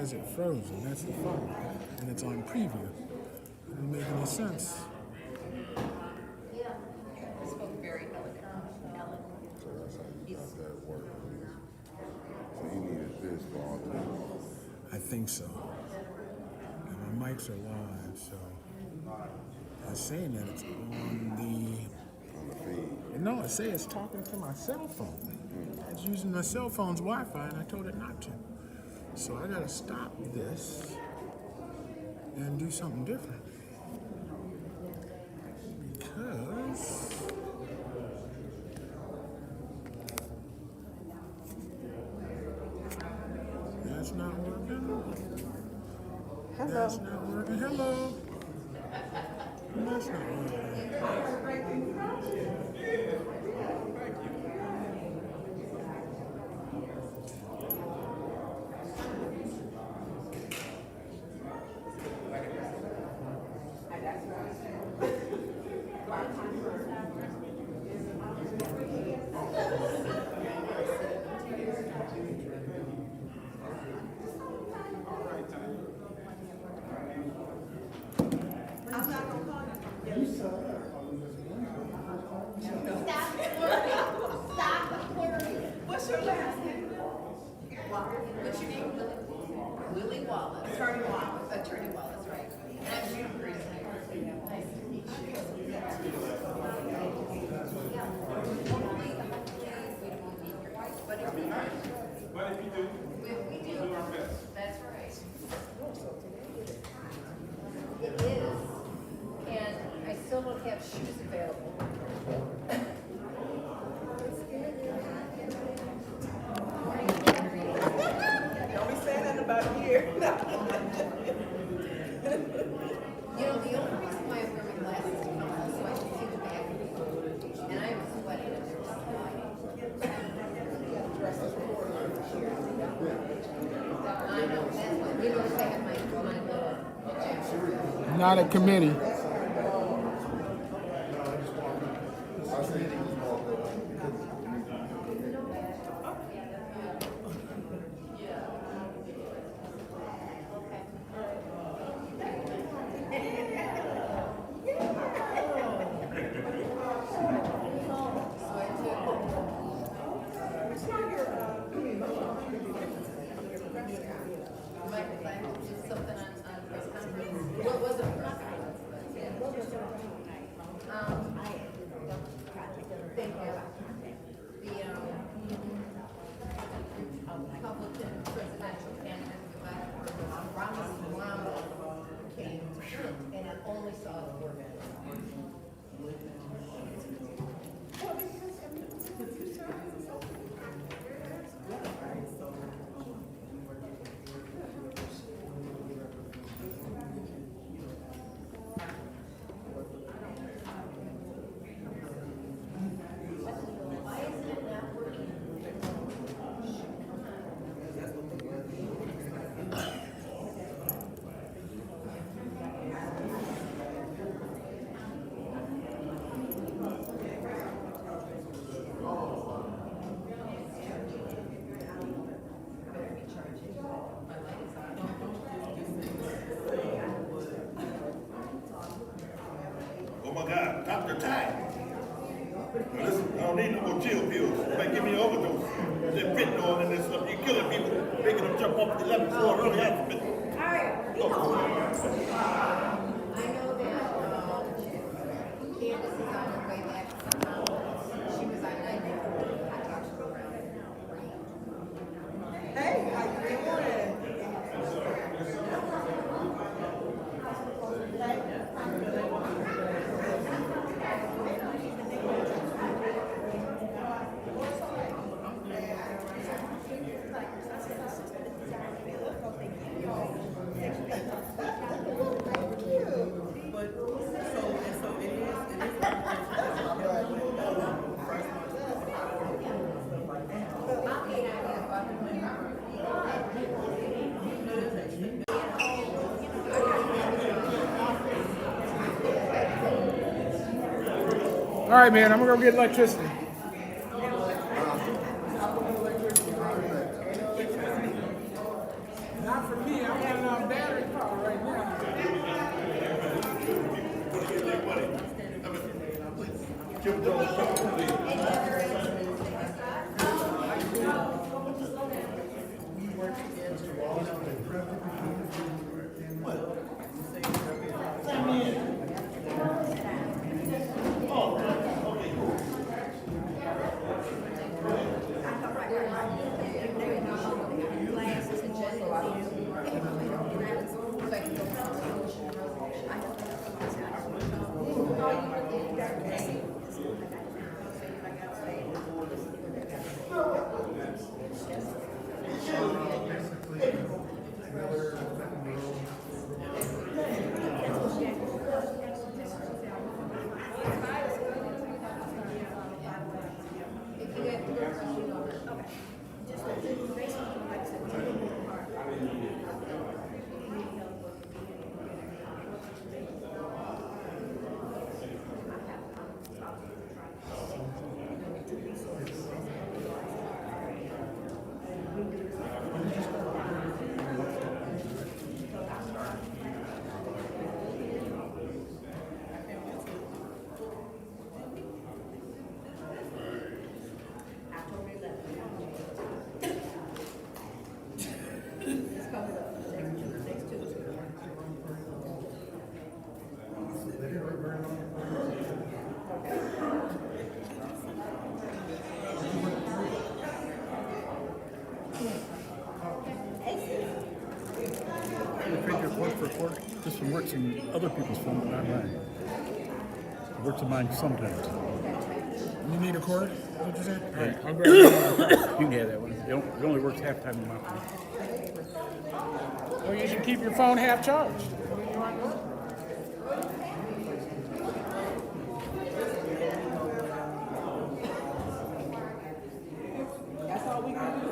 has it frozen. That's the problem. And it's on preview. It doesn't make any sense. He spoke very eloquent. So that's how you got that work. So he needed this for all the meetings. I think so. And my mics are live, so it's saying that it's on On the feed. no, it says it's talking to my cell phone. It's using my cell phone's Wi-Fi, and I told it not to. So I gotta stop this and do something different. Because that's not working. Hello. That's not working. Hello. That's not working. What's your last name? What's your name? Willie Wallace. Attorney Wallace. Attorney Wallace, right. And I'm June Green. Nice to meet you. But if we do, we do our best. That's right. It is. And I still don't have shoes available. Don't be saying that about here. You know, the only reason why I'm wearing glasses is because so I can see the back of me. And I'm sweating and there's I know, that's what, you know, I have my little Not a committee. Republican presidential candidate came to Flint, and I only saw the four men. Oh my God, Dr. Ty. Listen, I don't need no more chill pills. You might give me an overdose. There's fentanyl in this stuff. You're killing people, making them jump off the 11th floor early accident. I know that Candace is on her way back somehow. She was on night. I talked to her around. Hey, how you doing? All right, man, I'm gonna go get electricity. Not for me. This one works in other people's phone, but not mine. It works in mine sometimes. You need a cord? What'd you say? All right, I'll grab it. You can have that one. It only works half time in my phone. Or you should keep your phone half charged. That's all we can do.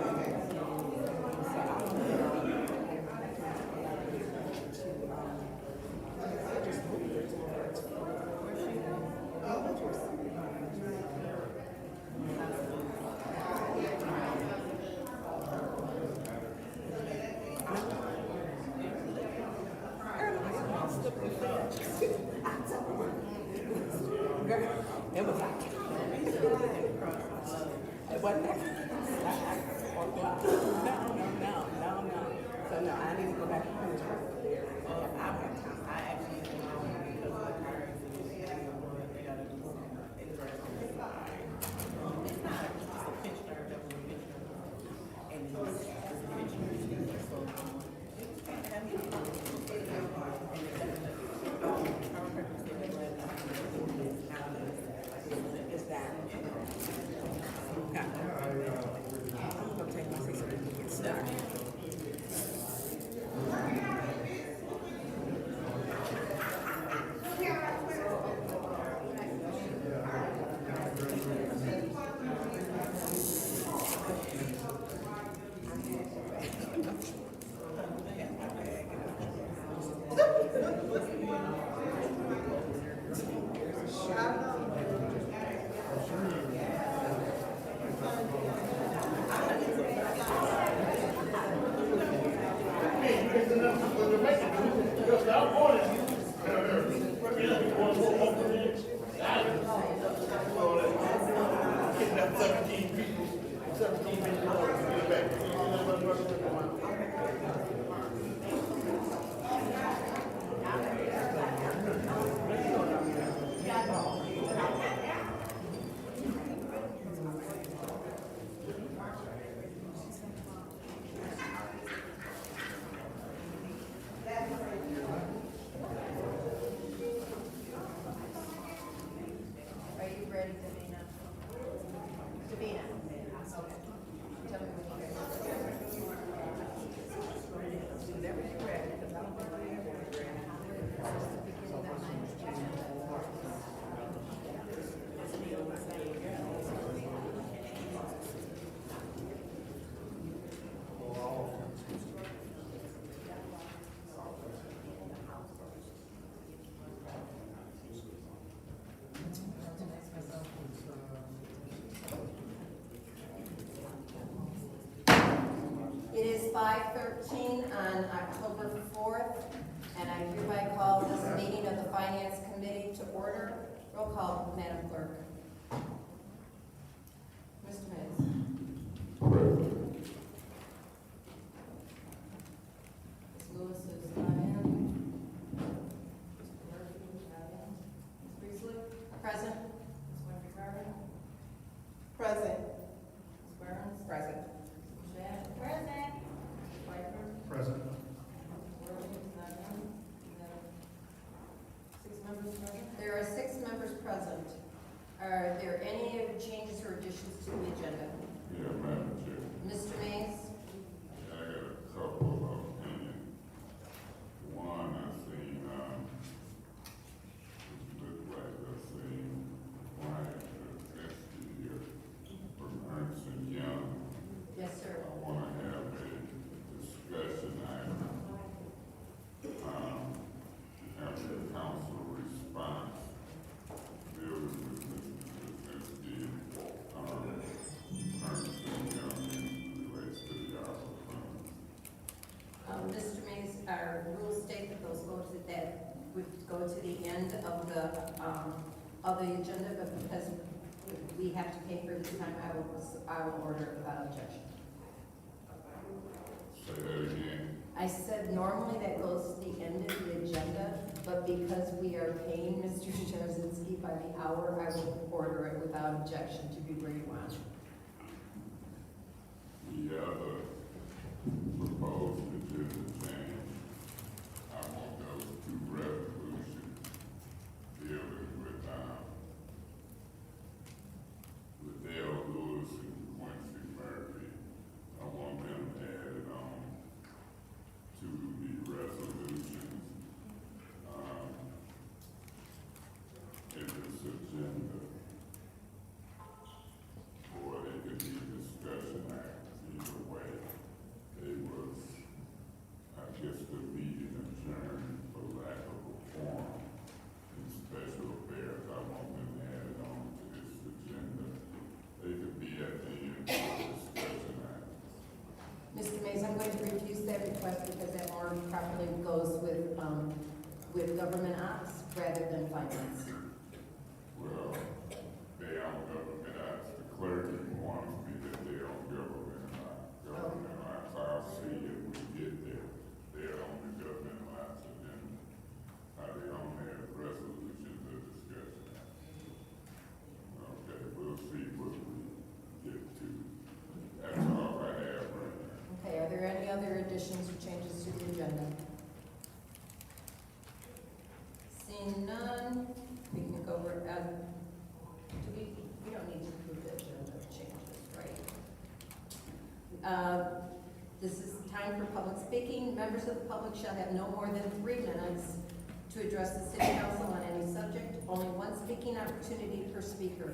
It was like, it wasn't that. No. So no, I need to go back and finish her. I don't have time. I actually because of the cars. They gotta do something. It's not a pitch nerve that was a pitch nerve. And it's a pitch nerve. So it's kind of heavy. Is that okay? I'm gonna take my 6 so we can get started. Are you ready, Davina? Davina? Okay. Tell me when you're ready. Whenever you're ready, because I don't think we're ever ready. Beginning that minus check. It is 5:13 on October 4th, and I hereby call this meeting of the Finance Committee to order. Roll call, Madam Clerk. Mr. Mays, our rules state that those go to, that would go to the end of the agenda, but because we have to pay for this time, I will order it without objection. Say that again. I said normally that goes to the end of the agenda, but because we are paying Mr. Jarzynski by the hour, I will order it without objection to be where you want. The other proposed agenda change, I want those two resolutions dealing with Liddell Lewis and Quincy Murphy. I want them added on to the resolutions, in this agenda. Or they could be discussion items, either way. It was, I guess, the meeting adjourned for lack of a forum in special affairs. I want them added on to this agenda. They could be at the end for discussion items. Mr. Mays, I'm going to refuse that request because that more properly goes with government ops rather than finance. Well, they on government acts. The clerk wants me that they on government acts. Government acts, I'll see if we get there. They're on the government acts, and then they on their resolutions of discussion. Okay, we'll see what we get to. That's all I have right now. Okay, are there any other additions or changes to the agenda? Seeing none, we can go over, we don't need to approve the agenda changes, right? This is time for public speaking. Members of the public shall have no more than 3 minutes to address the city council on any subject. Only one speaking opportunity per speaker.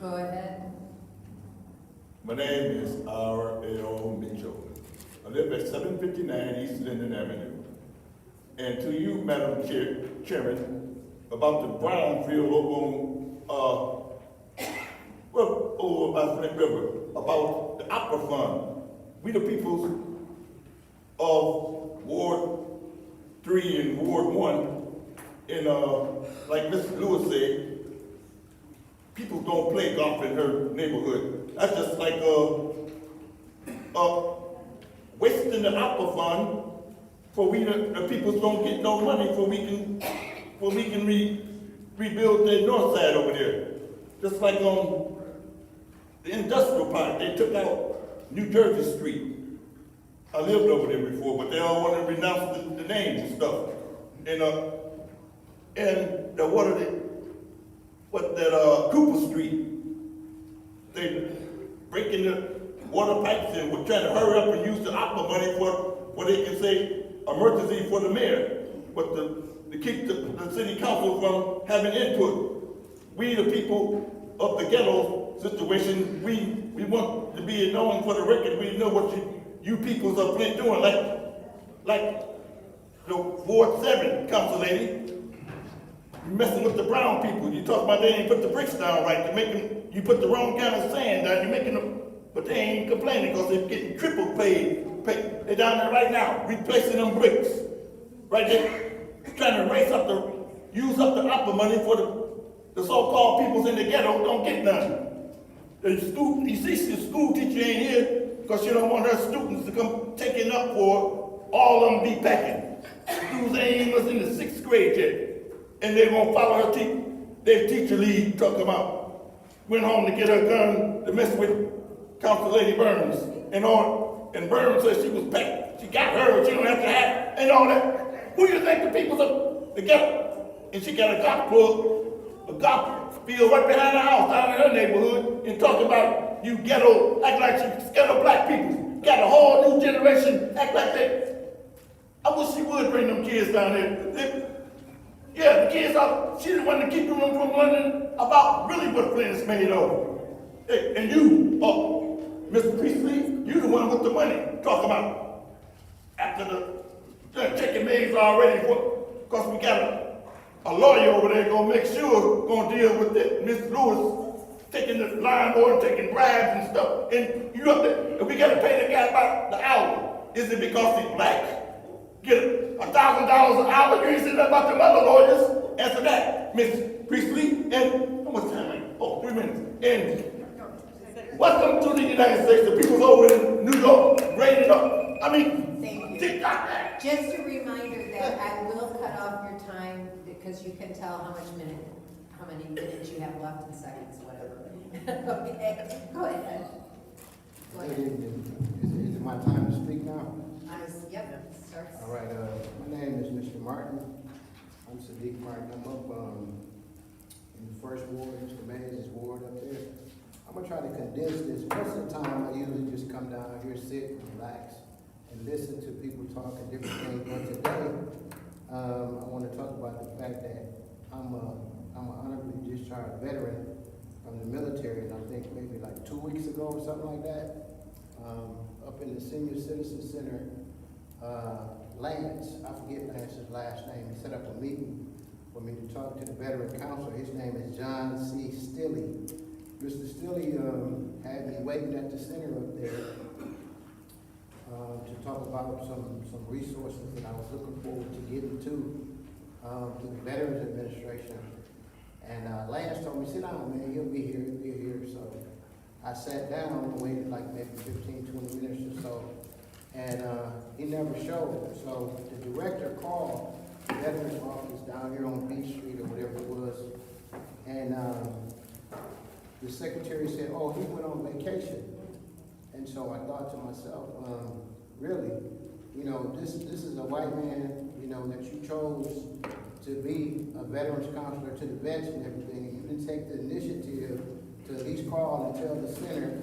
Go ahead. My name is R.L. Mitchell. I live at 759 East Linden Avenue. And to you, Madam Chairman, about the brownfield over by Flint River, about the ARPA fund. We the people of Ward 3 and Ward 1, and like Mr. Lewis said, people don't play golf in her neighborhood. That's just like wasting the ARPA fund for we the people don't get no money for we can rebuild the north side over there. Just like on the industrial park, they took out New Jersey Street. I lived over there before, but they all want to renounce the names and stuff. And Cooper Street, they breaking the water pipes and we're trying to hurry up and use the ARPA money for what they can say emergency for the mayor, but to keep the city council from having input. We the people of the ghetto situation, we want to be known for the record. We know what you peoples of Flint doing, like the Ward 7 council lady. You messing with the brown people. You talk about they ain't put the bricks down right. To make them, you put the wrong kind of sand down. You're making them, but they ain't complaining because they're getting triple paid. They're down there right now, replacing them bricks. Right there, trying to use up the ARPA money for the so-called peoples in the ghetto don't get none. You see the school teacher ain't here because she don't want her students to come taking up for all of them be packing. Students ain't was in the 6th grade yet. And they won't follow their teacher lead, talking about went home to get her gun to mess with Council Lady Burns and Burns said she was packed. She got her, she don't have to have, and all that. Who do you think the people of the ghetto? And she got a golf field right behind her house, down in her neighborhood, and talking about you ghetto, act like she ghetto black people. Got a whole new generation, act like that. I wish she would bring them kids down there. Yeah, the kids she's the one to keep them from learning about really what Flint is made of. Hey, and you, Mr. Priestley, you the one with the money, talking about after the chicken maids already, because we got a lawyer over there gonna make sure, gonna deal with it. Miss Lewis taking the line board and taking bribes and stuff, and you up there, and we gotta pay the guy by the hour. Is it because he's black? get $1,000 an hour. You ain't said nothing about them other lawyers. Answer that, Miss Priestley. And how much time? Oh, 3 minutes. And welcome to the United States. The people's over in New York, rated up. I mean, Thank you. TikTok that. Just a reminder that I will cut off your time because you can tell how many minutes you have left in seconds, whatever. Okay, go ahead. Go Good ahead. evening. Is it my time to speak now? Yep, starts. All right, my name is Mr. Martin. I'm Sadiq Martin. I'm up in the first ward, Mr. Mays' ward up there. I'm gonna try to condense this. Most of the time, I usually just come down here, sit, relax, and listen to people talk and different things. But today, I want to talk about the fact that I'm an honorably discharged veteran from the military, and I think maybe like 2 weeks ago or something like that, up in the Senior Citizen Center, Lance, I forget Lance's last name, he set up a meeting for me to talk to the veteran counselor. His name is John C. Stilley. Mr. Stilley had me waiting at the center up there to talk about some resources that I was looking forward to getting to the Veterans Administration. And Lance told me, sit down, man, he'll be here. So I sat down and waited like maybe 15, 20 minutes or so. And he never showed. So the director called the Veterans Office down here on Beach Street or whatever it was. And the secretary said, oh, he went on vacation. And so I thought to myself, really, you know, this is a white man, you know, that you chose to be a veterans counselor to the vets and everything, and you didn't take the initiative to at least call and tell the center,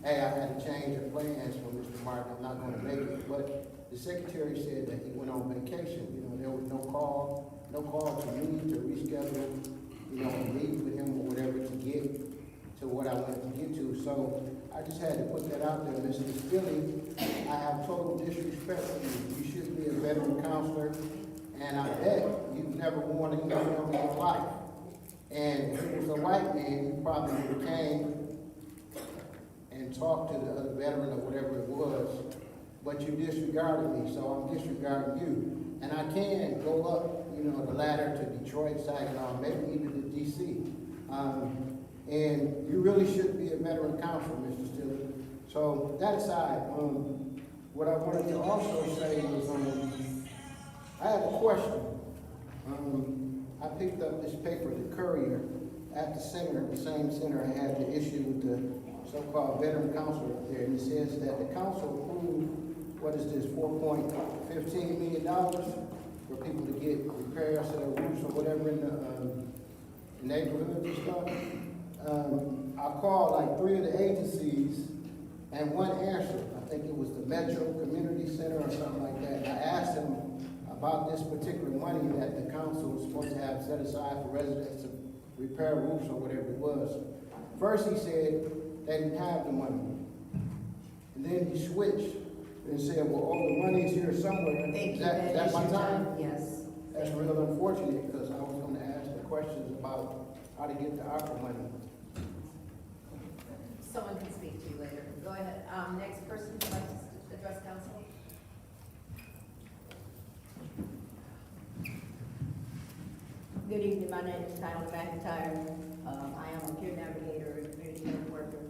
hey, I had to change the plans for Mr. Martin, I'm not gonna make it. But the secretary said that he went on vacation, you know, there was no call to me to reschedule, you know, a meeting with him or whatever to get to what I wanted to get to. So I just had to put that out there, Mr. Stilley. I have total disrespect for you. You should be a veteran counselor, and I bet you've never worn a uniform in your life. And if it was a white man, you probably would have came and talked to the other veteran or whatever it was, but you disregarded me, so I'm disregarding you. And I can go up, you know, the ladder to Detroit, Saginaw, maybe even to DC. And you really should be a veteran counselor, Mr. Stilley. So that aside, what I wanted to also say was, I had a question. I picked up this paper, The Courier, at the center, the same center I had the issue with the so-called veteran counselor up there, and it says that the council approved, what is this, $4.15 million for people to get repairs to their roofs or whatever in the neighborhoods and stuff. I called like 3 of the agencies, and one answered. I think it was the Metro Community Center or something like that. And I asked them about this particular money that the council was supposed to have set aside for residents to repair roofs or whatever it was. First he said they didn't have the money. And then he switched and said, well, all the money is here somewhere. Thank Is you. that my time? Yes. That's real unfortunate, because I was going to ask the questions about how to get the ARPA money. Someone can speak to you later. Go ahead. Next person would like to address council. Good evening, my name is Tyler McIntyre. I am a peer navigator, community health worker,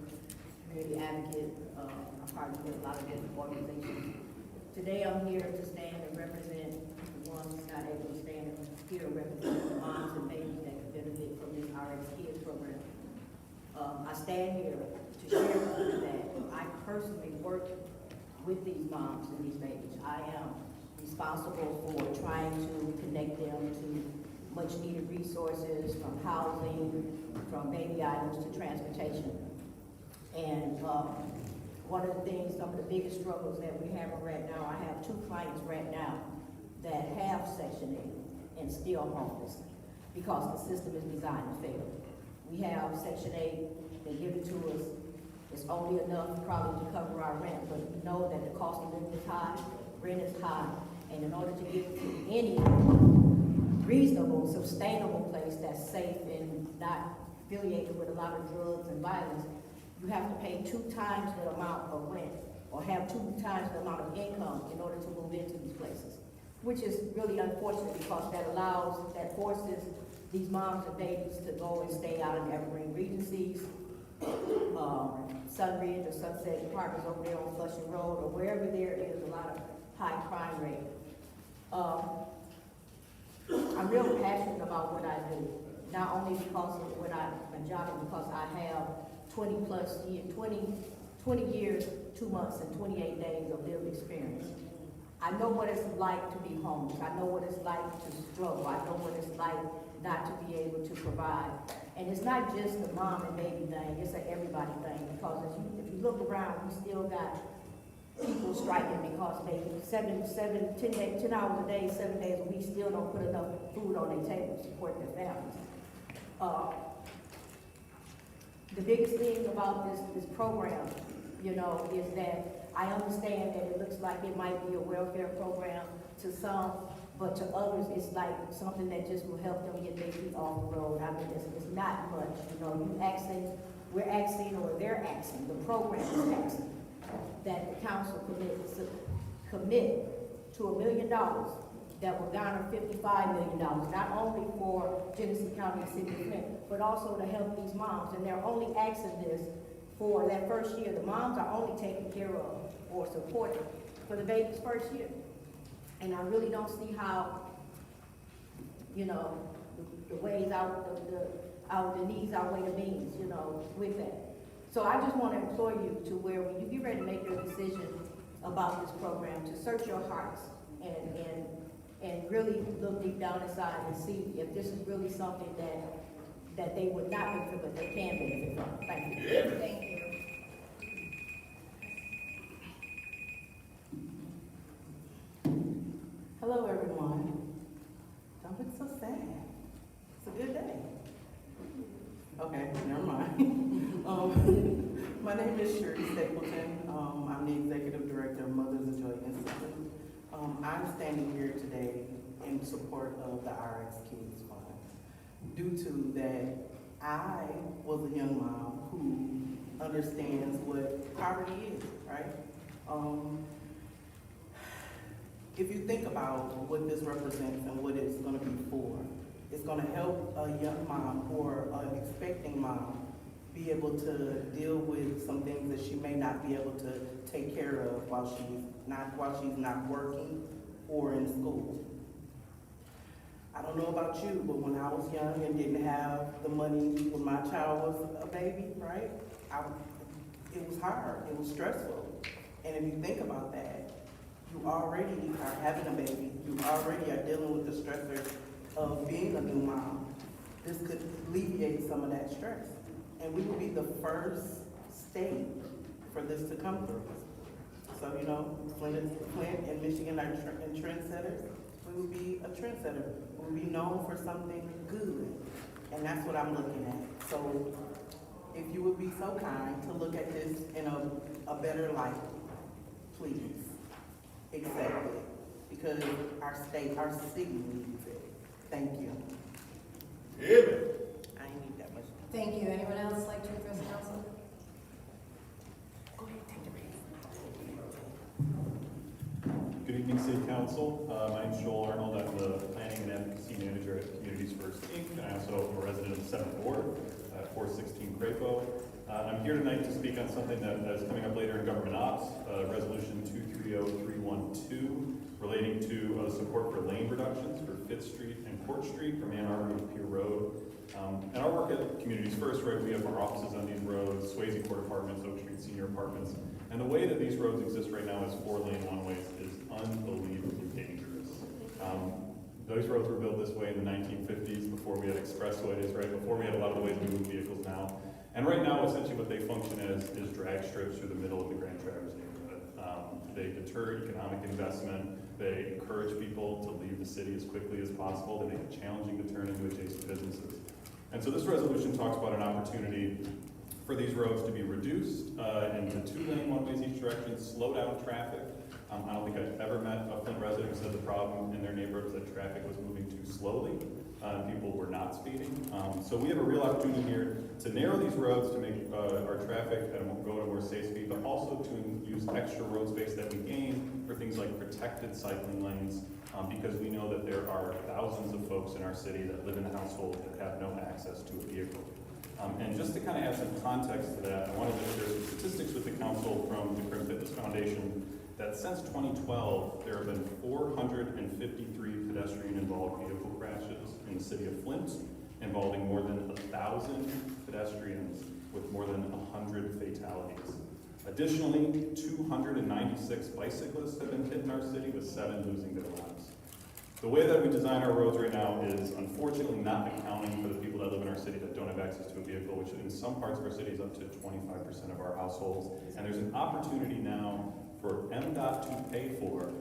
community advocate. I'm part of a lot of different organizations. Today I'm here to stand and represent the ones not able to stand here and represent the moms and babies that can benefit from this RX Kids program. I stand here to share with you that I personally work with these moms and these babies. I am responsible for trying to connect them to much needed resources, from housing, from baby items to transportation. And one of the things, some of the biggest struggles that we have right now, I have 2 clients right now that have Section 8 and still homeless because the system is designed to fail. We have Section 8, they give it to us, it's only enough probably to cover our rent, but we know that the cost of living is high, rent is high, and in order to get to any reasonable, sustainable place that's safe and not affiliated with a lot of drugs and violence, you have to pay 2 times the amount of rent or have 2 times the amount of income in order to move into these places. which is really unfortunate because that forces these moms and babies to go and stay out in Evergreen Regencies, Sunridge or Sunset Apartments over there on Flushing Road, or wherever there is a lot of high crime rate. I'm real passionate about what I do, not only because of my job, but because I have 20 years, 2 months, and 28 days of lived experience. I know what it's like to be homeless. I know what it's like to struggle. I know what it's like not to be able to provide. And it's not just the mom and baby thing, it's an everybody thing, because if you look around, we still got people striking because they 10 hours a day, 7 days a week, still don't put enough food on their table to support their families. The biggest thing about this program, you know, is that I understand that it looks like it might be a welfare program to some, but to others, it's like something that just will help them get their feet off the road. I mean, it's not much, you know, we're asking, or they're asking, the program is asking that the council commit to $1 million that will garner $55 million, not only for Genesee County and City of Flint, but also to help these moms. And they're only asking this for that first year. The moms are only taken care of or supported for the baby's first year. And I really don't see how, you know, the ways out, the needs outweigh the means, you know, with that. So I just want to implore you to where when you get ready to make your decision about this program, to search your hearts and really look deep down inside and see if this is really something that they would not benefit, but they can benefit from. Thank you. Yeah. Thank you. Hello, everyone. Don't look so sad. It's a good day. Okay, never mind. My name is Shirley Stapleton. I'm the Executive Director of Mothers of Joy Institute. I'm standing here today in support of the RX Kids Fund due to that I was a young mom who understands what poverty is, right? If you think about what this represents and what it's going to be for, it's going to help a young mom or an expecting mom be able to deal with some things that she may not be able to take care of while she's not working or in school. I don't know about you, but when I was young and didn't have the money when my child was a baby, right? It was hard, it was stressful. And if you think about that, you already are having a baby, you already are dealing with the stressors of being a new mom. This could alleviate some of that stress. And we will be the first state for this to come through. So, you know, Flint and Michigan are trendsetters. We will be a trendsetter. We will be known for something good. And that's what I'm looking at. So if you would be so kind to look at this in a better light, please accept it. Because our city needs it. Thank you. Yeah. I ain't need that much. Thank you. Anyone else like to address council? Go ahead, take the reins. Good evening, City Council. My name's Joel Arnold. I'm the Planning and Advocacy Manager at Communities First Inc. And I also am a resident of the 7th Ward, 416 Crapo. I'm here tonight to speak on something that is coming up later in Government Ops, Resolution 230312, relating to support for lane reductions for 5th Street and Court Street from Ann Arbor to Pier Road. And our work at Communities First, right, we have our offices on these roads, Swayze Court Apartments, Oak Street Senior Apartments, and the way that these roads exist right now as 4-lane one-ways is unbelievably dangerous. Those roads were built this way in the 1950s, before we had expressways, right, before we had a lot of the ways we move vehicles now. And right now, essentially what they function as is drag strips through the middle of the Grand Traverse neighborhood. They deter economic investment. They encourage people to leave the city as quickly as possible. They make it challenging to turn into adjacent businesses. And so this resolution talks about an opportunity for these roads to be reduced into 2-lane one-ways each direction, slow down traffic. I don't think I've ever met a Flint resident who said the problem in their neighborhood was that traffic was moving too slowly. People were not speeding. So we have a real opportunity here to narrow these roads to make our traffic go at a more safe speed, but also to use extra road space that we gain for things like protect protected cycling lanes, because we know that there are thousands of folks in our city that live in a household that have no access to a vehicle. And just to kind of add some context to that, I wanted to share some statistics with the council from the Crim Fitness Foundation that since 2012, there have been 453 pedestrian-involved vehicle crashes in the city of Flint, involving more than 1,000 pedestrians with more than 100 fatalities. Additionally, 296 bicyclists have been hit in our city, with 7 losing their lives. The way that we design our roads right now is unfortunately not accounting for the people that live in our city that don't have access to a vehicle, which in some parts of our city is up to 25% of our households. And there's an opportunity now for MDOT to pay for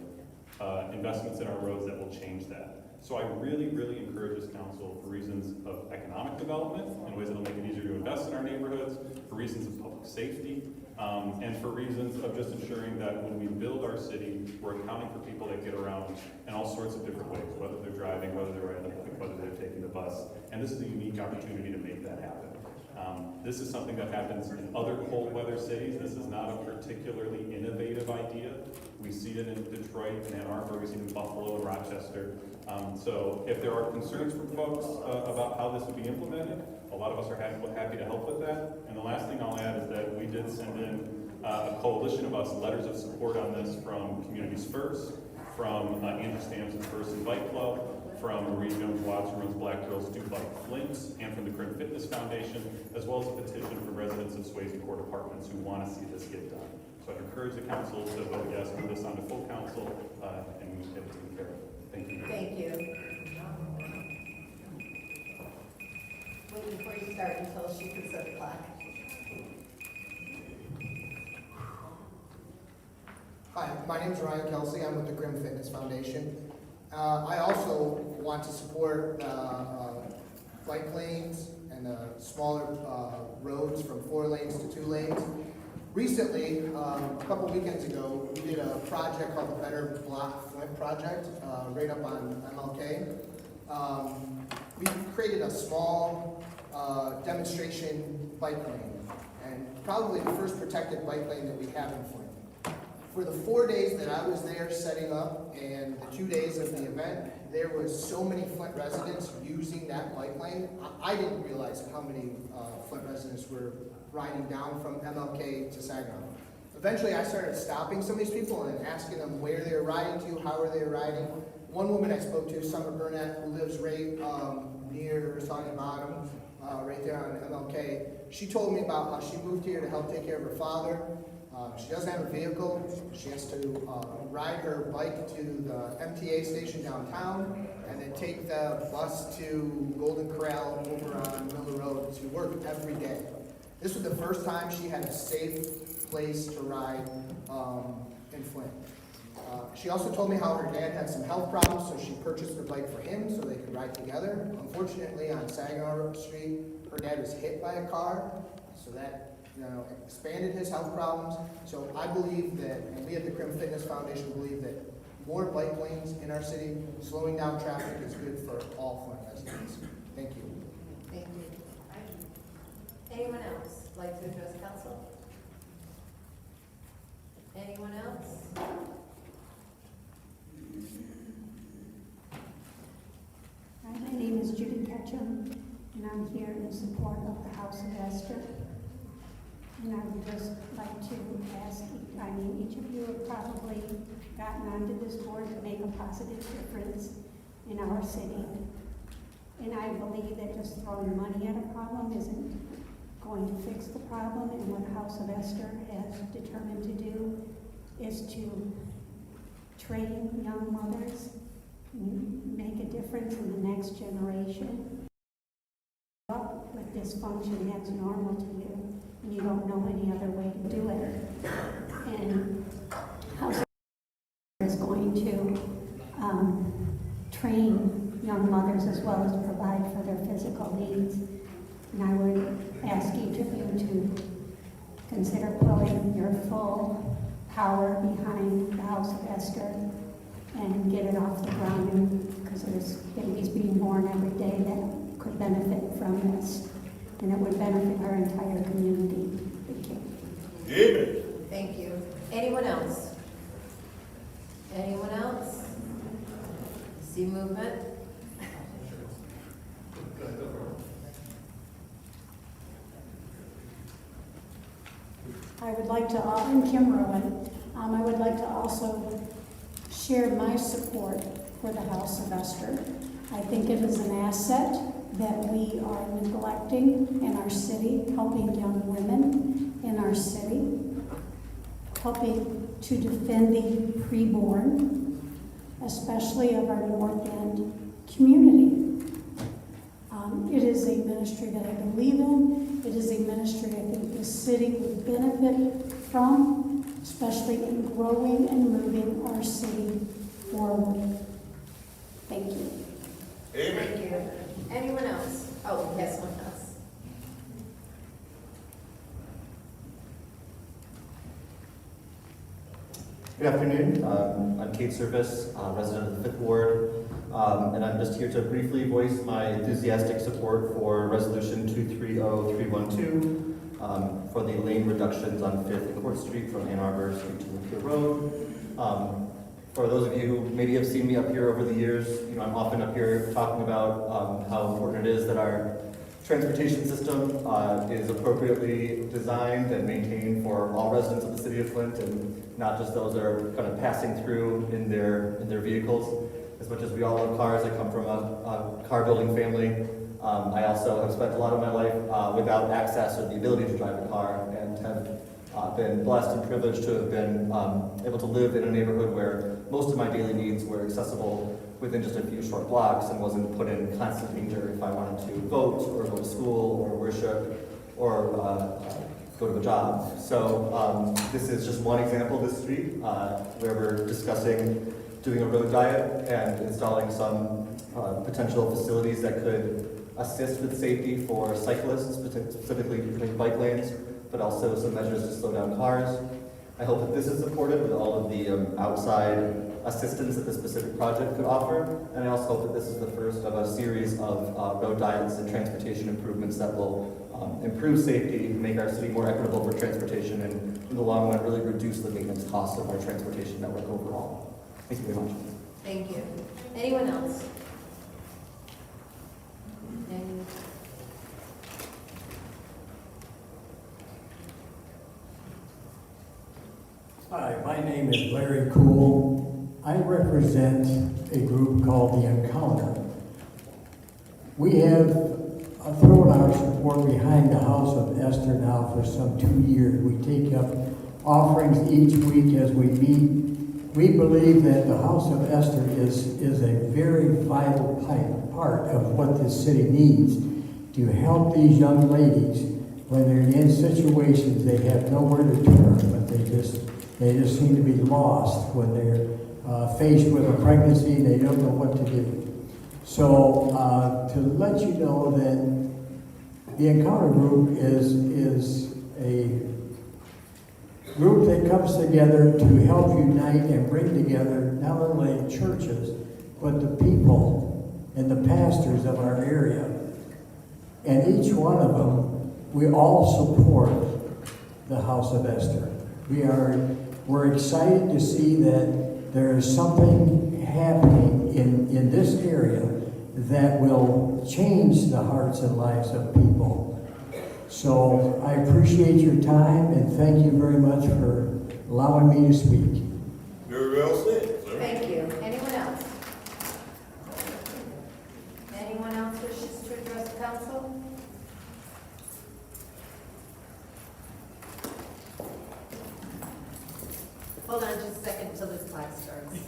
investments in our roads that will change that. So I really, really encourage this council, for reasons of economic development, in ways that will make it easier to invest in our neighborhoods, for reasons of public safety, and for reasons of just ensuring that when we build our city, we're accounting for people that get around in all sorts of different ways, whether they're driving, whether they're riding the bike, whether they're taking the bus. And this is a unique opportunity to make that happen. This is something that happens in other cold weather cities. This is not a particularly innovative idea. We see it in Detroit and Ann Arbor, we see it in Buffalo and Rochester. So if there are concerns from folks about how this would be implemented, a lot of us are happy to help with that. And the last thing I'll add is that we did send in a coalition of us letters of support on this from Communities First, from Andrew Stamps' First and Bike Club, from Marie Jones Watts, who runs Black Girls Do Bike Flint, and from the Crim Fitness Foundation, as well as a petition from residents of Swayze Court Apartments who want to see this get done. So I'd encourage the council to vote yes, move this on to full council, and we get it taken care of. Thank you. Thank you. Wait before you start until she puts up the clock. Hi, my name is Ryan Kelsey. I'm with the Grimm Fitness Foundation. I also want to support bike lanes and smaller roads from 4 lanes to 2 lanes. Recently, a couple weekends ago, we did a project called the Better Block Flint Project, right up on MLK. We created a small demonstration bike lane, and probably the first protected bike lane that we have in Flint. For the 4 days that I was there setting up and the 2 days of the event, there was so many Flint residents using that bike lane. I didn't realize how many Flint residents were riding down from MLK to Saginaw. Eventually I started stopping some of these people and asking them where they were riding to, how are they riding. One woman I spoke to, Summer Burnett, who lives right near Saugeen Bottom, right there on MLK, she told me about how she moved here to help take care of her father. She doesn't have a vehicle. She has to ride her bike to the MTA station downtown and then take the bus to Golden Corral over on Miller Road to work every day. This was the first time she had a safe place to ride in Flint. She also told me how her dad had some health problems, so she purchased the bike for him so they could ride together. Unfortunately, on Saginaw Street, her dad was hit by a car, so that expanded his health problems. So I believe that, and we at the Crim Fitness Foundation believe that more bike lanes in our city, slowing down traffic is good for all Flint residents. Thank you. Thank you. Anyone else like to address council? Anyone else? Hi, my name is Judy Ketchum, and I'm here in support of the House of Esther. And I would just like to ask, each of you have probably gotten onto this board to make a positive difference in our city. And I believe that just throwing money at a problem isn't going to fix the problem. And what the House of Esther has determined to do is to train young mothers, make a difference in the next generation. Up with dysfunction that's normal to you, and you don't know any other way to do it. And House of Esther is going to train young mothers as well as provide for their physical needs. And I would ask each of you to consider putting your full power behind the House of Esther and get it off the ground, because there's babies being born every day that could benefit from this, and it would benefit our entire community. Thank you. Amen. Thank you. Anyone else? Anyone else? See movement? I would like to, I'm Kim Rowan. I would like to also share my support for the House of Esther. I think it is an asset that we are neglecting in our city, helping young women in our city, helping to defend the preborn, especially of our North End community. It is a ministry that I believe in. It is a ministry I think the city would benefit from, especially in growing and moving our city forward. Thank you. Amen. Thank you. Anyone else? Oh, yes, one else. Good afternoon. I'm Kate Service, resident of the 5th Ward, and I'm just here to briefly voice my enthusiastic support for Resolution 230312 for the lane reductions on 5th and Court Street from Ann Arbor Street to Lapeer Road. For those of you who maybe have seen me up here over the years, I'm often up here talking about how important it is that our transportation system is appropriately designed and maintained for all residents of the city of Flint, and not just those that are kind of passing through in their vehicles. As much as we all love cars, I come from a car building family. I also have spent a lot of my life without access or the ability to drive a car, and have been blessed and privileged to have been able to live in a neighborhood where most of my daily needs were accessible within just a few short blocks, and wasn't put in constant danger if I wanted to vote or go to school or worship or go to a job. So this is just one example of this street where we're discussing doing a road diet and installing some potential facilities that could assist with safety for cyclists, specifically between bike lanes, but also some measures to slow down cars. I hope that this is supported with all of the outside assistance that this specific project could offer, and I also hope that this is the first of a series of road diets and transportation improvements that will improve safety, make our city more equitable for transportation, and in the long run really reduce the maintenance costs of our transportation network overall. Thank you very much. Thank you. Anyone else? Any? Hi, my name is Larry Cool. I represent a group called The Encounter. We have thrown our support behind the House of Esther now for some 2 years. We take up offerings each week as we meet. We believe that the House of Esther is a very vital part of what this city needs to help these young ladies when they're in situations they have nowhere to turn, but they just seem to be lost when they're faced with a pregnancy. They don't know what to do. So to let you know that the Encounter Group is a group that comes together to help unite and bring together not only churches, but the people and the pastors of our area. And each one of them, we all support the House of Esther. We're excited to see that there is something happening in this area that will change the hearts and lives of people. So I appreciate your time and thank you very much for allowing me to speak. Very well said, sir. Thank you. Anyone else? Anyone else wishes to address the council? Hold on just a second until this clock starts.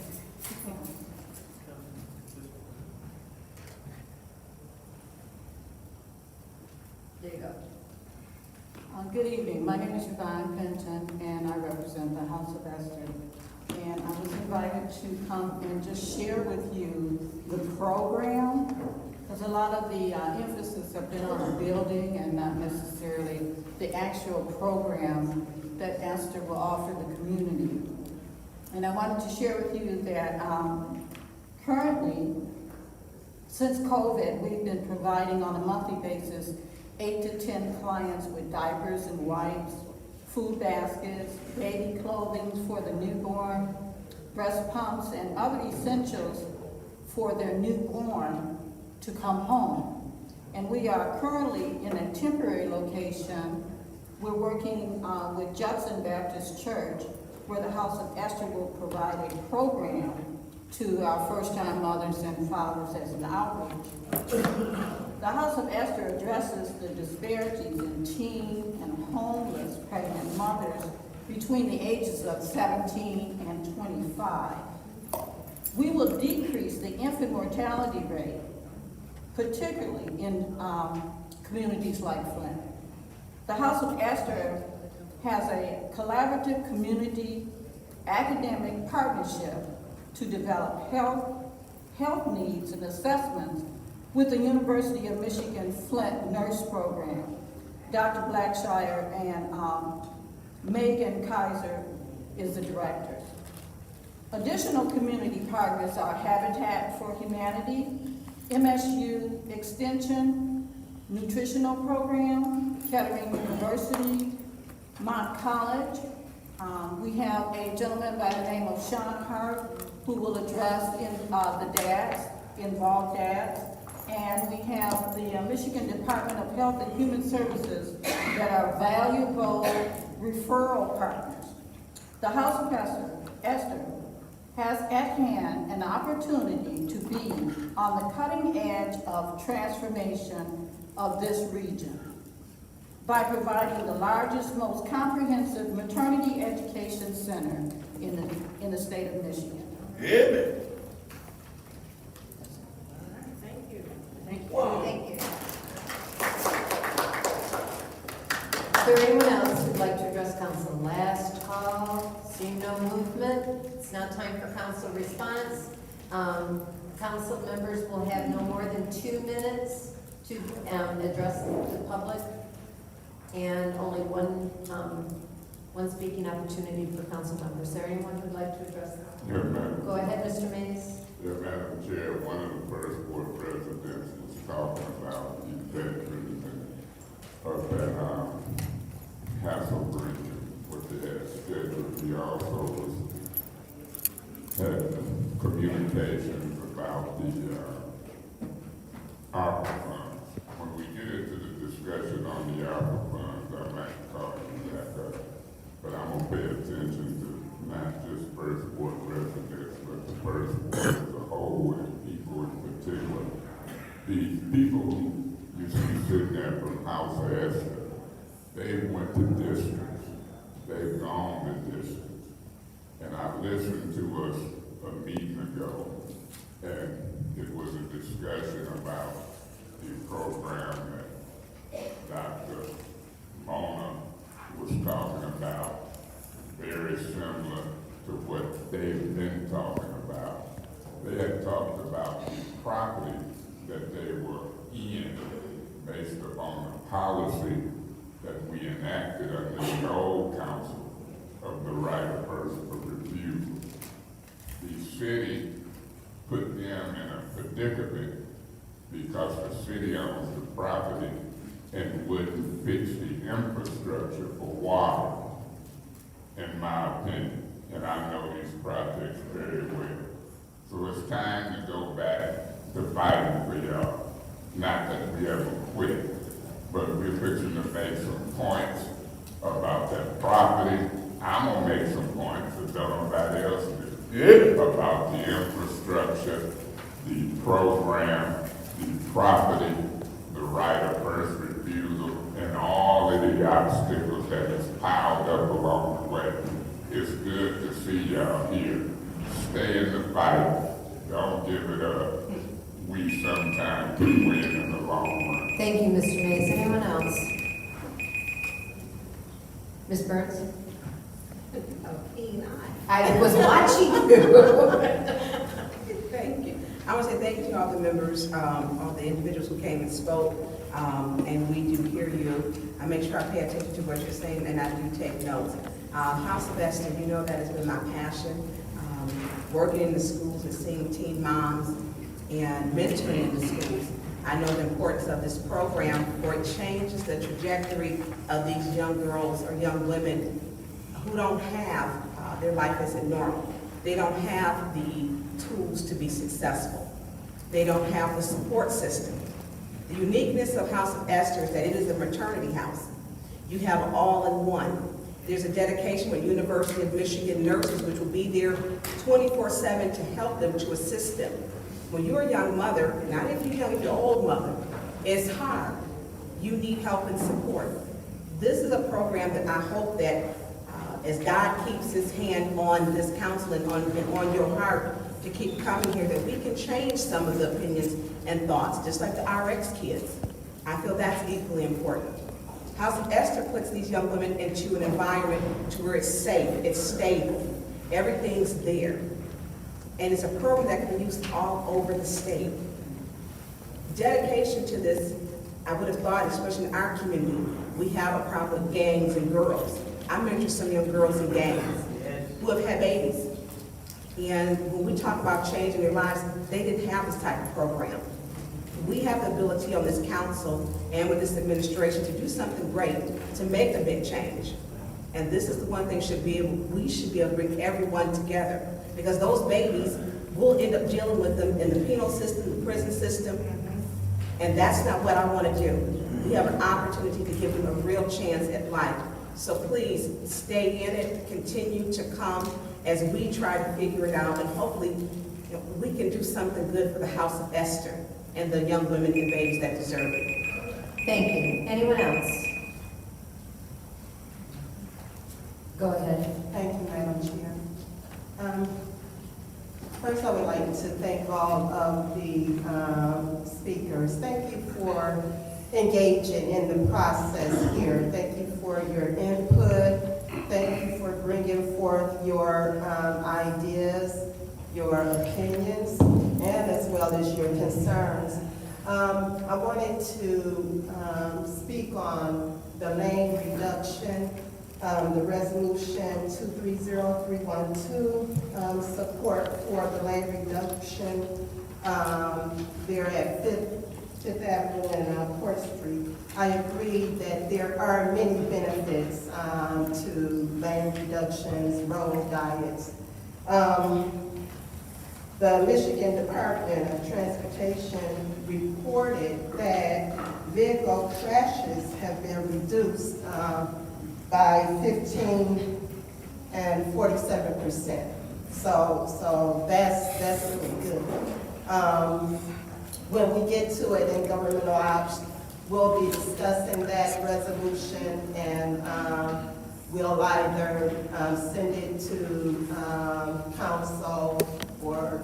There you go. Good evening. My name is Yvonne Fenton, and I represent the House of Esther. And I was invited to come and just share with you the program, because a lot of the emphasis have been on the building and not necessarily the actual program that Esther will offer the community. And I wanted to share with you that currently, since COVID, we've been providing on a monthly basis 8 to 10 clients with diapers and wipes, food baskets, baby clothing for the newborn, breast pumps, and other essentials for their newborn to come home. And we are currently in a temporary location. We're working with Judson Baptist Church, where the House of Esther will provide a program to our first-time mothers and fathers as an outreach. The House of Esther addresses the disparities in teen and homeless pregnant mothers between the ages of 17 and 25. We will decrease the infant mortality rate, particularly in communities like Flint. The House of Esther has a collaborative community academic partnership to develop health needs and assessments with the University of Michigan Flint Nurse Program. Dr. Blackshire and Megan Kaiser is the director. Additional community partners are Habitat for Humanity, MSU Extension, Nutritional Program, Kettering University, Mont College. We have a gentleman by the name of Sean Hart who will address the dads, involved dads. And we have the Michigan Department of Health and Human Services that are valuable referral partners. The House of Esther has at hand an opportunity to be on the cutting edge of transformation of this region by providing the largest, most comprehensive maternity education center in the state of Michigan. Yeah. Thank you. Is there anyone else who'd like to address council? Last call, seeing no movement. It's now time for council response. Council members will have no more than 2 minutes to address the public, and only one speaking opportunity for council members. Is there anyone who'd like to address that? Yeah, Madam. Go ahead, Mr. Mays. Yeah, Madam Chair, one of the first board presidents was talking about the veterans of that Castle Bridge, what they had scheduled. He also had communications about the ARPA funds. When we get into the discussion on the ARPA funds, I might call you back up, but I'm gonna pay attention to not just first board residents, but the first board as a whole and people in particular. These people you see sitting there from House of Esther, they went to districts, they've gone to districts. And I listened to us a meeting ago, and it was a discussion about the program that Dr. Mona was talking about, very similar to what they've been talking about. They had talked about the property that they were in based upon the policy that we enacted under the old council of the right of first refusal. The city put them in a predicament because the city owns the property and wouldn't fix the infrastructure for water, in my opinion. And I know these projects very well. So it's time to go back to fighting for y'all. Not that we ever quit, but we're fixing to make some points about that property. I'm gonna make some points that nobody else did about the infrastructure, the program, the property, the right of first refusal, and all of the obstacles that is piled up along the way. It's good to see y'all here. Stay in the fight. Don't give it up. We sometimes can win in the long run. Thank you, Mr. Mays. Anyone else? Ms. Burns? I was watching you. Thank you. I want to say thank you to all the members, all the individuals who came and spoke, and we do hear you. I make sure I pay attention to what you're saying, and I do take notes. House of Esther, you know that has been my passion. Working in the schools and seeing teen moms and mentoring in the schools. I know the importance of this program, for it changes the trajectory of these young girls or young women who don't have, their life isn't normal. They don't have the tools to be successful. They don't have the support system. The uniqueness of House of Esther is that it is a maternity house. You have all-in-one. There's a dedication with University of Michigan nurses, which will be there 24/7 to help them, to assist them. When you're a young mother, not if you're young, if you're an old mother, it's hard. You need help and support. This is a program that I hope that as God keeps his hand on this council and on your heart to keep coming here, that we can change some of the opinions and thoughts, just like the RX kids. I feel that's equally important. House of Esther puts these young women into an environment to where it's safe, it's stable, everything's there. And it's a program that can be used all over the state. Dedication to this, I would have thought, especially in our community, we have a problem with gangs and girls. I mentor some young girls in gangs who have had babies. And when we talk about changing their lives, they didn't have this type of program. We have the ability on this council and with this administration to do something great, to make a big change. And this is the one thing we should be able to bring everyone together, because those babies will end up dealing with them in the penal system, the prison system, and that's not what I want to do. We have an opportunity to give them a real chance at life. So please stay in it, continue to come as we try to figure it out, and hopefully we can do something good for the House of Esther and the young women and babies that deserve it. Thank you. Anyone else? Go ahead. Thank you, Madam Chair. First, I would like to thank all of the speakers. Thank you for engaging in the process here. Thank you for your input. Thank you for bringing forth your ideas, your opinions, and as well as your concerns. I wanted to speak on the lane reduction, the resolution 230312, support for the lane reduction there at Fifth Avenue and Port Street. I agree that there are many benefits to lane reductions, road diets. The Michigan Department of Transportation reported that vehicle crashes have been reduced by 15 and 47%. So that's really good. When we get to it in governmental ops, we'll be discussing that resolution, and we'll either send it to council or,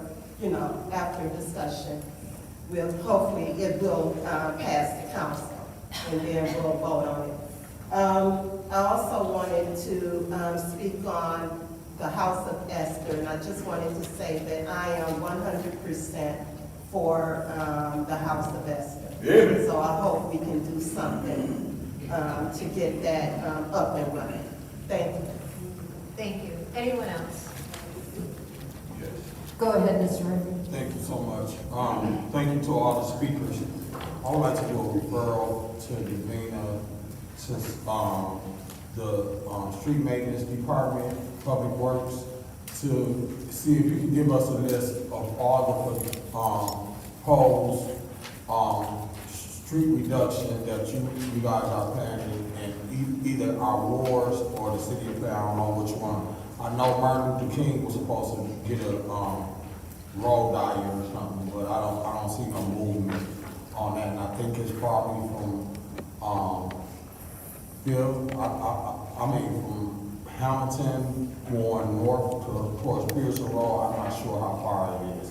after discussion, hopefully it will pass the council, and then we'll vote on it. I also wanted to speak on the House of Esther, and I just wanted to say that I am 100% for the House of Esther. Yeah. So I hope we can do something to get that up and running. Thank you. Thank you. Anyone else? Yes. Go ahead, Mr. Murphy. Thank you so much. Thank you to all the speakers. I would like to do a referral to Davina, since the Street Maintenance Department, Public Works, to see if you can give us a list of all the proposed street reduction that you guys are planning in either our wards or the city of Flint. I don't know which one. I know Martin Luther King was supposed to get a road diet or something, but I don't see no movement on that, and I think it's probably from from Hamilton going north towards Pearson Road. I'm not sure how far it is.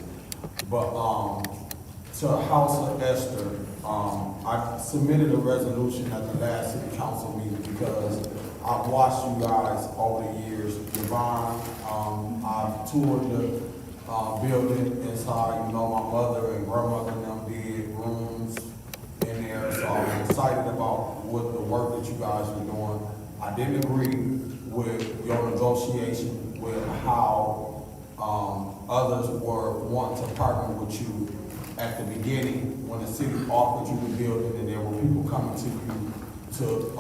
But to House of Esther, I submitted a resolution at the last city council meeting because I've watched you guys over the years. Yvonne, I've toured the building inside. My mother and grandmother and them did rooms in there. So I'm excited about what the work that you guys are doing. I didn't agree with your negotiation with how others were wanting to partner with you at the beginning when the city offered you the building, and there were people coming to you to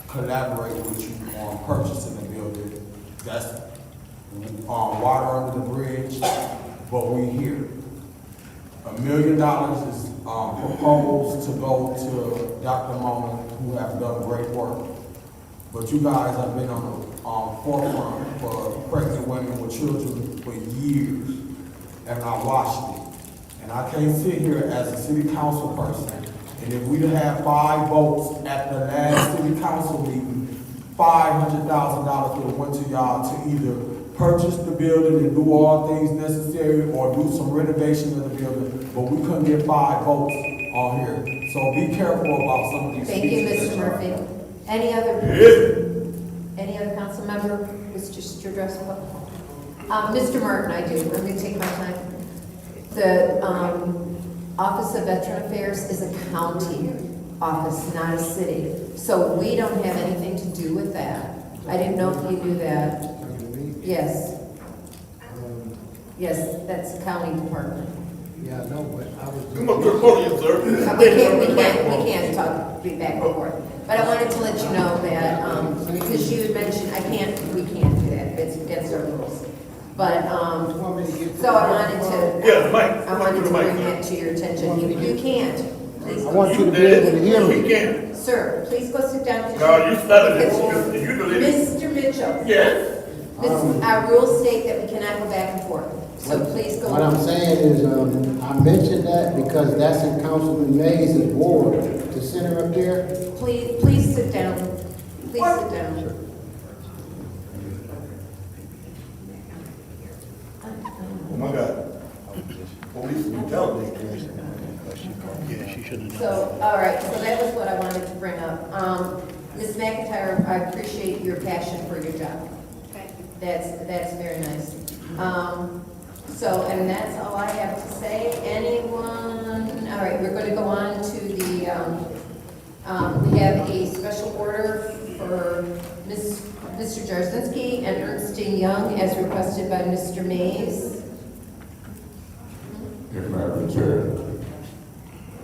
collaborate with you on purchasing the building. That's water under the bridge, but we're here. $1 million is proposed to go to Dr. Mona, who have done great work. But you guys have been on the forefront for pregnant women with children for years, and I watched it. And I can't sit here as a city council person, and if we'd have had 5 votes at the last city council meeting, $500,000 would have went to y'all to either purchase the building and do all things necessary or do some renovation of the building, but we couldn't get 5 votes on here. So be careful about some of these. Thank you, speeches Mr. that y'all Murphy. make. Any other council member wish to address? Mr. Martin, I do. I'm going to take my time. The Office of Veteran Affairs is a county office, not a city. So we don't have anything to do with that. I didn't know if you knew that. Yes. Yes, that's a county department. Yeah, I know, but I was. Come up to the podium, sir. We can't talk, be back and forth. But I wanted to let you know that, because you had mentioned, we can't do that, it's against our rules. But, so I wanted to. Yeah, Mike. I wanted to bring that to your attention. You can't. Please. I want you to be able to hear me. He can. Sir, please go sit down. No, you started it. You did it. Mr. Mitchell. Yes. Our rules state that we cannot go back and forth, so please go. What I'm saying is, I mentioned that because that's in Councilman Mays' ward, the center up there. Please sit down. Please sit down. Oh my God. Police brutality. So, all right, so that was what I wanted to bring up. Ms. McIntyre, I appreciate your passion for your job. That's very nice. So, and that's all I have to say. Anyone? All right, we're going to go on to the, we have a special order for Mr. Jarzynski and Ernst & Young as requested by Mr. Mays. If Madam Chair,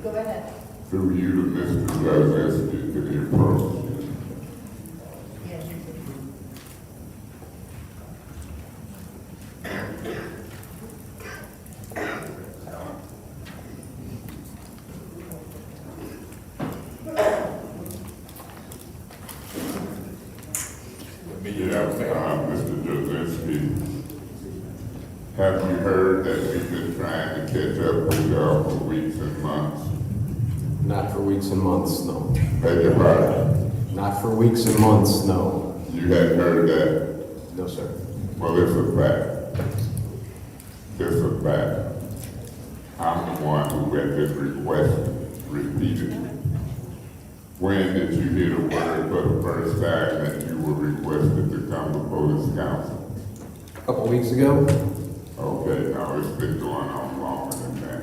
Go ahead. through you to Mr. Jarzynski to the approach. Mr. Jarzynski, have you heard that we've been trying to catch up with y'all for weeks and months? Not for weeks and months, no. Beg your pardon? Not for weeks and months, no. You hadn't heard that? No, sir. Well, it's a fact. It's a fact. I'm the one who had this request repeated. When did you hear the word for the first time that you were requested to come before this council? A couple weeks ago. Okay, now it's been going on longer than that.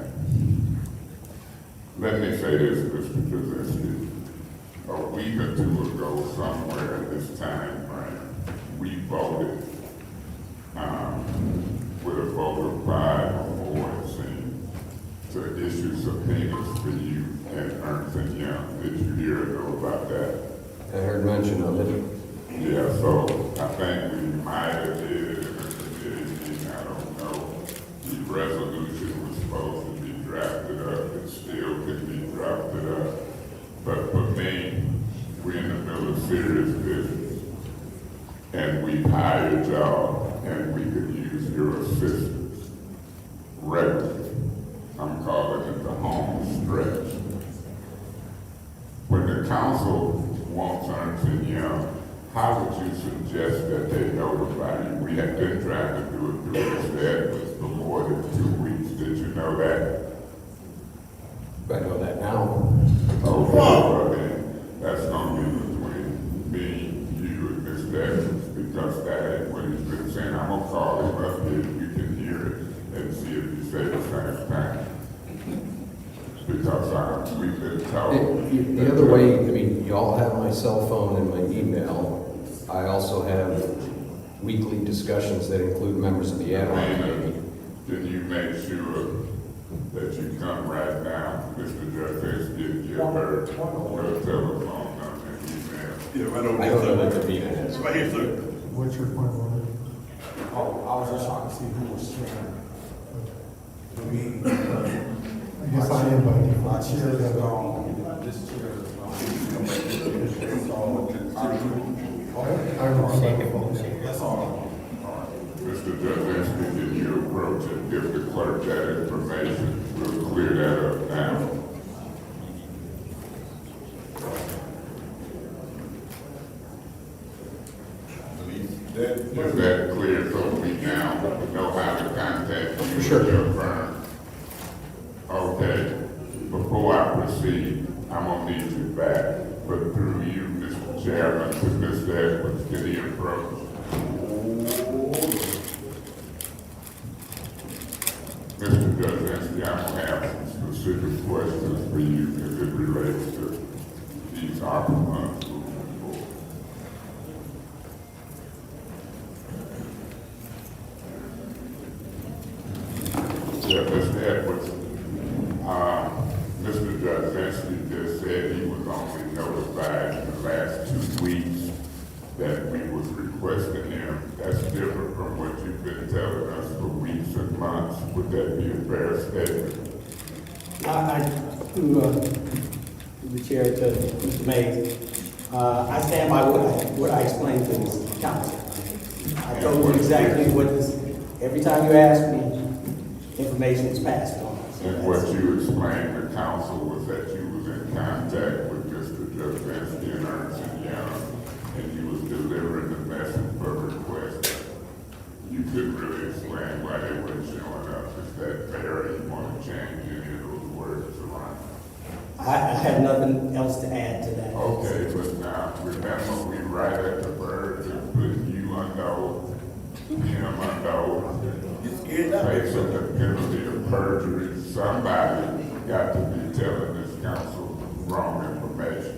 Let me say this, Mr. Jarzynski. A week or two ago, somewhere at this time frame, we voted with a vote of 5 or more, it seemed, to issue subpoenas for you and Ernst & Young. Did you hear or know about that? I heard mention of it. Yeah, so I think we might have did it, I don't know. The resolution was supposed to be drafted up, it still can be drafted up. But for me, we're in the middle of serious business. And we hired y'all, and we could use your assistance regularly. I'm calling it the home stretch. When the council wants Ernst & Young, how would you suggest that they notify you? We have been trying to do it through Mr. Edwards for more than 2 weeks. Did you know that? I know that now. Okay, well then, that's gonna be between me, you, and Mr. Edwards, because that ain't what he's been saying. I'm gonna call him up here, you can hear it, and see if he say the same thing. Because we've been told. The other way, I mean, y'all have my cell phone and my email. I also have weekly discussions that include members of the ARPA committee. Can you make sure that you come right now, Mr. Jarzynski, and give her your telephone number and email? Yeah, right over I there. don't know what the meeting is. Right here, sir. What's your point of order? Oh, I was just trying to see who was sharing the meeting. am by default. My chair is gone, this chair is gone. I will say That's all. Mr. Jazinski, can you approach and give the clerk that information? We'll clear that up now. Is that clear so we now know how to contact you and your firm? Okay, before I proceed, I'm gonna need you back, but through you, Mr. Chairman, to Mr. Edwards, can he approach? Mr. Jazinski, I'm gonna have some specific questions for you as it relates to these ARPA funds moving forward. Yeah, Mr. Edwards, Mr. Jazinski just said he was only notified in the last 2 weeks that we was requesting him. That's different from what you've been telling us for weeks and months. Would that be a fair statement? Through the chair to Mr. Mays, I stand by what I explained to this council. I told you exactly what this, every time you ask me, information is passed on. And what you explained to council was that you was in contact with Mr. Jazinski and Ernst & Young, and you was delivering the message for request. You couldn't really explain why they weren't showing up. Is that fair? You want to change any of those words around? I have nothing else to add to that. Okay, but now, remember, we right at the verge of putting you under oath, him under oath. Facing the penalty of perjury. Somebody got to be telling this council wrong information.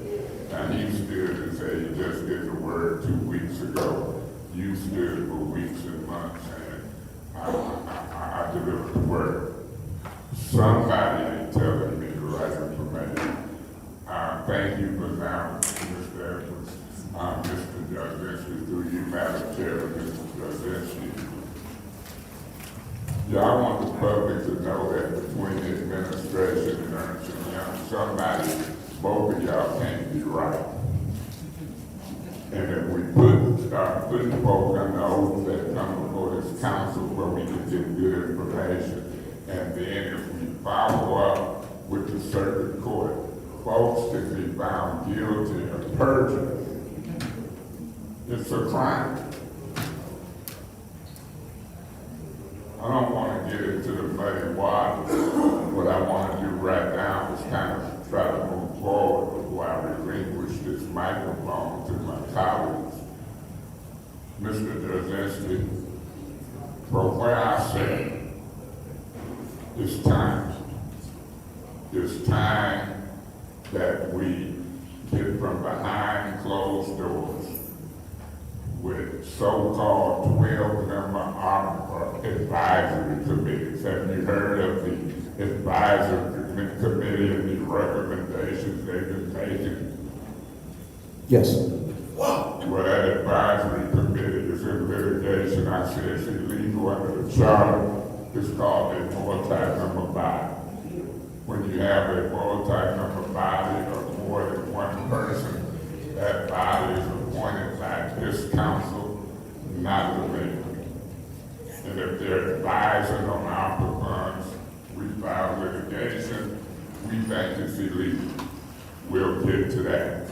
And he stood and said he just did the word 2 weeks ago. You stood for weeks and months saying, I delivered the word. Somebody ain't telling me the right information. Thank you for now, Mr. Edwards. Mr. Jazinski, through you, Madam Chair, Mr. Jazinski. Yeah, I want the public to know that between the administration and Ernst & Young, somebody, both of y'all can't be right. And if we start putting folks on the oath that come before this council where we can get good information, and then if we follow up with the circuit court, folks can be found guilty of perjury. It's a crime. I don't want to get into the muddy water. What I want to do right now is kind of try to move forward before I relinquish this microphone to my colleagues. Mr. Jazinski, from where I sit, it's time. It's time that we get from behind closed doors with so-called 12-member ARPA advisory committees. Have you heard of the advisory committee and the recommendations they've been making? Yes. Well, that advisory committee is in litigation. I say it's illegal under the charter. It's called a multi-member body. When you have a multi-member body of more than one person, that body is appointed by this council, not the mayor. And if they're advising on ARPA funds, we file litigation, we think it's illegal. We'll get to that.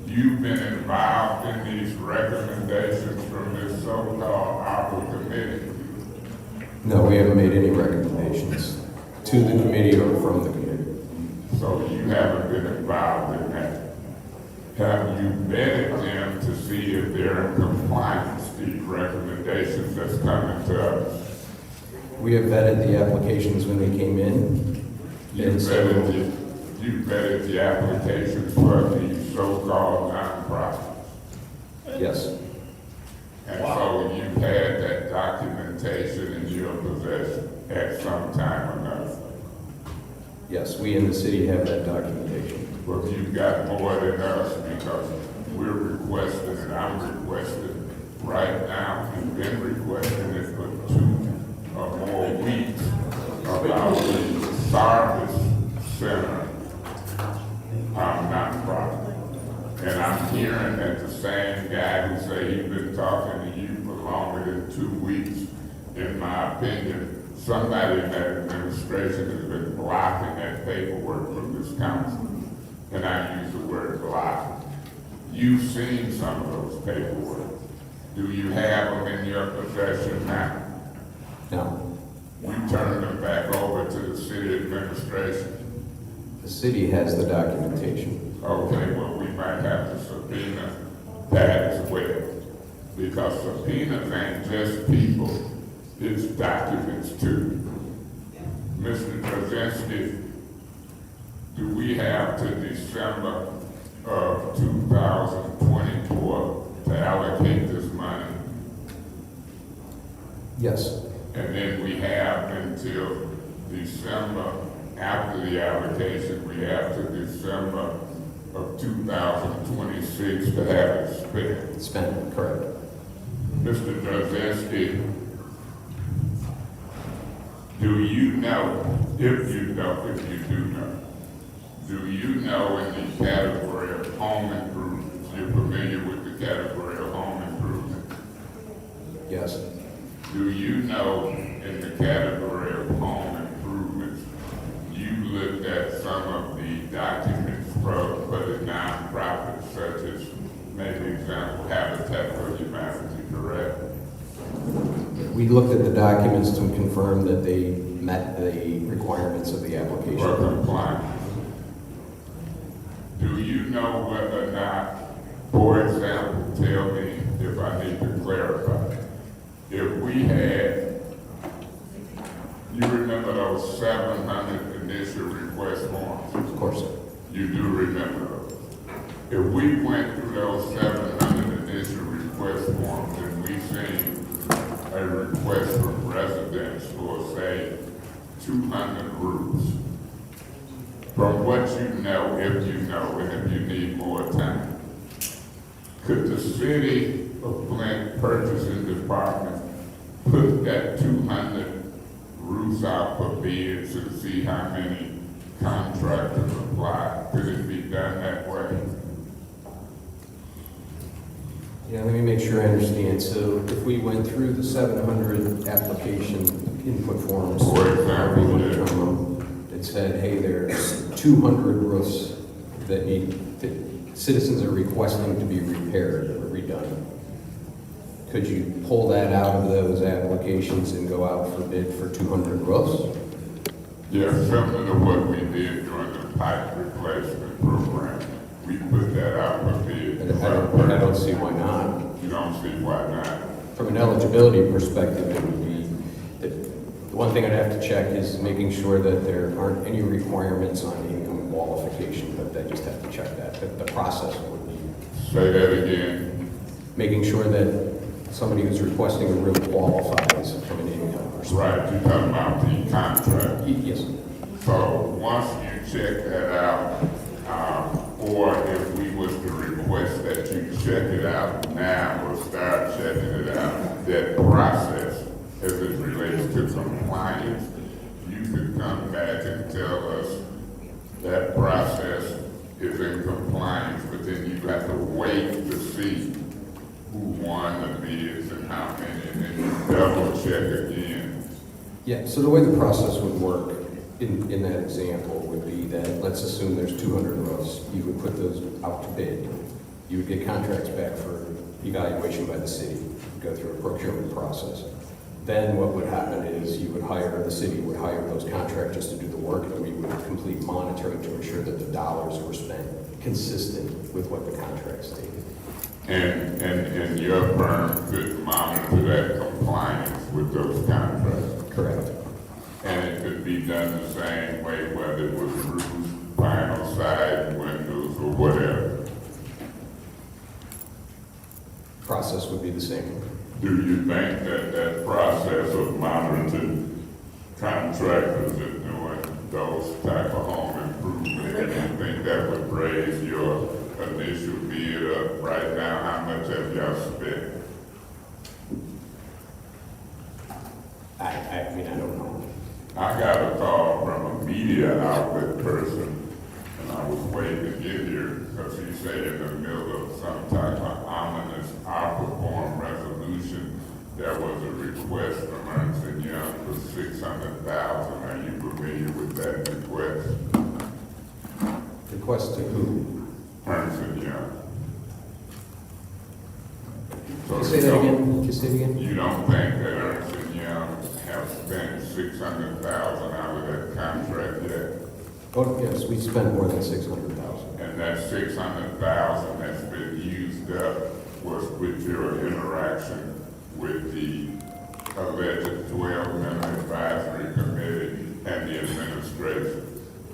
You've been involved in these recommendations from this so-called ARPA committee. No, we haven't made any recommendations to the committee or from the committee. So you haven't been involved in that. Have you vetted them to see if they're in compliance, these recommendations that's coming to us? We have vetted the applications when they came in. You vetted the applications for these so-called nonprofits. Yes. And so you've had that documentation in your possession at some time or another. Yes, we in the city have that documentation. But you've got more than us because we're requesting, and I'm requesting right now, and been requesting it for 2 or more weeks about the service center nonprofit. And I'm hearing that the same guy who say he's been talking to you for longer than 2 weeks, in my opinion, somebody in that administration has been blocking that paperwork from this council. And I use the word block. You've seen some of those paperwork. Do you have them in your possession now? No. You turn them back over to the city administration? The city has the documentation. Okay, well, we might have to subpoena that as well. Because subpoenas ain't just people, it's documents too. Mr. Krasinski, do we have to December of 2024 to allocate this money? Yes. And then we have until December, after the allocation, we have to December of 2026 to have it spent. Spent, correct. Mr. Krasinski, do you know, if you do you know in the category of home improvements, you're familiar with the category of home improvement? Yes. Do you know in the category of home improvements, you looked at some of the documents for the nonprofits such as, maybe example, Habitat for Humanity, correct? We looked at the documents to confirm that they met the requirements of the application. For compliance. Do you know whether or not, for example, tell me if I need to clarify, if we had, you remember those 700 initial request forms? Of course. You do remember those. If we went through those 700 initial request forms and we seen a request from residents for, say, 200 groups, from what you know, if you know, and if you need more time, could the city of Flint purchasing department put that 200 roofs out for bids and see how many contractors apply? Could it be done that way? Yeah, let me make sure I understand. So if we went through the 700 application input forms, for example, it said, hey, there's 200 roofs that citizens are requesting to be repaired or redone. Could you pull that out of those applications and go out for bid for 200 roofs? Yeah, similar to what we did during the pipe replacement program. We put that out for bid. I don't see why not. You don't see why not? From an eligibility perspective, it would be, the one thing I'd have to check is making sure that there aren't any requirements on income qualification, but I just have to check that. The process would be. Say that again. Making sure that somebody who's requesting a roof qualifies from an income perspective. Right, you're talking about the contract. Yes. So once you check that out, or if we was to request that you check it out now or start checking it out, that process as it relates to compliance, you could come back and tell us that process is in compliance, but then you have to wait to see who won the bids and how many, and then you double check again. Yeah, so the way the process would work in that example would be that, let's assume there's 200 roofs, you would put those out to bid. You would get contracts back for evaluation by the city, go through a procurement process. Then what would happen is the city would hire those contractors to do the work, and we would complete monitoring to ensure that the dollars were spent consistent with what the contract stated. And your firm could monitor that compliance with those contracts? Correct. And it could be done the same way, whether it was roofs, vinyl side, windows, or whatever? Process would be the same. Do you think that that process of monitoring contractors and doing those type of home improvements, do you think that would raise your initial bid up right now? How much have y'all spent? I mean, I don't know. I got a call from a media outlet person, and I was waiting to get here, because he said in the middle of some type of ominous ARPA form resolution, there was a request from Ernst & Young for $600,000. Are you familiar with that request? Request to who? Ernst & Young. Can you say that again? Can you say it again? You don't think that Ernst & Young have spent $600,000 out of that contract yet? Oh, yes, we spent more than 600,000. And that $600,000 that's been used up was with your interaction with the alleged 12-member advisory committee and the administration.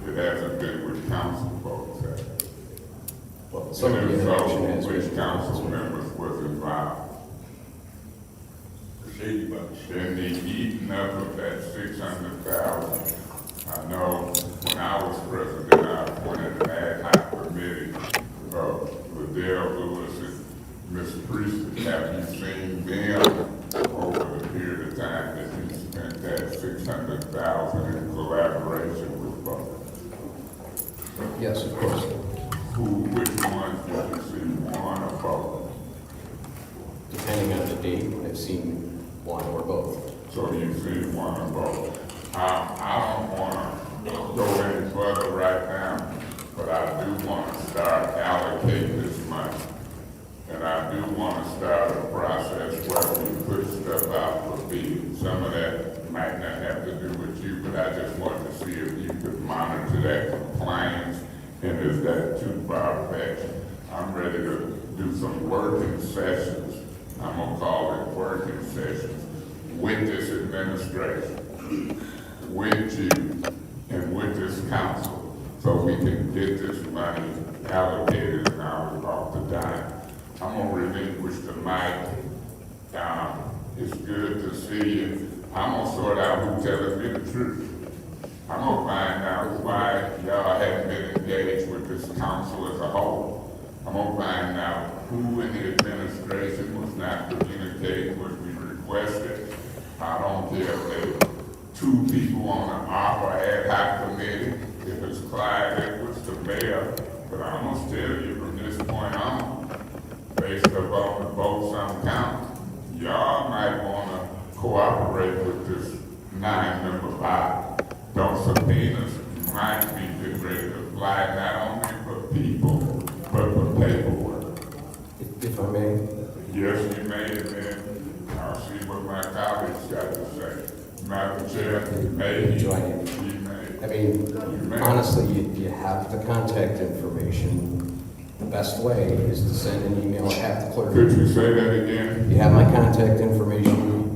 It hasn't been with council folks. Well, some of the interaction has which council members was involved. In the eating up of that 600,000, I know when I was president, I appointed an ad hoc committee of Liddell Lewis and Ms. Priestley. Have you seen them over the period of time that you spent that 600,000 in collaboration with both? Yes, of course. Which ones did you see, one or both? Depending on the date, I've seen one or both. So you've seen one or both. I don't want to go any further right now, but I do want to start allocating this money. And I do want to start a process where we put stuff out for bidding. Some of that might not have to do with you, but I just wanted to see if you could monitor that compliance. And is that too far-fetched? I'm ready to do some working sessions. I'm going to call it working sessions with this administration, with you, and with this council, so we can get this money allocated and out off the dime. I'm going to relinquish the mic. It's good to see you. I'm going to sort out who's telling me the truth. I'm going to find out why y'all haven't been engaged with this council as a whole. I'm going to find out who in the administration was not communicating what we requested. I don't care if they two people on the ARPA ad hoc committee, if it's Clyde Edwards, the mayor, but I must tell you from this point on, based upon the votes on count, y'all might want to cooperate with this 9-member body. Those subpoenas might be getting ready to fly not only for people, but for paperwork. If I may? Yes, you may, and then I'll see what my colleagues got to say. Madam Chair, may Join you you. I mean, honestly, you have the contact information. The best way is to send an email, have the clerk. Could you say that again? You have my contact information.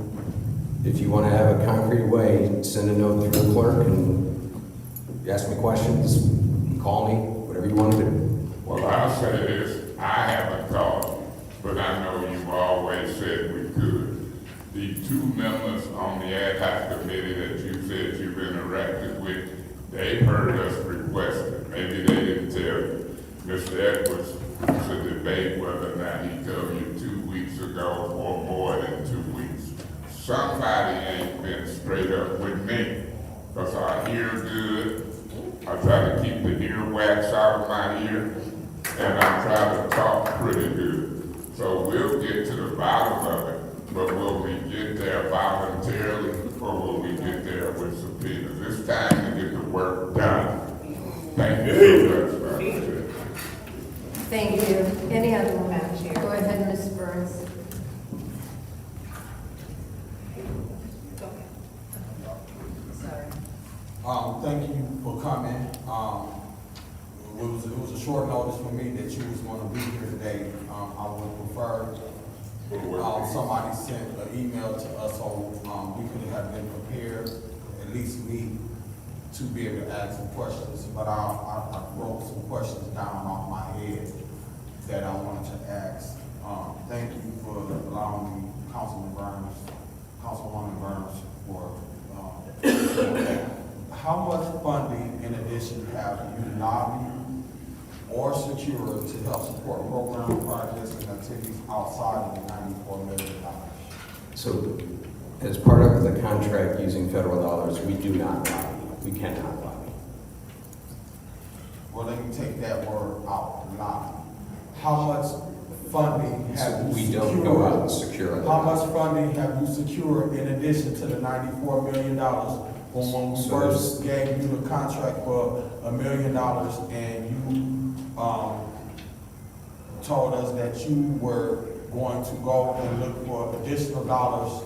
If you want to have a concrete way, send a note through the clerk and ask me questions, call me, whatever you want to do. Well, I'll say this, I haven't called, but I know you've always said we could. The 2 members on the ad hoc committee that you said you've interacted with, they heard us request it. Maybe they didn't tell you. Mr. Edwards, it's a debate whether or not he told you 2 weeks ago or more than 2 weeks. Somebody ain't been straight up with me, because I hear good. I try to keep the earwax out of my ear, and I try to talk pretty good. So we'll get to the bottom of it, but will we get there voluntarily, or will we get there with subpoenas? It's time to get the work done. Thank you so much, Madam Chair. Thank you. Any other Madam Chair? Go ahead, Ms. Burns. Thank you for coming. It was a short notice for me that you was gonna be here today. I would prefer, somebody sent an email to us so, we could have been prepared, at least me, to be able to ask some questions. But I wrote some questions down off my head that I wanted to ask. Thank you for allowing me, Councilwoman Burns, for, how much funding in addition have you lobbied or secured to help support program projects and activities outside of the $94 million? So, as part of the contract using federal dollars, we do not lobby. We cannot lobby. well, let me take that word out, lie. How much funding have you We secured? don't go out and secure other How much funding have you secured in addition to the $94 million when we So first gave you the contract for $1 million and you, told us that you were going to go and look for additional dollars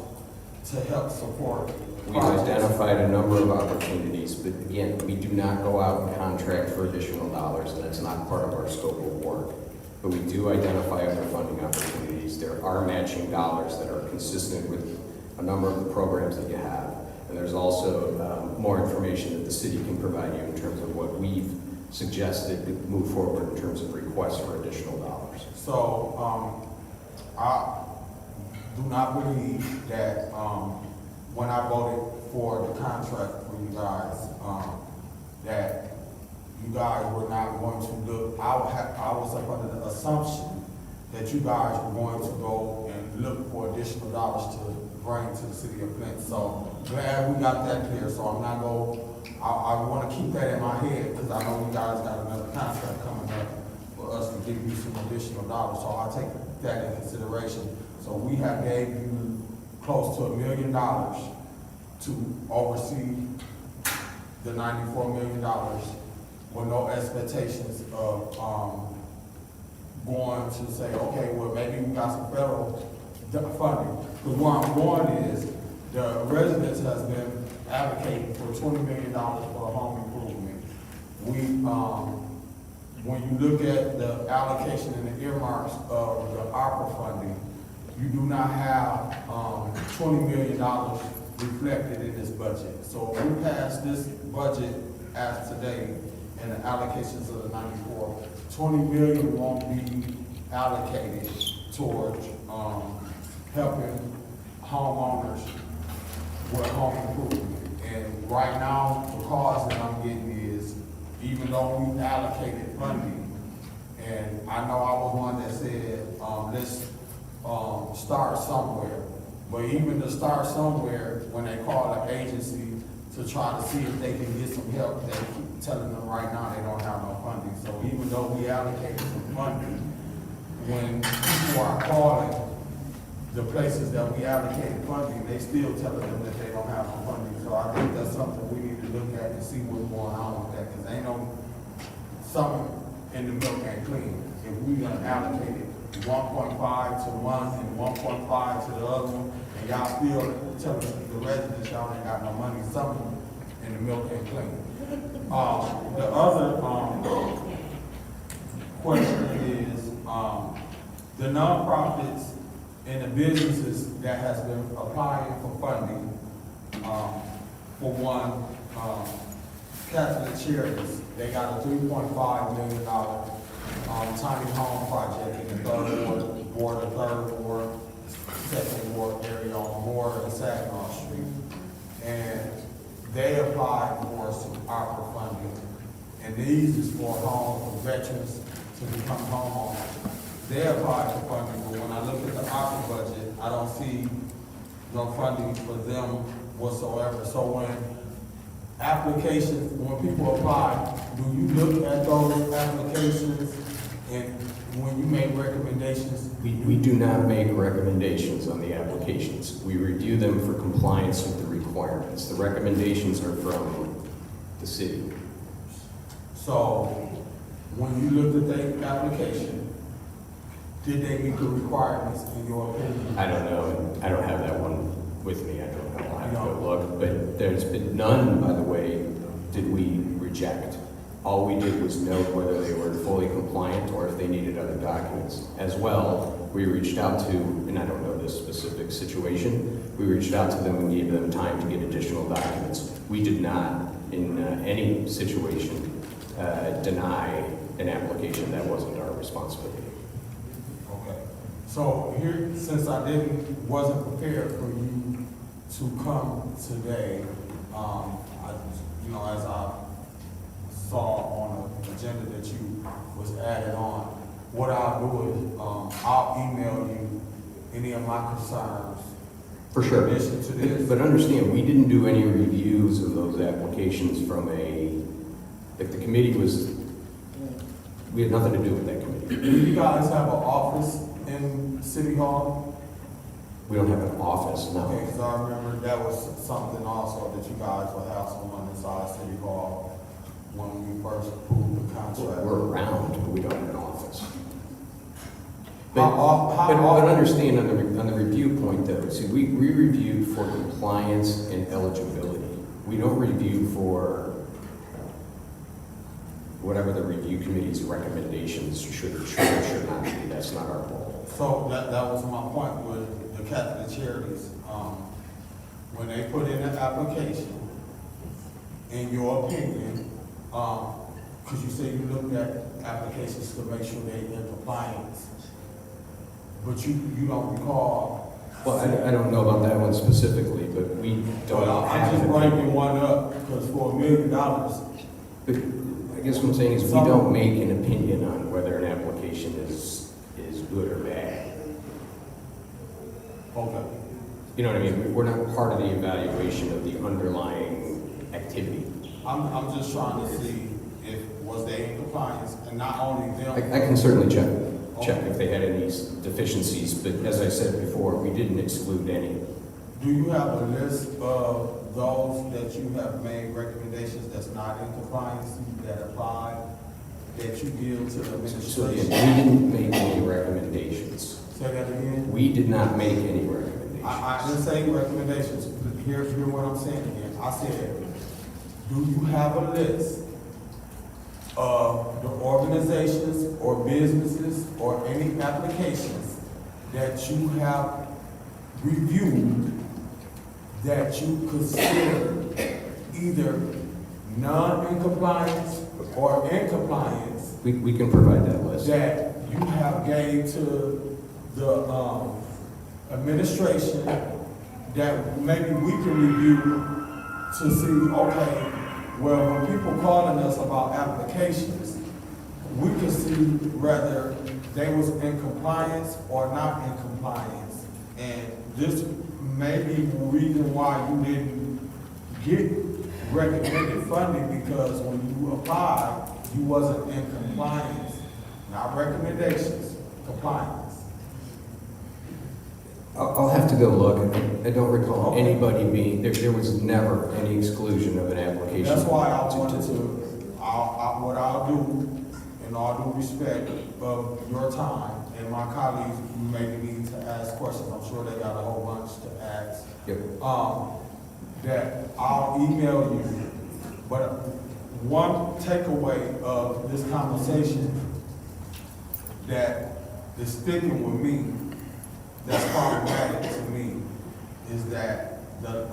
to help support We've projects? identified a number of opportunities, but again, we do not go out and contract for additional dollars, and that's not part of our scope of work. But we do identify other funding opportunities. There are matching dollars that are consistent with a number of the programs that you have. And there's also more information that the city can provide you in terms of what we've suggested to move forward in terms of requests for additional dollars. So, I do not believe that, when I voted for the contract for you guys, that you guys were not going to look, I was up under the assumption that you guys were going to go and look for additional dollars to bring to the city of Flint. So glad we got that clear, so I'm not I wanna keep that in my head, because I know you guys got another contract coming up for us to give you some additional dollars, so I'll take that in consideration. So we have gave you close to $1 million to oversee the $94 million with no expectations of, going to say, okay, well, maybe we got some federal funding. Because where I'm going is, the residents has been advocating for $20 million for a home improvement. When you look at the allocation and the earmarks of the ARPA funding, you do not have, $20 million reflected in this budget. So if we pass this budget as today and the allocations of the 94, 20 million won't be allocated towards, helping homeowners with home improvement. And right now, the cause that I'm getting is, even though we allocated funding, and I know I was one that said, let's start somewhere. But even to start somewhere, when they call an agency to try to see if they can get some help, they keep telling them right now they don't have no funding. So even though we allocated some funding, when people are calling the places that we allocated funding, they still telling them that they don't have no funding. So I think that's something we need to look at and see what's going on with that, because ain't no, something in the milk ain't clean. If we gonna allocate it 1.5 to one and 1.5 to the other one, and y'all still telling the residents y'all ain't got no money, something in the milk ain't clean. The other, question is, the nonprofits and the businesses that has been applying for funding, for one, Catholic Charities, they got a $3.5 million tiny home project in the third ward, second ward area on Moore and Saginaw Street. And they applied for some ARPA funding. And these is for homes for veterans to become homeowners. They applied for funding, but when I look at the ARPA budget, I don't see no funding for them whatsoever. So when applications, when people apply, do you look at those applications and when you make recommendations? We do not make recommendations on the applications. We review them for compliance with the requirements. The recommendations are from the city. So when you looked at the application, did they meet the requirements in your opinion? I don't know. I don't have that one with me. I don't know. I'll have to go look. But there's been none, by the way, did we reject. All we did was note whether they were fully compliant or if they needed other documents. As well, we reached out to, and I don't know this specific situation, we reached out to them and gave them time to get additional documents. We did not, in any situation, deny an application. That wasn't our responsibility. Okay. So here, since I wasn't prepared for you to come today, as I saw on the agenda that you was added on, what I'll do is, I'll email you any of my concerns. For sure. In addition to this. But understand, we didn't do any reviews of those applications from if the committee was We had nothing to do with that committee. Do you guys have an office in City Hall? We don't have an office, no. Okay, because I remember that was something also that you guys would have someone inside City Hall when we first approved the contract. We're around, but we don't have an office. How But often- understand on the review point though, see, we review for compliance and eligibility. We don't review for whatever the review committee's recommendations should or should not be. That's not our role. So that was my point with the Catholic Charities. When they put in an application, in your opinion, because you say you looked at applications to make sure they're in compliance, but you don't recall. Well, I don't know about that one specifically, but we don't Well, I'm have just an bringing one up, because for $1 million, But I guess what I'm saying is we don't make an opinion on whether an application is good or bad. okay. You know what I mean? We're not part of the evaluation of the underlying activity. I'm just trying to see if, was they in compliance, and not only them. I can certainly check if they had any deficiencies, but as I said before, we didn't exclude any. Do you have a list of those that you have made recommendations that's not in compliance, that apply, that you give to the So again, administration? we didn't make any recommendations. Say that again? We did not make any recommendations. I didn't say recommendations, hear what I'm saying again. I said, do you have a list of the organizations or businesses or any applications that you have reviewed that you consider either non-in-compliance or in compliance? We can provide that list. That you have gave to the administration that maybe we can review to see, okay, well, when people calling us about applications, we can see whether they was in compliance or not in compliance. And this may be the reason why you didn't get recommended funding, because when you applied, you wasn't in compliance. Not recommendations, compliance. I'll have to go look. I don't recall anybody being, there was never any exclusion of an application. That's why I wanted to, what I'll do, in all due respect of your time and my colleagues who maybe need to ask questions, I'm sure they got a whole bunch to ask. Yep. That I'll email you, but one takeaway of this conversation that is sticking with me, that's problematic to me, is that the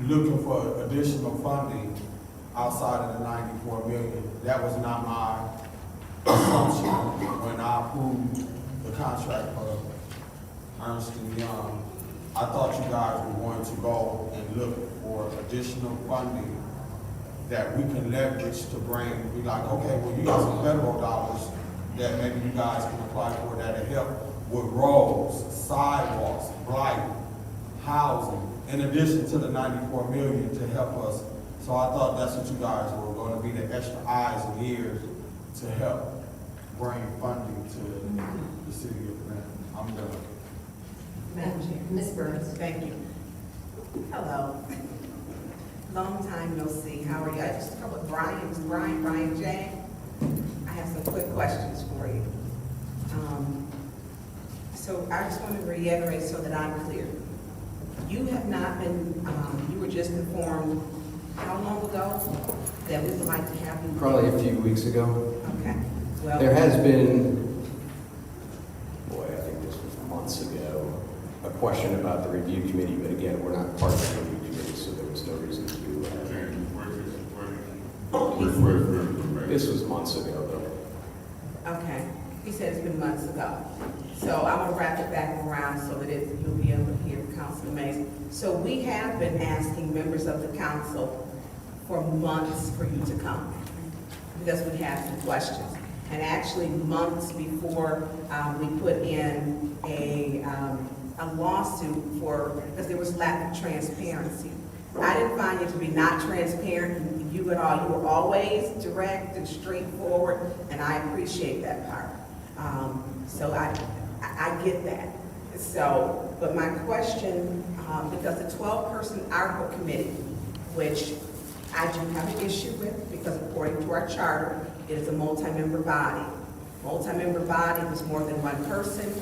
looking for additional funding outside of the 94 million. That was not my assumption when I approved the contract for Ernst & Young. I thought you guys were going to go and look for additional funding that we can leverage to bring, be like, okay, well, you got some federal dollars that maybe you guys can apply for that'll help with roads, sidewalks, blight, housing, in addition to the 94 million to help us. So I thought that's what you guys were going to be, the extra eyes and ears to help bring funding to the city of Flint. I'm done. Madam Chair. Ms. Burns. Thank you. Hello. Long time no see. How are you? I just talked with Brian J. I have some quick questions for you. So I just want to reiterate so that I'm clear. You have not been, you were just informed how long ago that we would like to have you? Probably a few weeks ago. Okay. Well, There has been, boy, I think this was months ago, a question about the review committee, but again, we're not part of the review committee, so there was no reason to do that. This was months ago, though. Okay. He said it's been months ago. So I'm gonna wrap it back around so that you'll be able to hear Councilor Mays. So we have been asking members of the council for months for you to come, because we have some questions. And actually months before we put in a lawsuit because there was lack of transparency. I didn't find you to be not transparent. you at all. You were always direct and straightforward, and I appreciate that part. So I get that. So, but my question, because the 12-person ARPA committee, which I do have an issue with, because according to our charter, it is a multi-member body. Multi-member body is more than one person,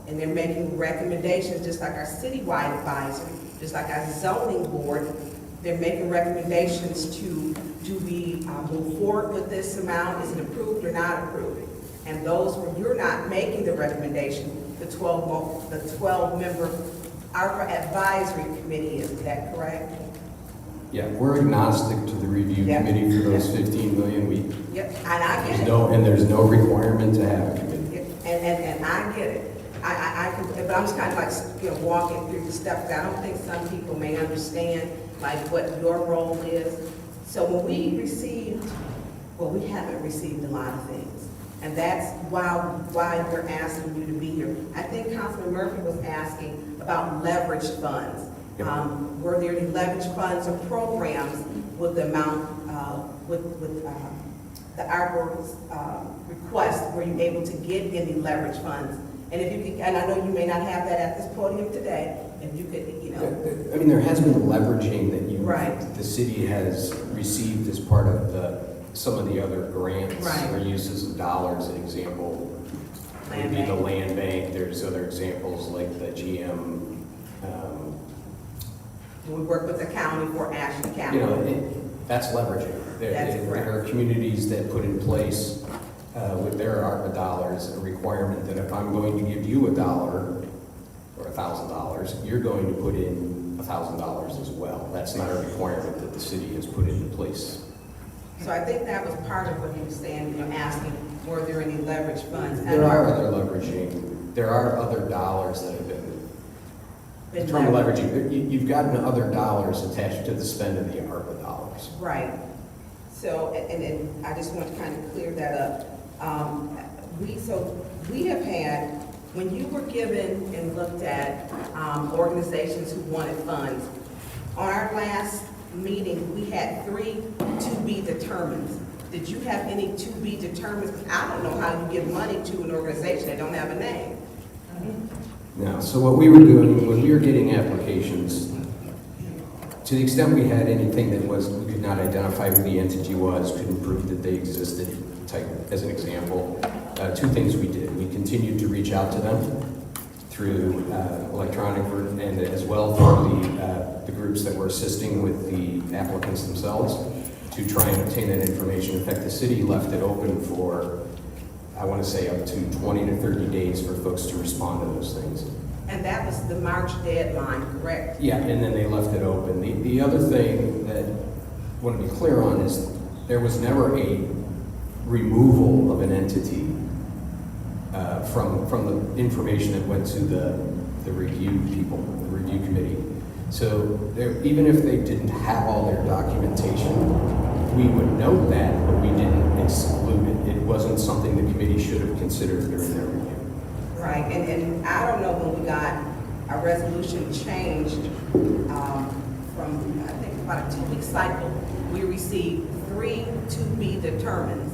and they're making recommendations, just like our citywide advisory, just like our zoning board. They're making recommendations to, do we move forward with this amount? Is it approved or not approved? And those where you're not making the recommendation, the 12-member ARPA advisory committee, is that correct? Yeah, we're agnostic to the review committee for those 15 million. Yep, and I get it. And there's no requirement to have a committee. Yep. And I get it. I can, but I'm just kind of like, walking through the steps. I don't think some people may understand like what your role is. So when we received, well, we haven't received a lot of things. And that's why we're asking you to be here. I think Councilman Murphy was asking about leverage funds. Were there any leverage funds or programs with the amount, with the ARPA request, were you able to get any leverage funds? And if you could, and I know you may not have that at this podium today, if you could, I mean, there has been leveraging that Right. the city has received as part of some of the other grants Right. or uses of dollars. An example Land would be bank. the land bank. There's other examples like the GM. We work with the county for Ashley County. That's leveraging. There are communities that put in place with their ARPA dollars a requirement that if I'm going to give you $1 or $1,000, you're going to put in $1,000 as well. That's not a requirement that the city has put into place. So I think that was part of what he was saying, asking, were there any leverage funds? There are other leveraging. There are other dollars that have been the term leveraging. You've gotten other dollars attached to the spend of the ARPA dollars. Right. So, and I just want to kind of clear that up. We have had, when you were given and looked at organizations who wanted funds, on our last meeting, we had 3 to be determined. Did you have any to be determined? I don't know how you give money to an organization that don't have a name. Now, so what we were doing, when we were getting applications, to the extent we had anything that we could not identify who the entity was, couldn't prove that they existed, as an example, 2 things we did. We continued to reach out to them through electronic and as well through the groups that were assisting with the applicants themselves to try and obtain that information. In fact, the city left it open for, I want to say, up to 20 to 30 days for folks to respond to those things. And that was the March deadline, correct? Yeah, and then they left it open. The other thing that I want to be clear on is there was never a removal of an entity from the information that went to the review people, the review committee. So even if they didn't have all their documentation, we would note that, but we didn't exclude it. It wasn't something the committee should have considered during their review. Right, and I don't know when we got our resolution changed from, I think, about a 2-week cycle. We received 3 to be determined.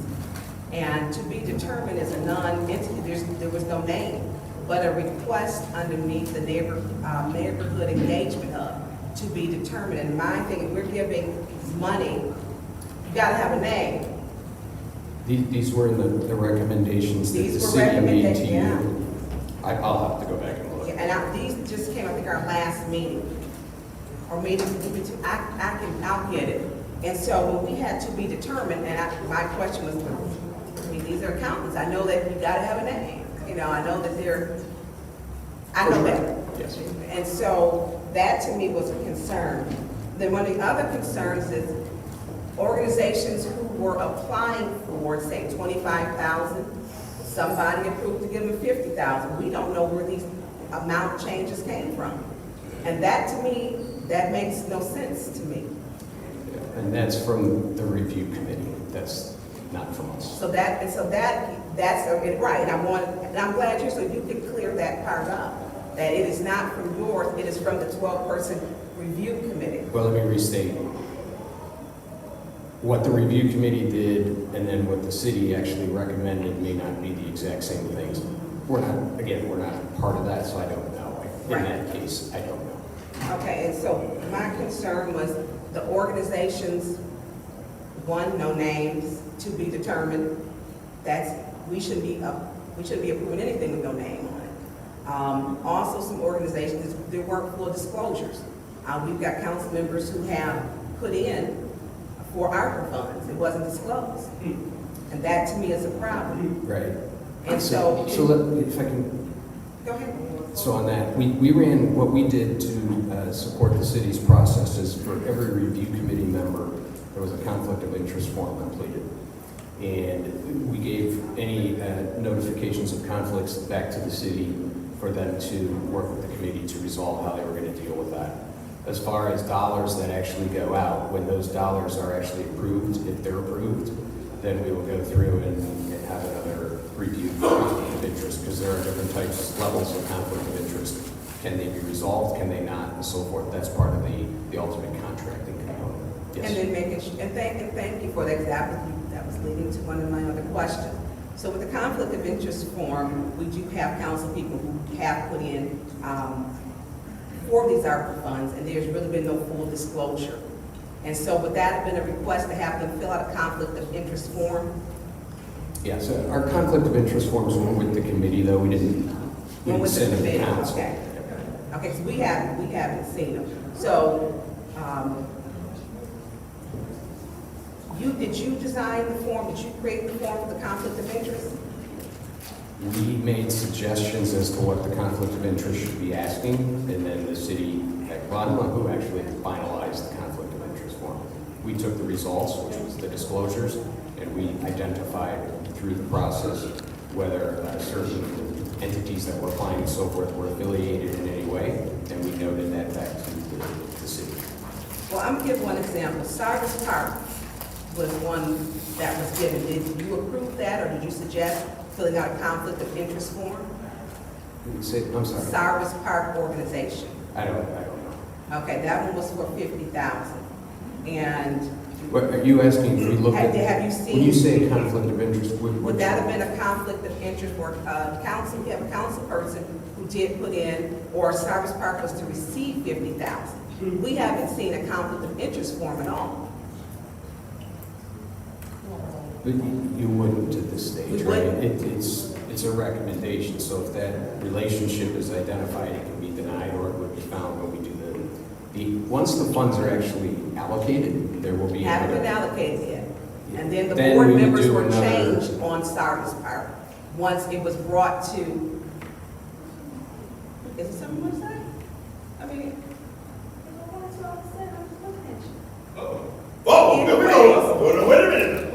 And to be determined is a non-entity, there was no name, but a request underneath the neighborhood engagement hub to be determined. And my thing, if we're giving money, you gotta have a name. These were the recommendations that the city made to you. I'll have to go back and look. And these just came, I think, our last meeting, or maybe I'll get it. And so when we had to be determined, and my question was, I mean, these are accountants. I know that you gotta have a name. I know that I know that. Yes. And so that to me was a concern. Then one of the other concerns is organizations who were applying for, say, $25,000, somebody approved to give them $50,000. We don't know where these amount changes came from. And that to me, that makes no sense to me. And that's from the review committee. That's not from us. That's right. And I'm glad so you can clear that part up. That it is not from yours, it is from the 12-person review committee. Well, let me restate. what the review committee did and then what the city actually recommended may not be the exact same things. We're not part of that, so I don't know. In that case, I don't know. Okay, and so my concern was the organizations, one, no names, to be determined. We shouldn't be approving anything with no name on it. Also, some organizations, there weren't full disclosures. We've got council members who have put in for ARPA funds. It wasn't disclosed. And that to me is a problem. Right. And if I can. Go ahead. So on that, we ran, what we did to support the city's processes, for every review committee member, there was a conflict of interest form completed. And we gave any notifications of conflicts back to the city for them to work with the committee to resolve how they were going to deal with that. As far as dollars that actually go out, when those dollars are actually approved, if they're approved, then we will go through and have another review of conflict of interest, because there are different types, levels of conflict of interest. Can they be resolved? Can they not? And so forth. That's part of the ultimate contracting component. Yes. And then thank you for that, because that was leading to one of my other questions. So with the conflict of interest form, we do have council people who have put in for these ARPA funds, and there's really been no full disclosure. And so would that have been a request to have them fill out a conflict of interest form? Yeah, so our conflict of interest forms were with the committee, though. We didn't send them to council. Okay. Okay, so we haven't seen them. So, did you design the form? Did you create the form for the conflict of interest? We made suggestions as to what the conflict of interest should be asking, and then the city had who actually finalized the conflict of interest form. We took the results, which was the disclosures, and we identified through the process whether certain entities that were applying and so forth were affiliated in any way, and we noted that back to the city. Well, I'm gonna give one example. Cyrus Park was one that was given. Did you approve that, or did you suggest filling out a conflict of interest form? I'm sorry. Cyrus Park Organization. I don't know. Okay, that one was for $50,000. And What are you asking? If we look at, have you seen? when you say conflict of interest, Would that have been a conflict of interest where council, we have a council person who did put in, or Cyrus Park was to receive $50,000? We haven't seen a conflict of interest form at all. You wouldn't at this stage, We right? wouldn't. It's a recommendation, so if that relationship is identified, it can be denied, or it would be found when we do once the funds are actually allocated, there will be Haven't been another. allocated yet. And then the Then board we would members do were another- changed on Cyrus Park once it was brought to, is it something you want to say? I mean, that's what I said, I'm just looking at you. Whoa, here we go. Wait a minute.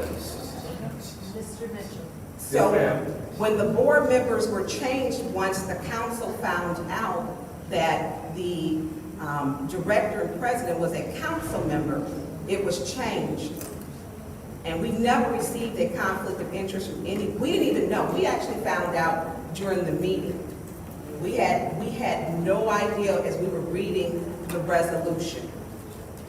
Mr. Mitchell. So when the board members were changed, once the council found out that the director and president was a council member, it was changed. And we never received a conflict of interest from any, we didn't even know. We actually found out during the meeting. We had no idea as we were reading the resolution.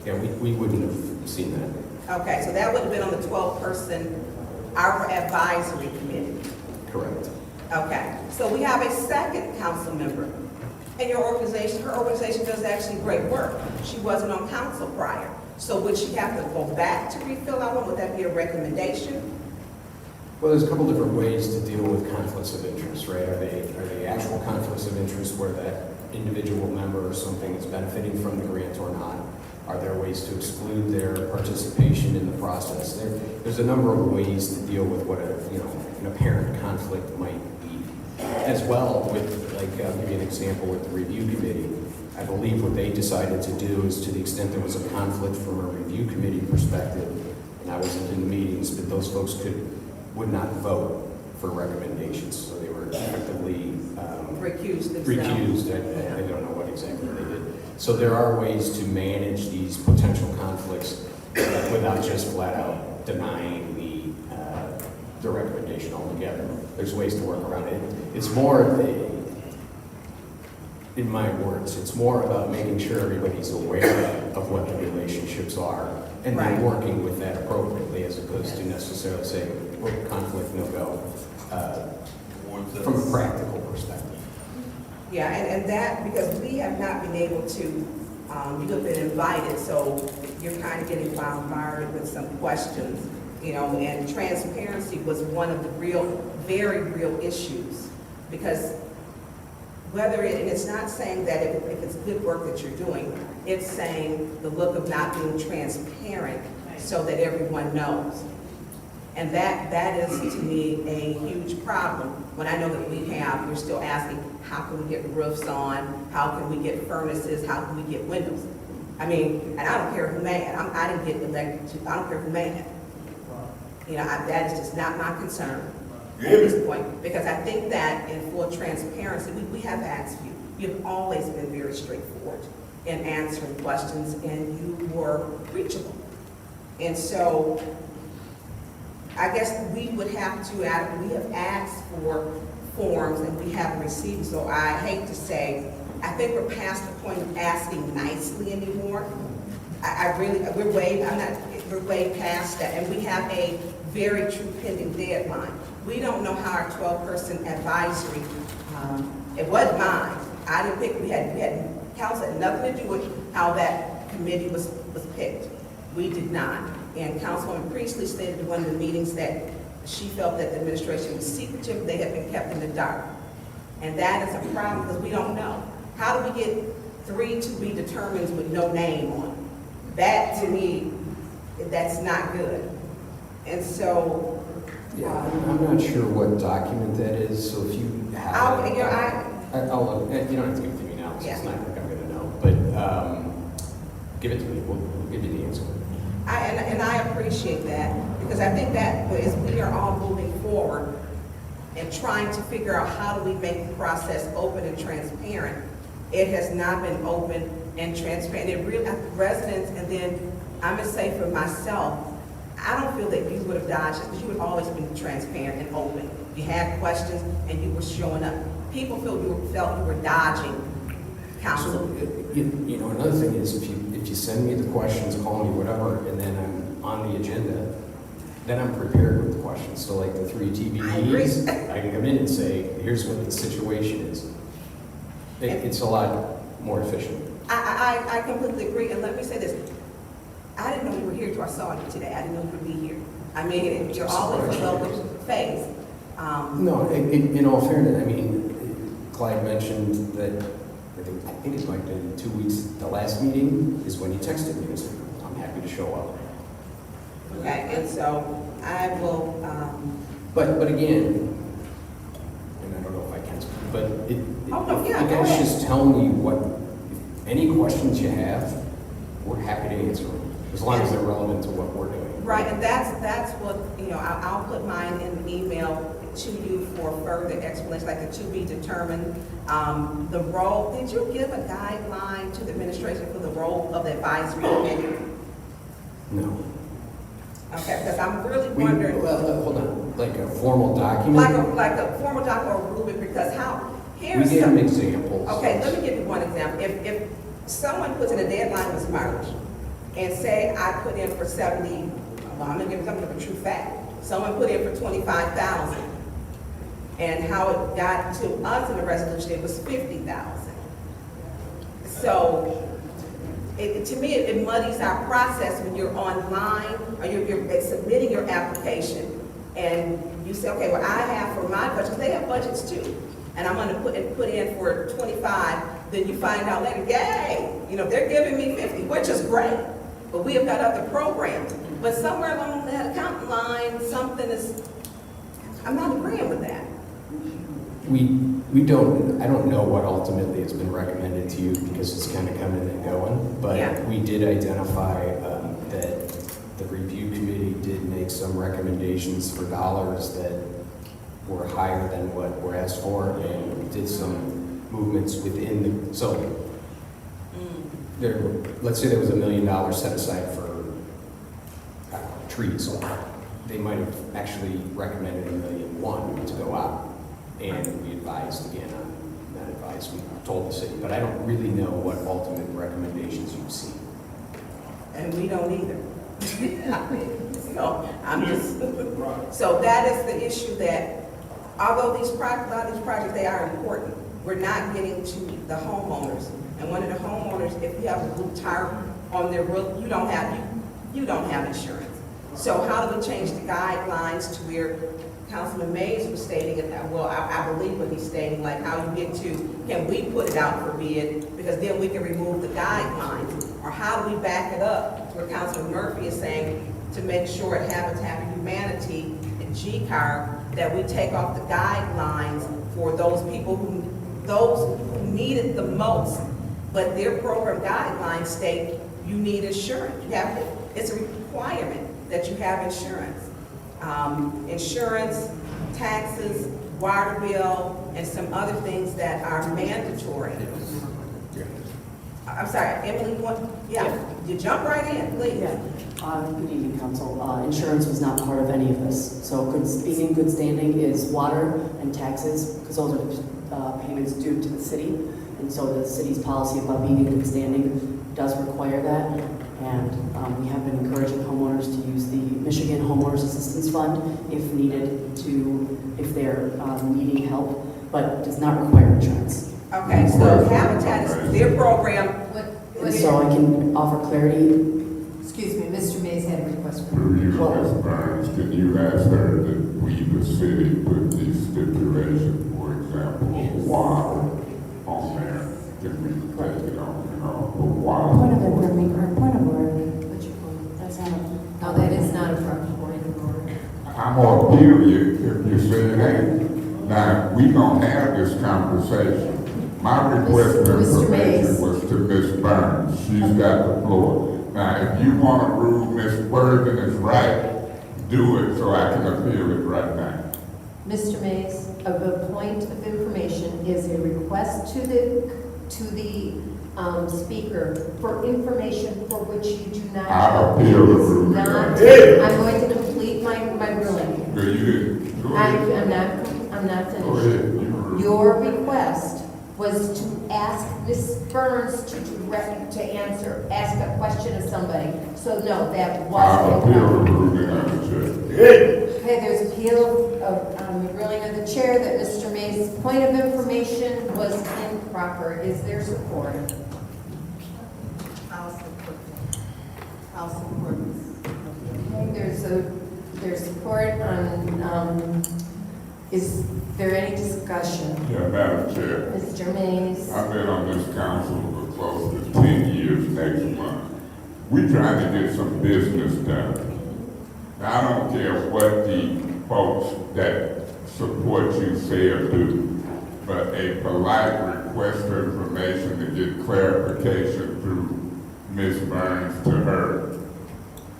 Yeah, we wouldn't have seen that. Okay, so that would have been on the 12-person ARPA advisory committee. Correct. Okay, so we have a second council member. And your organization, her organization does actually great work. She wasn't on council prior. So would she have to go back to refill out one? Would that be a recommendation? Well, there's a couple different ways to deal with conflicts of interest, right? Are they actual conflicts of interest where that individual member or something is benefiting from the grant or not? Are there ways to exclude their participation in the process? There's a number of ways to deal with what an apparent conflict might be. As well, with, I'll give you an example with the review committee. I believe what they decided to do is, to the extent there was a conflict from a review committee perspective, and I wasn't in the meetings, but those folks would not vote for recommendations. So they were effectively recused themselves. Recused. I don't know what exactly they did. So there are ways to manage these potential conflicts without just flat out denying the recommendation altogether. There's ways to work around it. It's more, in my words, it's more about making sure everybody's aware of what the relationships are, and then working with that appropriately, as opposed to necessarily saying, well, conflict, no go, from a practical perspective. Yeah, and that, because we have not been able to, you have been invited, so you're kind of getting bombarded with some questions, you know, and transparency was one of the very real issues. Because whether and it's not saying that if it's good work that you're doing, it's saying the look of not being transparent so that everyone knows. And that is, to me, a huge problem. When I know that we're still asking, how can we get roofs on? How can we get furnaces? How can we get windows? I mean, and I don't care who mad. I didn't get elected to, I don't care who mad. You know, that is just not my concern at this point. Because I think that in full transparency, we have asked you. You've always been very straightforward in answering questions, and you were reachable. And so, I guess we would have to, we have asked for forms and we haven't received, so I hate to say, I think we're past the point of asking nicely anymore. We're way past that, and we have a very true pending deadline. We don't know how our 12-person advisory, it wasn't mine. I didn't pick, we had council had nothing to do with how that committee was picked. We did not. And Councilwoman Priestley stated in one of the meetings that she felt that the administration was secretive, they had been kept in the dark. And that is a problem because we don't know. How do we get 3 to be determined with no name on it? That, to me, that's not good. And so... Yeah, I'm not sure what document that is, so if you have it, I'll look. You don't have to give it to me now, because it's not like I'm going to know. But give it to me, we'll give you the answer. And I appreciate that, because I think that as we are all moving forward and trying to figure out how do we make the process open and transparent, it has not been open and transparent. It really, residents, and then I'm gonna say for myself, I don't feel that you would have dodged it, because you would always been transparent and open. You had questions and you were showing up. People felt you were dodging council. So, you know, another thing is if you send me the questions, call me, whatever, and then I'm on the agenda, then I'm prepared with the questions. So like the 3 TBDs, I can come in and say, here's what the situation is. It's a lot more efficient. I completely agree, and let me say this. I didn't know you were here till I saw you today. I didn't know you would be here. I mean, you're always a welcome phase. No, in all fairness, I mean, Clyde mentioned that, I think it might have been 2 weeks, the last meeting is when he texted me and said, I'm happy to show up. Okay, and so I will, But again, and I don't know if I can speak, but you guys just tell me if any questions you have, we're happy to answer them, as long as they're relevant to what we're doing. right, and that's what, you know, I'll put mine in the email to you for further explanation, like the to be determined. The role, did you give a guideline to the administration for the role of the advisory committee? No. Okay, because I'm really wondering. Hold on, like a formal document? Like a formal document or rubric, because We gave them examples. Okay, let me give you one example. If someone puts in a deadline this March, and say I put in for 70, well, I'm gonna give something of a true fact. Someone put in for 25,000, and how it got to us in the resolution, it was 50,000. So, to me, it muddies our process when you're online, or you're submitting your application, and you say, okay, well, I have for my budget, because they have budgets too, and I'm gonna put in for 25, then you find out later, yay, you know, they're giving me 50, which is great, but we have got other programs. But somewhere along that account line, something is, I'm not agreeing with that. We don't, I don't know what ultimately has been recommended to you because it's kind of coming and going, but we did identify that the review committee did make some recommendations for dollars that were higher than what were asked for, and we did some movements within the, so there, let's say there was $1 million set aside for trees. They might have actually recommended $1.1 million to go out, and we advised again on that advice. We told the city, but I don't really know what ultimate recommendations you've seen. and we don't either. So, so that is the issue that, although a lot of these projects, they are important, we're not getting to the homeowners. And one of the homeowners, if you have a blue tire on their roof, you don't have insurance. So how do we change the guidelines to where Councilman Mays was stating, well, I believe what he's stating, like how you get to, can we put it out for bid, because then we can remove the guidelines, or how do we back it up, where Councilman Murphy is saying to make sure at Habitat for Humanity and GCAR that we take off the guidelines for those people who need it the most, but their program guidelines state you need insurance. It's a requirement that you have insurance. Insurance, taxes, water bill, and some other things that are mandatory. I'm sorry, Emily, you jump right in, please. Yeah. Good evening, Council. Insurance was not part of any of this. So being in good standing is water and taxes, because those are payments due to the city. And so the city's policy about being in good standing does require that. And we have been encouraging homeowners to use the Michigan Homeowners Assistance Fund if needed if they're needing help, but does not require insurance. Okay, so Habitat is their program. So I can offer clarity. Excuse me, Mr. Mays had a request. Through you, Ms. Burns, can you ask her that we, the city, put these stipulations, for example, water on there? Can we take it on, the water? Point of order. That's not no, that is not a point of order. I'm gonna appeal you if you say it ain't. Now, we gonna have this conversation. My request for information was to Ms. Burns. She's got the floor. Now, if you wanna rule Ms. Worthing is right, do it so I can appeal it right now. Mr. Mays, a point of information is a request to the speaker for information for which you do not I appeal the ruling. I'm going to complete my ruling. No, you didn't. Go ahead. I'm not finished. Go ahead. Your request was to ask Ms. Burns to ask a question of somebody. So no, that I wasn't. appeal the ruling of the chair. Okay, there's appeal of the ruling of the chair that Mr. Mays' point of information was improper. Is there support? I'll support this. Okay, there's support on, is there any discussion? Yeah, Madam Chair. Mr. Mays? I've been on this council for close to 10 years next month. We're trying to get some business done. Now, I don't care what the folks that support you say or do, but a polite request for information to get clarification through Ms. Burns to her.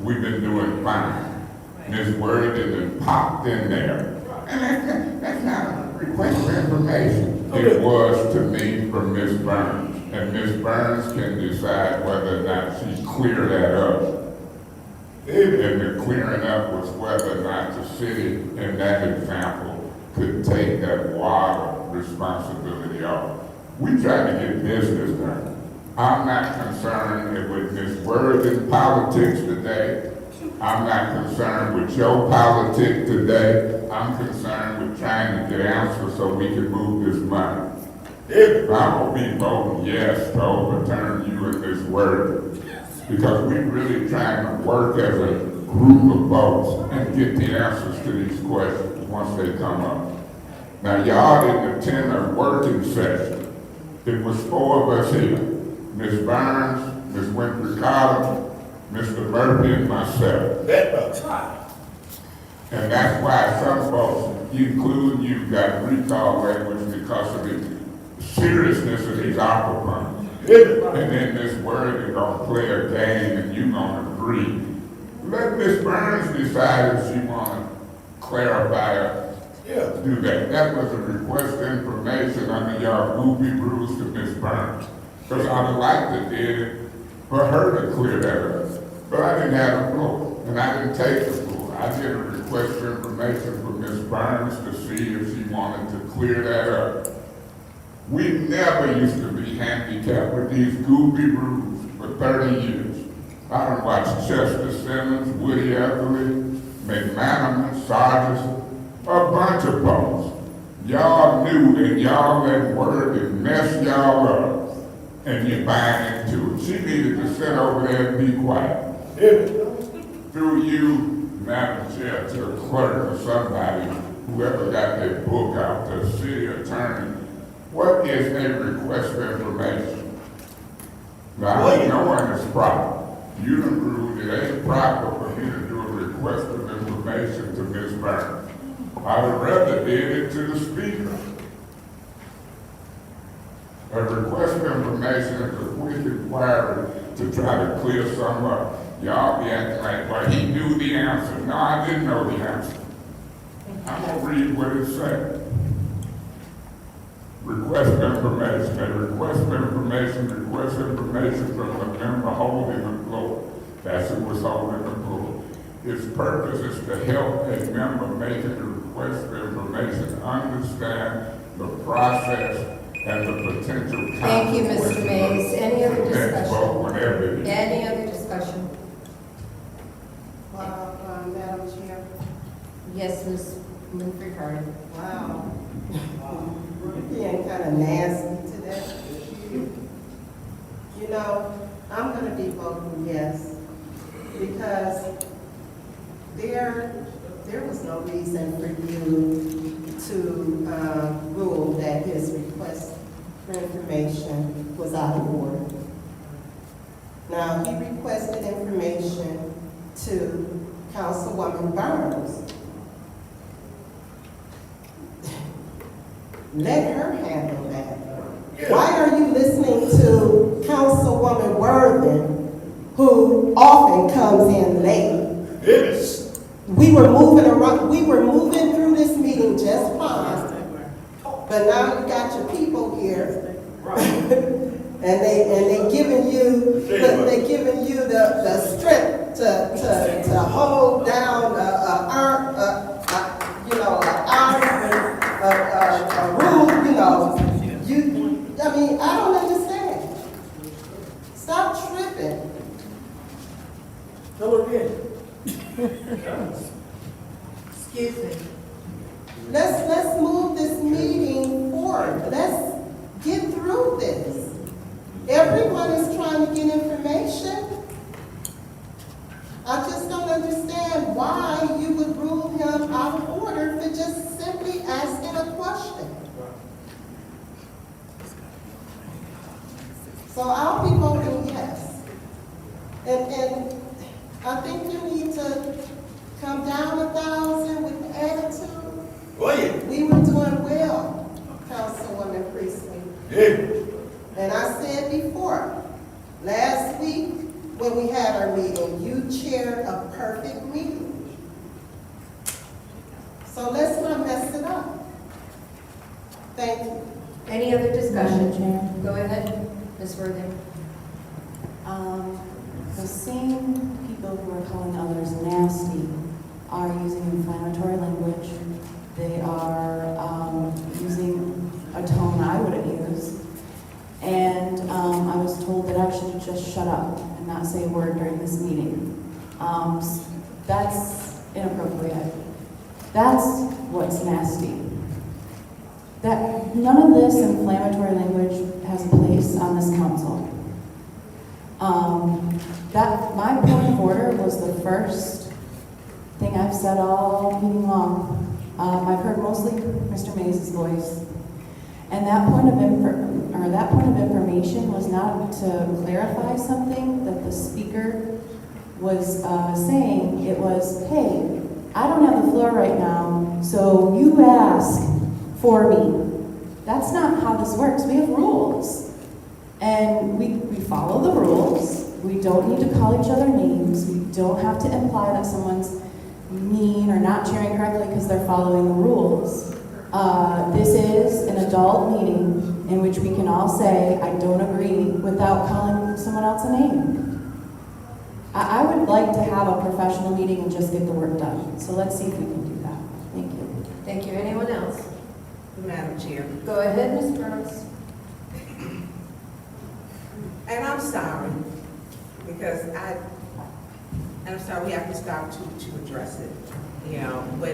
We've been doing fine. Ms. Worthing popped in there. And that's not a request for information. It was to me from Ms. Burns. And Ms. Burns can decide whether or not she cleared that up. And the clearing up was whether or not the city, in that example, could take that water responsibility off. We try to get business done. I'm not concerned with Ms. Worthing politics today. I'm not concerned with your politics today. I'm concerned with trying to get answers so we can move this money. I'm gonna be voting yes to overturn you and Ms. Worthing, because we're really trying to work as a group of folks and get the answers to these questions once they come up. Now, y'all didn't attend a working session. It was 4 of us here. Ms. Burns, Ms. Winfrey Carter, Mr. Murphy, and myself. And that's why some folks, including you, got recall language because of the seriousness of these ARPA funds. And then Ms. Worthing gonna play a game and you gonna agree. Let Ms. Burns decide if she wanna clarify or do that. That was a request for information under y'all goofy rules to Ms. Burns. Because I would like to did it for her to clear that up. But I didn't have the floor, and I didn't take the floor. I did a request for information from Ms. Burns to see if she wanted to clear that up. We never used to be handicapped with these goofy rules for 30 years. I done watched Chester Simmons, Woody Everly, McManaman, Sargent, a bunch of folks. Y'all knew and y'all let word and mess y'all up, and you buying into it. She needed to sit over there and be quiet. Through you, Madam Chair, to the clerk or somebody, whoever got their book out, the city attorney, what is a request for information? Now, I know it's proper. You done ruled it ain't proper for me to do a request of information to Ms. Burns. I would rather did it to the speaker. A request for information is a quick inquiry to try to clear something up. Y'all be acting like, well, he knew the answer. No, I didn't know the answer. I'm gonna read what it said. Request for information. A request for information requests information from a member holding the floor. That's who was holding the floor. Its purpose is to help a member making a request for information understand the process and the potential consequences. Thank you, Mr. Mays. Any other discussion? Any other discussion? Madam Chair. Yes, Ms. Winfrey Carter. Wow. We're being kind of nasty today. You know, I'm going to be voting yes, because there was no reason for you to rule that his request for information was out of order. Now, he requested information to Councilwoman Burns. Let her handle that. Why are you listening to Councilwoman Worthing, who often comes in late? We were moving through this meeting just fine, but now you got your people here, and they giving you the strength to hold down a rule. I don't understand. Stop tripping. Hello again. Excuse me. Let's move this meeting forward. Let's get through this. Everyone is trying to get information. I just don't understand why you would rule him out of order for just simply asking a question. So I'll be voting yes. And I think you need to come down 1,000 with the attitude. Oh, yeah. We were doing well, Councilwoman Priestley. Yeah. And I said before, last week when we had our meeting, you chaired a perfect meeting. So let's not mess it up. Thank you. Any other discussion? Go ahead, Ms. Worthing. The same people who are calling others nasty are using inflammatory language. They are using a tone I wouldn't use. And I was told that I should just shut up and not say a word during this meeting. That's inappropriate. That's what's nasty. That none of this inflammatory language has a place on this council. That my point of order was the first thing I've said all meeting long. I've heard mostly Mr. Mays' voice, and that point of information was not to clarify something that the speaker was saying. It was, hey, I don't have the floor right now, so you ask for me. That's not how this works. We have rules, and we follow the rules. We don't need to call each other names. We don't have to imply that someone's mean or not cheering correctly because they're following the rules. This is an adult meeting in which we can all say, I don't agree, without calling someone else a name. I would like to have a professional meeting and just get the work done. So let's see if we can do that. Thank you. Thank you. Anyone else? Madam Chair. Go ahead, Ms. Burns. And I'm sorry, because And I'm sorry, we have to stop to address it, you know, but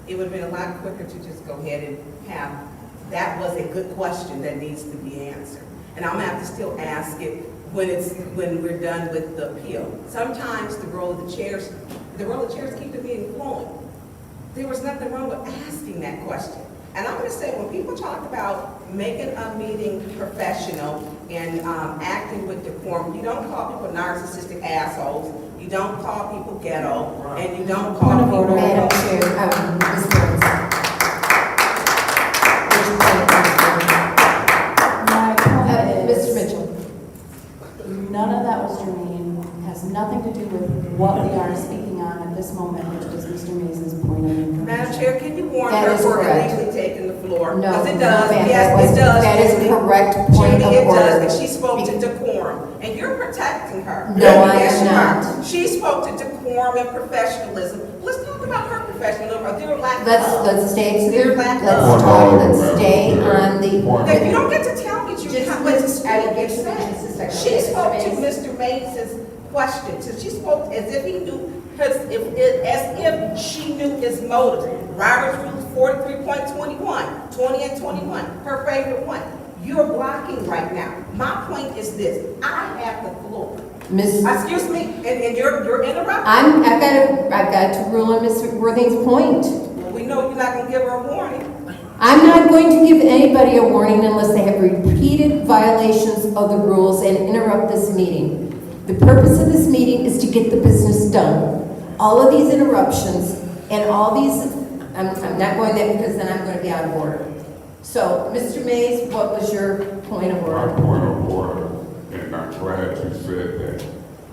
it would have been a lot quicker to just go ahead and have, that was a good question that needs to be answered. And I'm gonna have to still ask it when we're done with the appeal. Sometimes the role of the chairs keep the meeting flowing. There was nothing wrong with asking that question. And I'm gonna say, when people talk about making a meeting professional and acting with decorum, you don't call people narcissistic assholes, you don't call people ghetto, and you don't call people... Madam Chair, Ms. Burns. Mr. Mitchell. None of that was germane, has nothing to do with what we are speaking on at this moment, which is Mr. Mays' point of information. Madam Chair, can you warn That her is for correct. illegally taking the floor? No, Because it does, ma'am, yes, it does. that is Judy. correct point Judy, of it order. does, and she spoke to decorum, and you're protecting her. No, I Yes, am you not. are. She spoke to decorum and professionalism. Let's talk about her professionalism, or their lack of. Let's stay to Their the, lack let's of. talk, let's stay on the. Then you don't get to tell me you Just have what to Ms. speak Allocation, and just a say. second. She Mr. spoke to Mays. Mr. Mays' question, so she spoke as if he knew, as if she knew his motive. Robert's Rules 43.21, 20 and 21, her favorite one. You're blocking right now. My point is this, I have the floor. Miss, Excuse me, and you're interrupting. I've got to rule on Ms. Worthing's point. Well, we know you're not gonna give her a warning. I'm not going to give anybody a warning unless they have repeated violations of the rules and interrupt this meeting. The purpose of this meeting is to get the business done. All of these interruptions and all these, I'm not going there because then I'm going to be out of order. So, Mr. Mays, what was your point of My order? point of order, and I'm glad you said that,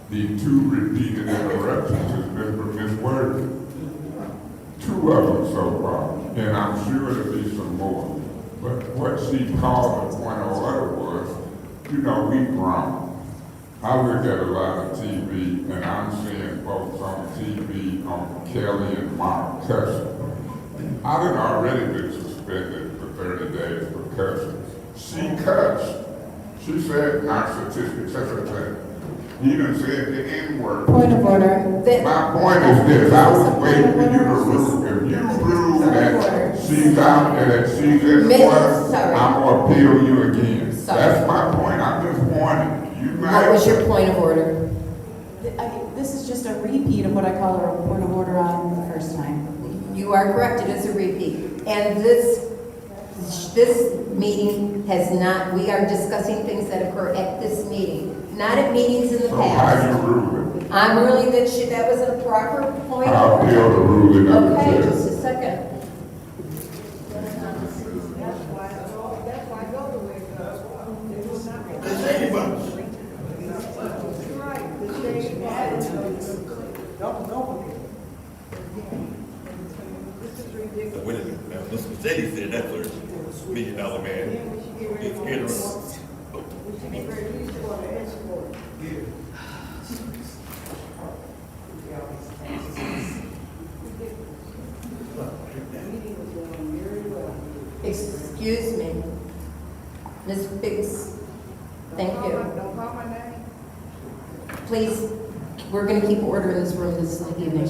the two repeated interruptions has been from Ms. Worthing. Two of them so far, and I'm sure there'll be some more. But what she called a point of order was, you know, we grown. I look at a lot of TV, and I'm seeing folks on TV on Kelly and Mark cussing. I done already been suspended for 30 days for cussing. She cussed. She said narcissistic, such a thing. You done said the N-word. Point of order. My point is this, I was waiting for you to rule. If you rule that she's out there, that she's in order, Sorry. I'm gonna appeal you again. Sorry. That's my point, I'm just warning you. What was your point of order? This is just a repeat of what I call a point of order on the first time. You are correct, it is a repeat. And this meeting has not, we are discussing things that occur at this meeting, not at meetings in the So past. how you ruling? I'm ruling that was a proper point I'll of appeal order. the ruling of the Okay, chair. just a second. Wait a minute, now, Mr. Zeddy said that's $1 million man. It's scared of us. Excuse me. Ms. Biggs, thank you. Don't call my name. Please, we're going to keep order in this room this evening.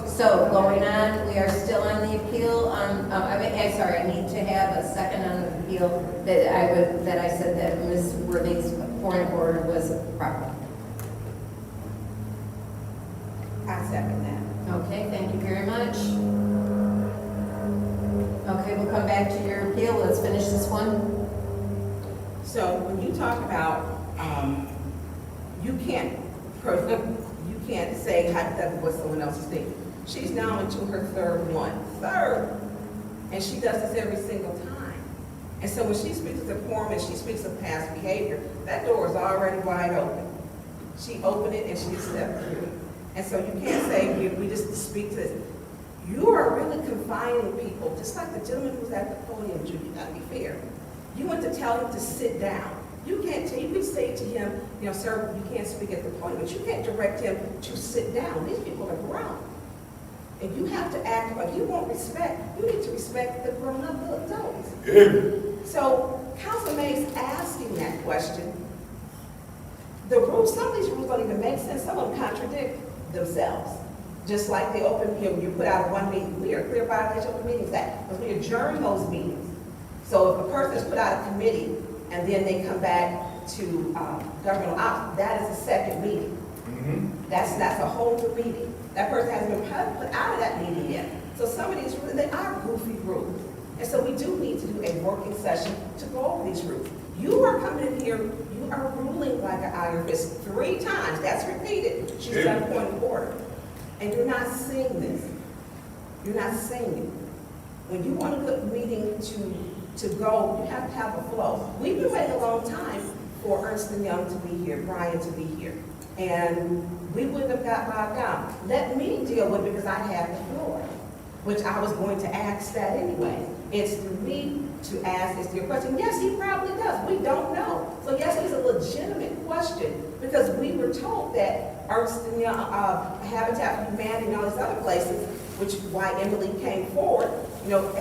So, going on, we are still on the appeal. I'm sorry, I need to have a second on the appeal that I said that Ms. Worthing's point of order was proper. I second that. Okay, thank you very much. Okay, we'll come back to your appeal. Let's finish this one. So when you talk about, you can't say hypothetically what someone else is thinking. She's now into her third, and she does this every single time. And so when she speaks of decorum and she speaks of past behavior, that door is already wide open. She opened it and she stepped through. And so you can't say we just speak to this. You are really confining people, just like the gentleman who was at the podium, Judy. You gotta be fair. You went to tell him to sit down. You can say to him, you know, sir, you can't speak at the podium, but you can't direct him to sit down. These people are grown. And you have to act like you want respect. You need to respect the grown-up adults. So Council Mays asking that question, the rules, some of these rules don't even make sense, some of them contradict. themselves. Just like the open, when you put out one meeting, we are clear violation of the Open Meetings Act, because we adjourn those meetings. So if a person has put out a committee and then they come back to governmental ops, that is a second meeting. That's a whole new meeting. That person hasn't been put out of that meeting yet. So some of these rules, they are goofy rules. And so we do need to do a working session to go over these rules. You are coming in here, you are ruling like an iron fist 3 times. That's repeated. She's done a point of order. And you're not seeing this. You're not seeing it. When you want a good meeting to go, you have to have a flow. We've been waiting a long time for Ernst & Young to be here, Brian to be here. And we wouldn't have got bogged down. Let me deal with it because I have the floor, which I was going to ask that anyway. It's for me to ask, is there a question? Yes, he probably does. We don't know. So yes, it's a legitimate question because we were told that Ernst & Young, Habitat for Humanity and all these other places, which is why Emily came forward,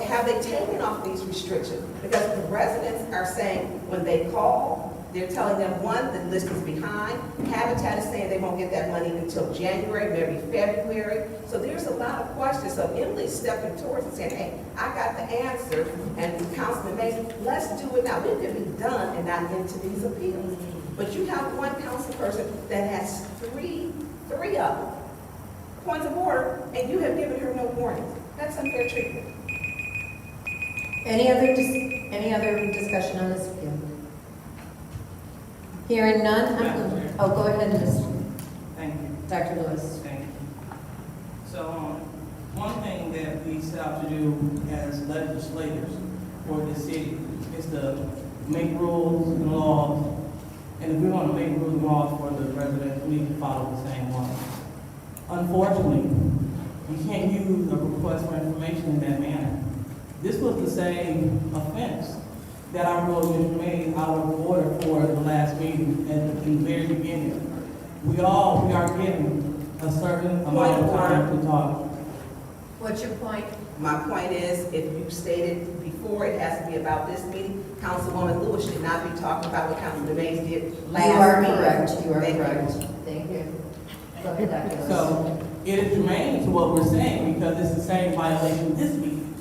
have they taken off these restrictions? Because the residents are saying when they call, they're telling them, one, the list is behind. Habitat is saying they won't get that money until January, maybe February. So there's a lot of questions. So Emily's stepping towards and saying, hey, I got the answer. And Councilman Mason, let's do it now. We could be done and not into these appeals. But you have one council person that has three of them points of order, and you have given her no warning. That's unfair treatment. Any other discussion on this appeal? Hearing none, go ahead, Ms. Thank you. Dr. Lewis. Thank you. So, one thing that we set out to do as legislators for the city is to make rules and laws. And if we want to make rules and laws for the residents, we need to follow the same ones. Unfortunately, you can't use a request for information in that manner. This was the same offense that our rule made out of order for the last meeting at the very beginning. We are getting a certain amount of time to talk. What's your point? My point is, if you stated before it has to be about this meeting, Councilwoman Lewis should not be talking about what Councilman Mays did last meeting. You are correct. Thank you. Go ahead, Dr. Lewis. So it is germane to what we're saying because it's the same violation this meeting.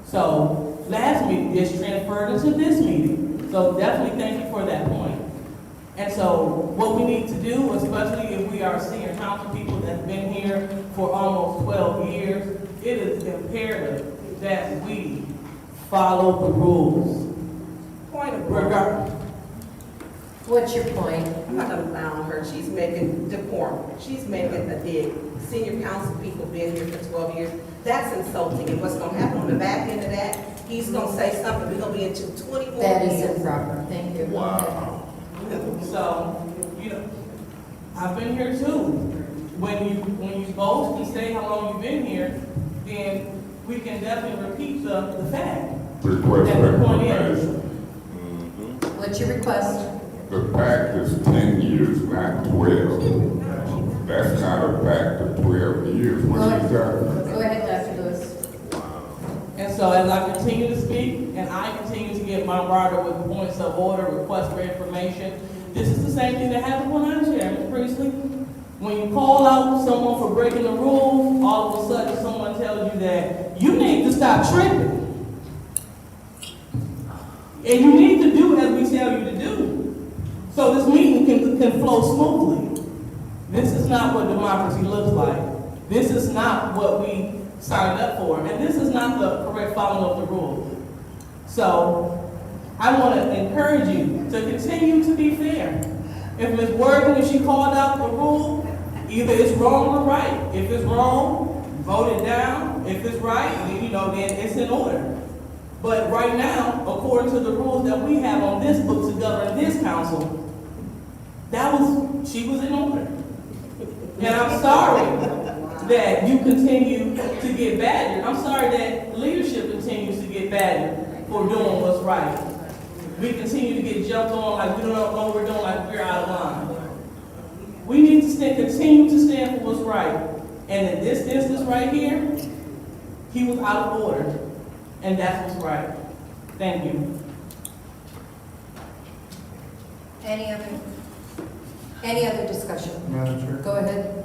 So last meeting is transferred into this meeting. So definitely thank you for that point. And so what we need to do, especially if we are senior council people that's been here for almost 12 years, it is imperative that we follow the rules. Point of order. What's your point? I'm not gonna allow her. She's making decorum. She's making a dig. Senior council people been here for 12 years. That's insulting. And what's gonna happen on the back end of that, he's gonna say something. We're gonna be into 20 more That is years. improper. Thank you. Wow. So, I've been here too. When you boast and say how long you've been here, then we can definitely repeat the fact. Request That the point is. What's your request? The fact is 10 years, not 12. That's not a fact of 12 years. Go ahead, Dr. Lewis. And so as I continue to speak, and I continue to get bombarded with points of order, requests for information, this is the same thing that happened when I was here, Ms. Priestley. When you call out someone for breaking the rules, all of a sudden someone tells you that you need to stop tripping. And you need to do as we tell you to do. So this meeting can flow smoothly. This is not what democracy looks like. This is not what we signed up for. And this is not the correct following of the rules. So I want to encourage you to continue to be fair. If Ms. Worthing, when she called out the rule, either it's wrong or right. If it's wrong, vote it down. If it's right, then it's in order. But right now, according to the rules that we have on this book to govern this council, she was in order. And I'm sorry that you continue to get badgered. I'm sorry that leadership continues to get badgered for doing what's right. We continue to get jumped on like we don't know what we're doing, like we're out of line. We need to continue to stand for what's right. And in this instance right here, he was out of order. And that's what's right. Thank you. Any other discussion? Madam Chair. Go ahead.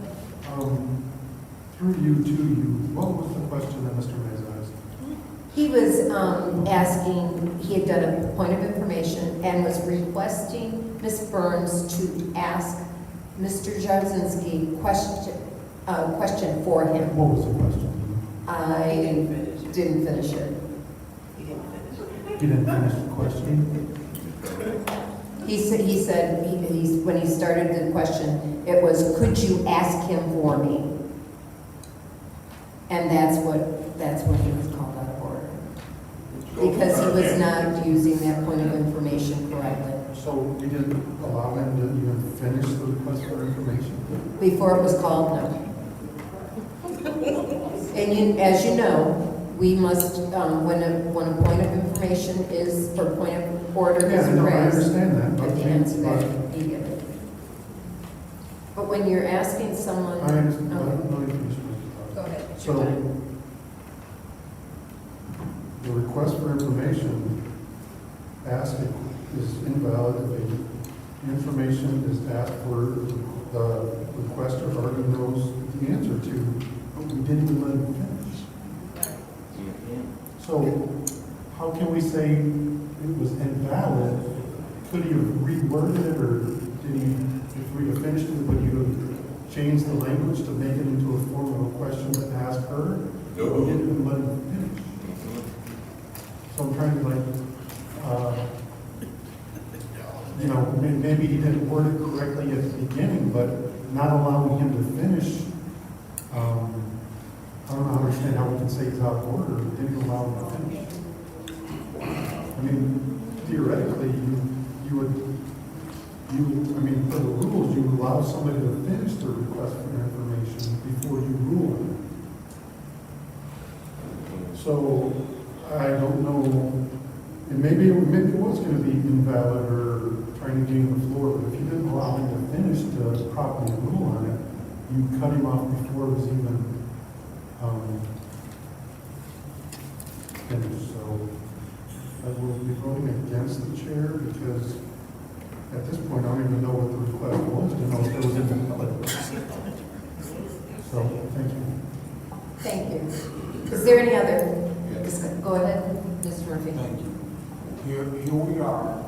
through you to you, what was the question that Mr. Mays asked? He was asking, he had done a point of information and was requesting Ms. Burns to ask Mr. Jarzynski question for him. What was the question? I didn't finish it. You didn't finish the question? He said, when he started the question, it was, could you ask him for me? And that's when he was called out of order. Because he was not using that point of information correctly. So you didn't allow him to even finish the request for information? Before it was called, no. And as you know, we must, when a point of information is, or point of order is Yeah, no, I raised, understand that, you but have to answer that, you get it. But when you're asking someone. I understand. Go ahead. So, the request for information asked is invalid if the information is asked for the requester already knows the answer to, but we didn't even let him finish. So, how can we say it was invalid? Could he have reworded it, or did he, if we had finished it, would you have changed the language to make it into a form of a question to ask her? No. We didn't even let him finish. So I'm trying to maybe he didn't word it correctly at the beginning, but not allowing him to finish, I don't know how to understand how we can say he's out of order, but didn't allow him to finish. I mean, theoretically, for the rules, you allow somebody to finish their request for information before you rule on it. So, I don't know, and maybe it was going to be invalid or trying to gain the floor, but if you didn't allow him to finish to properly rule on it, you cut him off before it was even finished. So I will be voting against the chair because at this point I don't even know what the request was to know if there was invalid. So thank you. Thank you. Is there any other? Go ahead, Mr. Murphy. Thank you. Here we are.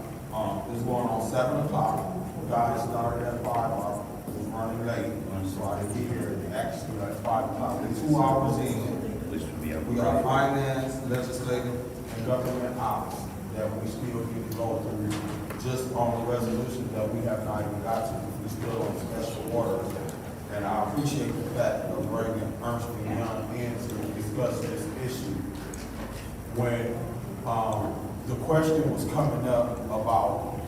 It's going on 7 o'clock. The guy started at 5 o'clock. Was running late, so I didn't get here actually at 5 o'clock. We're 2 hours in. We got finance, legislative, and government ops that we still need to go through. Just on the resolution that we have not even got to. We're still on special orders. And I appreciate the fact of bringing Ernst & Young in to discuss this issue. When the question was coming up about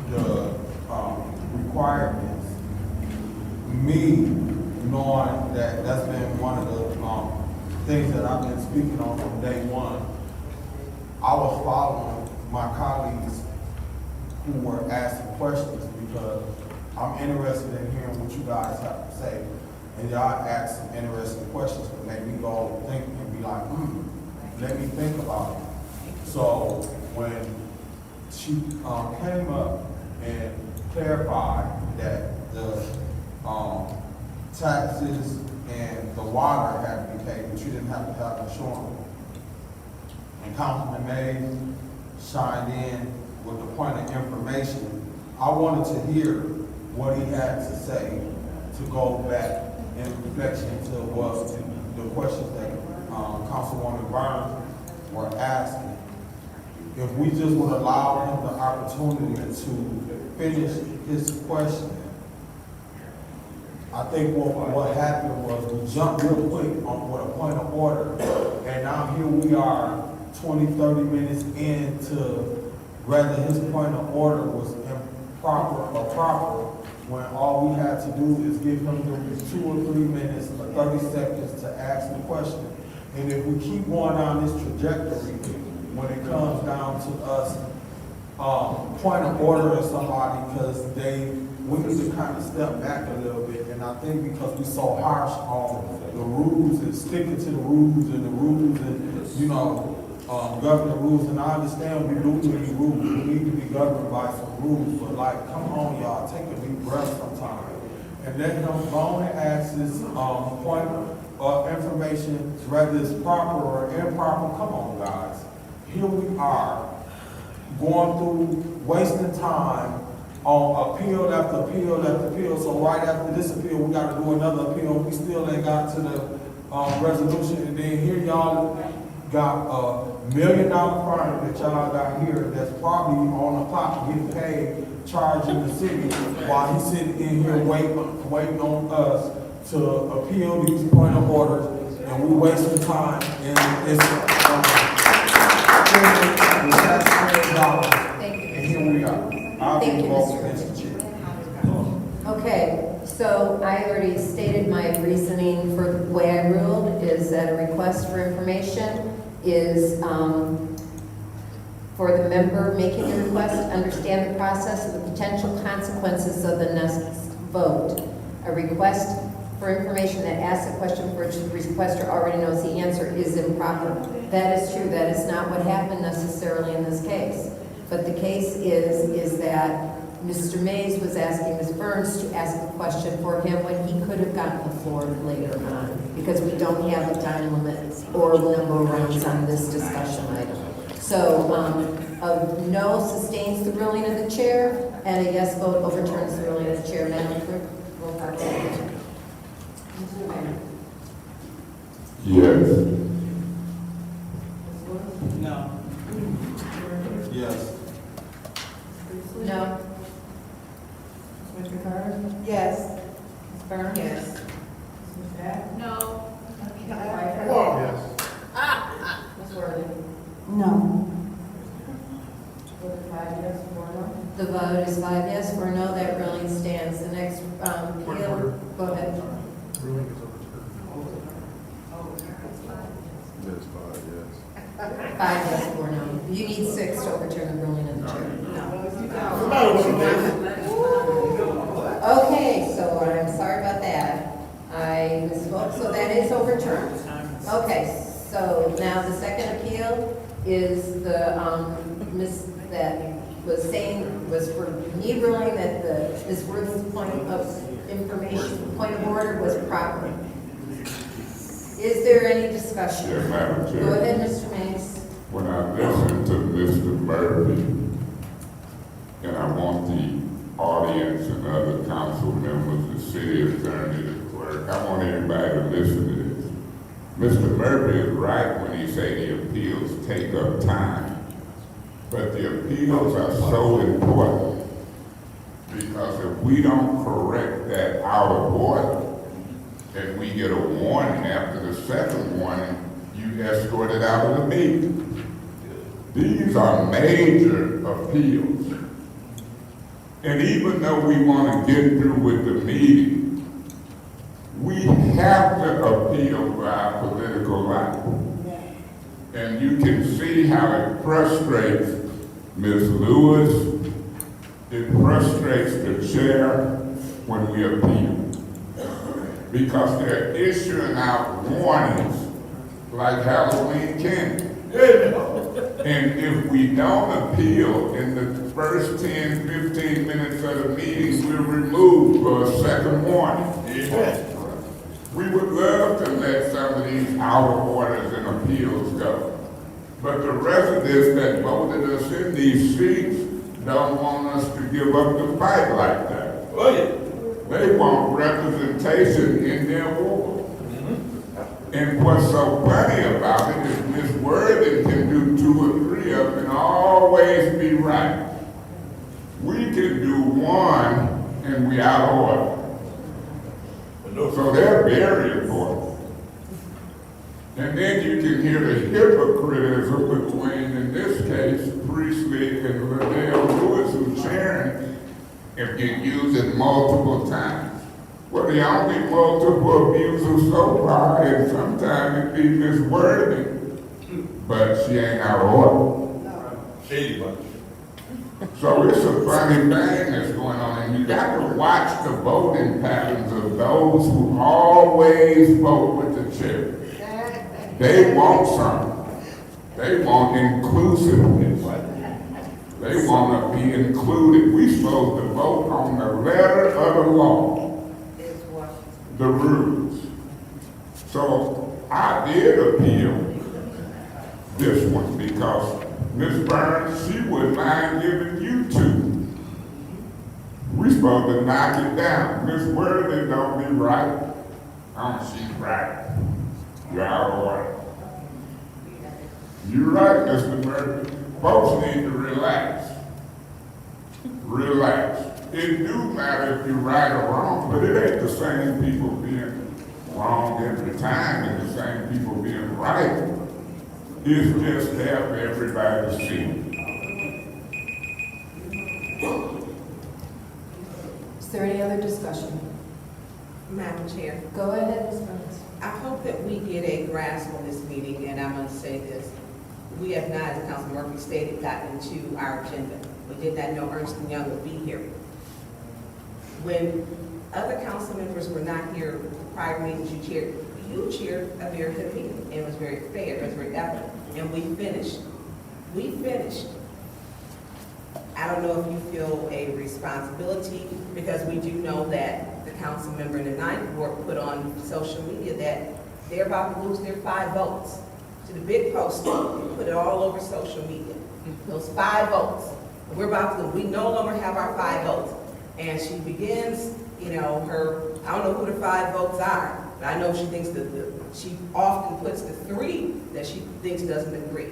the requirements, me knowing that that's been one of the things that I've been speaking on from day one, I was following my colleagues who were asking questions because I'm interested in hearing what you guys have to say. And y'all ask some interesting questions that make me go think and be like, let me think about it. So when she came up and clarified that the taxes and the water had to be paid, but you didn't have to have insurance. And Councilman Mays shined in with the point of information. I wanted to hear what he had to say to go back in reflection to was the questions that Councilwoman Burns were asking. If we just would allow him the opportunity to finish his question, I think what happened was we jumped real quick on with a point of order, and now here we are 20, 30 minutes into whether his point of order was improper or proper, when all we had to do is give him the 2 or 3 minutes or 30 seconds to ask the question. And if we keep going down this trajectory, when it comes down to us point of ordering somebody because we need to kind of step back a little bit. And I think because we're so harsh on the rules and sticking to the rules and governing rules, and I understand we do need rules. We need to be governed by some rules, but like, come on, y'all, take a deep breath sometime and let him go on and ask his, point of information, whether it's proper or improper. Come on, guys. Here we are, going through, wasting time on appeal after appeal after appeal. So right after this appeal, we gotta do another appeal. We still ain't got to the, resolution. And then here y'all got $1 million fine that y'all got here that's probably on the clock getting paid, charging the city while he's sitting in here waiting on us to appeal these point of orders, and we wasting time, and it's taxpayers' dollars. And here we are. I'll be involved with Mr. Chair. Okay, so I already stated my reasoning for the way I ruled is that a request for information is for the member making the request to understand the process and the potential consequences of the next vote. A request for information that asks a question for which the requester already knows the answer is improper. That is true. That is not what happened necessarily in this case. But the case is that Mr. Mays was asking Ms. Burns to ask a question for him when he could have gotten the floor later on, because we don't have a time limit or number of rounds on this discussion item. So a no sustains the ruling of the chair, and a yes vote overturns the ruling of the chair. Madam Clerk, roll call. Yes. No. Yes. No. Mr. Carter? Yes. Ms. Burns? Yes. Ms. Back? No. Yes. Ms. Worley? No. The vote is 5 yes, 4 no. That ruling stands. The next appeal, go ahead. Ruling is overturned. Yes, 5 yes. 5 yes, 4 no. You need 6 to overturn the ruling of the chair. Okay, so I'm sorry about that. I misspoke, so that is overturned. Okay, so now the second appeal is the, that was for me ruling that Ms. Worth's point of information, point of order was proper. Is there any discussion? Yes, Madam Chair. Go ahead, Mr. Mays. When I listened to Mr. Murphy, and I want the audience and other council members, the city attorney, the clerk, I want everybody to listen to this. Mr. Murphy is right when he say the appeals take up time. But the appeals are so important, because if we don't correct that out of order, and we get a warning after the second warning, you escorted out of the meeting. These are major appeals. And even though we want to get through with the meeting, we have to appeal for our political life. And you can see how it frustrates Ms. Lewis. It frustrates the chair when we appeal, because they're issuing out warnings like Halloween candy. And if we don't appeal in the first 10, 15 minutes of the meeting, we're removed for a second warning. We would love to let some of these out of orders and appeals go. But the residents that voted us in these seats don't want us to give up the fight like that. Oh, yeah. They want representation in their ward. And what's so funny about it is Ms. Worthing can do 2 or 3 of them and always be right. We can do one and we out of order. So they're very important. And then you can hear the hypocritism between, in this case, Priestley and Liddell Lewis, who's chairing, and get used it multiple times. Well, the only multiple abusers so far, and sometimes it be Ms. Worthing, but she ain't out of order. Shady bunch. So it's a funny thing that's going on, and you got to watch the voting patterns of those who always vote with the chair. They want something. They want inclusiveness. They want to be included. We're supposed to vote on the letter of the law. the rules. So I did appeal this one because Ms. Burns, she wouldn't mind giving you 2. We supposed to knock it down. Ms. Worthing don't be right. She's right. You're out of order. You're right, Mr. Murphy. Folks need to relax. Relax. It do matter if you're right or wrong, but it ain't the same people being wrong every time and the same people being right. It's just to help everybody see. Is there any other discussion? Madam Chair. Go ahead, Ms. Burns. I hope that we get a grasp on this meeting, and I'm going to say this. We have not, as Councilman Murphy stated, gotten to our agenda. We did not know Ernst & Young would be here. When other council members were not here, prior meetings you chaired a very good meeting. It was very fair, it was very equitable, and we finished. We finished. I don't know if you feel a responsibility, because we do know that the council member in the ninth ward put on social media that they're about to lose their 5 votes. To the big post, put it all over social media. Those 5 votes. We're about to, we no longer have our 5 votes. And she begins, you know, her, I don't know who the 5 votes are, but I know she thinks she often puts the 3 that she thinks doesn't agree.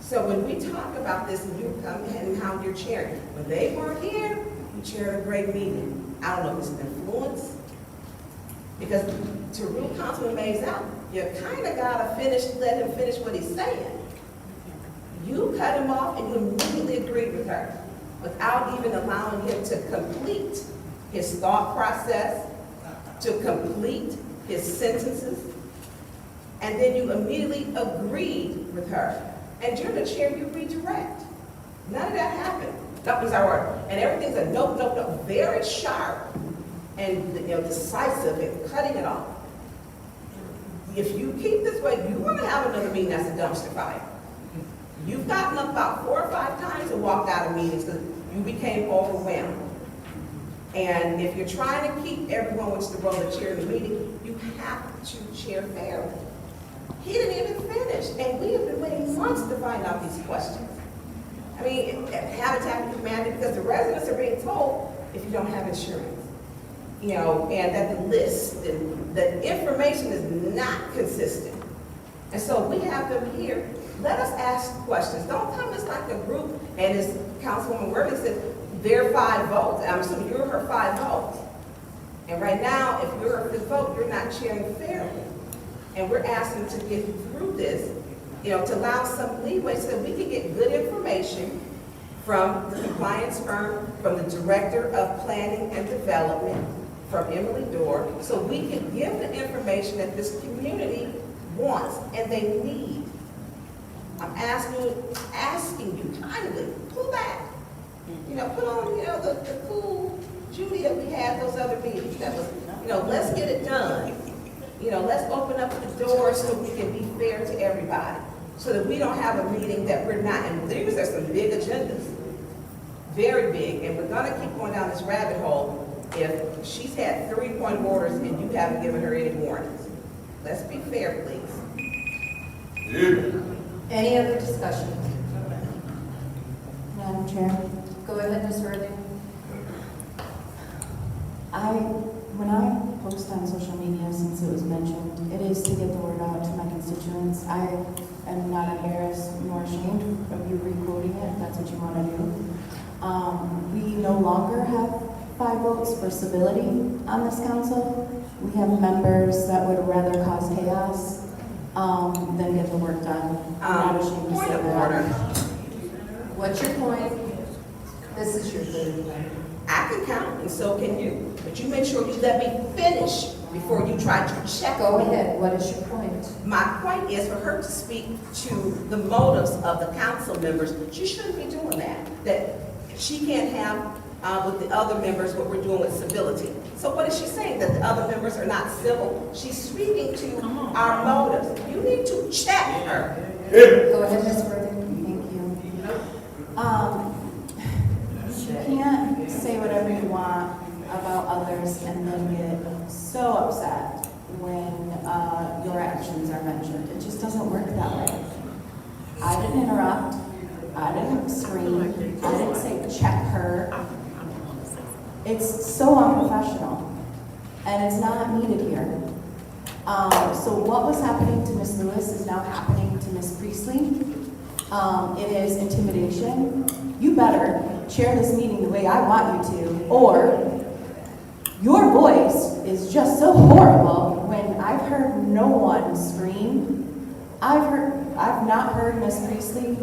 So when we talk about this and you come in and how you're chairing, when they weren't here, you chaired a great meeting. I don't know if it's influence, because to rule Councilman Mays out, you kind of got to let him finish what he's saying. You cut him off and you immediately agreed with her without even allowing him to complete his thought process, to complete his sentences, and then you immediately agreed with her. And you're the chair, you redirect. None of that happened. That was our order. And everything's a nope, nope, nope, very sharp and decisive and cutting it off. If you keep this way, you're going to have another meeting that's a dumpster fire. You've gotten up about 4 or 5 times and walked out of meetings because you became overwhelmed. And if you're trying to keep everyone, which is the role of chair of the meeting, you have to chair fairly. He didn't even finish, and we have been waiting months to find out these questions. I mean, Habitat for Humanity, because the residents are being told if you don't have insurance, and that the list, the information is not consistent. And so we have them here. Let us ask questions. Don't come as like a group, and as Councilwoman Worthing said, their 5 votes. I'm assuming you're her 5 votes. And right now, if you're her 5th vote, you're not chairing fairly. And we're asking to get through this, to allow some leeway so that we can get good information from the compliance firm, from the Director of Planning and Development, from Emily Dorr, so we can give the information that this community wants and they need. I'm asking you kindly, pull back. Put on, the cool Judy that we had those other meetings. That was, let's get it done. Let's open up the door so we can be fair to everybody, so that we don't have a meeting that we're not, and these are some big agendas, very big, and we're gonna keep going down this rabbit hole if she's had 3-point orders and you haven't given her any warnings. Let's be fair, please. Yeah. Any other discussion? Madam Chair, Go ahead, Ms. Worthing. when I post on social media, since it was mentioned, it is to get the word out to my constituents. I am not embarrassed nor ashamed of you re-quoting it, if that's what you want to do. We no longer have 5 votes for civility on this council. We have members that would rather cause chaos than get the work done. I'm not ashamed to say that. What's your point? This is your third. I can count, and so can you. But you make sure you let me finish before you try to check Go me. ahead. What is your point? My point is for her to speak to the motives of the council members. She shouldn't be doing that. That she can't have with the other members what we're doing with civility. So what is she saying? That the other members are not civil? She's speaking to our motives. You need to check her. Go ahead, Ms. Worthing. Thank you. You can't say whatever you want about others others and then get so upset when your actions are mentioned. It just doesn't work that way. I didn't interrupt. I didn't scream. I didn't say check her. It's so unprofessional, and it's not needed here. So what was happening to Ms. Lewis is now happening to Ms. Priestley. It is intimidation. You better chair this meeting the way I want you to, or your voice is just so horrible when I've heard no one scream. I've not heard Ms. Priestley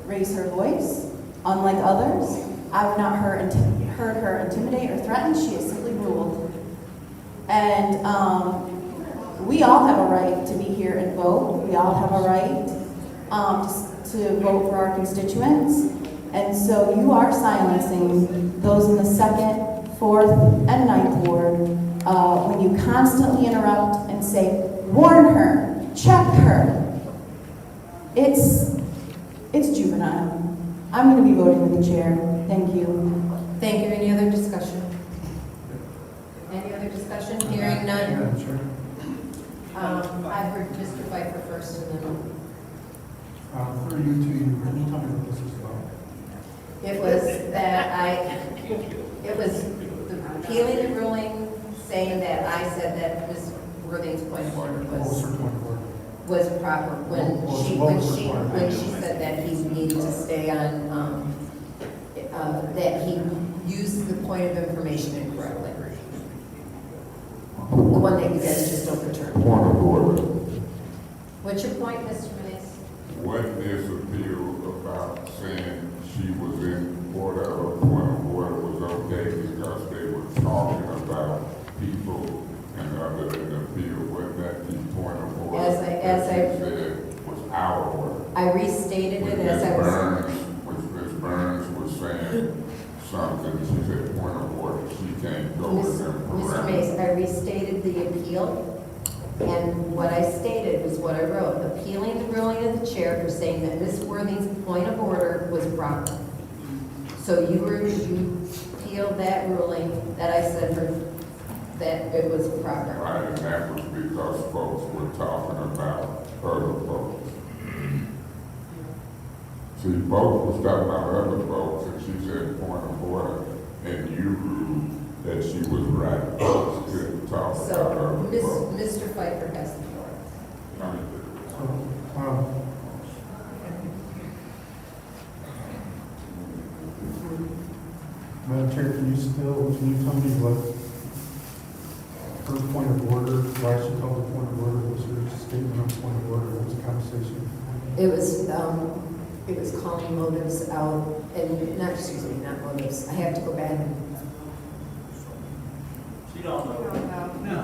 raise her voice, unlike others. I've not heard her intimidate or threaten. She has simply ruled. And we all have a right to be here and vote. We all have a right to vote for our constituents. And so you are silencing those in the 2nd, 4th, and 9th Ward when you constantly interrupt and say, warn her, check her. It's juvenile. I'm going to be voting with the chair. Thank you. Thank you. Any other discussion? Any other discussion? Hearing none. Madam Chair, I heard Mr. Pfeiffer first and then. for you to, can you tell me what this is about? It was that it was appealing the ruling, saying that I said that Ms. Worthing's point of order What was her point of order? was proper when she said that he needed to stay on, that he used the point of information incorrectly. The one that you guys just overturned. Point of order. What's your point, Mr. Mays? What is appeal about saying she was in order, or point of order was okay because they were talking about people and other than appeal? Wasn't that the point of order? As I said was our order. I restated it as I was. Ms. Burns was saying something, she said point of order, she can't go with them. Mr. Mays, I restated the appeal, and what I stated was what I wrote, appealing the ruling of the chair for saying that Ms. Worthing's point of order was proper. So you appealed that ruling that I said that it was proper. Right, and that was because folks were talking about other folks. See, both was talking about other folks, and she said point of order, and you ruled that she was right. Folks couldn't talk about So, other folks. Mr. Pfeiffer has the floor. Madam Chair, can you tell me what her point of order, why she called the point of order, was her statement on point of order, what was the conversation? It was calling motives out, and not motives. I have to go back and. She don't know. No.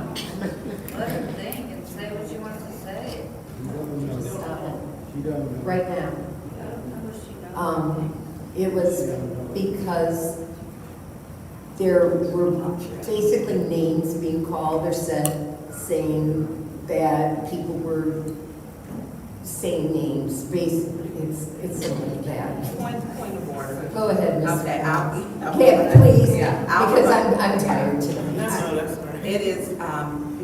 Let her think and say what you want to say. Stop it. She doesn't know. Right now. It was because there were basically names being called or said, saying that people were saying names. Basically, it's something like that. Point of order. Go ahead, Ms. Okay, Okay, please, Yeah, because I'm tired tonight. No, that's all right. It is, if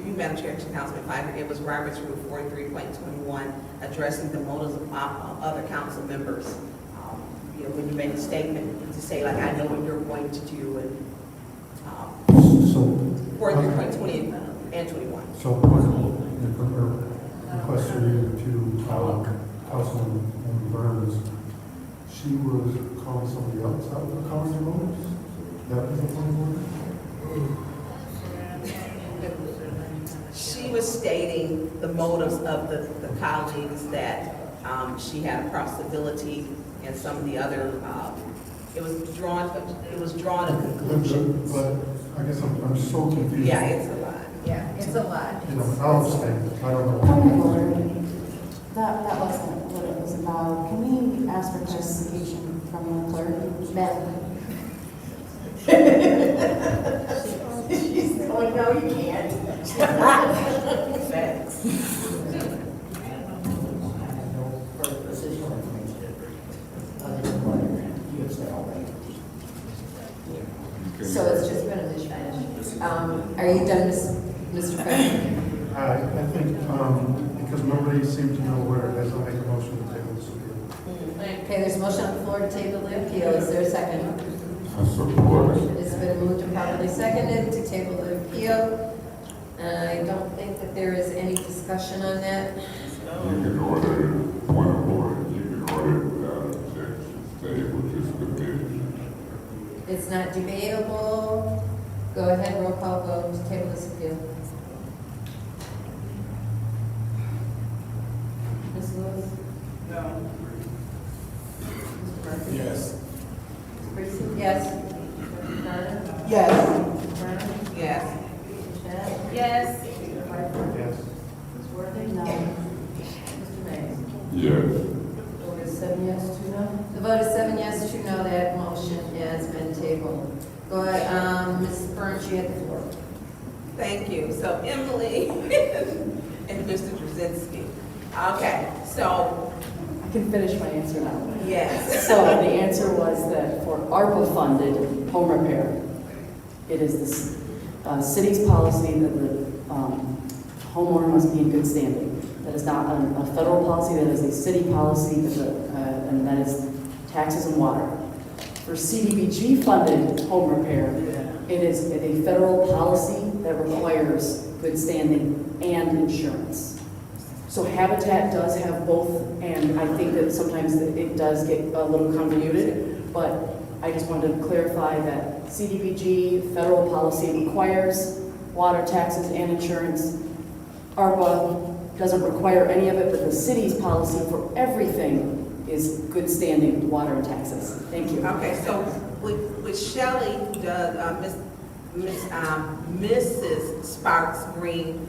you, Madam Chair, to Councilman Pfeiffer, it was Robert's Rule 43.21, addressing the motives of other council members. You know, when you make a statement, to say like, I know what you're going to do, and So. 43.20 and 21. So, request for you to, Councilman Burns, she was calling somebody else out for calling the motives? That was the point of order? She was stating the motives of the colleagues that she had across civility and some of the other, it was drawn a conclusion. But I guess I'm so confused. Yeah, it's a lot. Yeah, it's a lot. You know, I'll abstain. I don't know. Point of order. That wasn't what it was about. Can we ask for clarification from the clerk? Madam. She's going, no, you can't. Facts. So it's just been a mishmash. Are you done, Mr. Franklin? I think, because nobody seemed to know where it is, I'll make a motion to table this appeal. Okay, there's a motion on the floor to table the appeal. Is there a second? I support it. It's been moved and properly seconded to table the appeal. I don't think that there is any discussion on that. You can order it, point of order, you can order it without objection, table this division. It's not debatable. Go ahead, roll call vote to table this appeal. Ms. Lewis? No. Mr. Murphy? Yes. Ms. Priestley? Yes. Mr. Carter? Yes. Mr. Brown? Yes. Ms. Shedd? Yes. Mr. Pfeiffer? Yes. Ms. Worthing? No. Mr. Mays? Yes. Vote is 7 yes, 2 no. The vote is 7 yes, 2 no. That motion has been tabled. Go ahead, Ms. Burns, you have the floor. Thank you. So Emily and Mr. Drzezinski. Okay, so, I can finish my answer now. yes. So the answer was that for ARPA-funded home repair, it is the city's policy that the homeowner must be in good standing. That is not a federal policy, that is a city policy, and that is taxes and water. For CDBG-funded home repair, it is a federal policy that requires good standing and insurance. So Habitat does have both, and I think that sometimes it does get a little convoluted, but I just wanted to clarify that CDBG, federal policy requires water, taxes, and insurance. ARPA doesn't require any of it, but the city's policy for everything is good standing water and taxes. Thank you. Okay, so with Shelley, Mrs. Sparks Green,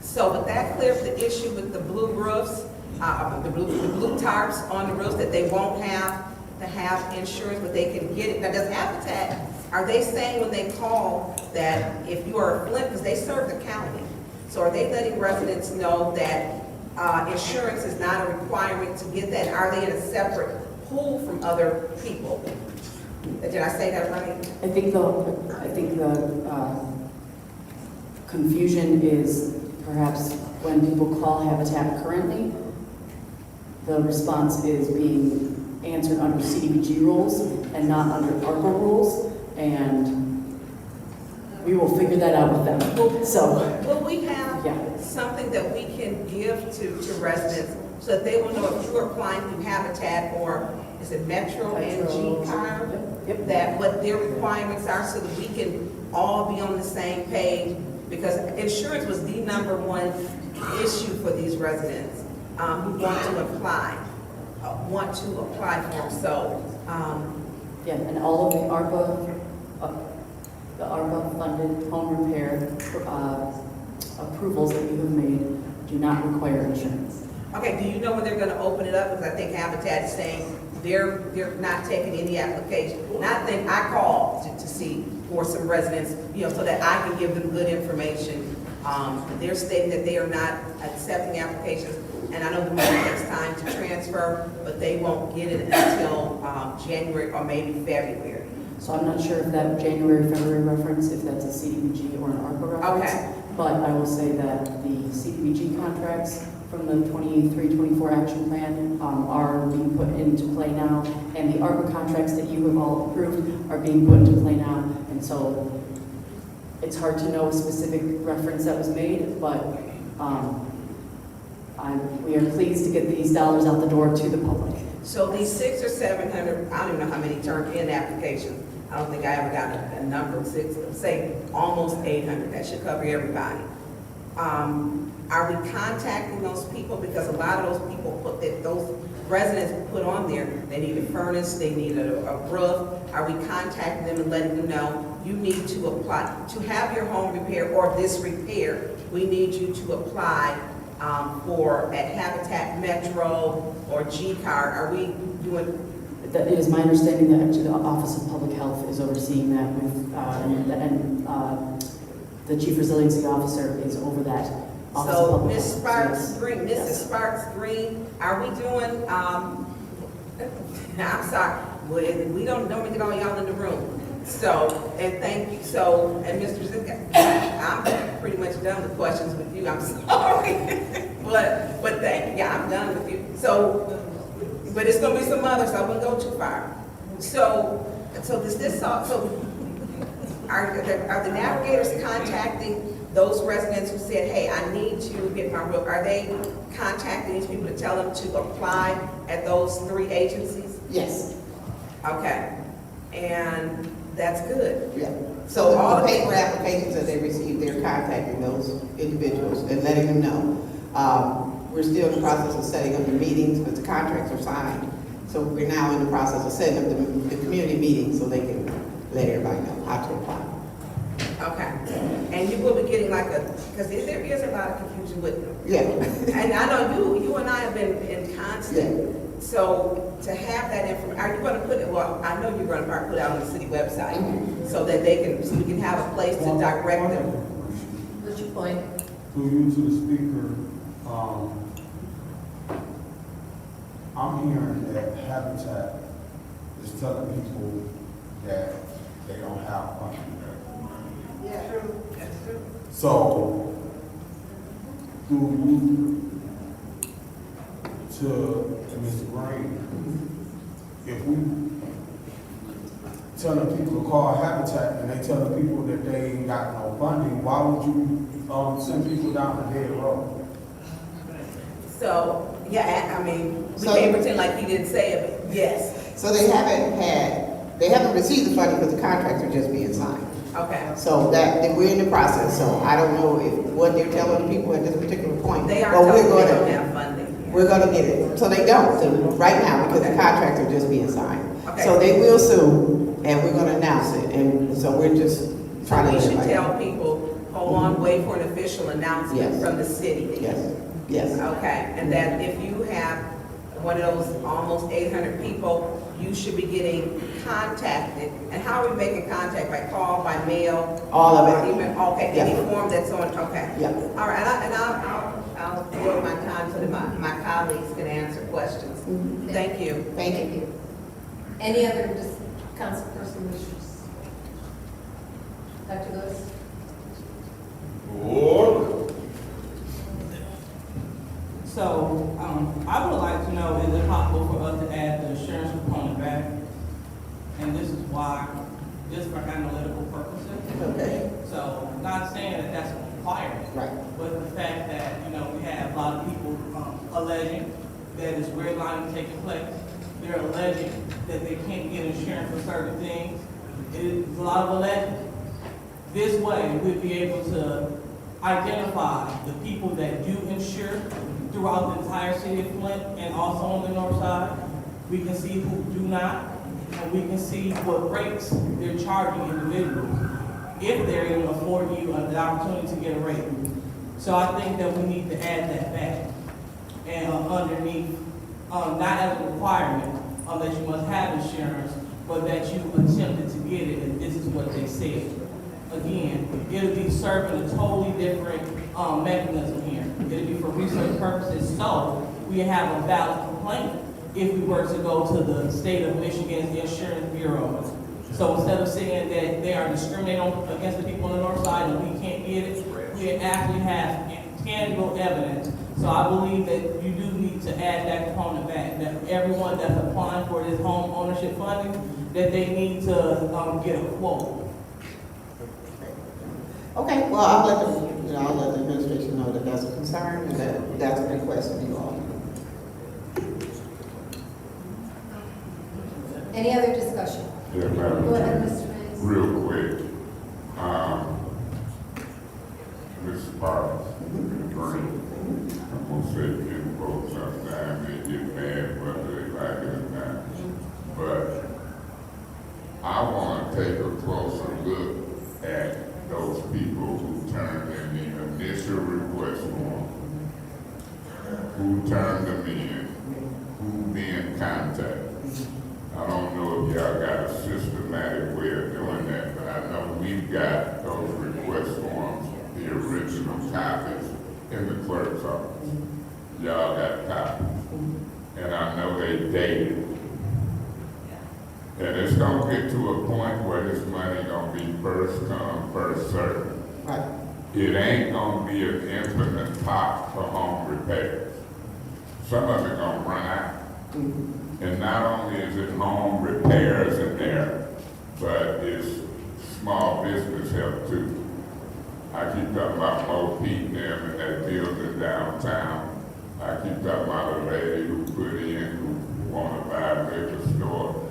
so would that clear up the issue with the blue roofs, the blue tarps on the roofs, that they won't have to have insurance, but they can get it? Now, does Habitat, are they saying when they call that if you are a Flint, because they serve the county, so are they letting residents know that insurance is not a requirement to get that? Are they in a separate pool from other people? Did I say that right? I think the confusion is perhaps when people call Habitat currently, the response is being answered under CDBG rules and not under ARPA rules, and we will figure that out with them. So, will we have something that we can give to residents so that they will know if you're applying through Habitat or is it Metro and G-Car, that what their requirements are so that we can all be on the same page? Because insurance was the #1 issue for these residents who want to apply for them. So, yeah, and all of the ARPA funded home repair approvals that you have made do not require insurance. okay, do you know when they're going to open it up? Because I think Habitat is saying they're not taking any application. And I think I called to see for some residents, so that I can give them good information. They're stating that they are not accepting applications, and I know the money takes time to transfer, but they won't get it until January or maybe February. So I'm not sure if that January, February reference, if that's a CDBG or an ARPA reference. Okay. But I will say that the CDBG contracts from the 23-24 action plan are being put into play now, and the ARPA contracts that you have all approved are being put into play now. And so it's hard to know a specific reference that was made, but we are pleased to get these dollars out the door to the public. So these 600 or 700, I don't even know how many turned in applications. I don't think I ever got a number of say almost 800. That should cover everybody. Are we contacting those people? Because a lot of those people those residents put on there, they need a furnace, they need a roof. Are we contacting them and letting them know you need to apply to have your home repair or this repair? We need you to apply at Habitat, Metro, or G-Car. Are we doing? That is my understanding that actually the Office of Public Health is overseeing that with, and the Chief Resiliency Officer is over that. Office of So Public Ms. Health. Sparks Yes. Green, Mrs. Yes. Sparks Green, are we doing, I'm sorry, we don't get all y'all in the room. So, and thank you, so, and Mr. Zika, I'm pretty much done with questions with you, I'm sorry. But thank you, yeah, I'm done with you. So, but it's gonna be some others, I wouldn't go too far. So does this, so are the navigators contacting those residents who said, hey, I need to get my real, are they contacting these people to tell them to apply at those 3 agencies? Yes. Okay, and that's good. Yeah. So all the paper applications that they receive, they're contacting those individuals and letting them know. We're still in the process of setting up the meetings, but the contracts are signed. So we're now in the process of setting up the community meetings so they can let everybody know how to apply. Okay, and you will be getting like because there is a lot of confusion with them. Yeah. And I know you and I have been in constant, so to have that information, are you going to put it, well, I know you're going to put it out on the city website, so that so we can have a place to direct them. What's your point? Through you to the speaker, I'm hearing that Habitat is telling people that they don't have funding. Yeah, true. That's true. So, through you to Mr. Green, if we telling people to call Habitat and they telling people that they ain't got no funding, why would you send people down the dead road? So, yeah, I mean, we can't pretend like he didn't say it, but yes. So they haven't received the funding because the contracts are just being signed. Okay. So that we're in the process. So I don't know if what they're telling the people at this particular point. They are but telling they don't have funding. We're going to get it. So they don't. So right now, because the contracts are just being signed. Okay. So they will soon, and we're going to announce it. And so we're just trying to. We should tell people, hold on, wait for an official announcement from the city. Yes. Yes. Okay, and that if you have one of those almost 800 people, you should be getting contacted. And how are we making contact? By call, by mail? All of it. Even, okay, Yeah. any form that's on, okay. Yeah. All right, I'll devote my time so that my colleagues can answer questions. Thank you. Thank you. Any other councilperson wishes? Dr. Lewis? So, I would like to know, is it possible for us to add the insurance component back? And this is why, just for analytical purposes. Okay. So, not saying that that's a requirement. Right. But the fact that, we have a lot of people alleging that is redlining taking place. They're alleging that they can't get insurance for certain things. It's a lot of alleging. This way, we'll be able to identify the people that do insure throughout the entire city of Flint and also on the north side. We can see who do not, and we can see what rates they're charging individuals if they're even affording you the opportunity to get a rate. So I think that we need to add that back and underneath, not as a requirement that you must have insurance, but that you attempted to get it, and this is what they said. Again, it'll be serving a totally different mechanism here. It'll be for research purposes, so we have a valid complaint if we were to go to the state of Michigan's Insurance Bureau. So instead of saying that they are discriminating against the people on the north side and we can't get it, we actually have tangible evidence. So I believe that you do need to add that component back, that everyone that's applying for this home ownership funding, that they need to get a quote. Okay, well, I'll let the administration know that that's a concern and that that's a request of you all. Any other discussion? Yeah, Madam Go ahead, Chair. Mr. Mays. Real quick, Ms. Parks, Green, I'm gonna say people vote sometimes, they get mad whether they like it or not. But I wanna take a closer look at those people who turned in the initial request form, who turned them in, who been contacted. I don't know if y'all got a systematic way of doing that, but I know we've got those request forms, the original copies, in the clerk's office. Y'all got copies. And I know they dated. And it's gonna get to a point where this money gonna be first come, first served. Right. It ain't gonna be an infinite pot for home repairs. Some of it gonna run out. And not only is it home repairs in there, but it's small business help too. I keep talking about Mo Pete and them in that building downtown. I keep talking about a lady who put in, who wanna buy a liquor store.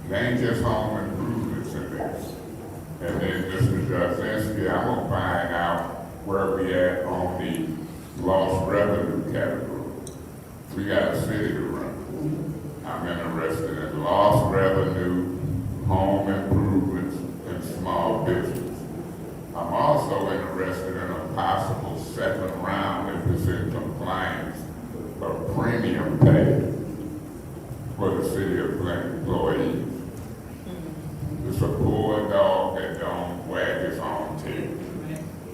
It ain't just home improvements in this. And then Mr. Jasinski, I'm gonna find out where we at on the lost revenue category. We got a city to run. I'm interested in lost revenue, home improvements, and small business. I'm also interested in a possible second round if it's in compliance of premium pay for the city of Flint employees. It's a poor dog that don't wag his own tail.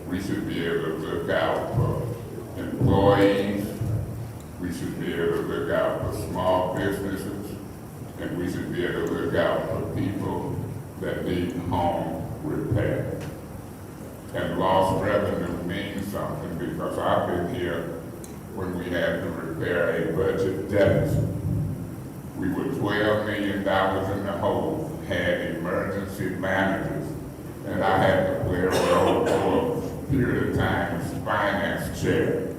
We should be able to look out for employees. We should be able to look out for small businesses. And we should be able to look out for people that need home repair. And lost revenue means something because I've been here when we had to repair a budget deficit. We were $12 million in the hole, had emergency managers, and I had to play a role for a period of time as finance chair.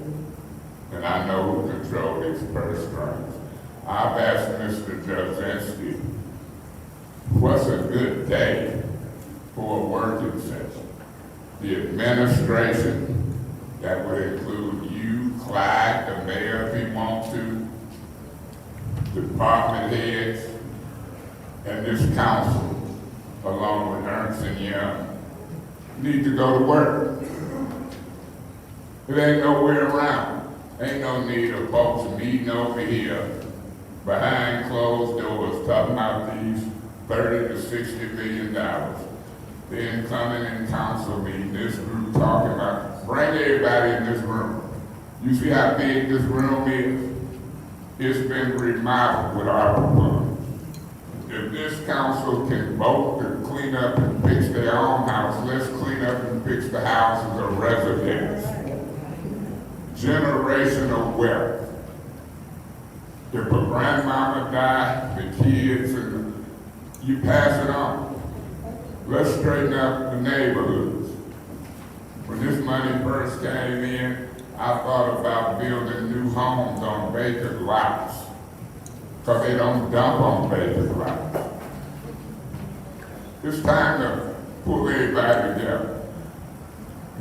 And I know who controlled these purse strings. I've asked Mr. Jasinski, what's a good day for a working session? The administration, that would include you, Clyde, the mayor if he wants to, department heads, and this council, along with Ernst & Young, need to go to work. It ain't nowhere around. Ain't no need of folks meeting over here behind closed doors talking about these $30 to $60 million. Then coming in council meeting, this group talking about, bring everybody in this room. You see how big this room is? It's been remodeled with ARPA funds. If this council can vote to clean up and fix their own house, let's clean up and fix the houses of residents. Generational wealth. If a grandmama died, the kids, and you pass it on. Let's straighten up the neighborhoods. When this money first came in, I thought about building new homes on vacant lots, because they don't dump on vacant lots. It's time to pull everybody together.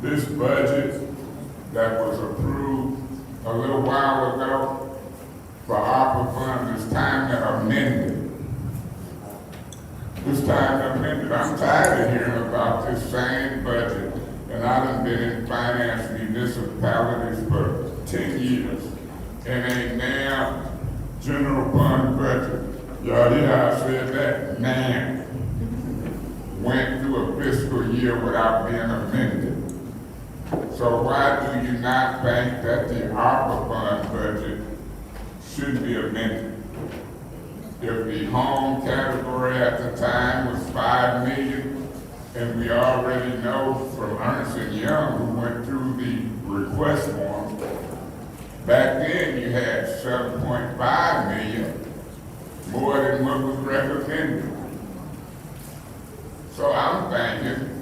This budget that was approved a little while ago for ARPA funds, it's time to amend it. It's time to amend it. I'm tired of hearing about this same budget, and I done been in finance municipalities for 10 years, and a now general fund budget. Y'all hear how I said that? Man, went through a fiscal year without being amended. So why do you not think that the ARPA fund budget should be amended? If the home category at the time was $5 million, and we already know from Ernst & Young, who went through the request form, back then you had $7.5 million, more than what was recommended. So I'm thinking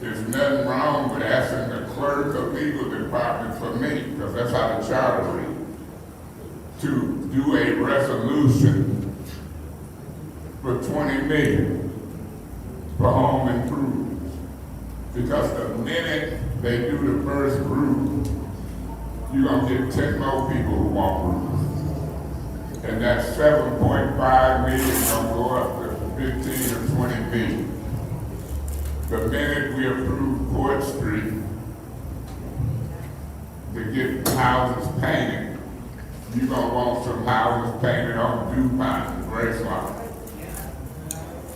there's nothing wrong with asking the clerk of legal department for me, because that's how the charter reads, to do a resolution for $20 million for home improvements. Because the minute they do the first roof, you're gonna get 10 more people who want roofs. And that 7.5 million gonna go up to 15 or 20 million. The minute we approve Court Street to get houses painted, you're gonna want some houses painted on DuPont and Graceland.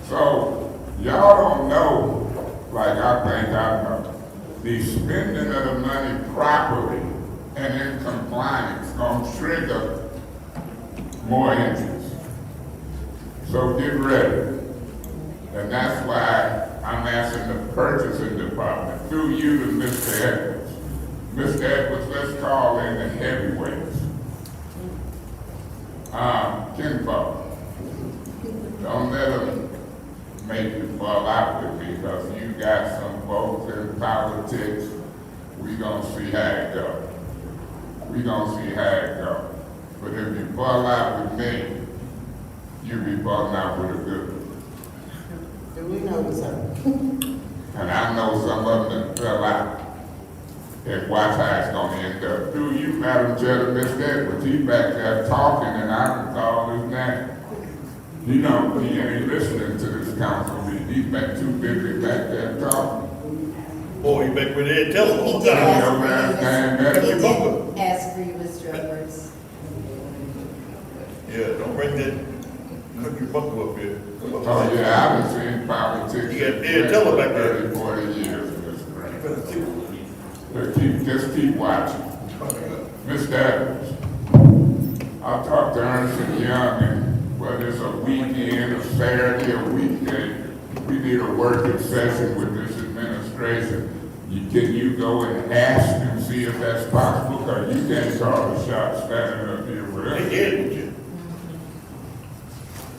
So, y'all don't know, like I think I know, the spending of the money properly and in compliance gonna trigger more interest. So So get ready. And that's why I'm asking the purchasing department, through you to Mr. Edwards. Mr. Edwards, let's call in the heavyweights. Kinfolk, don't let them make you fall out with me, because you got some folks in politics. We gonna see how it go. We gonna see how it go. But if you fall out with me, you be falling out with a good one. Do we know this? And I know some of them that fell out. And watch how it's gonna end up. Through you, Madam Chair, Mr. Edwards, he back there talking, and I recall his name. You know, he ain't listening to this council meeting. He's been too busy back there talking. Boy, you back with Ed Teller. He Oh, did God. Your last name, He Edwards. did ask for you, Mr. Edwards. Yeah, don't bring that country buckle up here. Oh, yeah, I haven't seen politics. You got Ed Teller back there. 30, 40 years, Mr. Green. But just keep watching. Mr. Evans, I talked to Ernst and Young, and whether it's a weekend, a Saturday, a weekday, we need a working session with this administration. Can you go and ask and see if that's possible? Because you can't call the shot standing up here with us.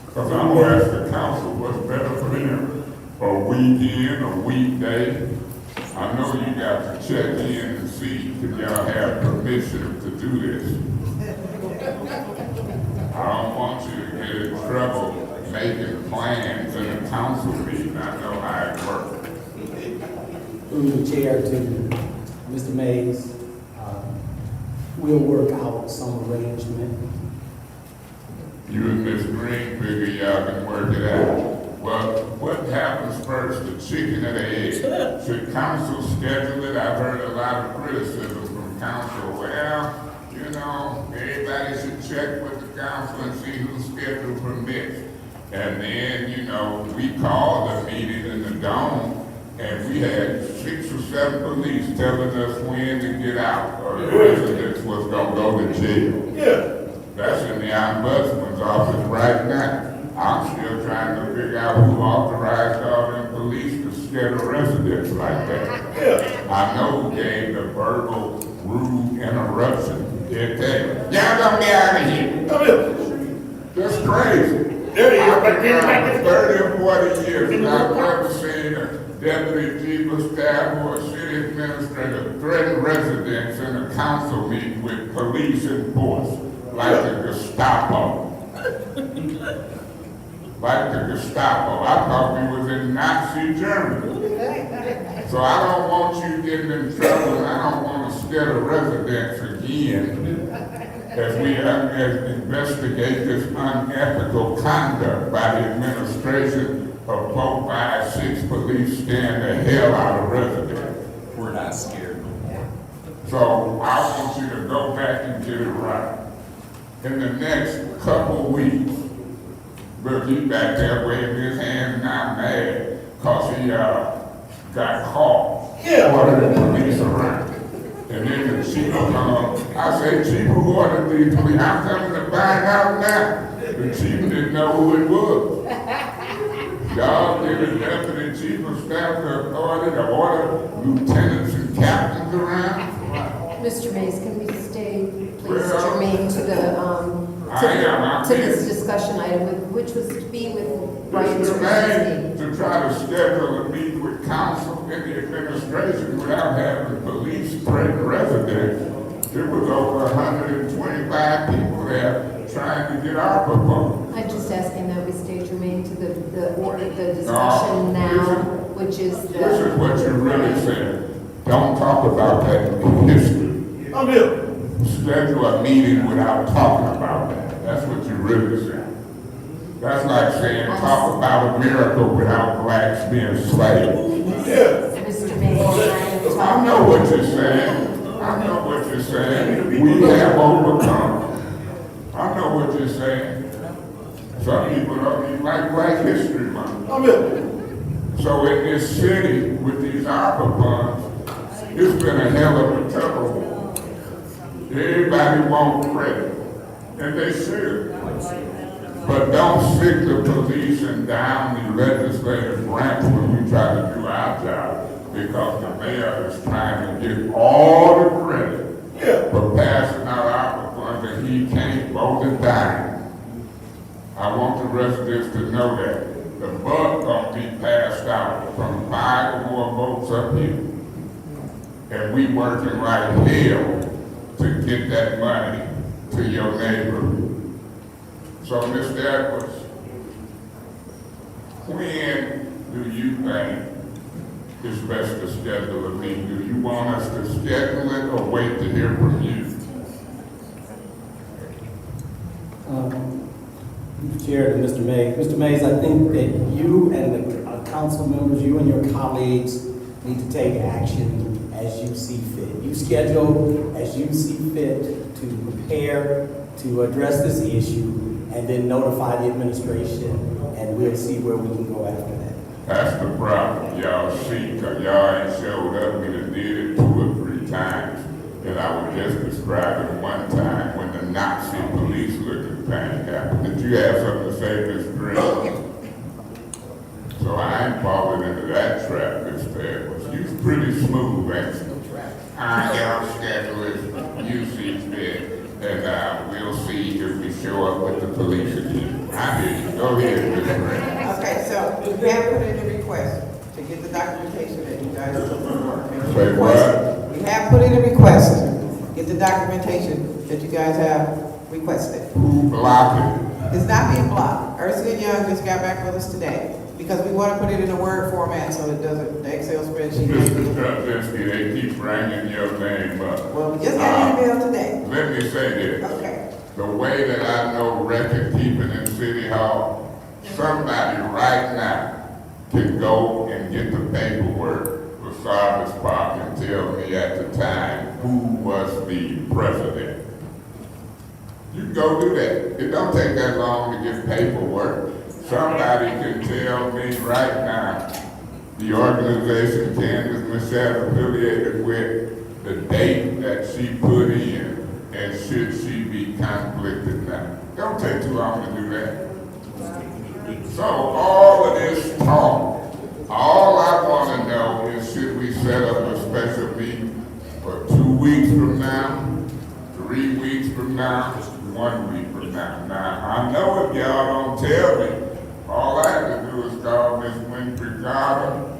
Because I'm going to ask the council what's better for them. A weekend, a weekday. I know you got to check in and see if y'all have permission to do this. I don't want you to get in trouble making plans in a council meeting. I know how it works. Through the chair to Mr. Mays, we'll work out some arrangement. You and Ms. Green figure y'all can work it out. Well, what happens first, the chicken or the egg? Should council schedule it? I've heard a lot of criticism from council. Well, you know, everybody should check with the council and see who's scheduled for next. And then, you know, we called a meeting in the Dome, and we had 6 or 7 police telling us when to get out, or the residents was gonna go to jail. Yeah. That's in the ombudsman's office right now. I'm still trying to figure out who authorized all them police to scare the residents like that. Yeah. I know who gave the verbal rude interruption. They're telling, y'all gonna get out of here. Come here. That's crazy. There you go. I've been around 30 or 40 years, and I've never seen a deputy chief of staff or a city administrator threaten residents in a council meeting with police and force, like the Gestapo. Like the Gestapo. I thought we was in Nazi Germany. So I don't want you getting in trouble, and I don't want to scare the residents again as we investigate this unethical conduct by the administration of 4, 5, 6 police scaring the hell out of residents. We're not scared. So I want you to go back and get it right. In the next couple weeks, but he back there waving his hand, not mad, cause he got caught. Yeah. Ordering police around. And then the chief I said, Chief, who ordered these police? I'm coming to find out now. The chief didn't know who it was. Y'all give the deputy chief of staff the authority to order lieutenants and captains around? Mr. Mays, can we stay, please, Well, germane to I'm this discussion item, which was to be with Brian Mr. May, Teresi? to try to schedule a meeting with council and the administration without having police threaten residents. There was over 125 people there trying to get ARPA funds. I'm just asking that we stay germane to the order, the discussion now, which is the. This is what you're really saying. Don't talk about that in history. I'm here. Schedule a meeting without talking about that. That's what you're really saying. That's like saying talk about America without blacks being slaves. Yeah. Mr. Mays, I know what you're saying. I know what you're saying. We have overcome. I know what you're saying. Some people don't even like Black History Month. I'm here. So in this city with these ARPA funds, it's been a hell of a trouble. Everybody wants credit, and they should. But don't stick the police and down the legislative branch when we try to do our job, because the mayor is trying to get all the credit for passing out ARPA funds, and he can't vote a dime. I want the residents to know that the buck gonna be passed out from 5 or more votes up here. And we working like hell to get that money to your neighborhood. So, Mr. Edwards, when do you think it's best to schedule a meeting? Do you want us to schedule it or wait to hear from you? Chair to Mr. Mays. Mr. Mays, I think that you and the council members, you and your colleagues need to take action as you see fit. You schedule as you see fit to prepare to address this issue, and then notify the administration, and we'll see where we can go after that. That's the problem, y'all see, because y'all ain't showed up. We done did it 2 or 3 times. And I was just describing one time when the Nazi police looking thing happened. Did you have something to say, Ms. Green? So I ain't falling into that trap, Mr. Edwards. You's pretty smooth, ain't you? Y'all schedule it, you see fit. And we'll see if we show up with the police again. I hear you. Go ahead, Ms. Green. Okay, so we have put in a request to get the documentation that you guys are looking for. Say what? We have put in a request to get the documentation that you guys have requested. Who blocked it? It's not being blocked. Ursula Young just got back with us today because we want to put it in a Word format so it doesn't, the Excel spreadsheet. Mr. Trubisky, they keep bringing your name up. Well, we just got an email today. Let me say this. Okay. The way that I know record keeping in City Hall, somebody right now can go and get the paperwork for Sarvis Park and tell me at the time who was the president. You can go do that. It don't take that long to get paperwork. Somebody can tell me right now the organization Candace Michelle affiliated with, the date that she put in, and should she be conflicted now. Don't take too long to do that. So all of this talk, all I want to know is should we set up a special meeting for 2 weeks from now, 3 weeks from now, 1 week from now. Now, I know if y'all don't tell me, all I have to do is call Ms. Winfrey Carter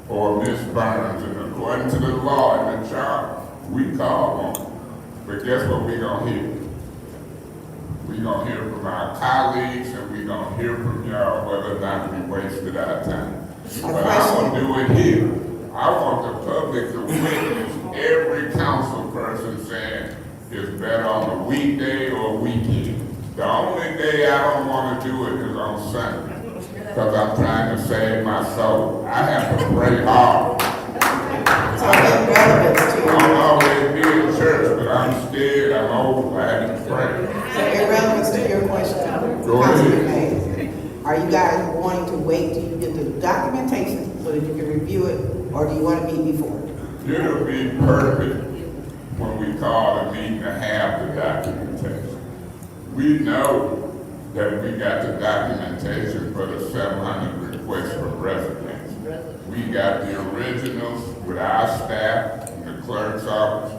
or Ms. Burns, and according to the law and the charter, we call on them. But guess what we gonna hear? We gonna hear from our colleagues, and we gonna hear from y'all whether or not we wasted our time. But I won't do it here. I want the public to witness every council person saying it's better on a weekday or a weekend. The only day I don't want to do it is on Sunday, because I'm trying to save my soul. I have to pray hard. I'm always be in church, but I'm scared, I'm old, I have to pray. So in relevance to your question, Councilman Mays, are you guys wanting to wait till you get the documentation so that you can review it, or do you want to meet before? It'll be perfect when we call a meeting to have the documentation. We know that we got the documentation for the 700 requests from residents. We got the originals with our staff in the clerk's office,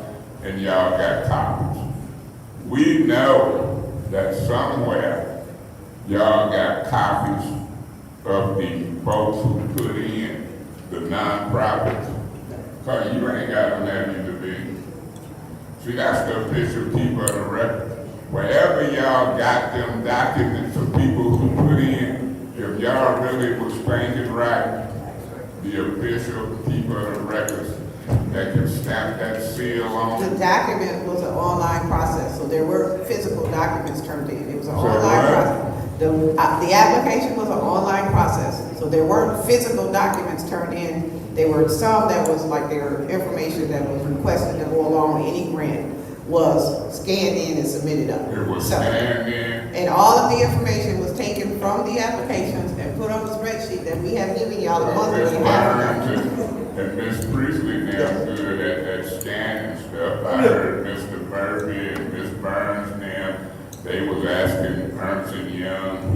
and y'all got copies. We know that somewhere y'all got copies of the folks who put in the nonprofits. Cause you ain't got them there need to be. See, that's the official keeper of the record. Wherever y'all got them documents of people who put in, if y'all really was thinking right, the official keeper of the records that can stamp that seal on The it. document was an online process, so there were physical documents turned in. It was an So online what? process. The application was an online process, so there weren't physical documents turned in. There were some that was like their information that was requested to go along with any grant was scanned in and submitted up. It was So- scanned in. And all of the information was taken from the applications and put on the spreadsheet that we have given y'all a month Ms. and a half Burns ago. and Ms. Priestley now good at scanning stuff. I heard Mr. Murphy and Ms. Burns now, they was asking Ernst and Young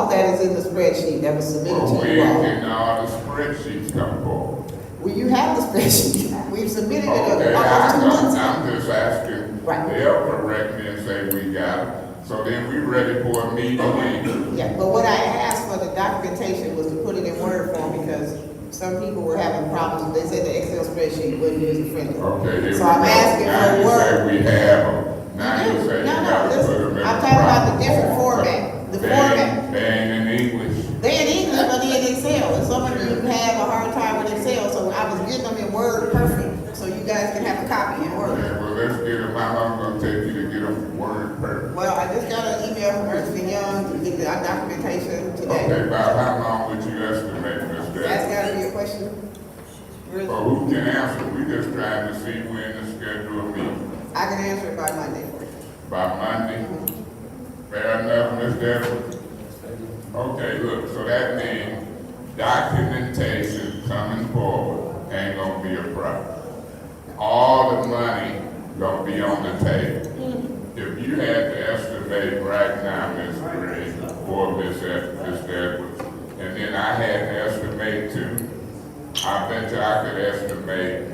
all that is in the spreadsheet that was submitted Well, to you all. when can all the spreadsheets come forward? Well, you have the spreadsheet. We've submitted it Okay, almost 2 months ago. I'm just asking, they'll correct me and say we got it, so then we ready for a meeting. Yeah, but what I asked for the documentation was to put it in Word form because some people were having problems. They said the Excel spreadsheet wasn't user friendly. Okay, here So we I'm go. asking Now for you Word. say we have them. Now you say you No, gotta put listen, them in I'm the talking about the proper different form. format. The They format. ain't- They ain't in English. They in English, but they in Excel. And some of you have a hard time with Excel, so I was getting them in Word perfect, so you guys can have a copy in Word. Okay, well, let's get them. How long gonna take you to get them word perfect? Well, I just got an email from Ernst & Young to get the documentation today. Okay, about how long would you estimate, Ms. That's Davis? gotta be a question. Well, who can answer? We just trying to see when to schedule a meeting. I can answer it by Monday for you. By Monday? Fair enough, Ms. Davis? Okay, look, so that means documentation coming forward ain't gonna be a problem. All the money gonna be on the table. If you had to estimate right now, Ms. Gray, or Ms. Edwards, and then I had to estimate too, I bet you I could estimate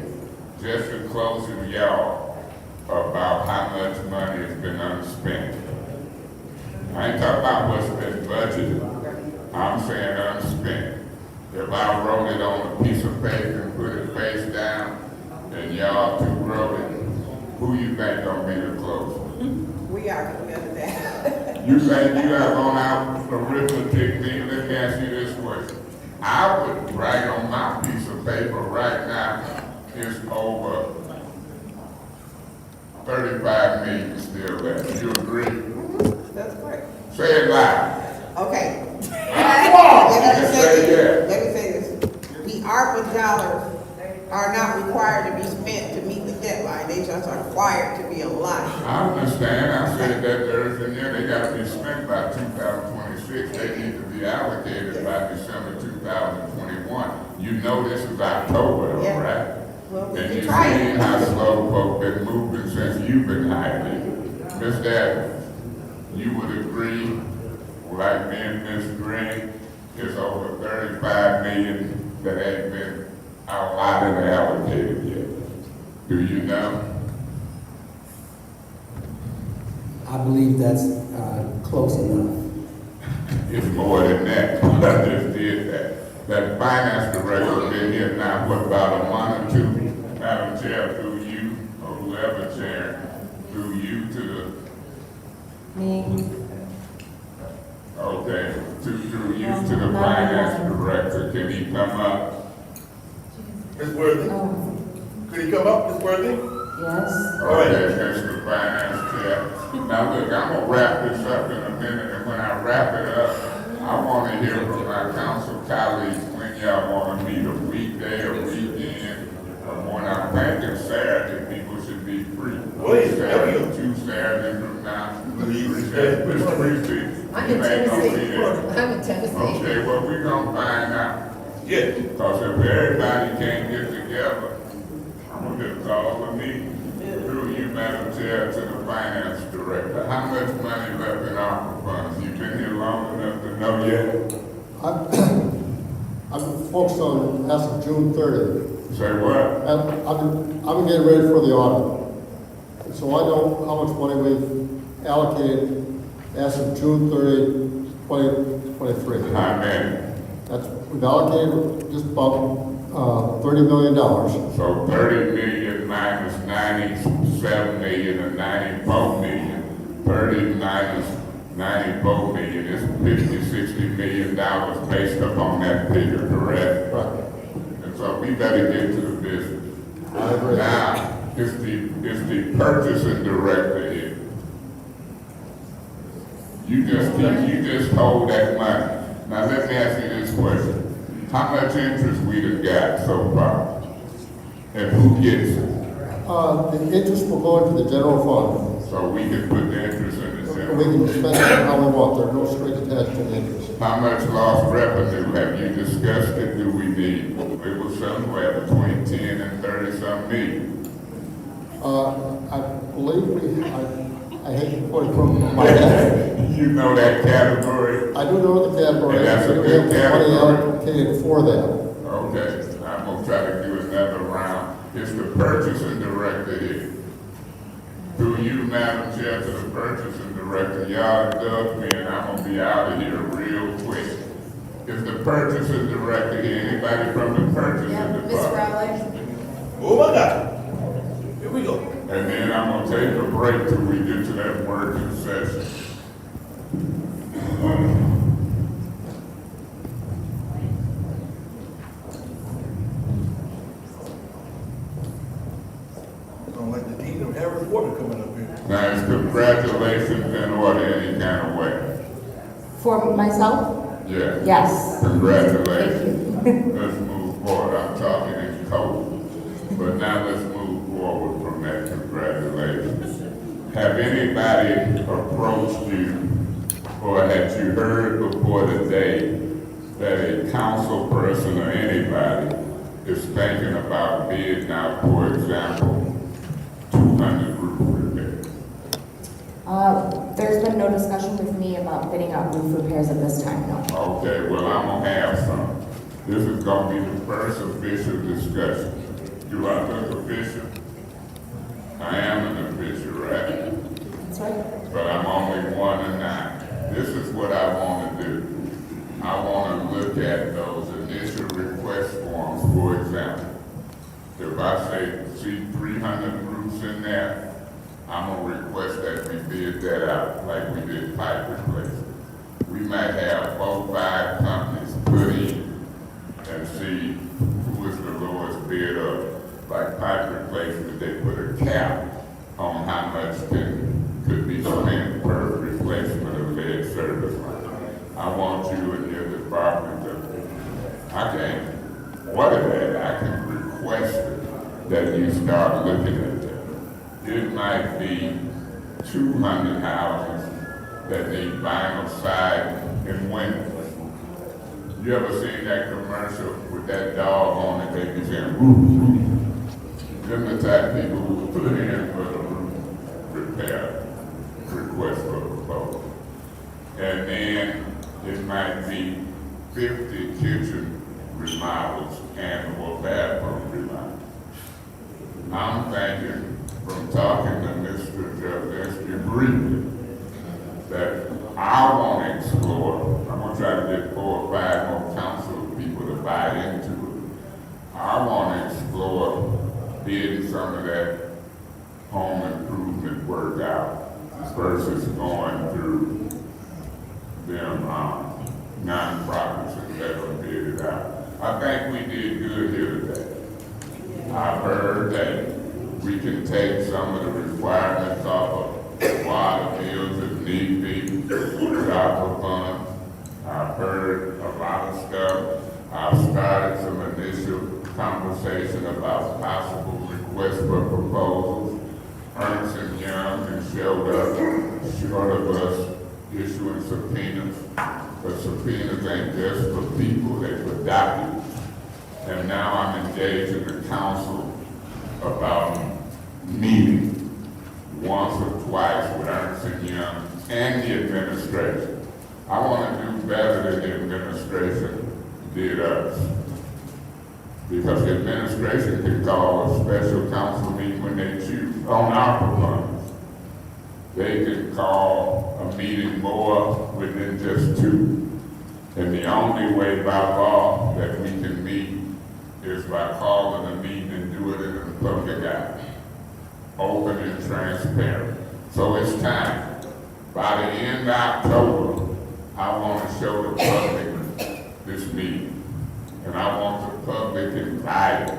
just as close as y'all about how much money has been unspent. I ain't talking about what's been budgeted. I'm saying unspent. If I wrote it on a piece of paper and put it face down, and y'all two wrote it, who you think gonna be the closest? We are coming under that. You think you have on our arithmetic thing? Let me ask you this question. I would write on my piece of paper right now, it's over 35 million still left. You agree? That's correct. Say it loud. Okay. Let me say Let me say this. The ARPA dollars are not required to be spent to meet the deadline. They just are required to be aligned. I understand. I said that there's in there, they gotta be spent by 2026. They need to be allocated by December 2021. You know this is October, Yeah. right? Well, we And can you've try seen it. how slow folk been moving since you've been hired. Ms. Davis, you would agree, like me and Ms. Green, it's over 35 million that ain't been allotted or allocated yet. Do you know? I believe that's close enough. It's more than that. I just did that. That finance director been here now, what, about a month or two? Madam Chair, through you, or whoever chair, through you to Me, okay, through you to the finance director. Can he come up? Ms. Worthy? Could he come up, Ms. Worthy? yes. Okay, Mr. Finance Chair. Now look, I'm gonna wrap this up in a minute, and when I wrap it up, I wanna hear from my council colleagues when y'all wanna meet, a weekday, a weekend, or when I'm thinking Saturday, people should be free. Wait, Saturday, 2 Saturdays from now, Mr. Priestley, I'm you in ain't gonna be Tennessee. there. I'm in Tennessee. Okay, well, we gonna find out. Yeah. Because if everybody can't get together, I'm gonna just call a meeting. Through you, Madam Chair, to the Finance Director. How much money left in ARPA funds? You've been here long enough to know yet? I'm focused on as of June 30th. Say what? I'm getting ready for the audit. So I know how much money we've allocated as of June 30, 2023. How many? We've allocated just about $30 million. So 30 million minus 97 million or 94 million. 30 minus 94 million is 50, 60 million dollars based upon that figure, correct? Right. And so we better get to the business. I agree. Now, it's the purchasing director here. You just hold that money. Now let me ask you this question. How much interest we done got so far? And who gets it? The interest will go into the general fund. So we can put the interest in the general. We can spend it how we want. There are no strings attached to the interest. How much lost revenue have you discussed it do we need? It was somewhere between 10 and 30 some million. I believe I I hate to put it from my head. You know that category? I do know the category. And that's a We good have the category. money allocated for that. Okay, I'm gonna try to do another round. It's the purchasing director here. Through you, Madam Chair, to the purchasing director, y'all indulge me and I'm gonna be out of here real quick. Is the purchasing director here? Anybody from the purchasing department? Ms. Rowley? Oh my God. Here we go. And then I'm gonna take a break till we get to that working session. Sound like the dean of Harry Potter coming up here. Now, is congratulations in order any kind of way? For myself? Yeah. Yes. Congratulations. Let's move forward. I'm talking in code. But now let's move forward from that congratulations. Have anybody approached you or had you heard before today that a council person or anybody is thinking about bidding out, for example, 200 roof repairs? There's been no discussion with me about bidding out roof repairs at this time, no. Okay, well, I'm gonna have some. This is gonna be the first official discussion. Do I look official? I am an official, right? That's right. But I'm only 1 and 9. This is what I wanna do. I wanna look at those initial request forms, for example. If I see 300 roofs in there, I'm gonna request that we bid that out like we did pipe replacement. We might have 4 or 5 companies put in and see who is the lowest bidder. Like pipe replacement, they put a cap on how much could be spent per replacement of lead service line. I want you and your department to, I can order that, I can request it, that you start looking at that. It might be 200 houses that need vinyl siding and windows. You ever seen that commercial with that dog on it, they be saying, roof, roof? Them the type people who put in for the roof repair request for proposal. And then it might be 50 kitchen remodels and or bathroom remodels. I'm thinking, from talking to Mr. Joseph briefly, that I want to explore. I'm going to try to get 4 or 5 more council people to buy into it. I want to explore bidding some of that home improvement work out versus going through them non-profits and let them bid it out. I think we did good here today. I've heard that we can take some of the requirements off of water bills if need be, with ARPA funds. I've heard a lot of stuff. I've started some initial conversation about possible requests for proposals. Ernst & Young and showed up short of us issuing subpoenas, but subpoenas ain't just for people, they for documents. And now I'm engaging the council about meeting once or twice with Ernst & Young and the administration. I want to do better than the administration did us. Because the administration can call a special council meeting when they choose on ARPA funds. They can call a meeting more within just 2. And the only way by law that we can meet is by calling a meeting and do it in a public eye. Open and transparent. So it's time. By the end of October, I want to show the public this meeting. And I want the public invited.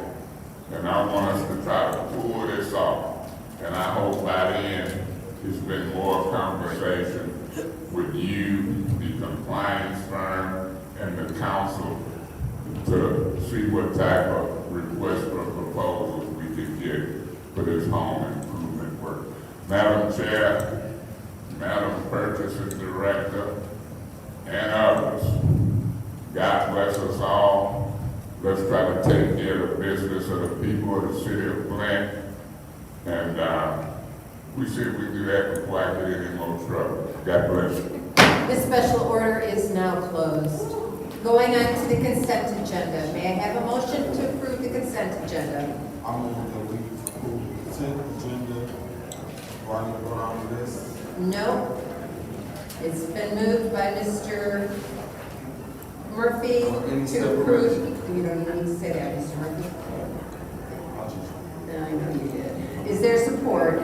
And I want us to try to pull this off. And I hope by then it's been more conversation with you, the compliance firm, and the council to see what type of request for proposals we can get for this home improvement work. Madam Chair, Madam Purchasing Director, and others, God bless us all. Let's try to take care of the business of the people of the city of Flint. And We said we do that before I get any more trouble. God bless you. This special order is now closed. Going on to the consent agenda. May I have a motion to approve the consent agenda? I move that we approve the consent agenda. Do I need to go down the list? No. It's been moved by Mr. Murphy to approve. You don't need to say that, Mr. Murphy. I know you did. Is there support?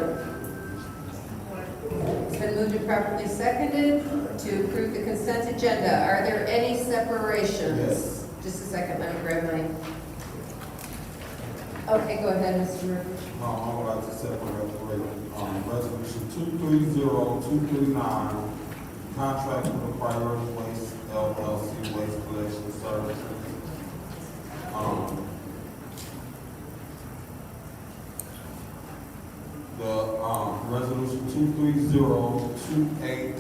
It's been moved and properly seconded to approve the consent agenda. Are there any separations? Yes. Just a second, let me grab my. Okay, go ahead, Mr. Murphy. I would like to separate, resolution 230239, contract with the Priority Waste LLC Waste Collection Services. Resolution 23028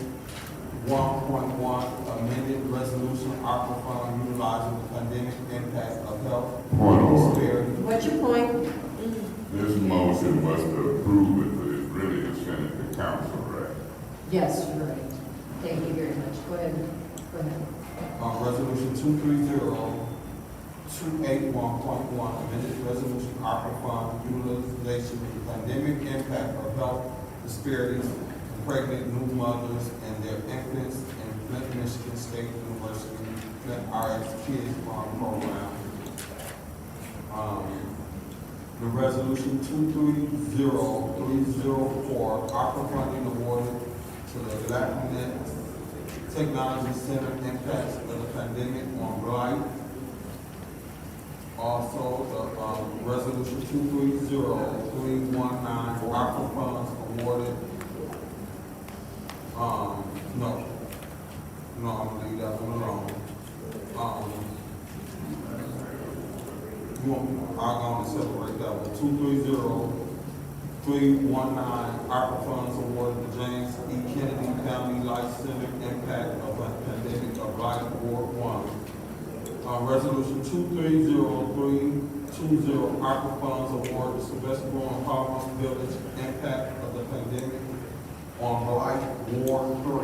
amended resolution ARPA fund utilizing the pandemic impact of health disparity. What's your point? This motion must approve it, but it really is sent to council, right? Yes, you're right. Thank you very much. Go ahead. Go ahead. Resolution 23028.1, amended resolution ARPA fund utilization of the pandemic impact of health disparities in pregnant new mothers and their infants in Flint, Michigan State University, Flint RX Kids Farm Program. The resolution 230304, ARPA funding awarded to the Latinx Technology Center impacts of the pandemic on blight. Also, the resolution 230319, ARPA funds awarded. No, I'm gonna leave that one alone. I'll go and separate that one. 230319, ARPA funds awarded to James E. Kennedy Family Life Center impact of the pandemic of Blight Ward 1. Resolution 230320, ARPA funds award to Sylvester and Palmer Village impact of the pandemic on Blight Ward 3.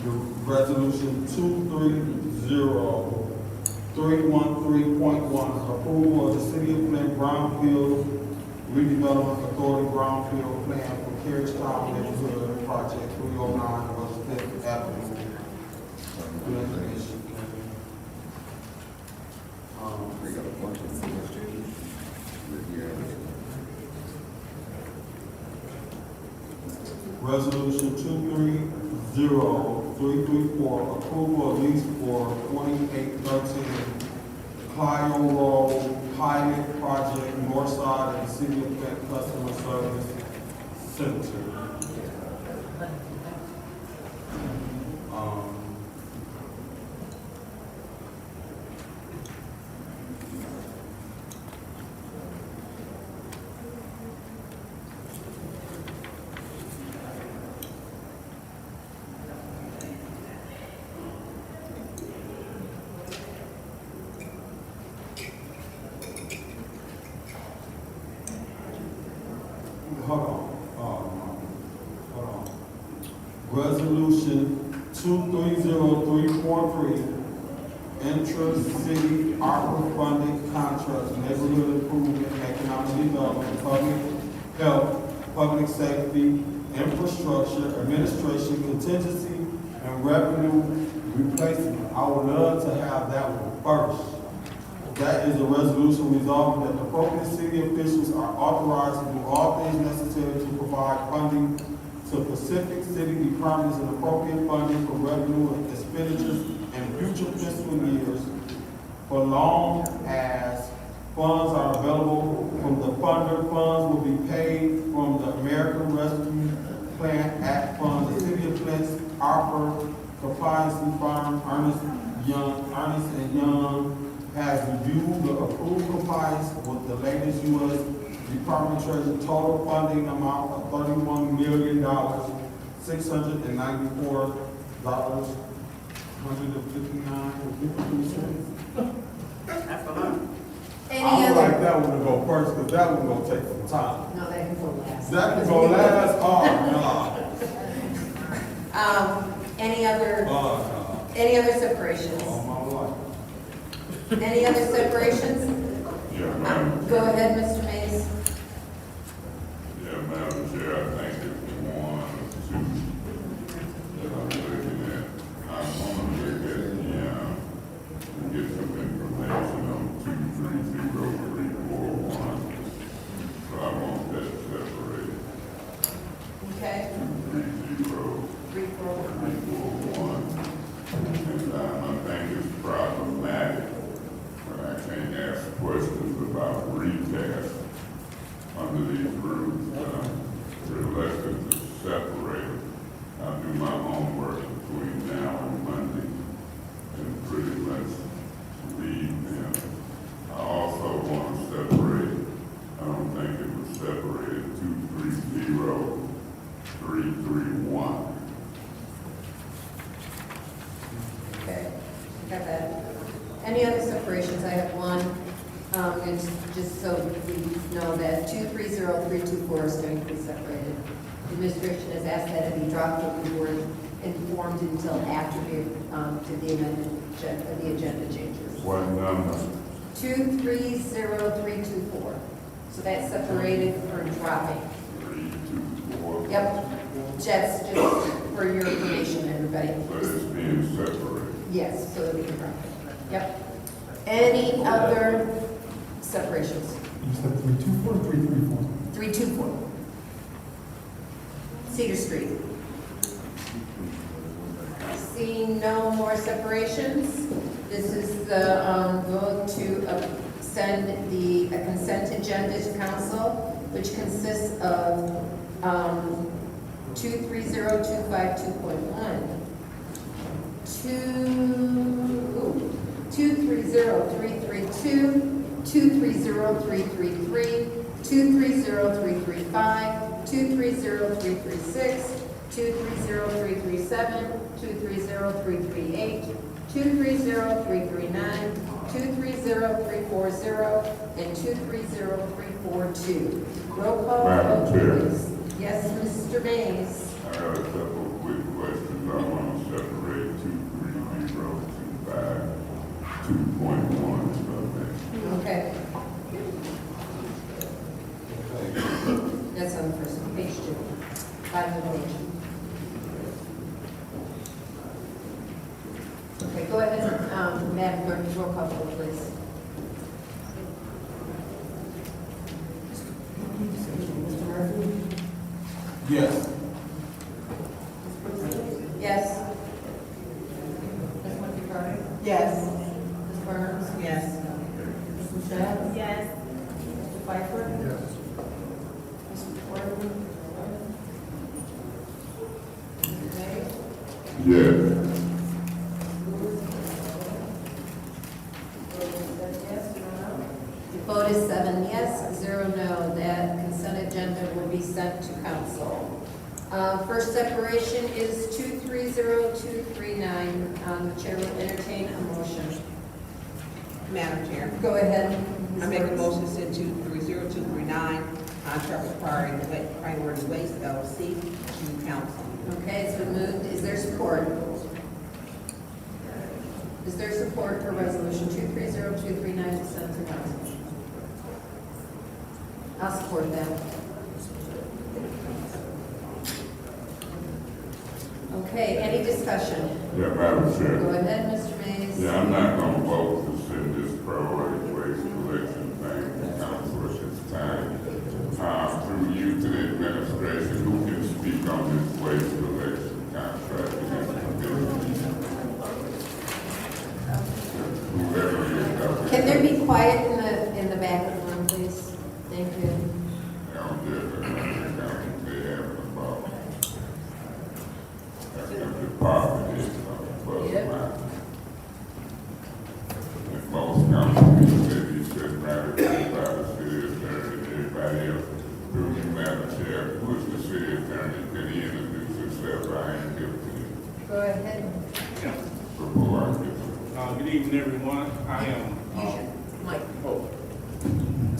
The resolution 230313.1, approval of the City of Flint Brownfield Redevelopment Authority Brownfield Plan for Carriagetown Neighborhood Project 309 West 5th Avenue, Flint, Michigan. Resolution 230334, approval of lease for 2813 Clio Road Pilot Project Northside of the City of Flint Customer Service Center. Resolution 230343, intra-city ARPA funded contracts, neighborhood improvement, economic development, public health, public safety, infrastructure, administration, contingency, and revenue replacement. I would love to have that one first. That is a resolution resolving that the appropriate city officials are authorized to do all things necessary to provide funding to specific city departments and appropriate funding for revenue and expenditures in future fiscal years, for long as funds are available from the funder. Funds will be paid from the American Rescue Plan Act Fund. The City of Flint's ARPA compliance firm, Ernest and Young, has reviewed the approved compliance with the latest U.S. Department of Treasury total funding amount of $31,694,159.52. A Any I would other- like that one to go first, because that one gonna take some time. No, that can go last. That can go last, oh, Any other separations? no. All my life. Any other separations? Yeah, Madam Go ahead, Mr. Mays. Yeah, Madam Chair, I think it's one or two that I'm looking at. I want to look at, and get some information on 230341. So I want that separated. Okay. 230341. And I think it's problematic when I can't ask questions about recast under these rules. Reluctant to separate. I'll do my homework between now and Monday and pretty much read them. I also want to separate, I don't think it was separated, 230331. Okay, got that. Any other separations? I have one, and just so we know that 230324 is going to be separated. The administration has asked that it be dropped, but we weren't informed until after we did the amendment, the agenda changes. What number? 230324. So that's separated for dropping. 324. Yep. Just for your information, everybody. But it's being separated. Yes, so that we can drop it. Yep. Any other separations? You said 324 or 334? 324. Cedar Street. Seeing no more separations, this is the vote to send the consent agenda to council, which consists of 230252.1, 230332, 230333, 230335, 230336, 230337, 230338, 230339, 230340, and 230342. Roll call Madam vote, Chair. please. Yes, Mr. Mays. I have a couple of quick questions. I want to separate 230252.1 from that. Okay. That's on the first one, page 2. Bottom of the page. Okay, go ahead, Madam Clerk, roll call vote, please. Mr. Murphy? Yes. Yes. Ms. McCarty? Yes. Ms. Burns? Yes. Ms. Michelle? Yes. Mr. Pfeiffer? Yes. Mr. Gordon? Mr. Mays? Yes. The vote is 7 yes, 0 no. That consent agenda will be sent to council. First separation is 230239. The chair will entertain a motion. Madam Chair, Go ahead. Ms. I make a Burns. motion to send 230239, contract with Priority Waste LLC to council. Okay, it's been moved. Is there support? Is there support for resolution 230239 to send to council? I'll support that. Okay, any discussion? Yeah, Madam Chair. Go ahead, Mr. Mays. Yeah, I'm not going to vote to send this priority waste collection thing to council at this time. Through you to the administration, who can speak on this waste collection contract? Whoever is up there. Can there be quiet in the back of the room, please? Thank you. I'm just, they have about, that's the department is, plus Yep. mine. And most companies, they be sitting right by the city attorney, everybody else. Through you, Madam Chair, who's the city attorney, can he introduce himself? I ain't guilty. Go ahead. Before I get to Good evening, everyone. I am, Mike. oh,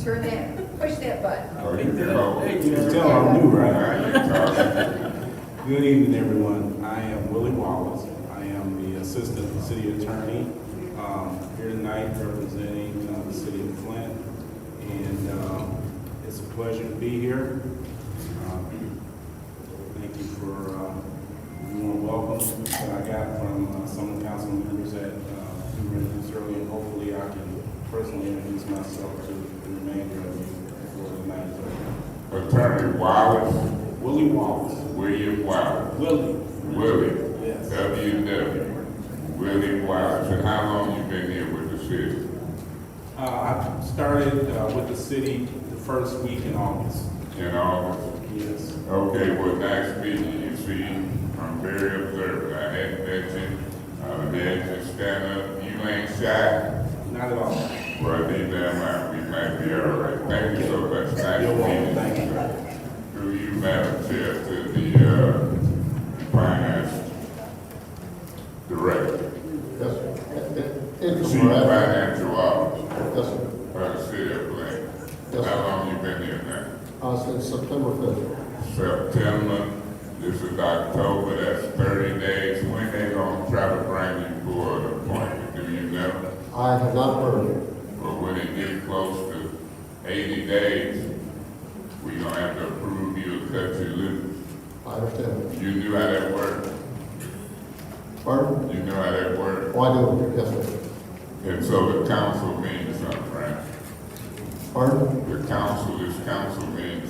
turn that, push that button. Oh, you can vote. You can tell I'm new, right? Now you talking. Good evening, everyone. I am Willie Wallace. I am the Assistant City Attorney here tonight representing the City of Flint. And it's a pleasure to be here. Thank you for the warm welcome that I got from some of the council members that you were introduced earlier. And hopefully I can personally introduce myself to the remainder of you before the night is over. Attorney Wallace. Willie Wallace. William Wallace. Willie. Willie. Yes. W.W. Willie Wallace. And how long you been here with the city? I started with the city the first week in August. In August? Yes. Okay, well, nice meeting you. You see, I'm very observant. I hadn't met you. I had you stand up. You ain't shy. Not at all. Well, these damn right, we might be all right. Thank you so much. Nice You're welcome. meeting Thank you. you. Through you, Madam Chair, to the Finance Director. Yes, sir. Chief Financial Officer. Yes, sir. For the city of Flint. Yes, How sir. long you been here now? Since September 5th. September, this is October, that's 30 days. When they gonna try to bring you for an appointment, do you know? I have not heard. But when it gets close to 80 days, we gonna have to approve you or cut you loose. I understand. You knew how that worked? Pardon? You know how that worked? Oh, I do, yes, sir. And so the council means something, right? Pardon? The council means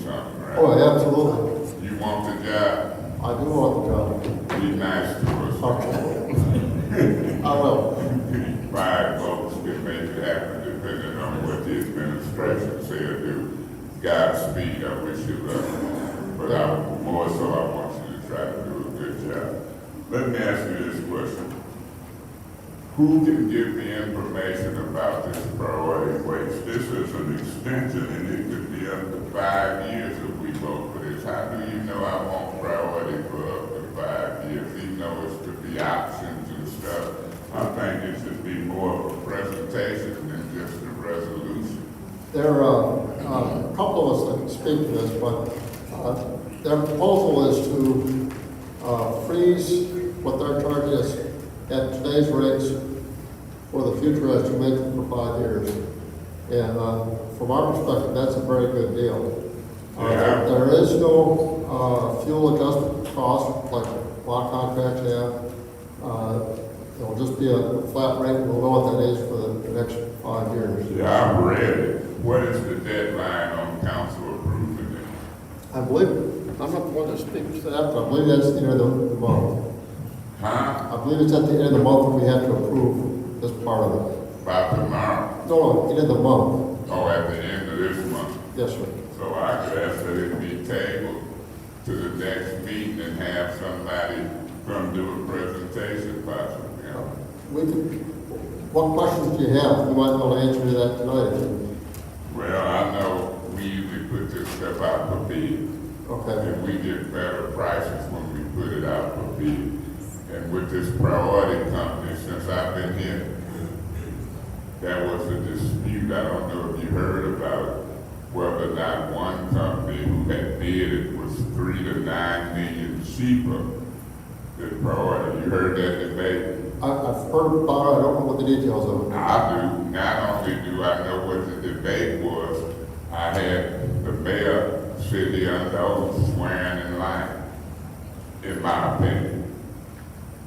something, right? Oh, absolutely. You want the job? I do want the job. Be nice to us. Okay. I will. 5 votes can make it happen depending on what the administration say or do. Godspeed, I wish you luck. But more so, I want you to try to do a good job. Let me ask you this question. Who can give me information about this priority waste? This is an extension and it could be up to 5 years if we vote for this. How do you know I want priority for up to 5 years? Even though it's to be options and stuff, I think it should be more of a presentation than just a resolution. There are a couple of us that can speak to this, but their proposal is to freeze what their charge is at today's rates for the future estimate for 5 years. And from our perspective, that's a very good deal. There is no fuel adjustment cost like a lot of contracts have. It'll just be a flat rate. We'll know what that is for the next 5 years. Yeah, I've read it. What is the deadline on council approving it? I believe, I'm not the one that speaks to that, but I believe that's the end of the month. Huh? I believe it's at the end of the month that we have to approve this part of it. By tomorrow? No, end of the month. Oh, at the end of this month? Yes, sir. So I could ask that it be tabled to the next meeting and have somebody come do a presentation possibly. We could, what questions do you have? We might be able to answer that tonight. Well, I know we usually put this stuff out for bid. Okay. And we get better prices when we put it out for bid. And with this priority company, since I've been here, there was a dispute, I don't know if you heard about it, whether or not one company who had bid it was 3 to 9 million cheaper than priority. You heard that debate? I've heard about it. I don't know what the details of it. I do. Not only do I know what the debate was, I had the mayor sit here under oath swearing in line, in my opinion.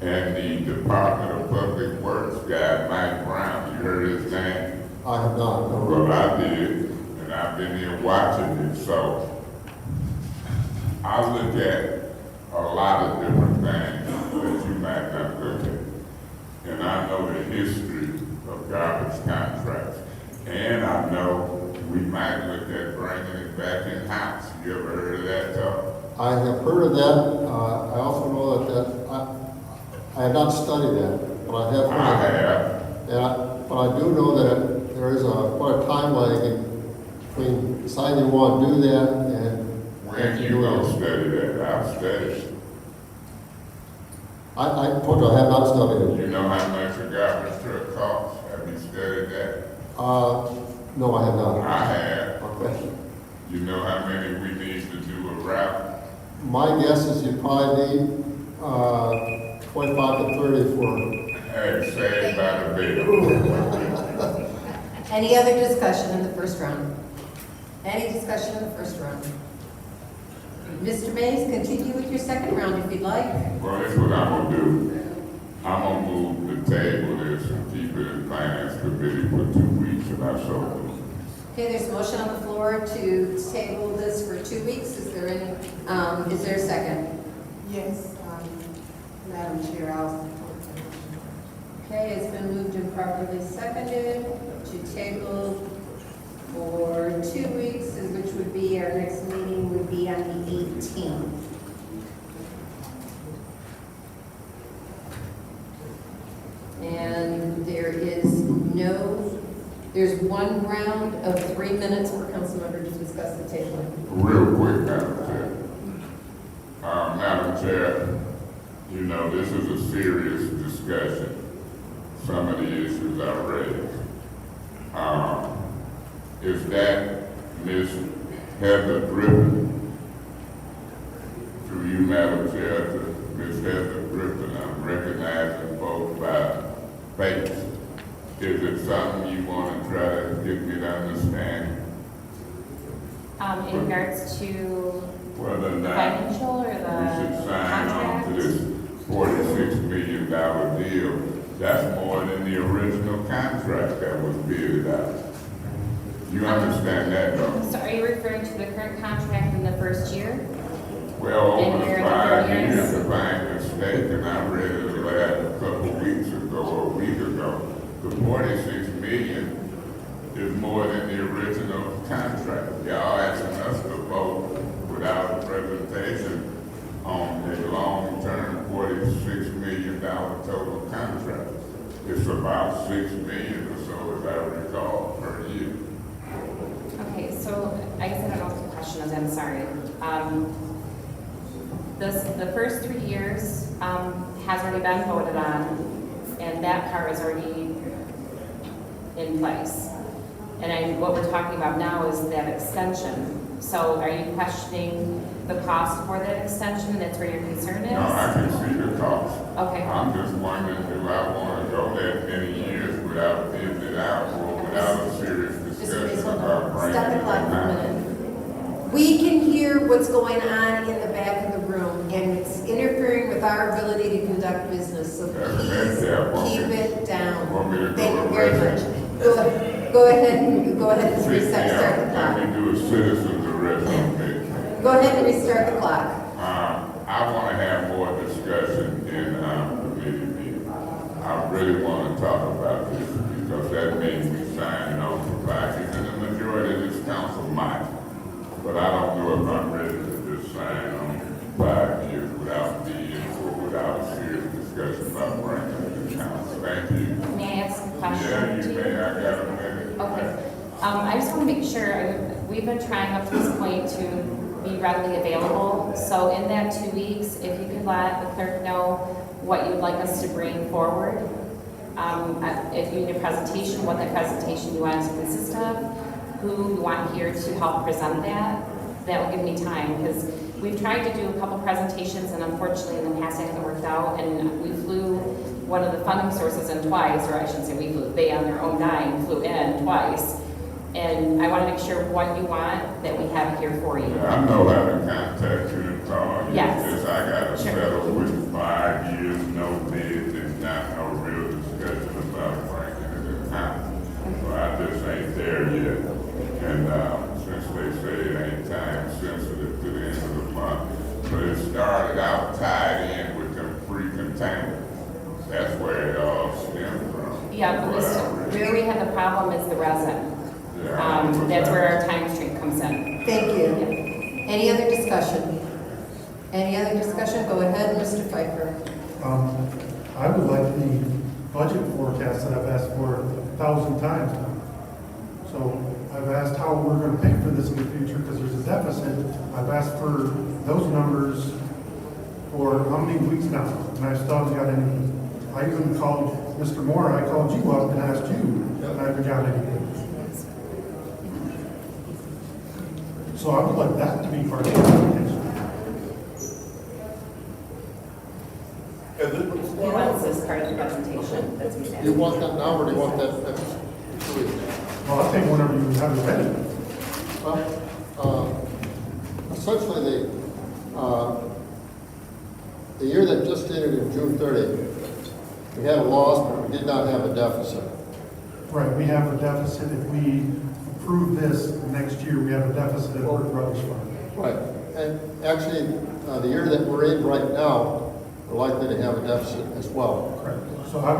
And the Department of Public Works guy, Mike Brown, you heard his name? I have not. No. Well, I did, and I've been here watching it, so I look at a lot of different things that you might not look at. And I know the history of garbage contracts. And I know we might look at bringing it back in-house. You ever heard of that talk? I have heard of that. I also know that I have not studied that, but I have heard I of have. that. But I do know that there is quite a time lag between deciding you want to do that and When you gonna study that? I've studied. I told you I have not studied it. You know how much a garbage truck costs? Have you studied that? No, I have not. I have. question. You know how many we need to do a route? My guess is you probably need, 25 to 30 for. Hey, saved by the bell. Any other discussion in the first round? Any discussion in the first round? Mr. Mays, continue with your second round if you'd like. Well, that's what I'm gonna do. I'm gonna move the table this and keep it in finance committee for 2 weeks, and I so move. Okay, there's a motion on the floor to table this for 2 weeks. Is there any, is there a second? Yes, Madam Chair, I'll support that. Okay, it's been moved and properly seconded to table for 2 weeks, which would be, our next meeting would be on the 18th. And there's one round of 3 minutes per council member to discuss the table. Real quick, Madam Chair. Madam Chair, you know, this is a serious discussion. Some of the issues I raised. Is that Ms. Heather Griffin? Through you, Madam Chair, to Ms. Heather Griffin, I'm recognizing both by face. Is it something you want to try to get me to understand? In regards to Whether or the not financial or we the should sign on contract? to this $46 million deal. That's more than the original contract that was bid out. You understand that, though? So are you referring to the current contract in the first year? Well, And over your 5 years? years, if I ain't mistaken, I read it a couple weeks ago or a week ago. The 46 million is more than the original contract. Y'all asking us to vote without a presentation on a long-term $46 million total contract. It's about $6 million or so, as I recall, per year. Okay, so I guess I don't know what the question is, I'm sorry. The first 3 years has already been voted on, and that part is already in place. And what we're talking about now is that extension. So are you questioning the cost for that extension? That's where your concern is? No, I can see the cost. Okay. I'm just wondering, do I want to go that many years without bidding it out or without a serious discussion about bringing Stop the it clock for a back? minute. We can hear what's going on in the back of the room, and it's interfering with our ability to conduct business, so please keep it down. Want me to Thank go you very arrest much. you? Go ahead and Sit reset, start the down. clock. Let me do a citizen's arrest on me. Go ahead and restart the clock. I want to have more discussion in committee meeting. I really want to talk about this because that means we sign on for 5 years, and the majority of this council might. But I don't know if I'm ready to just sign on 5 years without being or without a serious discussion about bringing it to the council. Thank you. May I ask a question? Yeah, you to may. I got a minute. Okay. I just want to make sure, we've been trying up to this point to be readily available. So in that 2 weeks, if you could let the clerk know what you'd like us to bring forward. If you need a presentation, what that presentation you want it to consist of, who you want here to help present that will give me time. Because we've tried to do a couple presentations, and unfortunately in the past it hasn't worked out. And we flew one of the funding sources in twice, or I shouldn't say we flew, they on their own dime flew in twice. And I want to make sure what you want, that we have here for you. Yeah, I know how to contact you and call you. Yes. Yes, I got to Sure. settle with 5 years, no bid, and not no real discussion about bringing it to the council. So I just ain't there yet. And since they say it ain't time sensitive to the end of the month, but it started out tied in with them free containers. That's where it all stemmed from. Yeah, but where we have the problem is the resin. That's where our time stream comes in. Thank you. Any other discussion? Any other discussion? Go ahead, Mr. Pfeiffer. I would like the budget forecast that I've asked for 1,000 times now. So I've asked how we're going to pay for this in the future because there's a deficit. I've asked for those numbers for how many weeks now, and I still haven't got any. I even called Mr. Moore, I called you up and asked you, and I haven't got anything. So I would like that to be part of the application. He wants this part of the presentation, that's what he's Do you asking. want that now, or do you want that next 2 weeks? Well, I'll take whenever you have it ready. Well, essentially, the year that just ended in June 30, we had a loss, but we did not have a deficit. Right, we have a deficit. If we approve this next year, we have a deficit in the rubbish fund. Right. And actually, the year that we're in right now, we're likely to have a deficit as well. Correct. So I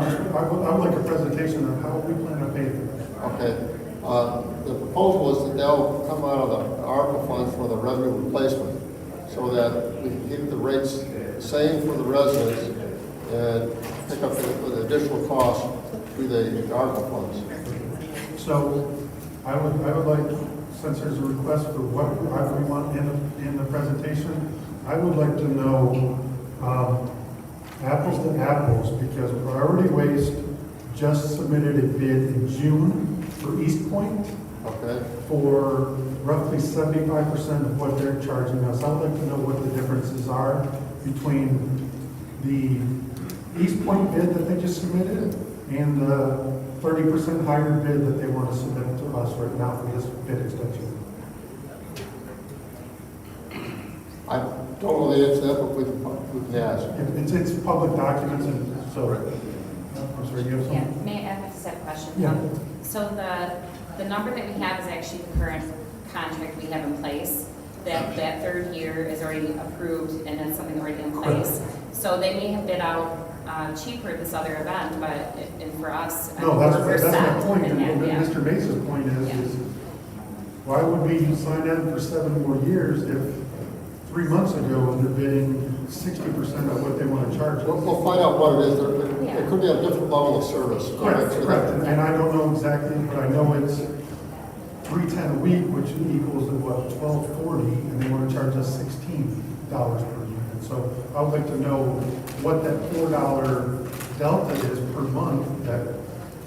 would like a presentation of how we plan to pay for that. Okay. The proposal is that they'll come out of the ARPA funds for the revenue replacement, so that we can keep the rates the same for the residents and pick up the additional costs through the ARPA funds. So I would like, since there's a request for what we want in the presentation, I would like to know apples to apples, because Priority Waste just submitted a bid in June for East Point. Okay. For roughly 75% of what they're charging us. I'd like to know what the differences are between the East Point bid that they just submitted and the 30% higher bid that they want to submit to us right now for this bid extension. I don't know the answer to that, but we can ask. It's public documents, and so, I'm sorry, you have Yeah, something? may I just have a question? Yeah. So the number that we have is actually the current contract we have in place. That third year is already approved and it's something already in place. So they may have bid out cheaper this other event, but and for us, No, we're that's set my point, in and that, yeah. Mr. Mason's point Yeah. is why would we sign in for 7 more years if 3 months ago they're bidding 60% of what they want to charge? We'll find out what it is. It could be a different level of service. Correct. And I don't know exactly, but I know it's $3.10 a week, which equals what, $12.40, and they want to charge us $16 per unit. So I would like to know what that $4 delta is per month that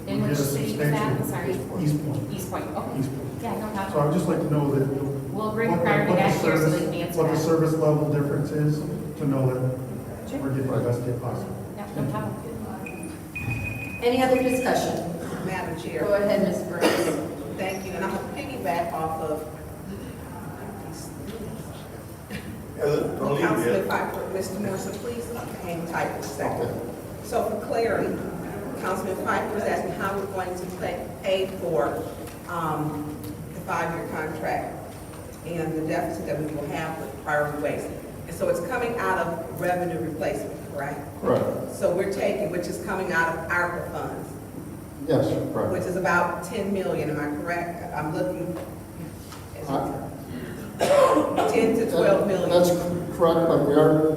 In would which get a city is that? substantial. Sorry. East Point. East Point, okay. East Point. Yeah, no problem. So I would just like to know that. We'll bring what the- Priority what the back here so service- they can answer What the that. service level difference is, to know that Sure. we're getting the best deal possible. Yeah, no problem. Any other discussion? Madam Chair. Go ahead, Ms. Burns. Thank you, and I'm gonna piggyback off of Councilman Piper. Mr. Morrison, please hang tight for a second. So for clarity, Councilman Piper is asking how we're going to pay for the 5-year contract and the deficit that we will have with Priority Waste. And so it's coming out of revenue replacement, correct? Correct. So we're taking, which is coming out of ARPA funds, Yes, correct. which is about 10 million, am I correct? I'm looking, 10 to 12 million. That's correct, but we are,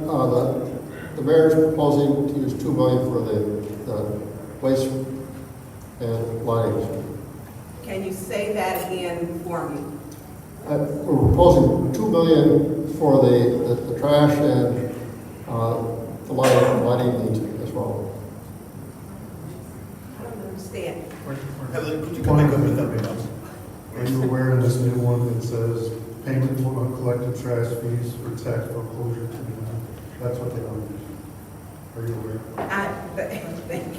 the mayor's proposing to use $2 million for the waste and lighting. Can you say that again for me? We're proposing $2 million for the trash and the lighting needs as well. I don't understand. Could you come back up with that? Are you aware of this new one that says payment for uncollected trash fees for tax foreclosure? That's what they want to do. Are you aware? Thank you.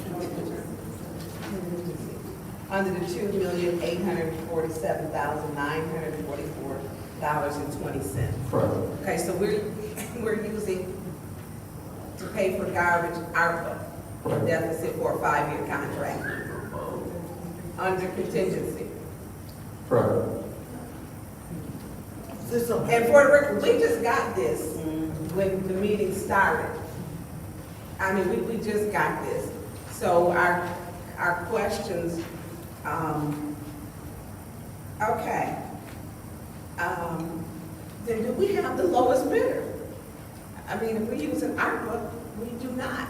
Under the $2,847,944.20. Correct. Okay, so we're using to pay for garbage ARPA deficit for a 5-year contract under contingency. Correct. And for the record, we just got this when the meeting started. I mean, we just got this. So our questions, okay. Then do we have the lowest bidder? I mean, if we're using ARPA, we do not.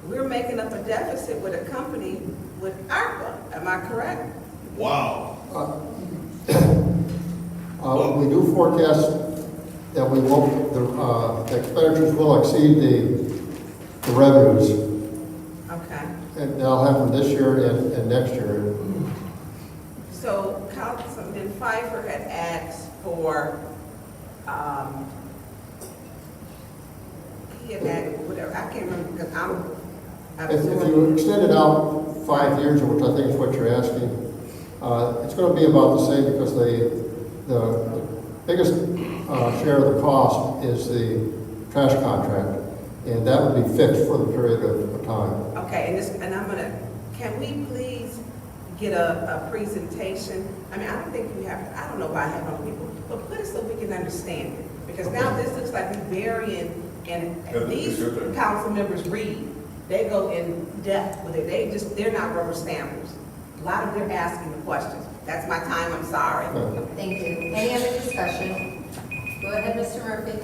We're making up a deficit with a company with ARPA, am I correct? Wow. We do forecast that we won't, the expenditures will exceed the revenues. Okay. And that'll happen this year and next year. So Councilman Pfeiffer had asked for, he had added whatever, I can't remember, because If you extend it out 5 years, which I think is what you're asking, it's going to be about the same because the biggest share of the cost is the trash contract, and that would be fixed for the period of time. Okay, and I'm gonna, can we please get a presentation? I mean, I don't think we have, I don't know why I have no people, but put it so we can understand it. Because now this looks like we're burying, and these council members read, they go in depth with it. They're not rubber stampers. A lot of them asking the questions. That's my time, I'm sorry. Thank you. Any other discussion? Go ahead, Mr. Murphy.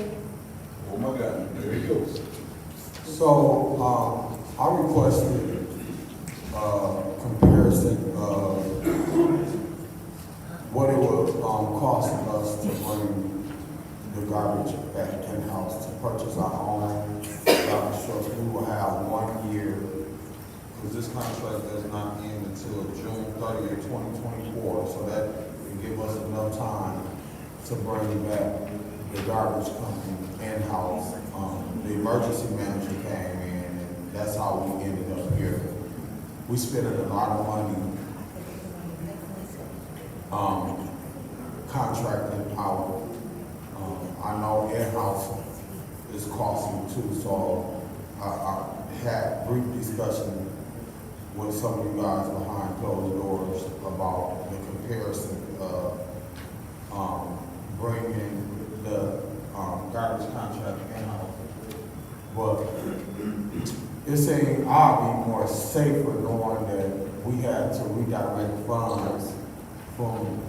Oh my God, there he goes. So, I requested comparison of what it would cost us to bring the garbage back in-house, to purchase our own garbage trucks. We will have 1 year, because this contract does not end until June 30th, 2024, so that will give us enough time to bring back the garbage company in-house. The emergency manager came in, and that's how we ended up here. We spent a lot of money contracting out. I know in-house is costly too, so I had brief discussion with some of you guys behind closed doors about the comparison of bringing the garbage contract in-house. But it seemed I'd be more safer knowing that we had to redirect funds from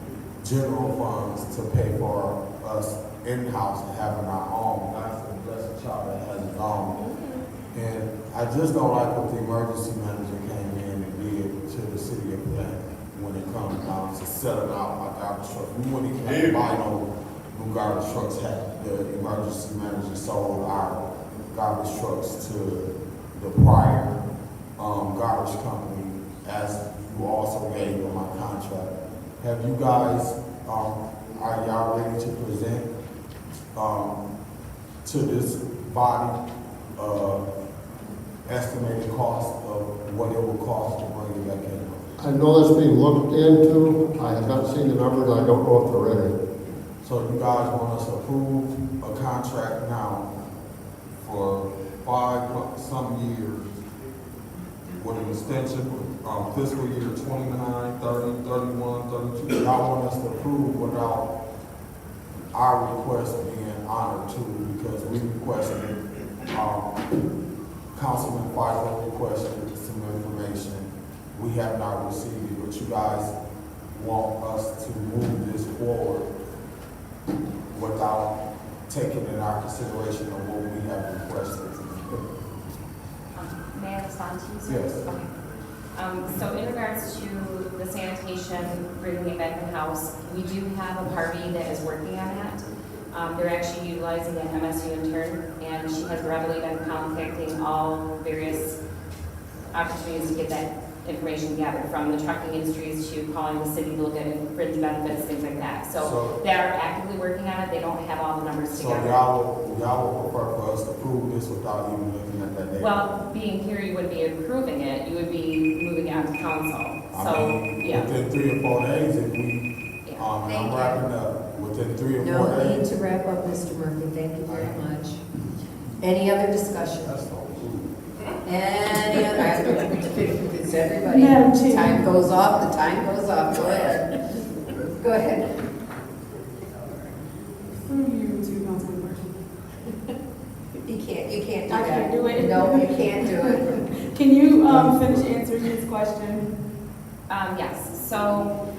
general funds to pay for us in-house and having our own. That's the blessed child that has his own. And I just don't like what the emergency manager came in and did to the city of Flint when it comes down to selling out our garbage trucks. We wouldn't even have to buy no new garbage trucks. The emergency manager sold our garbage trucks to the prior garbage company, as you also gave in my contract. Have you guys, are y'all ready to present to this body estimated cost of what it will cost to bring it back in? I know that's being looked into. I have not seen the numbers. I don't know if they're ready. So you guys want us to approve a contract now for 5 some years with an extension for fiscal year 29, 30, 31, 32. Y'all want us to approve without our request being honored too, because we requested, Councilman Pfeiffer requested some information. We have not received it, but you guys want us to move this forward without taking in our consideration of what we have requested. May I respond to you, sir? Yes. Okay. So in regards to the sanitation, bringing it back in-house, we do have a party that is working on that. They're actually utilizing an MSU intern, and she has readily been contacting all various opportunities to get that information gathered, from the trucking industries to calling the city to look at fringe benefits, things like that. So they are actively working on it. They don't have all the numbers together. So y'all would prefer for us to approve this without even looking at that data? Well, being here, you wouldn't be approving it. You would be moving it on to council. So, yeah. Within 3 or 4 days, if we, and I'm wrapping up, within 3 or 4 No days. need to wrap up, Mr. Murphy. Thank you very much. Any other discussion? Any other? It's everybody. Time goes off, the time goes off. Go ahead. Go ahead. You can't do that. I can't do it. No, you can't do it. Can you finish answering his question? Yes. So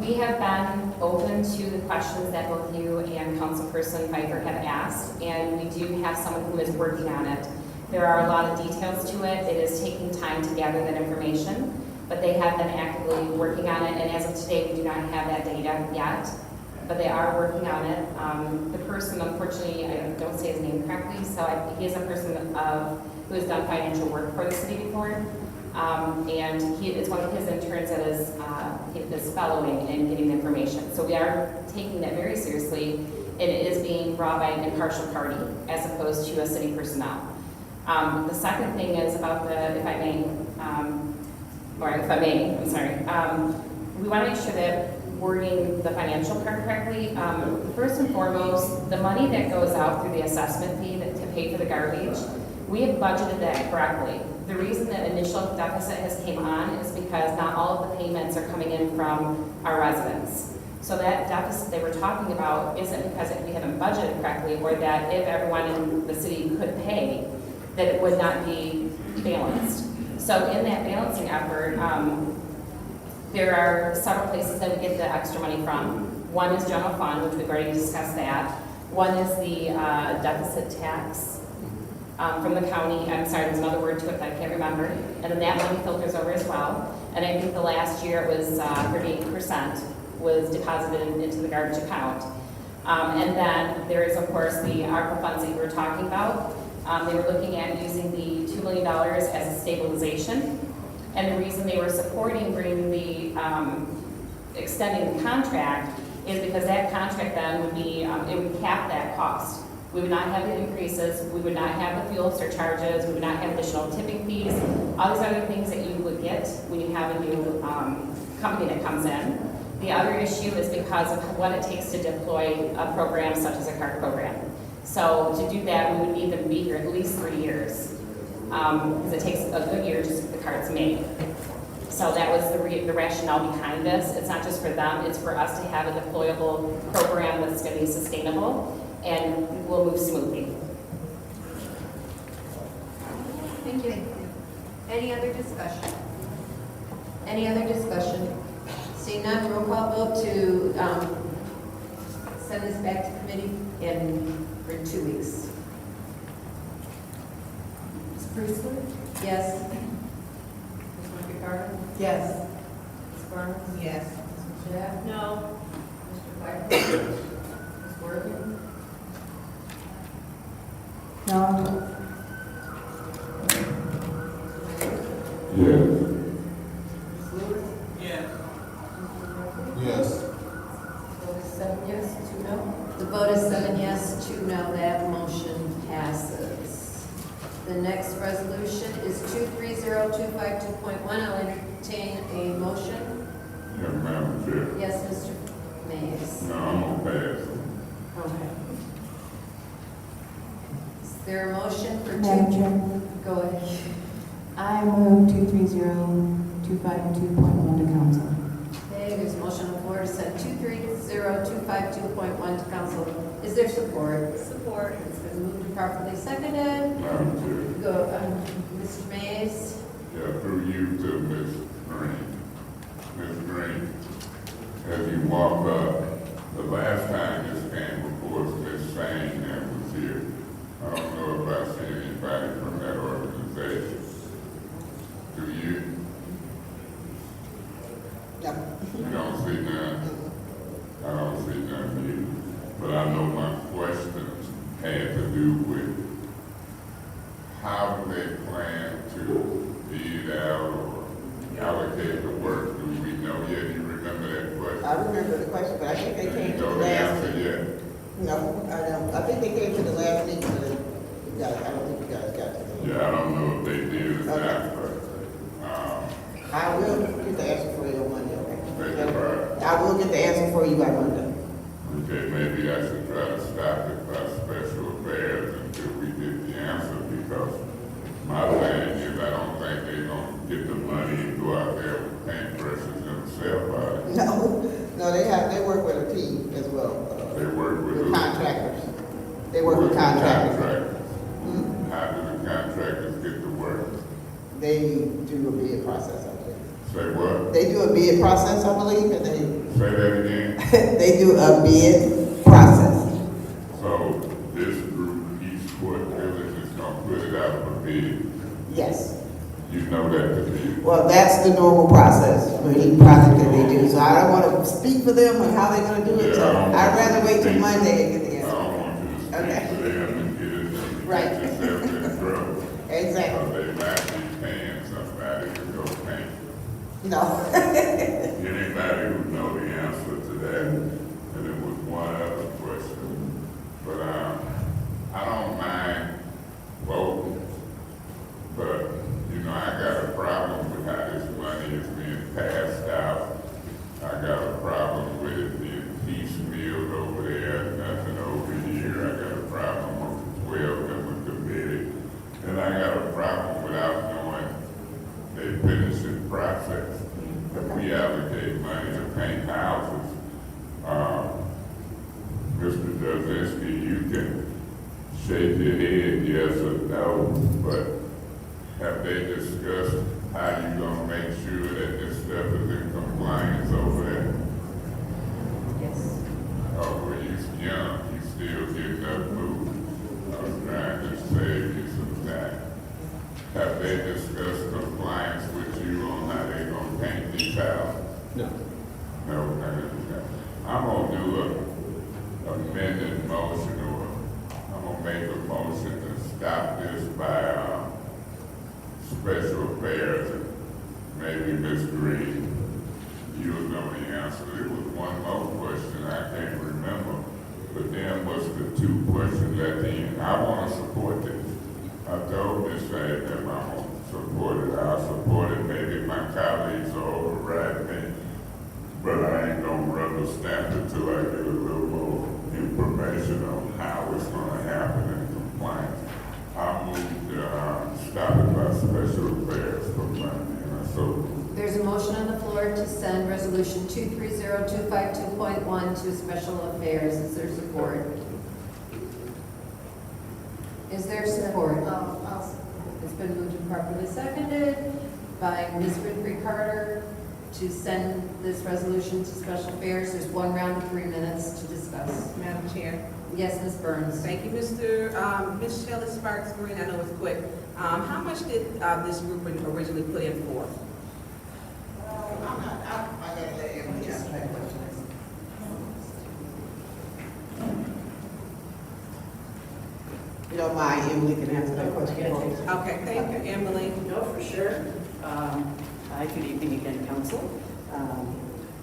we have been open to the questions that both you and Councilperson Pfeiffer have asked, and we do have someone who is working on it. There are a lot of details to it. It is taking time to gather that information, but they have been actively working on it, and as of today, we do not have that data yet, but they are working on it. The person, unfortunately, I don't say his name correctly, so he is a person who has done financial work for the city before. And it's one of his interns that is fellowing and getting the information. So we are taking that very seriously, and it is being brought by an impartial party as opposed to a city personnel. The second thing is about if I may, we want to make sure that wording the financial part correctly. First and foremost, the money that goes out through the assessment fee to pay for the garbage, we have budgeted that correctly. The reason the initial deficit has came on is because not all of the payments are coming in from our residents. So that deficit they were talking about isn't because we haven't budgeted correctly, or that if everyone in the city could pay, that it would not be balanced. So in that balancing effort, there are several places that we get the extra money from. One is general fund, which we've already discussed that. One is the deficit tax from the county. I'm sorry, there's another word to it that I can't remember. And then that money filters over as well. And I think the last year it was 38% was deposited into the garbage account. And then there is, of course, the ARPA funds that you were talking about. They were looking at using the $2 million as a stabilization. And the reason they were supporting bringing the, extending the contract is because that contract then would be, it would cap that cost. We would not have the increases, we would not have the fuel surcharges, we would not have additional tipping fees, all these other things that you would get when you have a new company that comes in. The other issue is because of what it takes to deploy a program such as a CART program. So to do that, we would need them to be here at least 3 years. Because it takes a good year just to get the cards made. So that was the rationale behind this. It's not just for them, it's for us to have a deployable program that's going to be sustainable and will move smoothly. Thank you. Any other discussion? Any other discussion? Seeing none, roll call vote to send this back to committee for 2 weeks. Ms. Priestley? Yes. Ms. McCarter? Yes. Ms. Barnes? Yes. Ms. Shack? No. Mr. Piper? Ms. Worthing? No. Yes. Ms. Lewis? Yes. Yes. The vote is 7 yes, 2 no. The vote is 7 yes, 2 no. That motion passes. The next resolution is 230252.1. I'll entertain a motion. Yeah, Madam Chair. Yes, Mr. Mays. No, I'm gonna pass. Okay. Is there a motion for Madam Chair. Go ahead. I move 230252.1 to council. Okay, there's a motion on the floor to send 230252.1 to council. Is there support? Support. It's been moved and properly seconded. Madam Chair. Go, Mr. Mays. Yeah, through you to Ms. Green. Ms. Green, as you walk up, the last time this came before us, Ms. Sane that was here. I don't know if I see anybody from that organization. Do you? No. You don't see none? I don't see none either. But I know my questions had to do with how do they plan to bid out or allocate the work? Do we know yet? You remember that question? I remember the question, but I think they came to You the know the last answer meeting. yet? No, I don't. I think they came to the last meeting, but you guys, I don't think you guys got to the Yeah, I don't know if they did or Okay. not, but, I will get the answer for you on Monday, okay? thank you, Barb. I will get the answer for you by Monday. Okay, maybe I should try to stop it by special affairs until we get the answer, because my thing is I don't think they're gonna get the money and go out there with paintbrushes themselves out. No, they work with a team as well. They work with contractors. They work with contractors. How do the contractors get to work? They do a bid process, I believe. Say what? They do a bid process, I believe, and Say that again? they do a bid process. So this group, East Court Village, is gonna put it out for bid? Yes. You know that to be? Well, that's the normal process for any project that they do. So I don't want to speak for them on how they're going to do it. So I'd rather wait till Monday and get the answer. I don't want you to speak for them and get it, Right. get yourself in trouble. Exactly. They might be paying somebody to No. Anybody who know the answer to that, and it was one other question, but I don't mind voting, but I got a problem with how this money is being passed out. I got a problem with it being piecemealed over there, nothing over here. I got a problem with the 12-member committee, and I got a problem without knowing they finish the process. If we allocate money to paint houses, Mr. Dozinski, you can shake your head yes or no, but have they discussed how you gonna make sure that this stuff is in compliance over there? Yes. Oh, well, you young, you still getting up moving. I was trying to save you some time. Have they discussed compliance with you on how they gonna paint these houses? No. No, I'm gonna do a amended motion, or I'm gonna make a motion to stop this by special affairs. Maybe Ms. Green, you know the answer. There was one more question I can't remember, but then was the two questions at the end. I want to support this. I told Ms. Shade that I'm going to support it. I'll support it. Maybe my colleagues will override me, but I ain't going to rubber stamp it till I get a little more information on how it's going to happen in compliance. I moved to stop it by special affairs for Monday. So There's a motion on the floor to send resolution 230252.1 to special affairs. Is there support? Is there support? It's been moved and properly seconded by Ms. Winfrey Carter to send this resolution to special affairs. There's one round of 3 minutes to discuss. Madam Chair. Yes, Ms. Burns. Thank you, Ms. Shelley Sparks Green. I know it's quick. How much did this group originally put in for? I gotta let Emily answer that question. You don't mind, Emily can answer that question. Okay, thank you, Emily. No, for sure. Hi, good evening again, council.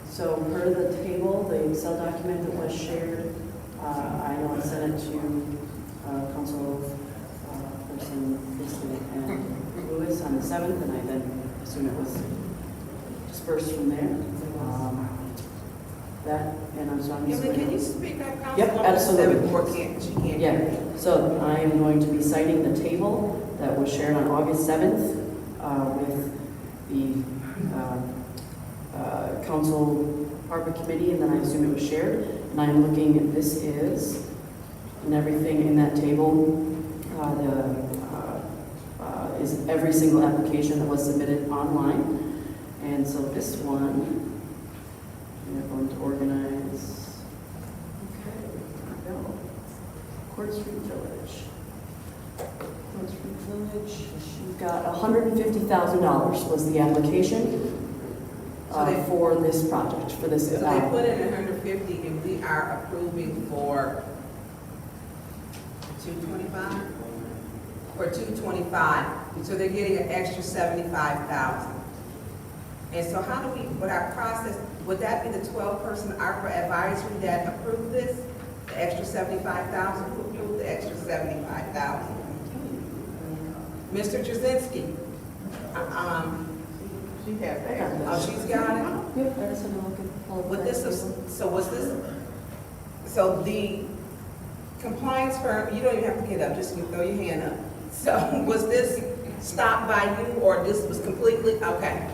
So per the table, the Excel document that was shared, I know I sent it to council person Christie and Lewis on the 7th, and I then assume it was dispersed from there. That, and I'm sorry. Emily, can you speak up, Council? Yep, absolutely. She can't. Yeah, so I am going to be citing the table that was shared on August 7th with the council ARPA committee, and then I assume it was shared. And I'm looking, this is, and everything in that table, is every single application that was submitted online. And so this one, we're going to organize, okay, there we go. Court Street Village. Court Street Village, she got $150,000 was the application for this project, for this. So they put in 150 and we are approving for 225? For 225, so they're getting an extra 75,000. And so how do we, with our process, would that be the 12-person ARPA advisory that approved this? The extra 75,000, who approved the extra 75,000? Mr. Jasinski. She has that. Oh, she's got it? Yep, that's an look. With this, so was this, so the compliance firm, you don't even have to get up, just throw your hand up. So was this stopped by you or this was completely, okay.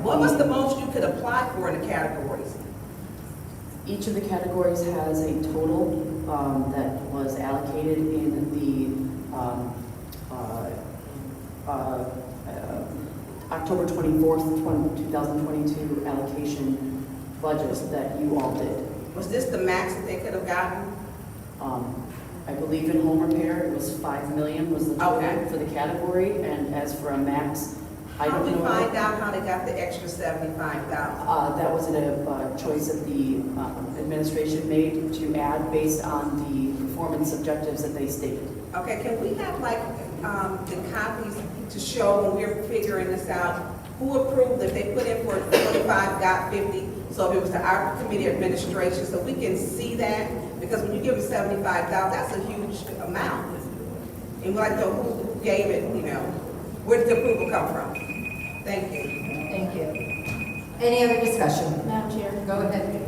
What was the most you could apply for in the categories? Each of the categories has a total that was allocated in the October 24th, 2022 allocation budget that you all did. Was this the max that they could have gotten? I believe in home repair, it was $5 million was the total for the category, and as for a max, I don't know. How did we find out how they got the extra 75,000? That was a choice that the administration made to add based on the performance objectives that they stated. Okay, can we have like the copies to show when we're figuring this out, who approved, if they put in for 45, got 50, so if it was the ARPA committee administration, so we can see that, because when you give them 75,000, that's a huge amount. And we like to know who gave it, you know, where did the approval come from? Thank you. Thank you. Any other discussion? Madam Chair. Go ahead.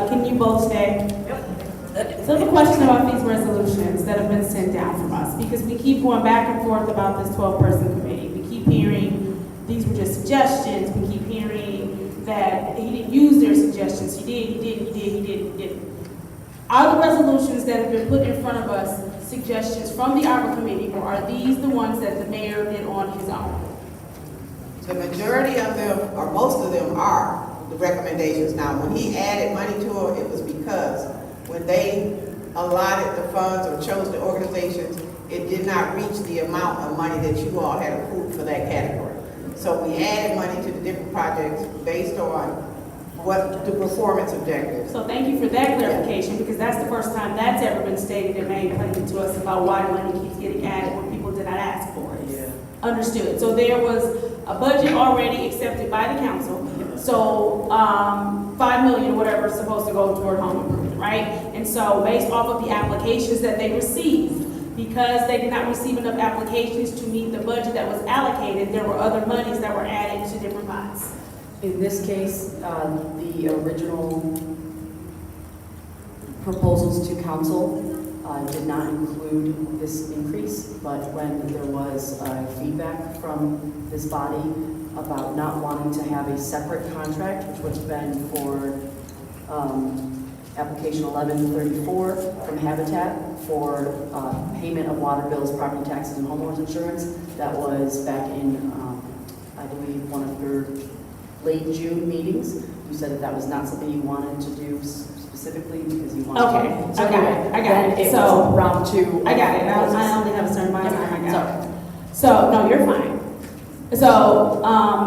Can you both stay? So the question about these resolutions that have been sent down from us, because we keep going back and forth about this 12-person committee. We keep hearing these were just suggestions. We keep hearing that he didn't use their suggestions. He did. Are the resolutions that have been put in front of us suggestions from the ARPA committee, or are these the ones that the mayor did on his own? The majority of them, or most of them, are the recommendations. Now, when he added money to it, it was because when they allotted the funds or chose the organizations, it did not reach the amount of money that you all had approved for that category. So we added money to the different projects based on what the performance objectives. So thank you for that clarification, because that's the first time that's ever been stated and made plain to us about why money keeps getting added when people did not ask for it. Yeah. Understood. So there was a budget already accepted by the council. So, $5 million, whatever, is supposed to go toward home improvement, right? And so based off of the applications that they received, because they did not receive enough applications to meet the budget that was allocated, there were other monies that were added to different pots. In this case, the original proposals to council did not include this increase, but when there was feedback from this body about not wanting to have a separate contract, which would have been for application 1134 from Habitat for payment of water bills, property taxes, and homeowners insurance. That was back in, I believe, one of your late June meetings. You said that was not something you wanted to do specifically because you wanted to. So anyway, I got it. So So round two. I got it. I only have a certain amount of time. I got it. So no, you're fine. So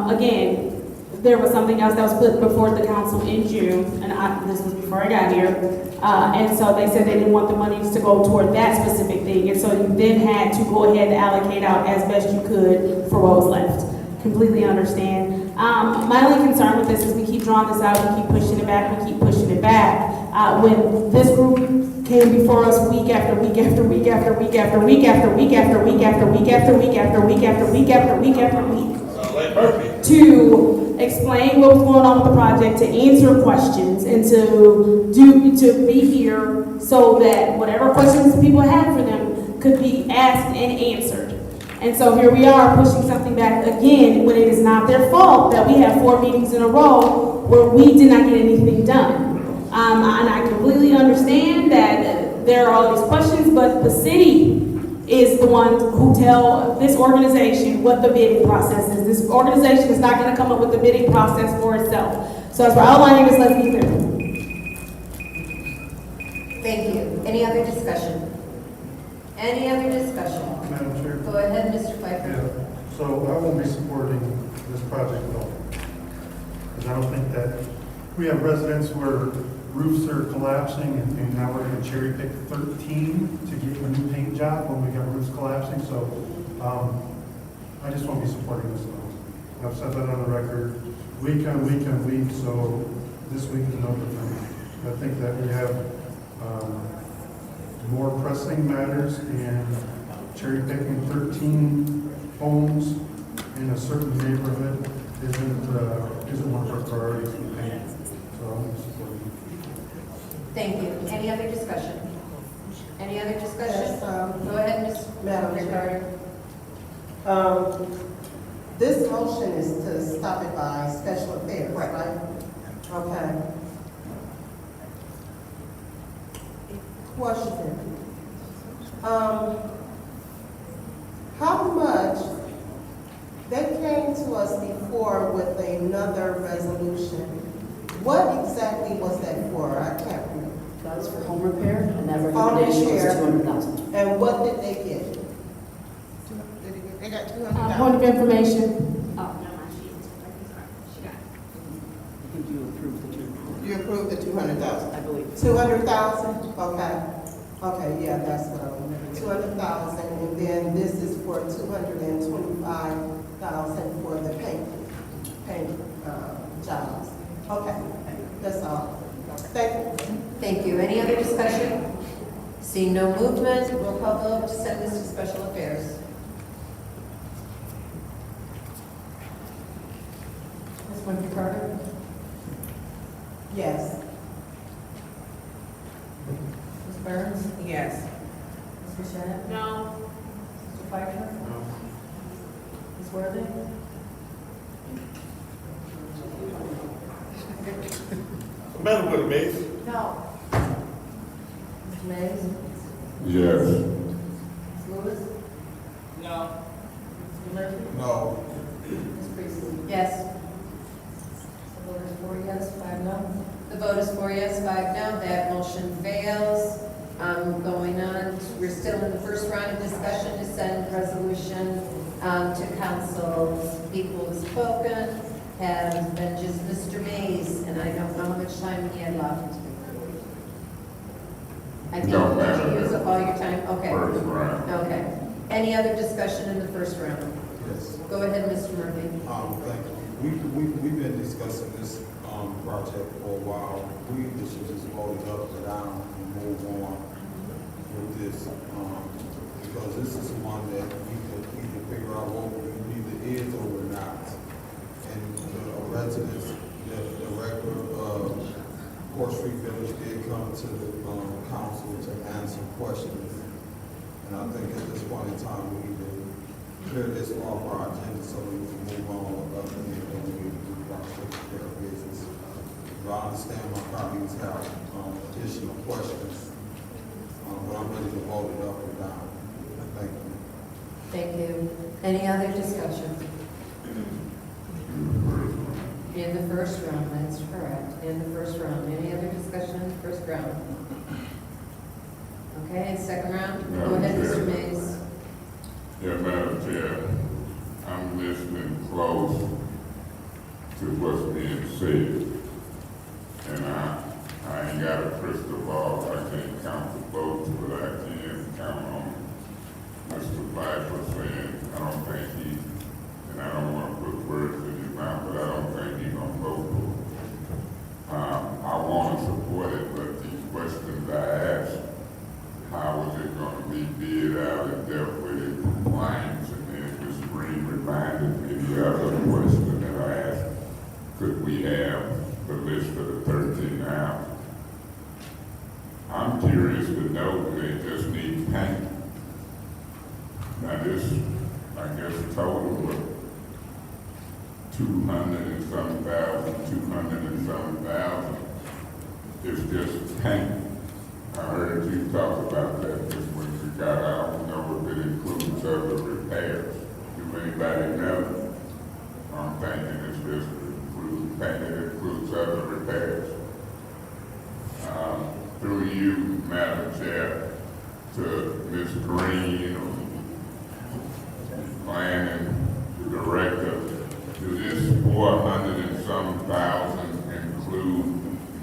again, there was something else that was put before the council in June, and this was before I got here. And so they said they didn't want the monies to go toward that specific thing, and so you then had to go ahead and allocate out as best you could for what was left. Completely understand. My only concern with this is we keep drawing this out, we keep pushing it back, we keep pushing it back. When this group came before us week after week after week after week after week after week after week after week after week after week after week after week after week to explain what was going on with the project, to answer questions, and to be here so that whatever questions people had for them could be asked and answered. And so here we are pushing something back again when it is not their fault that we have 4 meetings in a row where we did not get anything done. And I completely understand that there are all these questions, but the city is the one who tell this organization what the bidding process is. This organization is not going to come up with the bidding process for itself. So as we're outlining this, let's be clear. Thank you. Any other discussion? Any other discussion? Madam Chair? Go ahead, Mr. Pfeiffer. Yeah. So I won't be supporting this project at all. Because I don't think that, we have residents where roofs are collapsing and now we're going to cherry pick 13 to get a new paint job when we got roofs collapsing. So I just won't be supporting this at all. I've said that on the record week on week on week, so this week is no different. I think that we have more pressing matters, and cherry picking 13 homes in a certain neighborhood isn't one of our priorities in the paint. So I'm supporting it. Thank you. Any other discussion? Any other discussion? Yes, Go ahead, Ms. Madam Carter. Chair. This motion is to stop it by special affairs, right? Okay. Question. How much, they came to us before with another resolution. What exactly was that for? I can't remember. That was for home repair, and that recommendation was 200,000. And what did they get? They got 200,000. Point of information. I think you approved the 200,000. You approved the 200,000. I believe. 200,000? Okay. Okay, yeah, that's what I remember, 200,000, and then this is for 225,000 for the paint jobs. Okay, that's all. Thank you. Thank you. Any other discussion? Seeing no movement, roll call vote to send this to special affairs. Ms. Winfrey Carter? Yes. Ms. Burns? Yes. Ms. Bichette? No. Mr. Pfeiffer? No. Ms. Worthing? Madam Clerk, Mays. No. Mr. Mays? Yes. Ms. Lewis? No. Mr. Murphy? No. Ms. Priestley? Yes. The vote is 4 yes, 5 no. The vote is 4 yes, 5 no. That motion fails. Going on, we're still in the first round of discussion to send resolution to council. People who've spoken have been just Mr. Mays, and I don't know how much time he had left. I think Don't did matter. you use up all your time? Okay. First round. Okay. Any other discussion in the first round? Yes. Go ahead, Mr. Murphy. Thank you. We've been discussing this, project for a while. We should just vote it up or down and move on with this, because this is one that we can figure out what we either is or we're not. And the residents, the director of Court Street Village did come to the, council to answer questions. And I think at this point in time, we need to clear this off our agenda so we can move on with other things that we take care of business. But I understand my colleagues have additional questions, but I'm ready to vote it up or down. Thank you. Thank you. Any other discussion? In the first round, that's correct. In the first round. Any other discussion in the first round? Okay, second round? Go ahead, Mr. Mays. Yeah, Madam Chair, I'm listening close to what's being said. And I ain't got a crystal ball, I can't count the votes, but I can count on Mr. Pfeiffer saying, I don't think he, and I don't want to put words in his mouth, but I don't think he's gonna vote for it. I want to support it, but these questions I asked, how is it going to be bid out and dealt with in compliance? And then Ms. Green reminded me the other question that I asked, could we have the list of the 13 houses? I'm curious to know, do they just need paint? Now this, I guess, total of 200 and some thousand is just paint. I heard you talk about that just when you got out. I don't know if it includes other repairs. Do anybody know? I'm thinking it's just includes paint, it includes other repairs. Through you, Madam Chair, to Ms. Green, planning, the director, do this 400 and some thousand include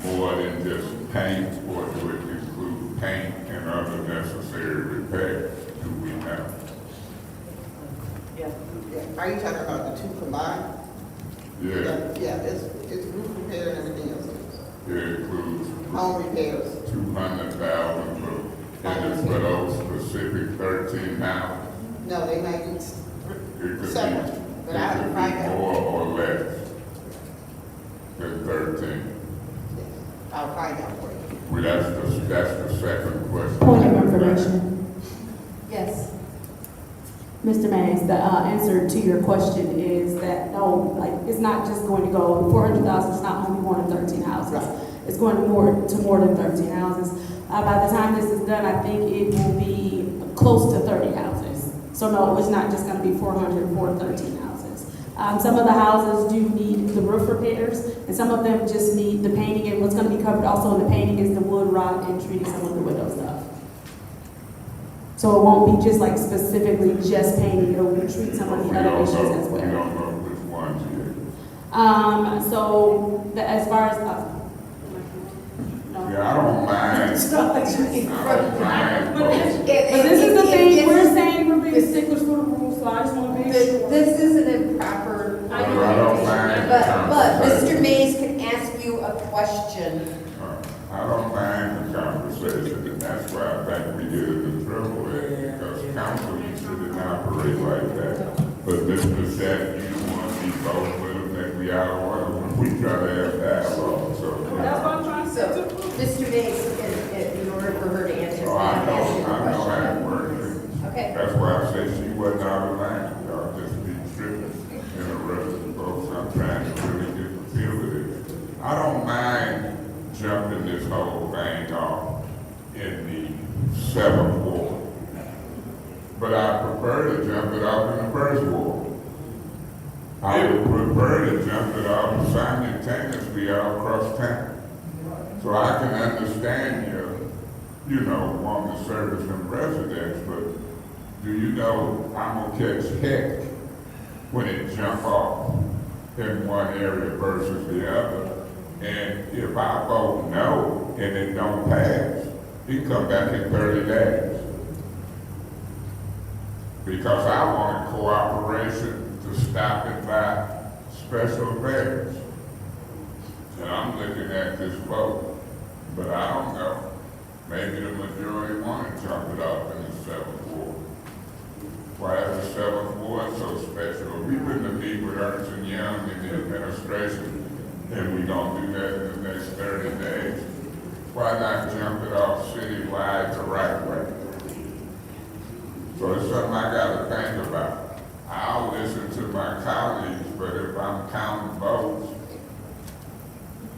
more than just paint, or do it include paint and other necessary repairs? Do we know? Yeah. Are you talking about the two combined? Yeah. Yeah, it's roof repair and everything else. It includes Home repairs. 200,000 for those specific 13 houses. No, they might be It could separate, be, but I have to it find could be out. more or less than 13. I'll find out for you. Well, that's the second question. Point of information. Yes. Mr. Mays, the answer to your question is that no, like, it's not just going to go, 400,000 is not only more than 13 houses. Right. It's going to more than 13 houses. By the time this is done, I think it will be close to 30 houses. So no, it's not just going to be 400 for 13 houses. Some of the houses do need the roof repairs, and some of them just need the painting, and what's going to be covered also in the painting is the wood, rock, and treating some of the window stuff. So it won't be just like specifically just painting, it'll treat some of the other issues as well. We don't know which ones yet. So as far as, Yeah, I don't mind. But this is the thing, we're saying we're being sticklers for the rules, so I just want to make sure. This is an improper. I don't mind. But Mr. Mays can ask you a question. I don't mind the conversation, and that's why I think we get into trouble with, because council shouldn't operate like that. But Mr. Seth, you don't want to be both with them, that we out of order when we try to have dialogue, so. That's what I'm trying to say. So, Mr. Mays, in order for her to answer, Oh, I know how it works. Okay. That's why I say she wasn't out of line, y'all just be tripping, interrupting folks, I'm trying to really get the feel of it. I don't mind jumping this whole thing off in the 7th ward. But I prefer to jump it off in the 1st ward. I would prefer to jump it off simultaneously all across town. So I can understand you know, wanting to service them residents, but do you know I'm gonna catch heck when it jump off in one area versus the other? And if I vote no and it don't pass, it come back in 30 days. Because I wanted cooperation to stop it by special affairs. And I'm looking at this vote, but I don't know. Maybe the majority want to jump it off in the 7th ward. Why is the 7th ward so special? We've been to meet with Ernst & Young in the administration, and we gonna do that in the next 30 days. Why not jump it off citywide the right way? So it's something I gotta think about. I'll listen to my colleagues, but if I'm counting votes,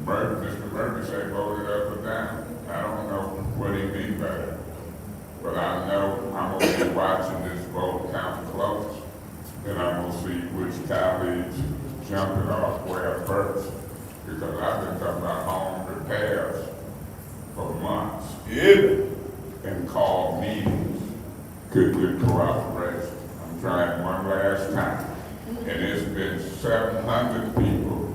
Mr. Murphy say vote it up or down. I don't know what he mean by that. But I know I'm gonna be watching this vote count close, and I'm gonna see which colleagues jump it off where first. Because I've been talking about home repairs for months. And call meetings, could get cooperation. I'm trying one last time. And it's been 700 people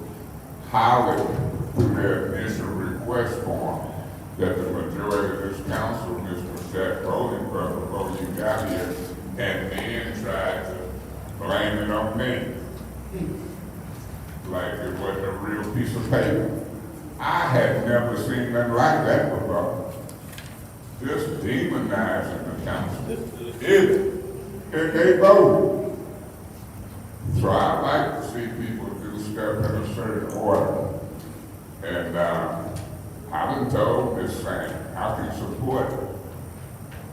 hollered through their initial request form that the majority of this council, Mr. Seth, voted for before you got here, and then tried to blame it on me. Like it wasn't a real piece of paper. I had never seen nothing like that before. Just demonizing the council. They voted. So I like to see people do stuff in a certain order. And I've been told this thing, I can support it,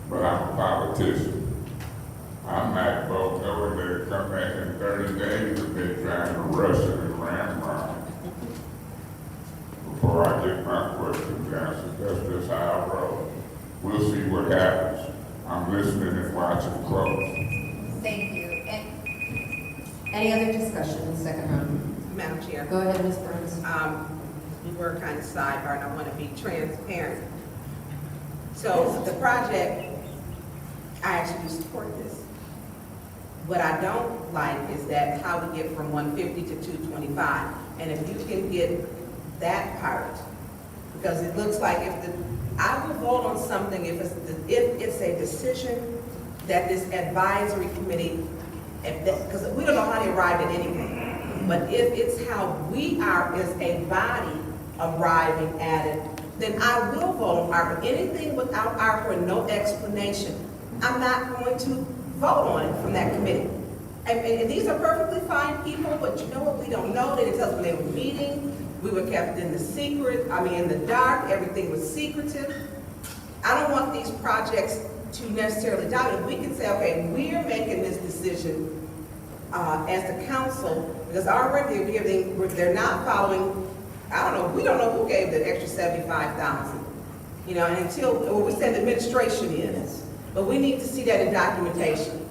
but I'm a politician. I might vote no and they'll come back in 30 days if they're trying to rush it and ramrod before I get my questions answered. That's just how I roll. We'll see what happens. I'm listening and watching close. Thank you. Any other discussion in the second round? Madam Chair. Go ahead, Ms. Burns. We were kind of sidebar, and I want to be transparent. So the project, I actually support this. What I don't like is that how we get from 150 to 225. And if you can get that part, because it looks like I will vote on something if it's a decision that this advisory committee, because we don't know how they arrived at anything, but if it's how we are as a body arriving at it, then I will vote on ARPA. Anything without ARPA and no explanation, I'm not going to vote on it from that committee. And these are perfectly fine people, but you know what, we don't know. They didn't tell us when they were meeting. We were kept in the secret, in the dark. Everything was secretive. I don't want these projects to necessarily die. If we can say, okay, we're making this decision as the council, because already they're not following. We don't know who gave the extra $75,000, and until we send administration in, but we need to see that in documentation.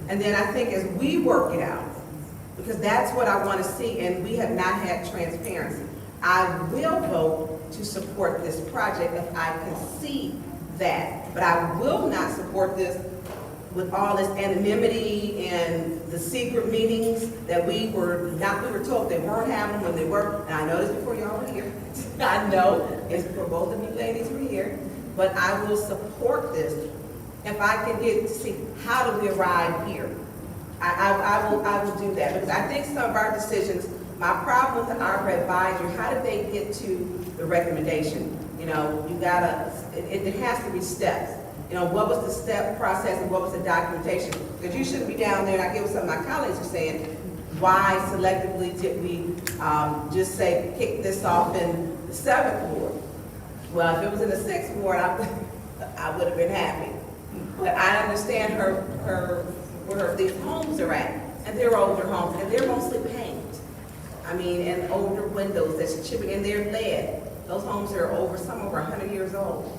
And then I think as we work it out, because that's what I want to see, and we have not had transparency, I will vote to support this project if I can see that, but I will not support this with all this anonymity and the secret meetings that we were told they weren't having when they were, and I know this before y'all were here. I know it's before both of you ladies were here, but I will support this if I can get to see how do we arrive here. I will do that, because I think some of our decisions, my problem with the ARPA advisory, how did they get to the recommendation? You know, you gotta, it has to be steps. You know, what was the step process and what was the documentation? Because you shouldn't be down there, and I get what some of my colleagues are saying, why selectively did we just say, kick this off in the 7th ward? Well, if it was in the 6th ward, I would have been happy. But I understand where these homes are at, and they're older homes, and they're mostly paint. I mean, and older windows that's chipping, and they're lead. Those homes are some over 100 years old.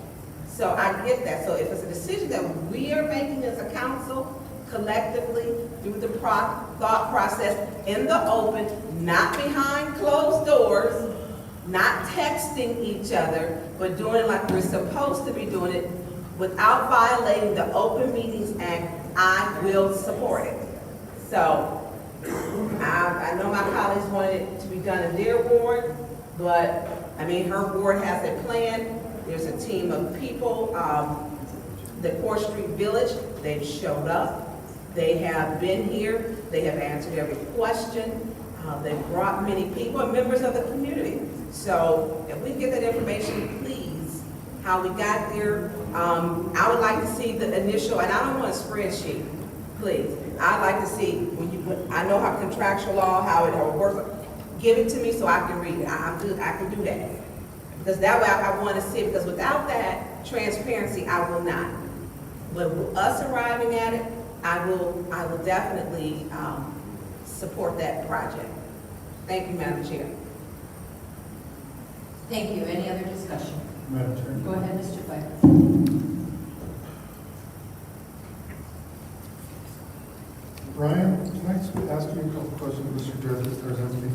So I get that. So if it's a decision that we are making as a council, collectively, through the thought process, in the open, not behind closed doors, not texting each other, but doing it like we're supposed to be doing it, without violating the Open Meetings Act, I will support it. So, I know my colleagues wanted it to be done in their ward, but, I mean, her ward has a plan. There's a team of people. The Court Street Village, they've showed up. They have been here. They have answered every question. They've brought many people and members of the community. So, if we get that information, please, how we got there. I would like to see the initial, and I don't want a spreadsheet, please. I'd like to see, I know how contractual law, how it works. Give it to me so I can read it. I can do that. Because that way I want to see it, because without that transparency, I will not. But with us arriving at it, I will definitely support that project. Thank you, Madam Chair. Thank you. Any other discussion? Madam Chair. Go ahead, Mr. Pfeiffer. Brian, can I ask you a couple questions, Mr. Judge, if there's any?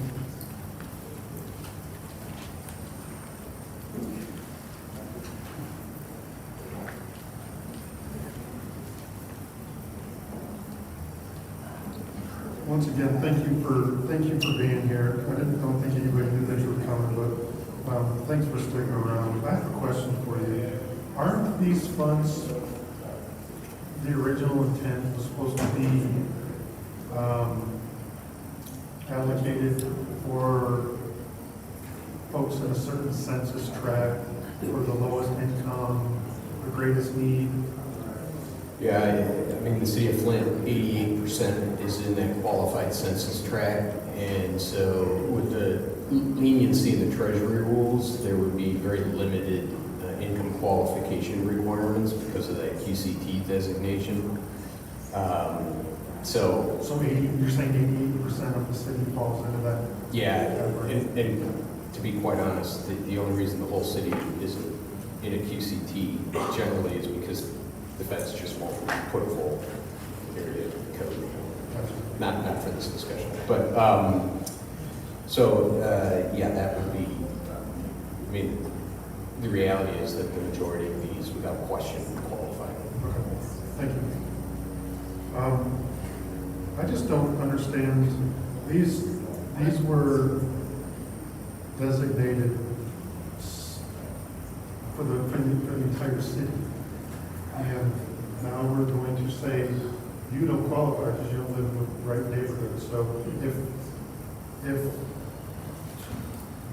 Once again, thank you for being here. I don't think anybody knew that you were coming, but thanks for sticking around. I have a question for you. Aren't these funds, the original intent was supposed to be allocated for folks in a certain census tract, for the lowest income, the greatest need? Yeah, I mean, the city of Flint, 88% is in that qualified census tract, and so with the leniency in the treasury rules, there would be very limited income qualification requirements because of that QCT designation. So you're saying 88% of the city falls into that? Yeah, and to be quite honest, the only reason the whole city isn't in a QCT generally is because the feds just won't put a full area code. Not for this discussion, but yeah, that would be. I mean, the reality is that the majority of these, without question, qualify. Okay, thank you. I just don't understand, these were designated for the entire city. And now we're going to say, you don't qualify because you don't live in the right neighborhood. So if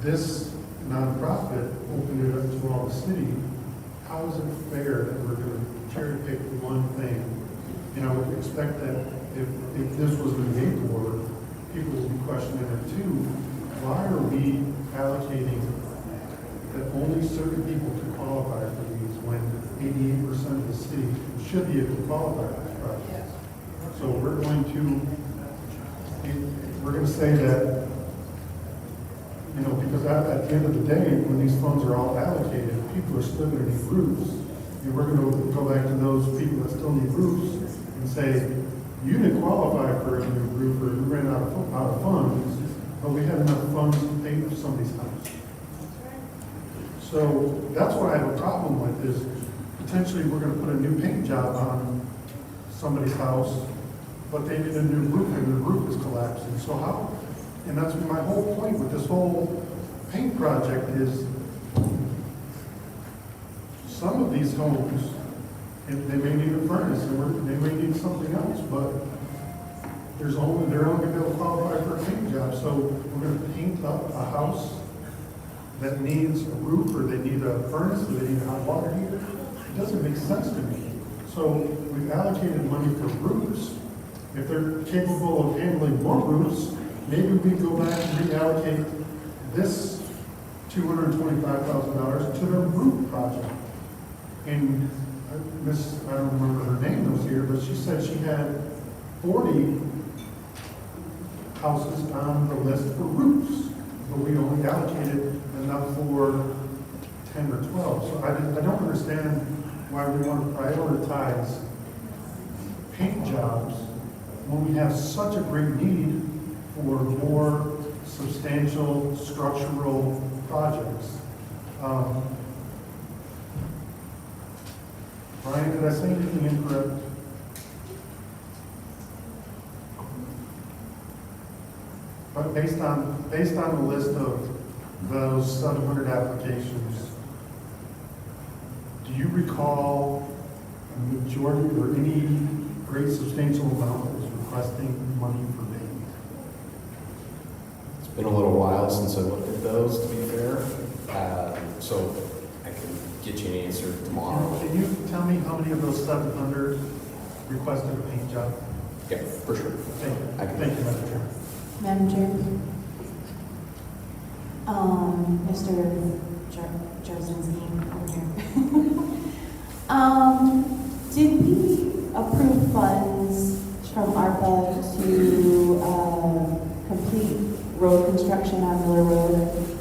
this nonprofit opened it up to all the city, how is it fair that we're going to cherry pick one thing? You know, I would expect that if this was the 8th ward, people would be questioning it too. Why are we allocating that only certain people can qualify for these when 88% of the city should be able to qualify for this project? So we're going to say that, you know, because at the end of the day, when these funds are all allocated, people are still going to need roofs. And we're going to go back to those people that still need roofs and say, you didn't qualify for a new roof, or you ran out of funds, but we had enough funds to pay for somebody's house. So that's what I have a problem with, is potentially we're going to put a new paint job on somebody's house, but they need a new roof and the roof is collapsing. So how, and that's my whole point with this whole paint project is some of these homes, and they may need a furnace and they may need something else, but they're only going to be able to qualify for a paint job. So we're going to paint up a house that needs a roof, or they need a furnace, or they need a hot water heater. It doesn't make sense to me. So we've allocated money for roofs. If they're capable of handling more roofs, maybe we go back and reallocate this $225,000 to the roof project. And I don't remember her name was here, but she said she had 40 houses on the list for roofs, but we only allocated enough for 10 or 12. So I don't understand why we want to prioritize paint jobs when we have such a great need for more substantial structural projects. Brian, did I say anything incorrect? But based on the list of those 700 applications, do you recall a majority or any great substantial amount that was requesting money for paint? It's been a little while since I looked at those, to be fair. So I can get you an answer tomorrow. Can you tell me how many of those 700 requested a paint job? Yeah, for sure. Thank you. Thank you, Madam Chair. Madam Chair. Mr. Jarzinski over here. Did we approve funds from ARPA to complete road construction on Miller Road?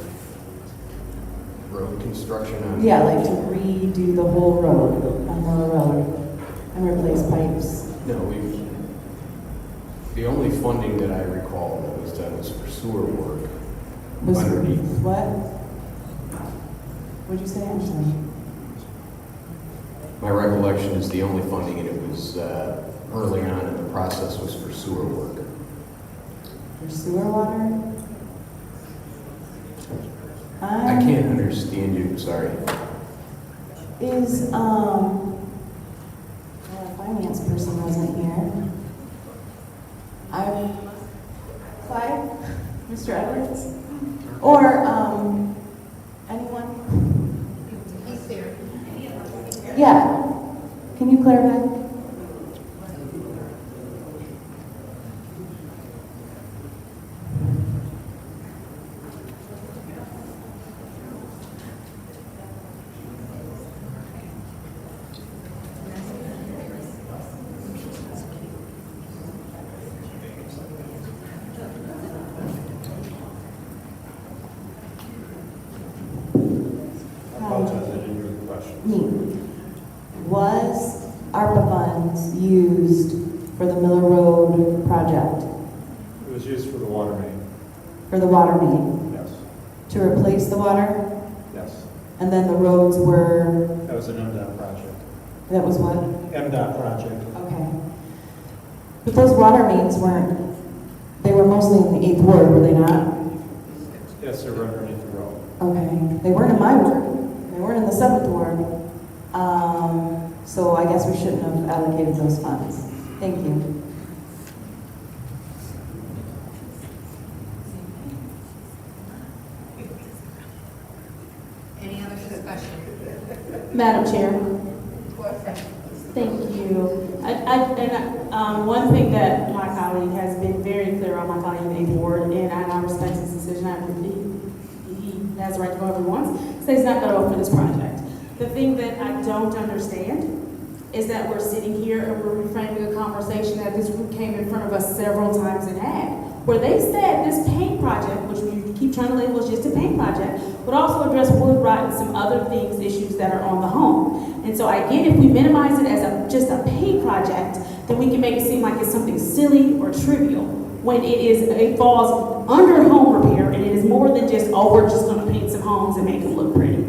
Road construction on? Yeah, like to redo the whole road on Miller Road and replace pipes. No, the only funding that I recall that was done was for sewer work underneath. What? What'd you say, Ashley? My recollection is the only funding, and it was early on in the process, was for sewer work. For sewer water? I can't understand you, sorry. Is, well, our finance person wasn't here. Clyde? Mr. Edwards? Or, anyone? He's there. Yeah. Can you clarify? Was ARPA funds used for the Miller Road project? It was used for the water main. For the water main? Yes. To replace the water? Yes. And then the roads were? That was an MDOT project. That was what? MDOT project. Okay. But those water mains weren't, they were mostly in the 8th Ward, were they not? Yes, they were underneath the road. Okay. They weren't in my ward. They weren't in the 7th Ward. So I guess we shouldn't have allocated those funds. Thank you. Any other discussion? Madam Chair. Question. Thank you. One thing that my colleague has been very clear on, my colleague in the 8th Ward, and I respect his decision. He has the right to go wherever he wants. So he's not going to vote for this project. The thing that I don't understand is that we're sitting here and we're reframing a conversation that this group came in front of us several times and had, where they said this paint project, which we keep trying to label as just a paint project, would also address wood rot and some other things, issues that are on the home. And so I get if we minimize it as just a paint project, then we can make it seem like it's something silly or trivial, when it falls under home repair, and it is more than just, oh, we're just gonna paint some homes and make them look pretty.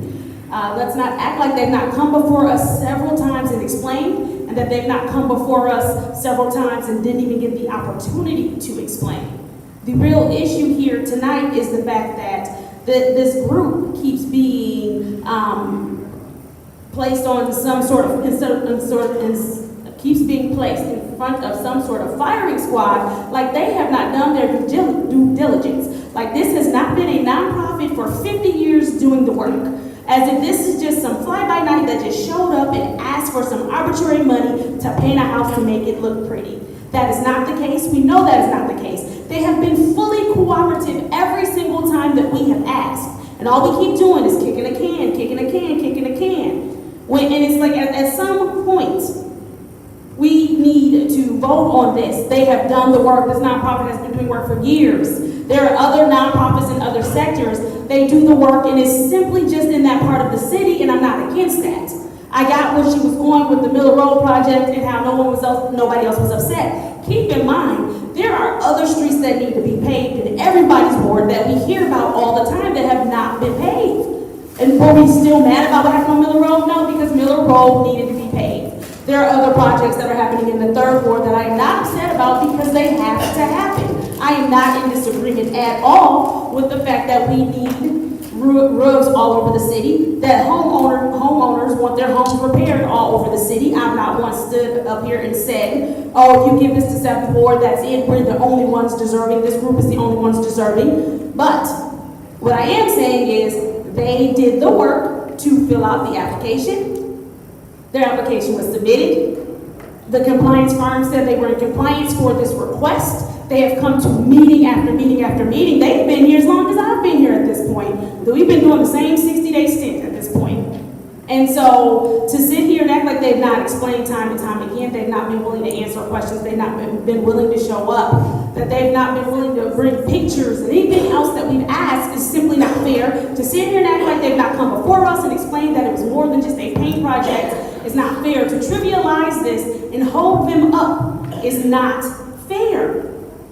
Let's not act like they've not come before us several times and explained, and and that they've not come before us several times and didn't even get the opportunity to explain. The real issue here tonight is the fact that this group keeps being placed on some sort of, keeps being placed in front of some sort of firing squad, like they have not done their due diligence. Like this has not been a nonprofit for 50 years doing the work. As if this is just some fly-by-night that just showed up and asked for some arbitrary money to paint a house to make it look pretty. That is not the case. We know that is not the case. They have been fully cooperative every single time that we have asked. And all we keep doing is kicking a can, kicking a can, kicking a can. And it's like at some point, we need to vote on this. They have done the work. This nonprofit has been doing work for years. There are other nonprofits in other sectors. They do the work, and it's simply just in that part of the city, and I'm not against that. I got where she was going with the Miller Road project and how nobody else was upset. Keep in mind, there are other streets that need to be paved in everybody's ward that we hear about all the time that have not been paved. And were we still mad about what happened on Miller Road? No, because Miller Road needed to be paved. There are other projects that are happening in the third ward that I am not upset about because they have to happen. I am not in disagreement at all with the fact that we need roads all over the city, that homeowners want their homes repaired all over the city. I've not once stood up here and said, oh, if you give this to 7th Ward, that's it, we're the only ones deserving, this group is the only ones deserving. But what I am saying is they did the work to fill out the application. Their application was submitted. The compliance firm said they were in compliance for this request. They have come to meeting after meeting after meeting. They've been here as long as I've been here at this point. We've been doing the same 60-day stint at this point. And so to sit here and act like they've not explained time and time again, they've not been willing to answer questions, they've not been willing to show up, that they've not been willing to bring pictures and anything else that we've asked is simply not fair. To sit here and act like they've not come before us and explain that it was more than just a paint project is not fair. To trivialize this and hold them up is not fair.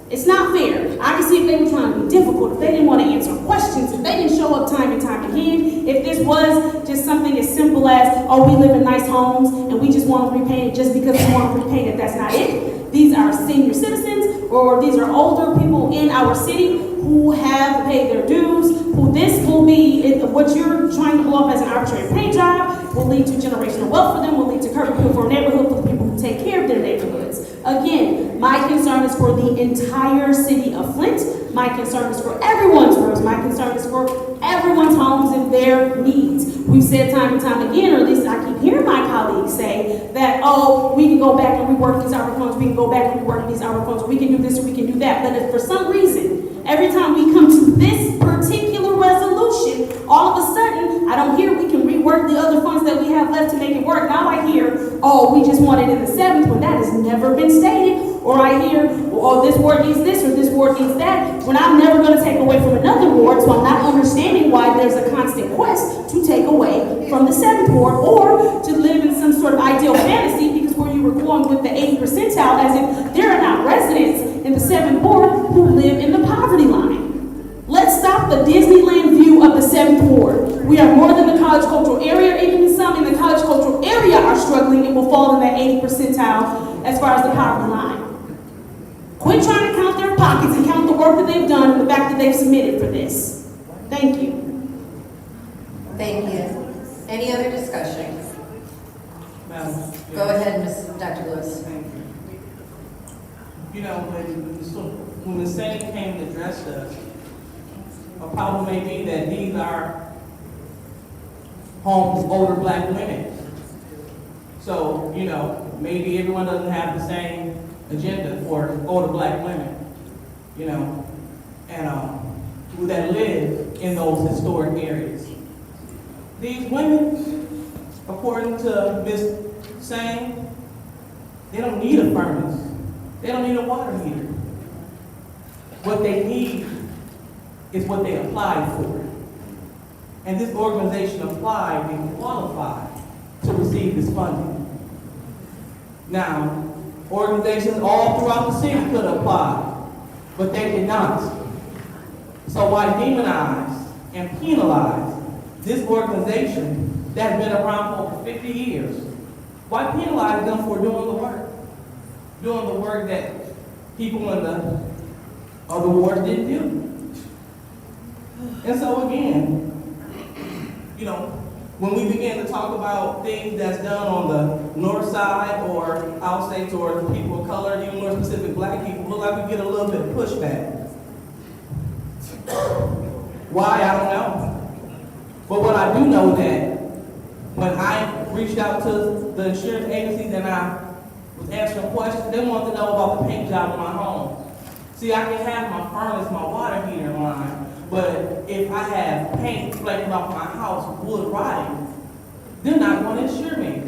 It's not fair. I can see if they were trying to be difficult, if they didn't want to answer questions, if they didn't show up time and time again, if this was just something as simple as, oh, we live in nice homes and we just want to repaint it just because we want to repaint it. That's not it. These are senior citizens, or these are older people in our city who have paid their dues, who this will be, what you're trying to blow up as an arbitrary paint job will lead to generational wealth for them, will lead to curb appeal for a neighborhood for the people who take care of their neighborhoods. Again, my concern is for the entire city of Flint. My concern is for everyone's roads. My concern is for everyone's homes and their needs. We've said time and time again, or at least I keep hearing my colleagues say that, oh, we can go back and rework these ARPA funds, we can go back and rework these ARPA funds, we can do this or we can do that. But if for some reason, every time we come to this particular resolution, all of a sudden, I don't hear we can rework the other funds that we have left to make it work. Now I hear, oh, we just want it in the 7th when that has never been stated. Or I hear, oh, this ward needs this or this ward needs that, when I'm never going to take away from another ward, so I'm not understanding why there's a constant quest to take away from the 7th ward or to live in some sort of ideal fantasy, because where you were going with the 80th percentile, as if there are not residents in the 7th ward who live in the poverty line. Let's stop the Disneyland view of the 7th ward. We are more than the college cultural area, even some in the college cultural area are struggling and will fall in that 80th percentile as far as the poverty line. Quit trying to count their pockets and count the work that they've done and the fact that they've submitted for this. Thank you. Thank you. Any other discussion? Go ahead, Dr. Lewis. You know, when the Senate came to address us, a problem may be that these are homes of older black women. So, you know, maybe everyone doesn't have the same agenda for older black women, you know, and who that live in those historic areas. These women, according to Ms. Sang, they don't need a furnace. They don't need a water heater. What they need is what they applied for. And this organization applied and qualified to receive this funding. Now, organizations all throughout the city could apply, but they did not. So why demonize and penalize this organization that has been around for over 50 years Why penalize them for doing the work? Doing the work that people in the other wards didn't do. And so again, you know, when we begin to talk about things that's done on the north side, or I'll say towards people of color, even more specific black people, look like we get a little bit of pushback. Why, I don't know. But what I do know that when I reached out to the insurance agencies and I was answering questions, they wanted to know about the paint job in my home. See, I can have my furnace, my water heater in line, but if I have paint flaking off my house, wood rotting, they're not going to insure me.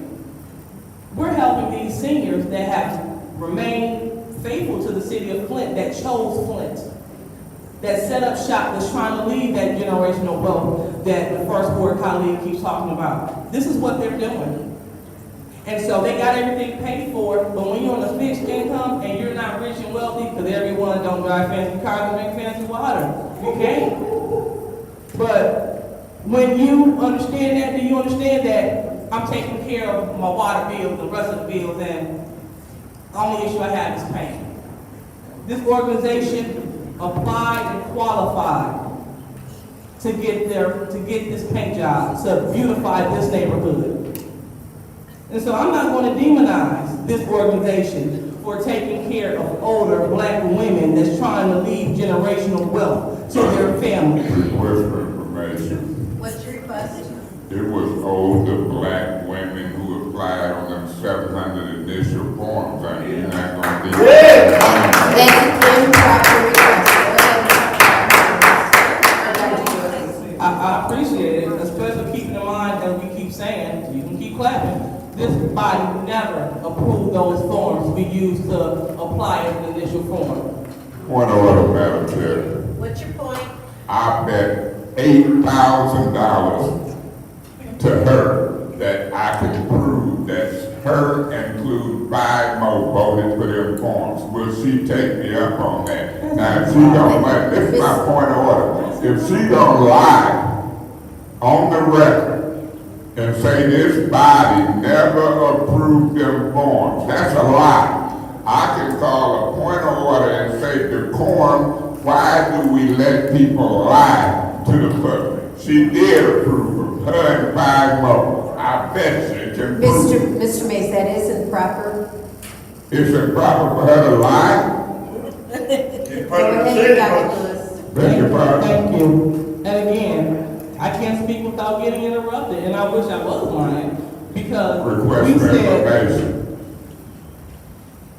We're helping these seniors that have remained faithful to the city of Flint, that chose Flint, that set up shop, that's trying to leave that generational wealth that the first ward colleague keeps talking about. This is what they're doing. And so they got everything paid for, but when you're on a fixed income and you're not rich and wealthy, because everyone don't drive fancy cars and drink fancy water, you can't. But when you understand that, then you understand that I'm taking care of my water bills, the rest of the bills, and the only issue I have is pain. This organization applied and qualified to get this paint job, to beautify this neighborhood. And so I'm not going to demonize this organization for taking care of older black women that's trying to leave generational wealth to their families. Request for information. What's your request? It was older black women who applied on them 700 initial forms. I mean, you're not going to be. That's an improper request. I appreciate it, especially keeping in mind that we keep saying, you can keep clapping, this body never approved those forms to be used to apply as an initial form. Point of order, Madam Chair. What's your point? I bet $8,000 to her that I can prove that her include 5 more voted for them forms. Will she take me up on that? Now, if she don't, this is my point of order. If she don't lie on the record and say this body never approved them forms, that's a lie. I can call a point of order and say, decorum, why do we let people lie to the public? She did approve them, her and 5 more. I bet she can prove it. Mr. Mays, that is improper. It's improper for her to lie? Go ahead, Dr. Lewis. Beg your pardon? Thank you. And again, I can't speak without getting interrupted, and I wish I was lying, because Request we for said, information.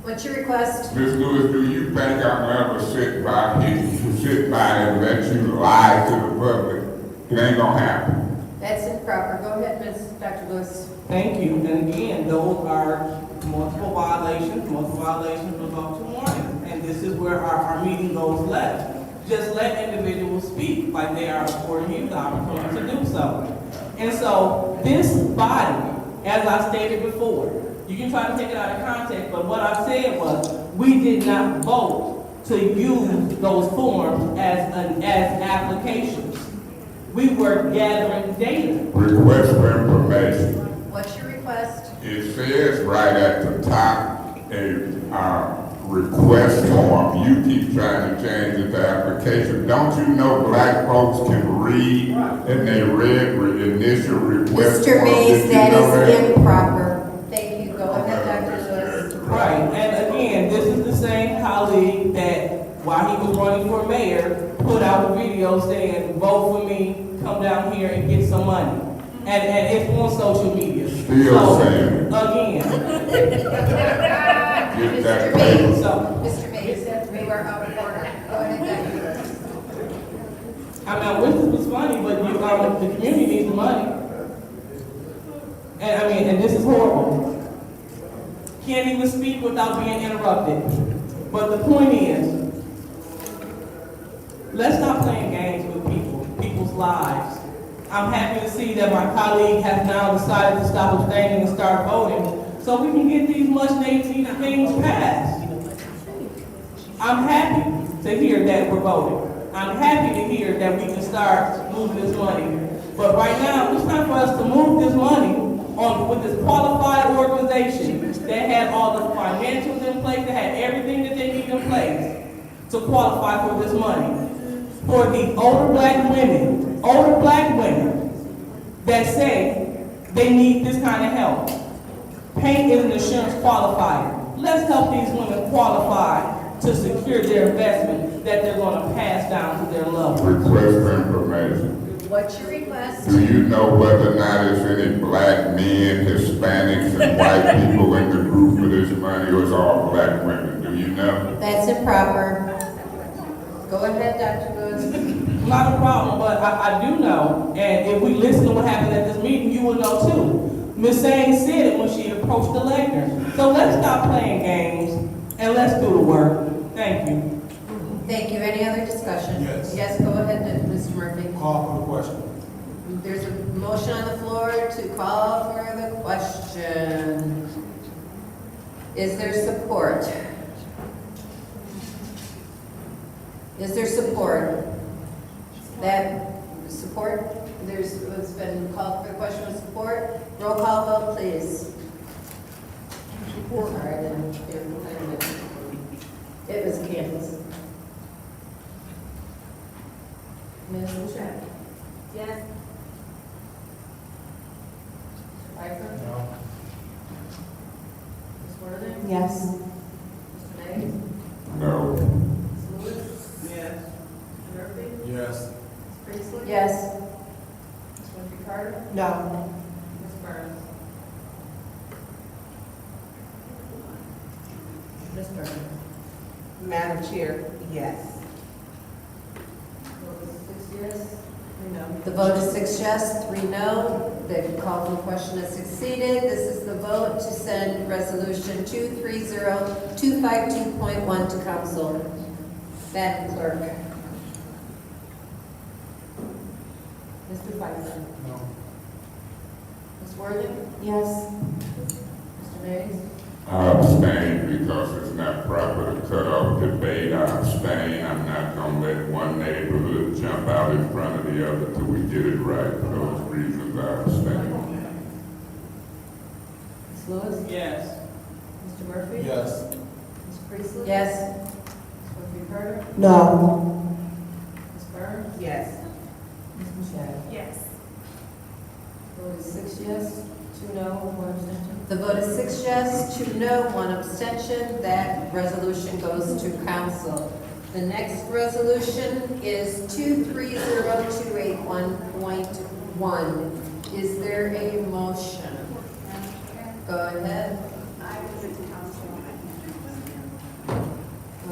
What's your request? Ms. Lewis, do you think I'm ever sit by and let you lie to the public? It ain't gonna happen. That's improper. Go ahead, Dr. Lewis. thank you, and again, those are multiple violations result to warning, and this is where our meeting goes left. Just let individuals speak like they are affording you the opportunity to do so. And so this body, as I stated before, you can try to take it out of context, but what I said was we did not vote to use those forms as applications. We were gathering data. Request for information. What's your request? It says right at the top, a request form. You keep trying to change it to application. Don't you know black folks can read and they read initial request Mr. form? Mays, Did you that know is improper. Thank you. Go ahead, Dr. Lewis. Right, and again, this is the same colleague that, while he was running for mayor, put out a video saying, vote for me, come down here and get some money. And it's on social media. Still saying. Again. Get that Mr. paper. Mays, Mr. Mays, we were out of order. Go ahead, Dr. Lewis. I mean, I wish this was funny, but the community needs the money. And this is horrible. Can't even speak without being interrupted. But the point is, let's stop playing games with people's lives. I'm happy to see that my colleague has now decided to stop abstaining and start voting, so we can get these much-needed things passed. I'm happy to hear that we're voting. I'm happy to hear that we can start moving this money. But right now, it's time for us to move this money with this qualified organization that had all the financials in place, that had everything that they need in place to qualify for this money. For the older black women that say they need this kind of help. Paint is an insurance qualifier. Let's help these women qualify to secure their investment that they're going to pass down to their loved ones. Request for information. What's your request? Do you know whether or not there's any black men, Hispanics, and white people in the group for this money, or is all black women? Do you know? That's improper. Go ahead, Dr. Woods. Not a problem, but I do know, and if we listen to what happened at this meeting, you will know too. Ms. Sain said it when she approached the lectern. So let's stop playing games and let's do the work. Thank you. Thank you. Any other discussion? Yes. Yes, go ahead, Mr. Murphy. Call for the question. There's a motion on the floor to call for the question. Is there support? Is there support? That support? It's been called for the question with support. Roll call vote, please. Sorry, I didn't hear. It was Candace. Ms. Boucher? Yes. Pfeiffer? No. Ms. Worthing? Yes. Mr. Mays? No. Ms. Lewis? Yes. Mr. Murphy? Yes. Ms. Priestley? Yes. Ms. Winfrey Carter? No. Ms. Burns? Ms. Burns? Madam Chair, yes. Vote is 6 yes, 3 no. The vote is 6 yes, 3 no. The call for the question has succeeded. This is the vote to send resolution 230252.1 to council. Madam Clerk. Mr. Pfeiffer. No. Ms. Worthing. Yes. Mr. Mays. I abstain because it's not proper to cut off debate. I abstain. I'm not gonna let one neighborhood jump out in front of the other till we get it right. For those reasons, I abstain. Ms. Lewis. Yes. Mr. Murphy. Yes. Ms. Priestley. Yes. Ms. Winfrey Carter. No. Ms. Burns. Yes. Ms. Boucher. Yes. Vote is 6 yes, 2 no, 1 abstention. The vote is 6 yes, 2 no, 1 abstention. That resolution goes to council. The next resolution is 230281.1. Is there a motion? Go ahead.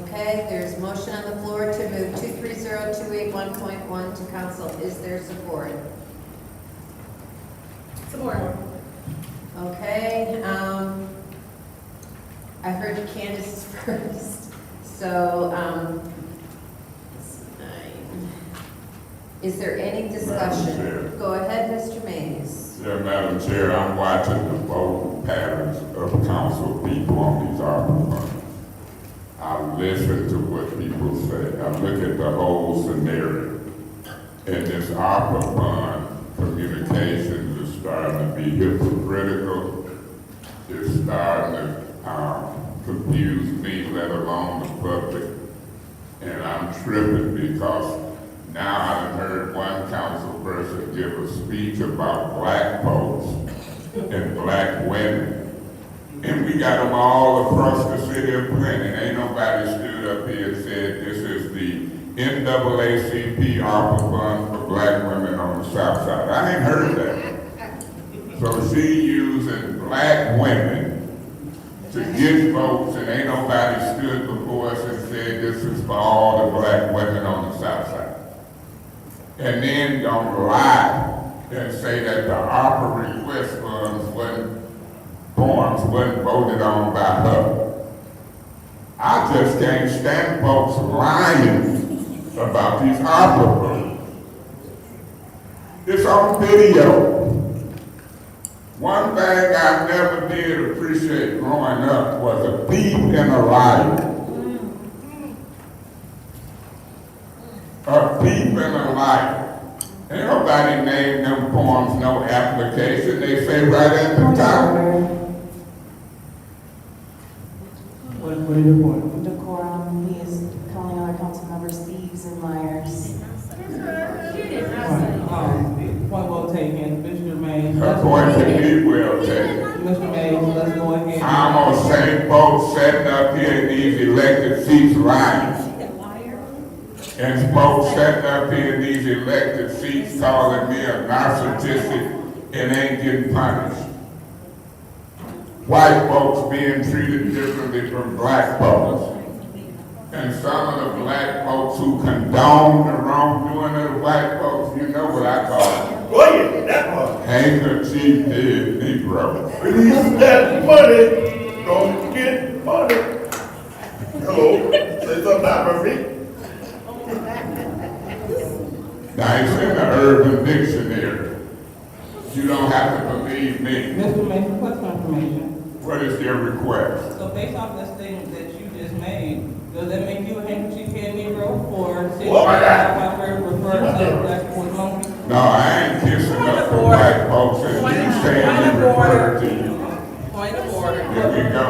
Okay, there's motion on the floor to move 230281.1 to council. Is there support? Support. Okay, I heard Candace first, so, is there any discussion? Madam Chair. Go ahead, Mr. Mays. Yeah, Madam Chair, I'm watching the voting patterns of council people on these ARPA funds. I listen to what people say. I look at the whole scenario. And this ARPA fund communications is starting to be hypocritical. It's starting to confuse me, let alone the public. And I'm tripping because now I've heard one council person give a speech about black folks and black women. And we got them all across the city of Flint, and ain't nobody stood up here and said this is the NAACP ARPA fund for black women on the south side. I ain't heard that. So she using black women to get votes, and ain't nobody stood before us and said this is for all the black women on the south side. And then don't lie and say that the ARPA request forms wasn't voted on by her. I just can't stand folks lying about these ARPA funds. It's on video. One thing I never did appreciate growing up was a thief and a liar. A thief and a liar. Ain't nobody named them forms no application. They say right at the top. What is your point? Decorum, he is calling other council members thieves and liars. Point well taken, Mr. Mays. Her point to me well taken. Mr. Mays, let's go ahead. I'm gonna say folks sitting up here in these elected seats lying. And folks sitting up here in these elected seats calling me a narcissistic and ain't getting punished. White folks being treated differently from black folks. And some of the black folks who condone the wrongdoing of the white folks, you know what I call them. Oh yeah, that one. Handkerchief head Negro. Release that money, don't get money. Hello, say something now, Murphy. Now it's in the Urban Dictionary. You don't have to believe me. Mr. Mays, request for information. What is your request? So based off the statement that you just made, does that make you a handkerchief head Negro or city Oh my God. refer to black boys monkey? No, I ain't kissing up for white folks and you saying you refer to you. Point of order. Here we go.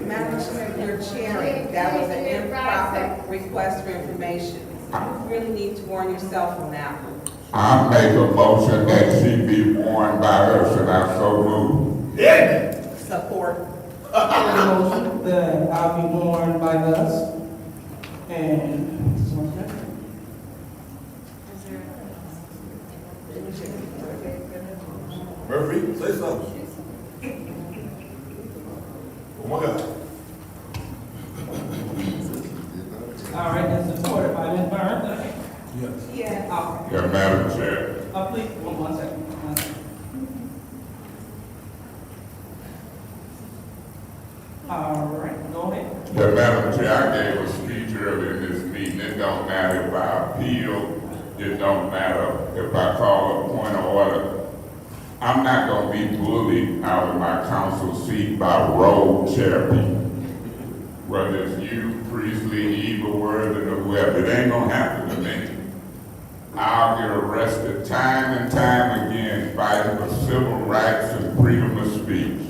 Madam Chair, you're chairing. That was an improper request for information. You really need to warn yourself on that one. I make a motion that she be warned by us and I so move. Yeah. Support. Motion that I'll be warned by us and. Murphy, say something. Oh my God. All right, that's supported by Ms. Burns. Yes. Yeah. All right. Yeah, Madam Chair. Please, one second. All right, go ahead. Yeah, Madam Chair, I gave a speech earlier in this meeting. It don't matter if I appeal. It don't matter if I call a point of order. I'm not gonna be bullied out of my council seat by rogue chair people. Whether it's you, Priestley, Eva Worthing, or whoever, it ain't gonna happen to me. I'll get arrested time and time again fighting for civil rights and freedom of speech.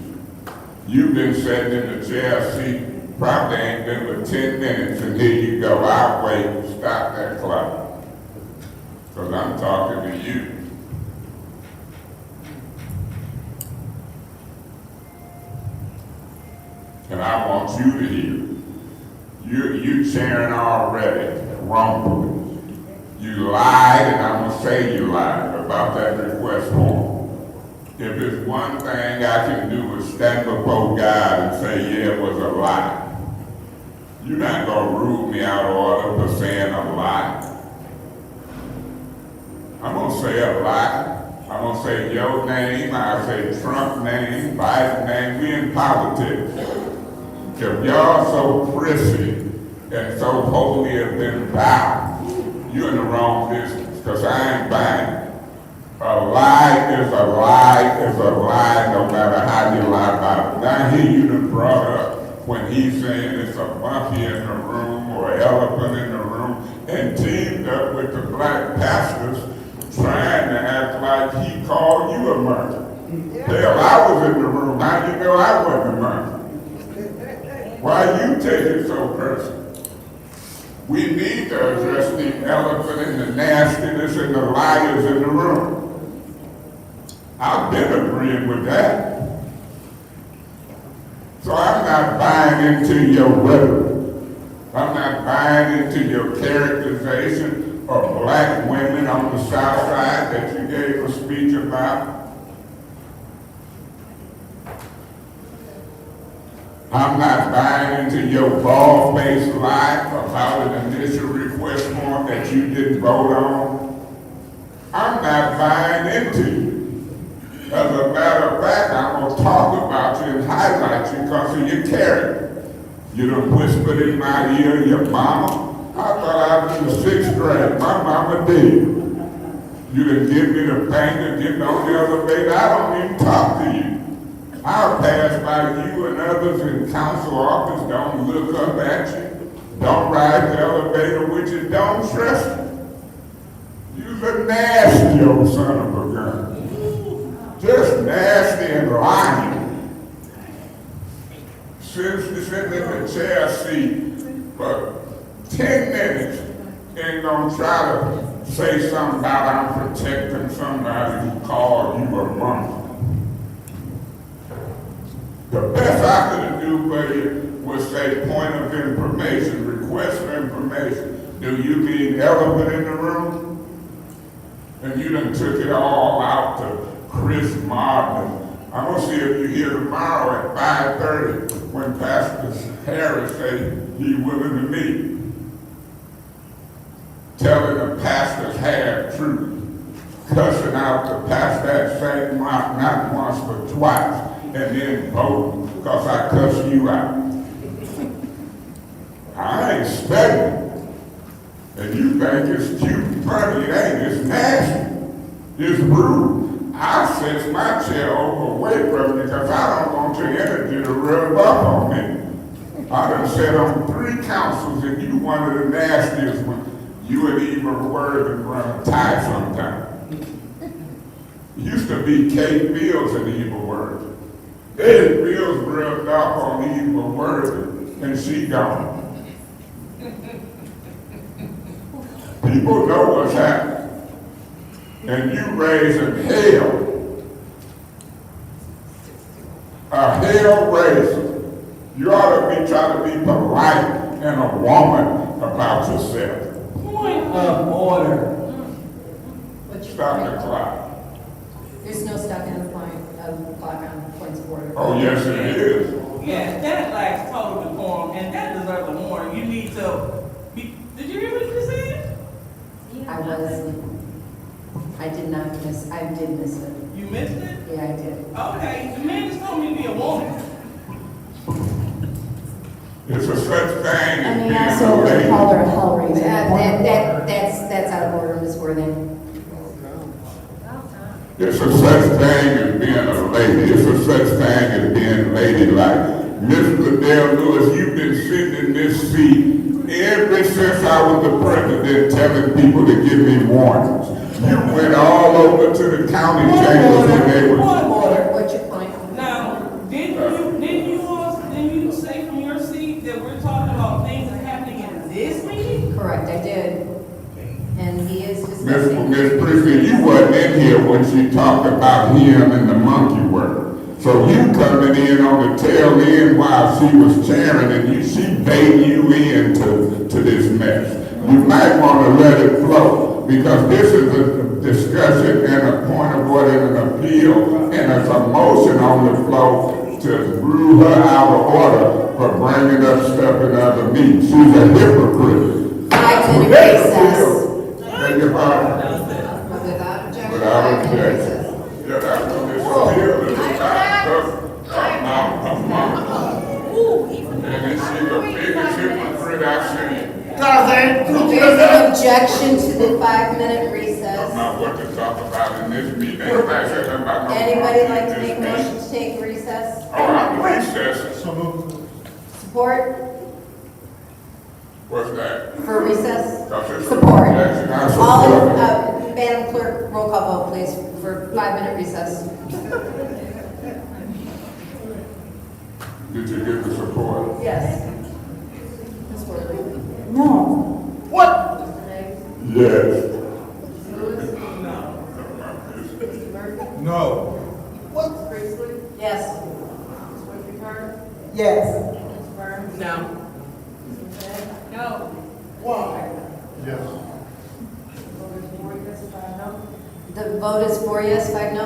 You've been sitting in the chair seat, probably ain't been but 10 minutes, and here you go. I'll wait, stop that clock. Because I'm talking to you. And I want you to hear. You chairing already, wrongfully. You lied, and I'm gonna say you lied about that request form. If it's one thing I can do is stand before God and say, yeah, it was a lie. You're not gonna rule me out of order for saying a lie. I'm gonna say a lie. I'm gonna say your name, I'll say Trump's name, Biden's name. We in politics. If y'all so prissy and so holy of them vow, you're in the wrong business, because I ain't buying it. A lie is a lie is a lie, no matter how you lie about it. Now here you done brought up when he's saying it's a monkey in the room or an elephant in the room, and teamed up with the black pastors trying to act like he called you a murderer. Hell, I was in the room. How you know I wasn't a murderer? Why you take it so personal? We need to address the elephant and the nastiness and the liars in the room. I've been agreeing with that. So I'm not buying into your rhetoric. I'm not buying into your characterization of black women on the South Side that you gave a speech about. I'm not buying into your bald-faced lie about an initial request form that you didn't vote on. I'm not buying into you. As a matter of fact, I'm going to talk about you and highlight you because of your character. You done whispered in my ear, your mama. I thought I was in the 6th grade. My mama did. You done give me the finger, get on the elevator. I don't even talk to you. I'll pass by you and others in council office. Don't look up at you. Don't ride the elevator with you. Don't trust you. You's a nasty old son of a gun. Just nasty and lying. Since you're sitting in the chair seat for 10 minutes and gonna try to say something about I'm protecting somebody who called you a monkey. The best I could do for you was say point of information, request for information. Do you mean elephant in the room? And you done took it all out to Chris Martin. I'm gonna see if you're here tomorrow at 5:30 when Pastor Harris say he willing to meet. Telling the pastors half truth, cussing out the pastor at St. Mark not once but twice, and then voting because I cuss you out. I ain't studying. And you think it's cute and funny, it ain't. It's nasty. It's rude. I set my chair over away from you because I don't want your energy to rub up on me. I done sat on 3 councils and you one of the nastiest ones. You and even word and run a tie sometimes. Used to be Kate Fields and Evil Word. Kate Fields rubbed off on Evil Word and she gone. People know what's happening. And you raising hell. A hell raiser. You ought to be trying to be polite and a woman about yourself. Point of order. Stop the clock. There's no stopping the clock on points of order. Oh, yes, it is. Yeah, that lacks total decorum, and that deserves a warning. You need to be, did you hear what you said? I did not miss, I did miss it. You missed it? Yeah, I did. Okay, the man just told me to be a woman. It's a such thing as And being they a also lady. call her a hellraiser. That's out of order, Ms. Worthing. It's a such thing as being a lady. It's a such thing as being ladylike. Miss Liddell Lewis, you've been sitting in this seat ever since I was the president telling people to give me warnings. You went all over to the county chambers when they were... Point of order. What's your point? Now, didn't you say from your seat that we're talking about things that are happening in this meeting? Correct, I did. And he is discussing. Miss Priestley, you wasn't in here when she talked about him and the monkey word. So you coming in on the tail end while she was chairing and she baiting you into this mess. You might want to let it flow because this is a discussion and a point of order and an appeal and there's a motion on the floor to rule her out of order for bringing up stuff in other meetings. She's a hypocrite. 5-minute recess. Thank you, Bob. Without objection. Without objection. Yeah, that's what this appeal is about. And then she's the biggest hypocrite I've seen. There's an objection to the 5-minute recess. About what to talk about in this meeting. Anybody say something about no Anybody like to in make a this motion to take recess? meeting? Oh, I'm recessing. Support What's that? for recess? Because it's a Support. objection, I All, support it. Madam Clerk, roll call vote, please, for 5-minute recess. Did you get the support? Yes. Ms. Worthing. No. Yes. No. Yes. Yes. No. Yes. The vote is 4 yes, 5 no.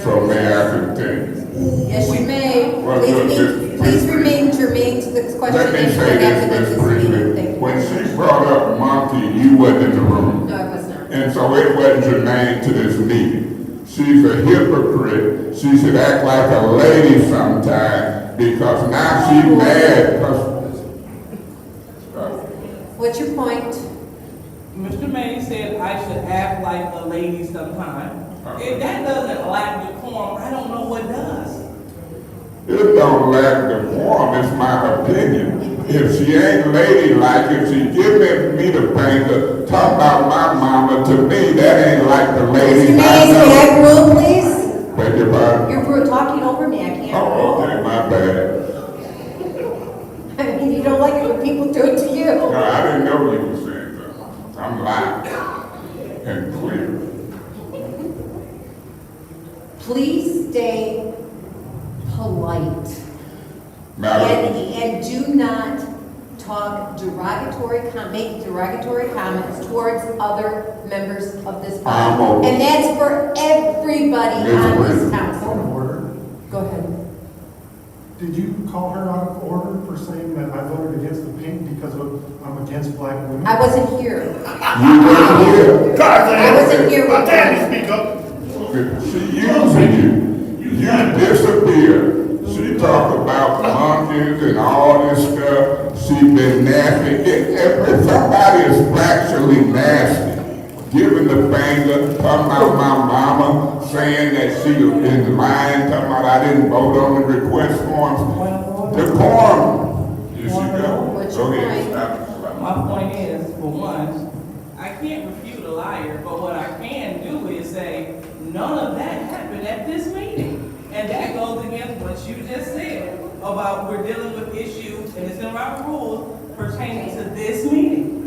So may I continue? Yes, you may. Well, look, Please remain germane to the question. Let me and say after this, Ms. this meeting. Priestley. Thank you. When she brought up monkey, you wasn't in the room. No, I was not. And so it wasn't germane to this meeting. She's a hypocrite. She should act like a lady sometime because now she's mad because... What's your point? Mr. May said I should act like a lady sometime. If that doesn't lack decorum, I don't know what does. It don't lack decorum, it's my opinion. If she ain't ladylike, if she giving me the finger, talk about my mama, to me, that ain't like the lady. Mr. Mays, may I rule, please? Beg your pardon? You're talking over me, I can't Oh, rule. okay, my bad. I mean, you don't like it when people do it to you. No, I didn't know you were saying that. I'm loud and clear. Please stay polite. Madam, And do not talk make derogatory comments towards other members of this body. And that's for everybody on this council. Point of order. Go ahead. Did you call her out of order for saying that I voted against the paint because I'm against black women? I wasn't here. you weren't here. I wasn't here. I dare you speak up. She using you. You disappeared. She talked about monkeys and all this stuff. She been nasty. If somebody is factually nasty, giving the finger, talking about my mama, saying that she is lying, talking about I didn't vote on the request forms. Decorum. Here she go. Go ahead. Stop. My point is, for one, I can't refute a liar, but what I can do is say, none of that happened at this meeting. And that goes against what you just said about we're dealing with issues, and it's in our rules pertaining to this meeting.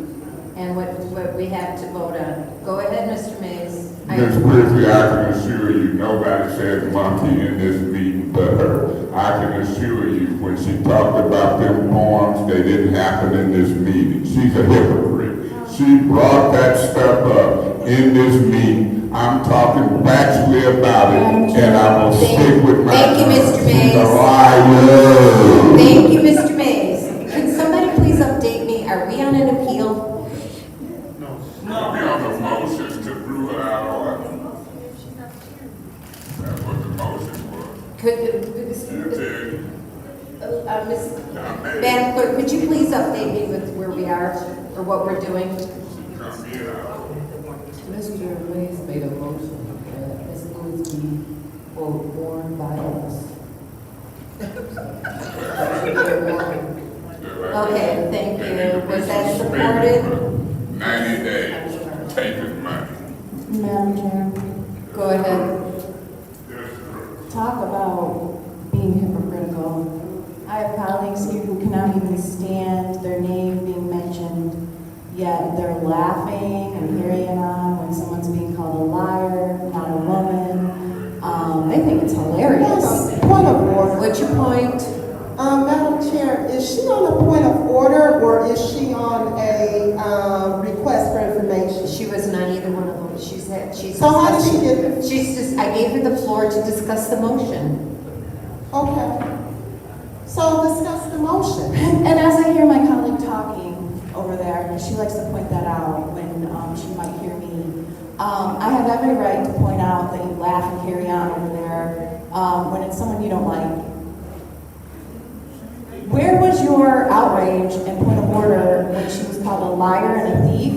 And what we have to vote on. Go ahead, Mr. Mays. Ms. Grizzly, I can assure you, nobody said monkey in this meeting but her. I can assure you, when she talked about them forms, they didn't happen in this meeting. She's a hypocrite. She brought that stuff up in this meeting. I'm talking factually about it, and I will stick with my. Thank you, Mr. Mays. She's a liar. Thank you, Mr. Mays. Can somebody please update me? Are we on an appeal? We're on the motion to rule her out of order. That's what the motion was. Madam Clerk, could you please update me with where we are or what we're doing? Mr. Mays made a motion that Ms. Lewis be, quote, warned by us. Okay, thank you. Was that supported? 90 days, take his money. Madam Chair, Go ahead. talk about being hypocritical. I have colleagues here who cannot even stand their name being mentioned, yet they're laughing and carrying on when someone's being called a liar, not a woman. They think it's hilarious. Point of order. What's your point? Madam Chair, is she on a point of order or is she on a request for information? She was not either one of them. She's So how did she get there? I gave her the floor to discuss the motion. Okay. So discuss the motion. And as I hear my colleague talking over there, she likes to point that out when she might hear me. I have every right to point out that you laugh and carry on over there when it's someone you don't like. Where was your outrage and point of order when she was called a liar and a thief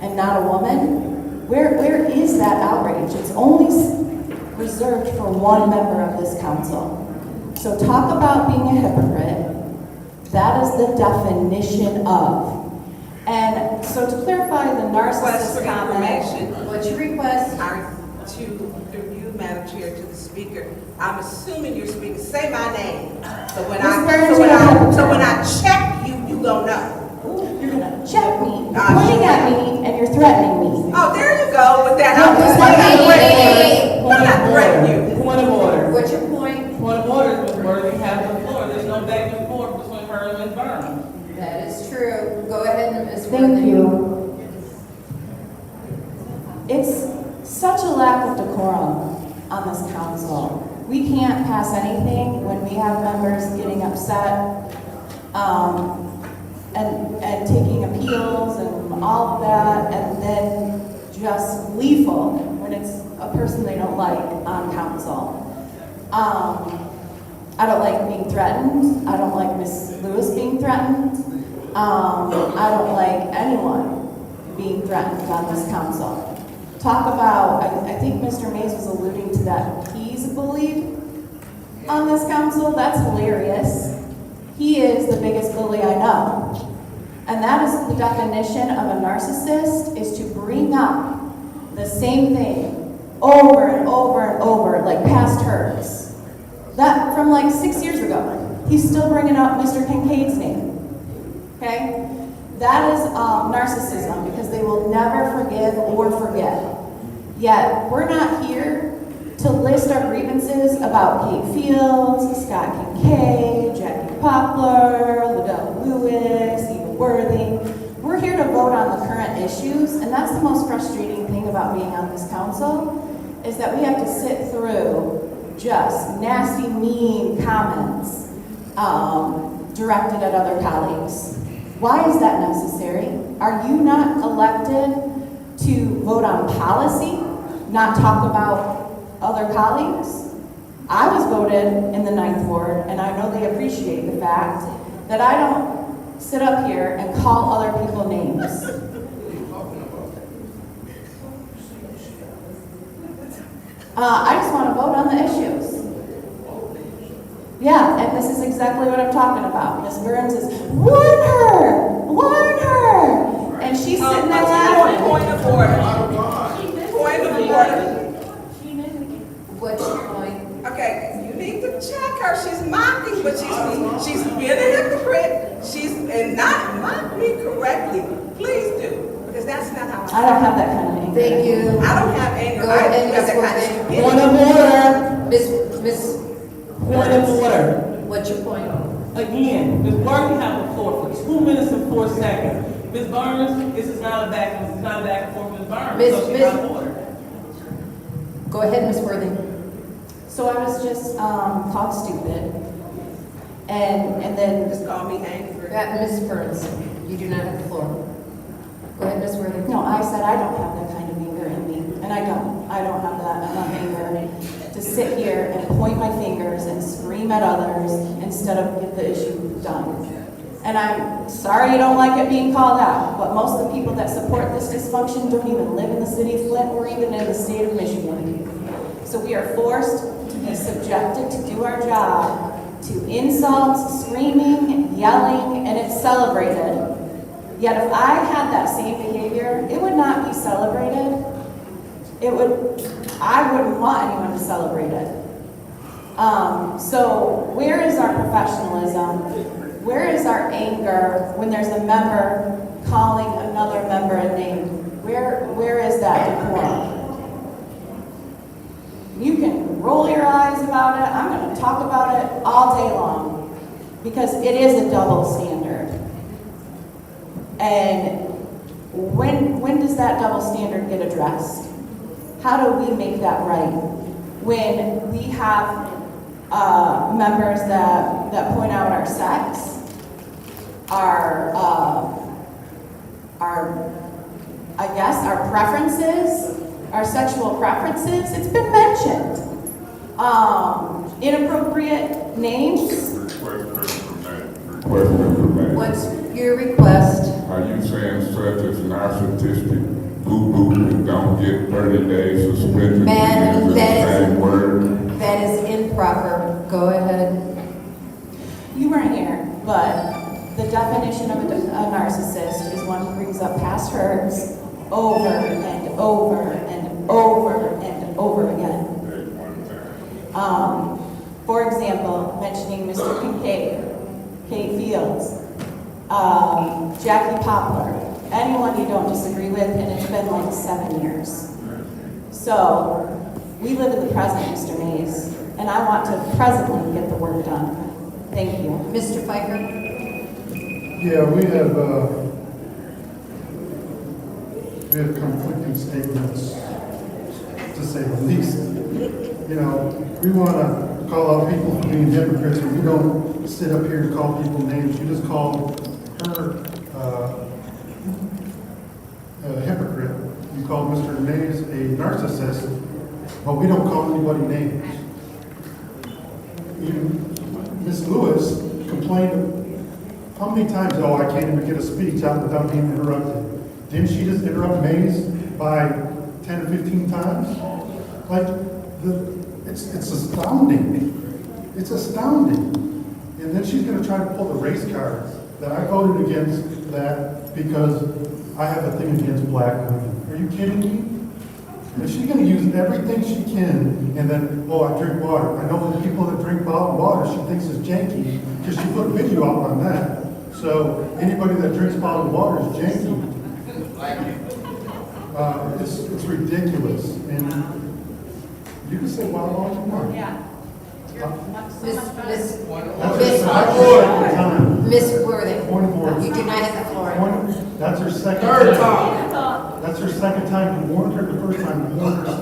and not a woman? Where is that outrage? It's only reserved for one member of this council. So talk about being a hypocrite. That is the definition of. And so to clarify the narcissist comment. What's your request? Through you, Madam Chair, to the speaker. I'm assuming you're speaking. Say my name. So when I check you, you gonna know. You're gonna check me. You're pointing at me and you're threatening me. Oh, there you go with that. No, it's not I'm not threatening you. Point of order. What's your point? Point of order, Ms. Worthy, have the floor. There's no back and forth between her and Ms. Burnham. That is true. Go ahead, Ms. Thank you. It's such a lack of decorum on this council. We can't pass anything when we have members getting upset and taking appeals and all of that, and then just lethal when it's a person they don't like on council. I don't like being threatened. I don't like Ms. Lewis being threatened. I don't like anyone being threatened on this council. Talk about, I think Mr. Mays was alluding to that he's bullied on this council. That's hilarious. He is the biggest bully I know. And that is the definition of a narcissist, is to bring up the same thing over and over and over, like past hurts. That from like 6 years ago. He's still bringing up Mr. Kincaid's name. Okay? That is narcissism, because they will never forgive or forget. Yet, we're not here to list our grievances about Kate Fields, Scott Kincaid, Jackie Poplar, Liddell Lewis, Eva Worthing. We're here to vote on the current issues, and that's the most frustrating thing about being on this council, is that we have to sit through just nasty, mean comments directed at other colleagues. Why is that necessary? Are you not elected to vote on policy, not talk about other colleagues? I was voted in the 9th Ward, and I know they appreciate the fact that I don't sit up here and call other people names. I just want to vote on the issues. Yeah, and this is exactly what I'm talking about. Ms. Burns is, warn her! And she's sitting there laughing. Point of order. Point of order. What's your point? Okay, you need to check her. She's mocking, but she's being a hypocrite. And not mock me correctly. Please do, because that's not how I don't have that kind of anger. Thank you. I don't have anger. Go I ahead, have that Ms. kind of Worthing. Point of order. Miss. Point of order. What's your point? Again, Ms. Worthing have the floor for 2 minutes and 4 seconds. Ms. Burns, this is not a back and forth with Ms. Burns, so she's out of order. Go ahead, Ms. Worthing. So I was just called stupid, and then Just call me angry. Ms. Burns, you do not have the floor. Go ahead, Ms. Worthing. no, I said I don't have that kind of anger in me, and I don't have that enough anger to sit here and point my fingers and scream at others instead of get the issue done. And I'm sorry you don't like it being called out, but most of the people that support this dysfunction don't even live in the city of Flint or even in the state of Michigan. So we are forced to be subjected to do our job to insults, screaming, yelling, and it's celebrated. Yet if I had that same behavior, it would not be celebrated. I wouldn't want anyone to celebrate it. So where is our professionalism? Where is our anger when there's a member calling another member a name? Where is that decorum? You can roll your eyes about it. I'm going to talk about it all day long because it is a double standard. And when does that double standard get addressed? How do we make that right? When we have members that point out our sex, our preferences, our sexual preferences, it's been mentioned. Inappropriate names. Request information. What's your request? Are you saying such as narcissistic, boo-boo, and don't get 30 days suspended? Madam, because of the same word? that is improper. Go ahead. You weren't here, but the definition of a narcissist is one who brings up past hurts over and over and over and over again. For example, mentioning Mr. Kincaid, Kate Fields, Jackie Poplar, anyone you don't disagree with, and it's been like 7 years. So, we live in the present, Mr. Mays, and I want to presently get the work done. Thank you. Mr. Pfeiffer? Yeah, we have conflicting statements, to say the least. You know, we want to call out people for being hypocrites, but we don't sit up here and call people names. You just call her a hypocrite. You call Mr. Mays a narcissist, but we don't call anybody names. Even Ms. Lewis complained how many times, oh, I can't even get a speech out without being interrupted. Didn't she just interrupt Mays by 10 or 15 times? Like, it's astounding. It's astounding. You And then she's gonna try to pull the race card, that I voted against that because I have a thing against black women. Are you kidding me? And she's gonna use everything she can, and then, oh, I drink water. I know the people that drink bottled water, she thinks is janky, because she put a video out on that. So anybody that drinks bottled water is janky. It's ridiculous, and you can say wow all you want. Yeah. Miss Worthing, Point of order. you do not have the floor. That's her second Third time. time. That's her second time. You warned her the first time. You warned her. The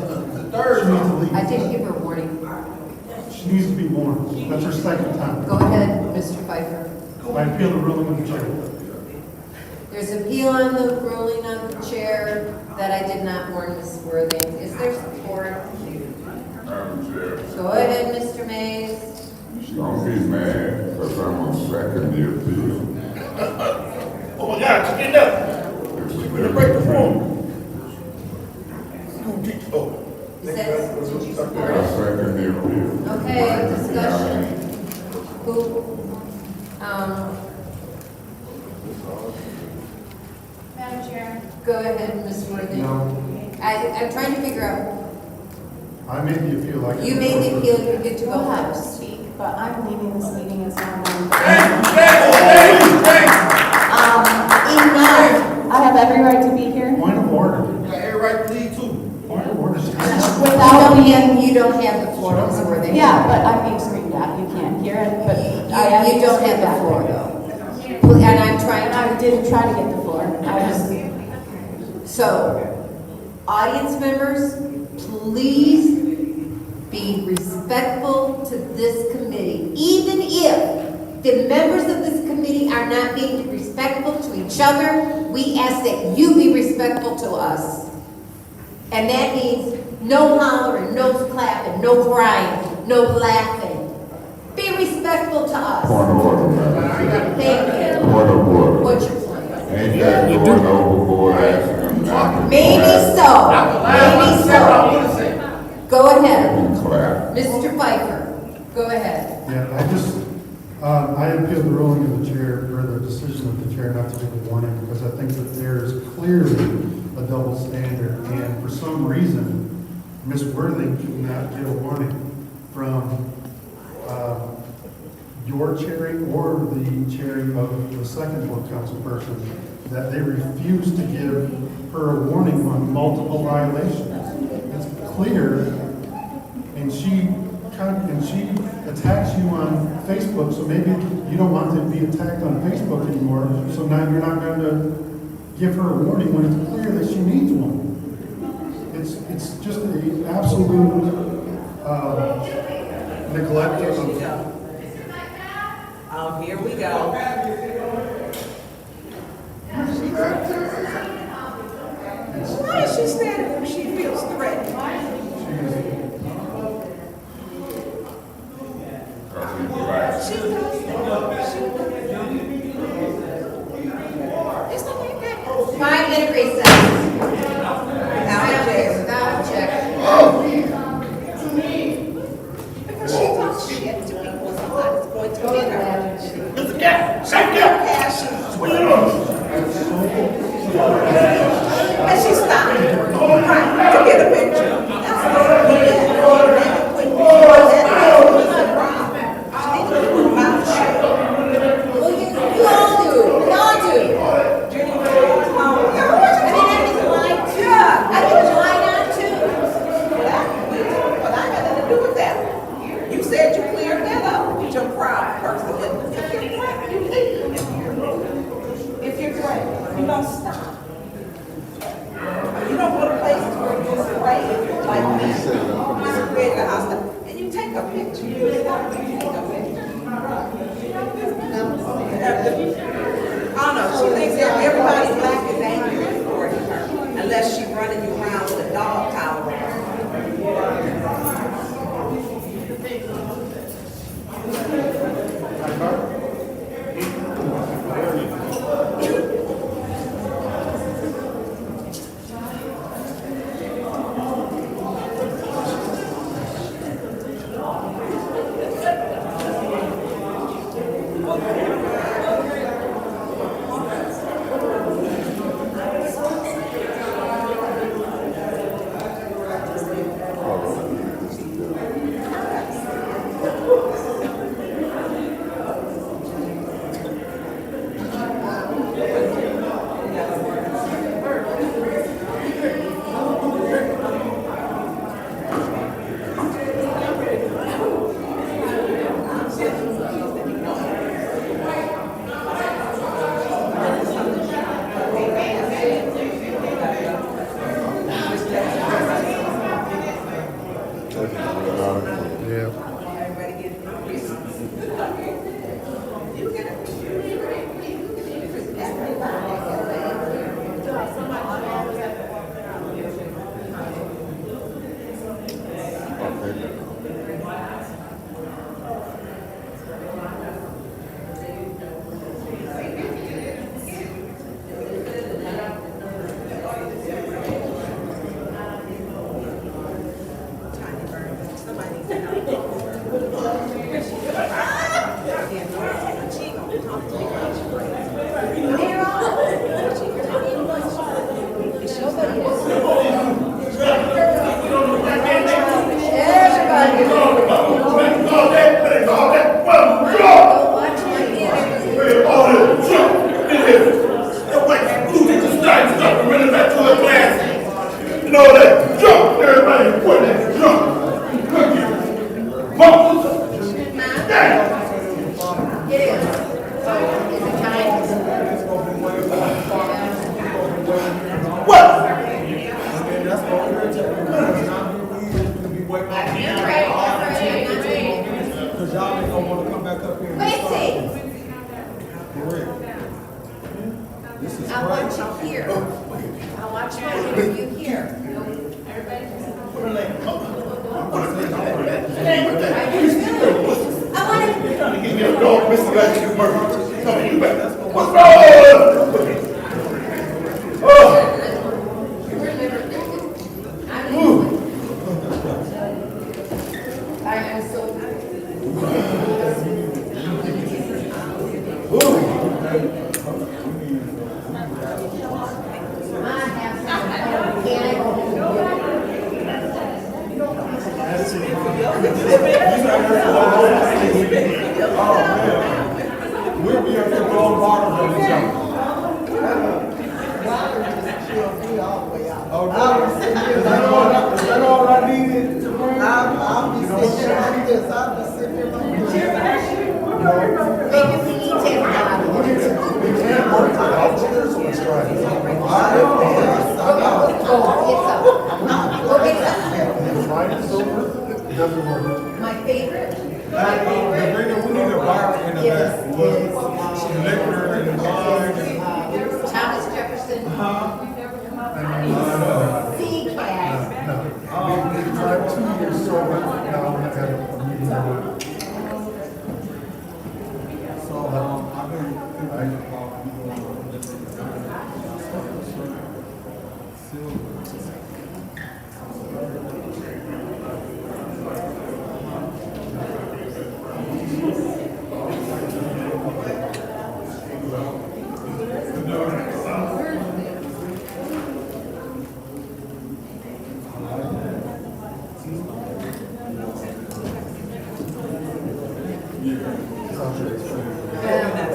third time. She needs to leave. I didn't give her a warning. She needs to be warned. That's her second time. Go ahead, Mr. Pfeiffer. I appeal the ruling of the chair. There's appeal on the ruling of the chair that I did not warn Ms. Worthing. Is there support? Madam Chair. Go ahead, Mr. Mays. Don't be mad because I'm on second the appeal. Oh my God, she getting up. We're gonna break the form. Is that, did you support I it? second the appeal. Okay, discussion. Who, Madam Chair. go ahead, Ms. Worthing. No. I'm trying to figure out, I made the appeal. Like you made the appeal, you get to go We'll have to first. speak, but I'm leaving this meeting as normal. Enough. I have every right to be here. Point of order. You got every right to leave too. Point of order. You don't have the floor, Ms. Worthing. Yeah, but I'm being screamed at. You can't hear it, but I am. You don't have the floor, though. And I'm trying, I did try to get the floor. I was. So, audience members, please be respectful to this committee. Even if the members of this committee are not being respectful to each other, we ask that you be respectful to us. And that means no hollering, no clapping, no crying, no laughing. Be respectful to us. Point of order, Madam Chair. Thank you. Point of order. What's your point? Ain't that going overboard asking them not to Maybe so. Maybe so. Go ahead. clap? Mr. Pfeiffer, go ahead. Yeah, I appeal the ruling of the chair, or the decision of the chair not to give a warning, because I think that there is clearly a double standard, and for some reason, Ms. Worthing did not get a warning from your chairing or the chairing of the second board council person, that they refused to give her a warning on multiple violations. It's clear, and she attacks you on Facebook, so maybe you don't want to be attacked on Facebook anymore, so now you're not going to give her a warning when it's clear that she needs one. It's just the absolute neglect of. Oh, here we go. Why is she standing when she feels threatened? She It's not like that. 5 minute recess. Without objection. Because she talks shit to people, somebody's going to get her. Mr. Cat, shake up. And she stopped. Right, to get a picture. That's what we did. If you're great, you don't stop. You don't go to places where you're afraid, like me. You're afraid of the house, and you take a picture. You stop, you take a picture. I don't know, she thinks that everybody black is angry for her, unless she's running you around with a dog collar on. I want you here. I want my interview here. Everybody? I want to. You're trying to get me a dog, Mr. Black, you murderer. Come on, you back. What's wrong? I am so. We'll be up here blowing bottles on each other. Oh, no. Is that all I needed to bring? I'll be sitting here like this, I'll be sitting here like this. We can't work without chairs on strike. Mine is over, it doesn't work. My favorite? We need a bar in the back with some liquor and wine. Thomas Jefferson. C-Cat. No, we tried 2 years sober, now we've had a meeting over. So, I've been,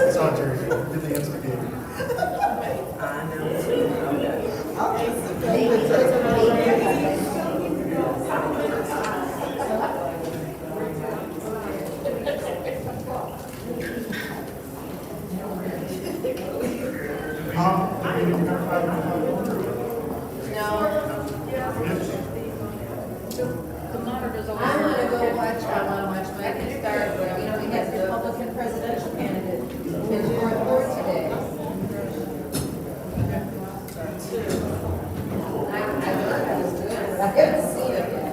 It's on Jerry's fault, did the answer the game. I want to go watch Michael Starr, we have the Republican presidential candidate in court today. I thought that was good, but I haven't seen it yet.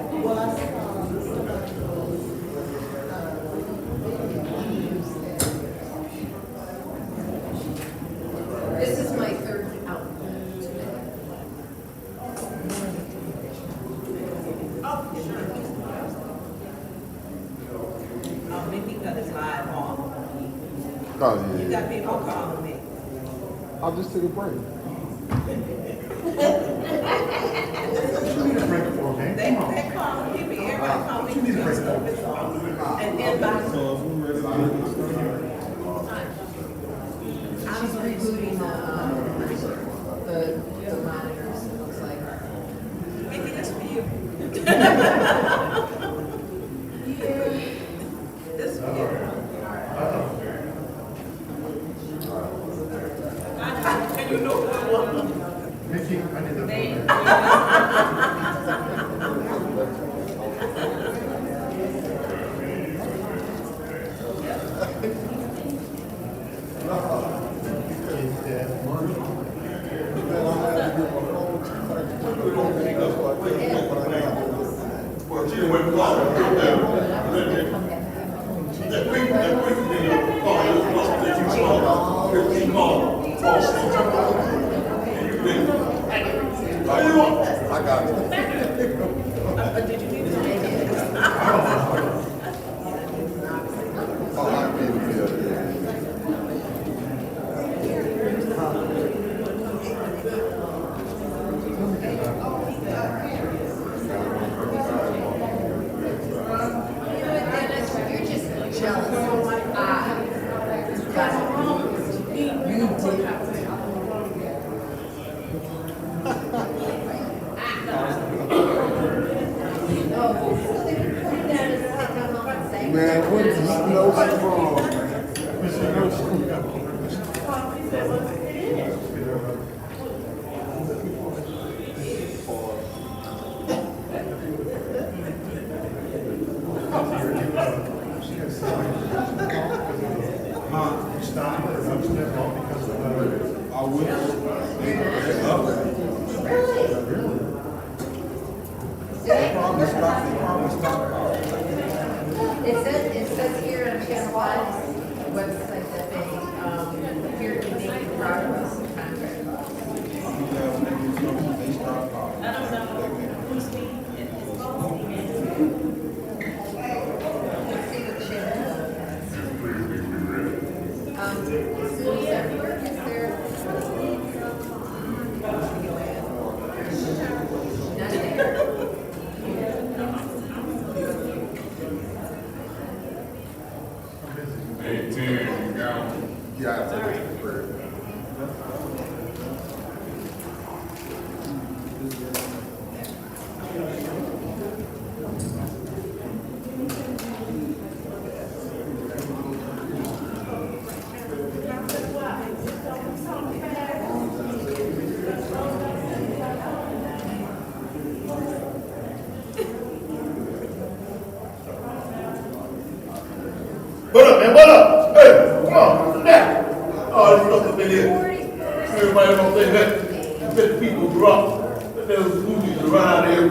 This is my third out today. Maybe got his live on. Oh, You got people calling me. I'll just take a break. They call me, everybody call me. And inbox. She's rebooting the monitors, it looks like. Maybe that's for you. This for you. You know what? Mickey, I need that. I got it. Did you need to make it? Oh, I mean, You're just jealous. man, what is no wrong? Stop or I'm stepping off because of It says here on Channel 5's website that they appear to be making progress in contract. Let's see what Channel Sue, is that work? Is there? Not there. 18, you got it? Yeah. What up, man? What up? Hey, come on, sit down. Oh, this stuff up in here. Everybody don't say that. Let people drop. Let those movies around here,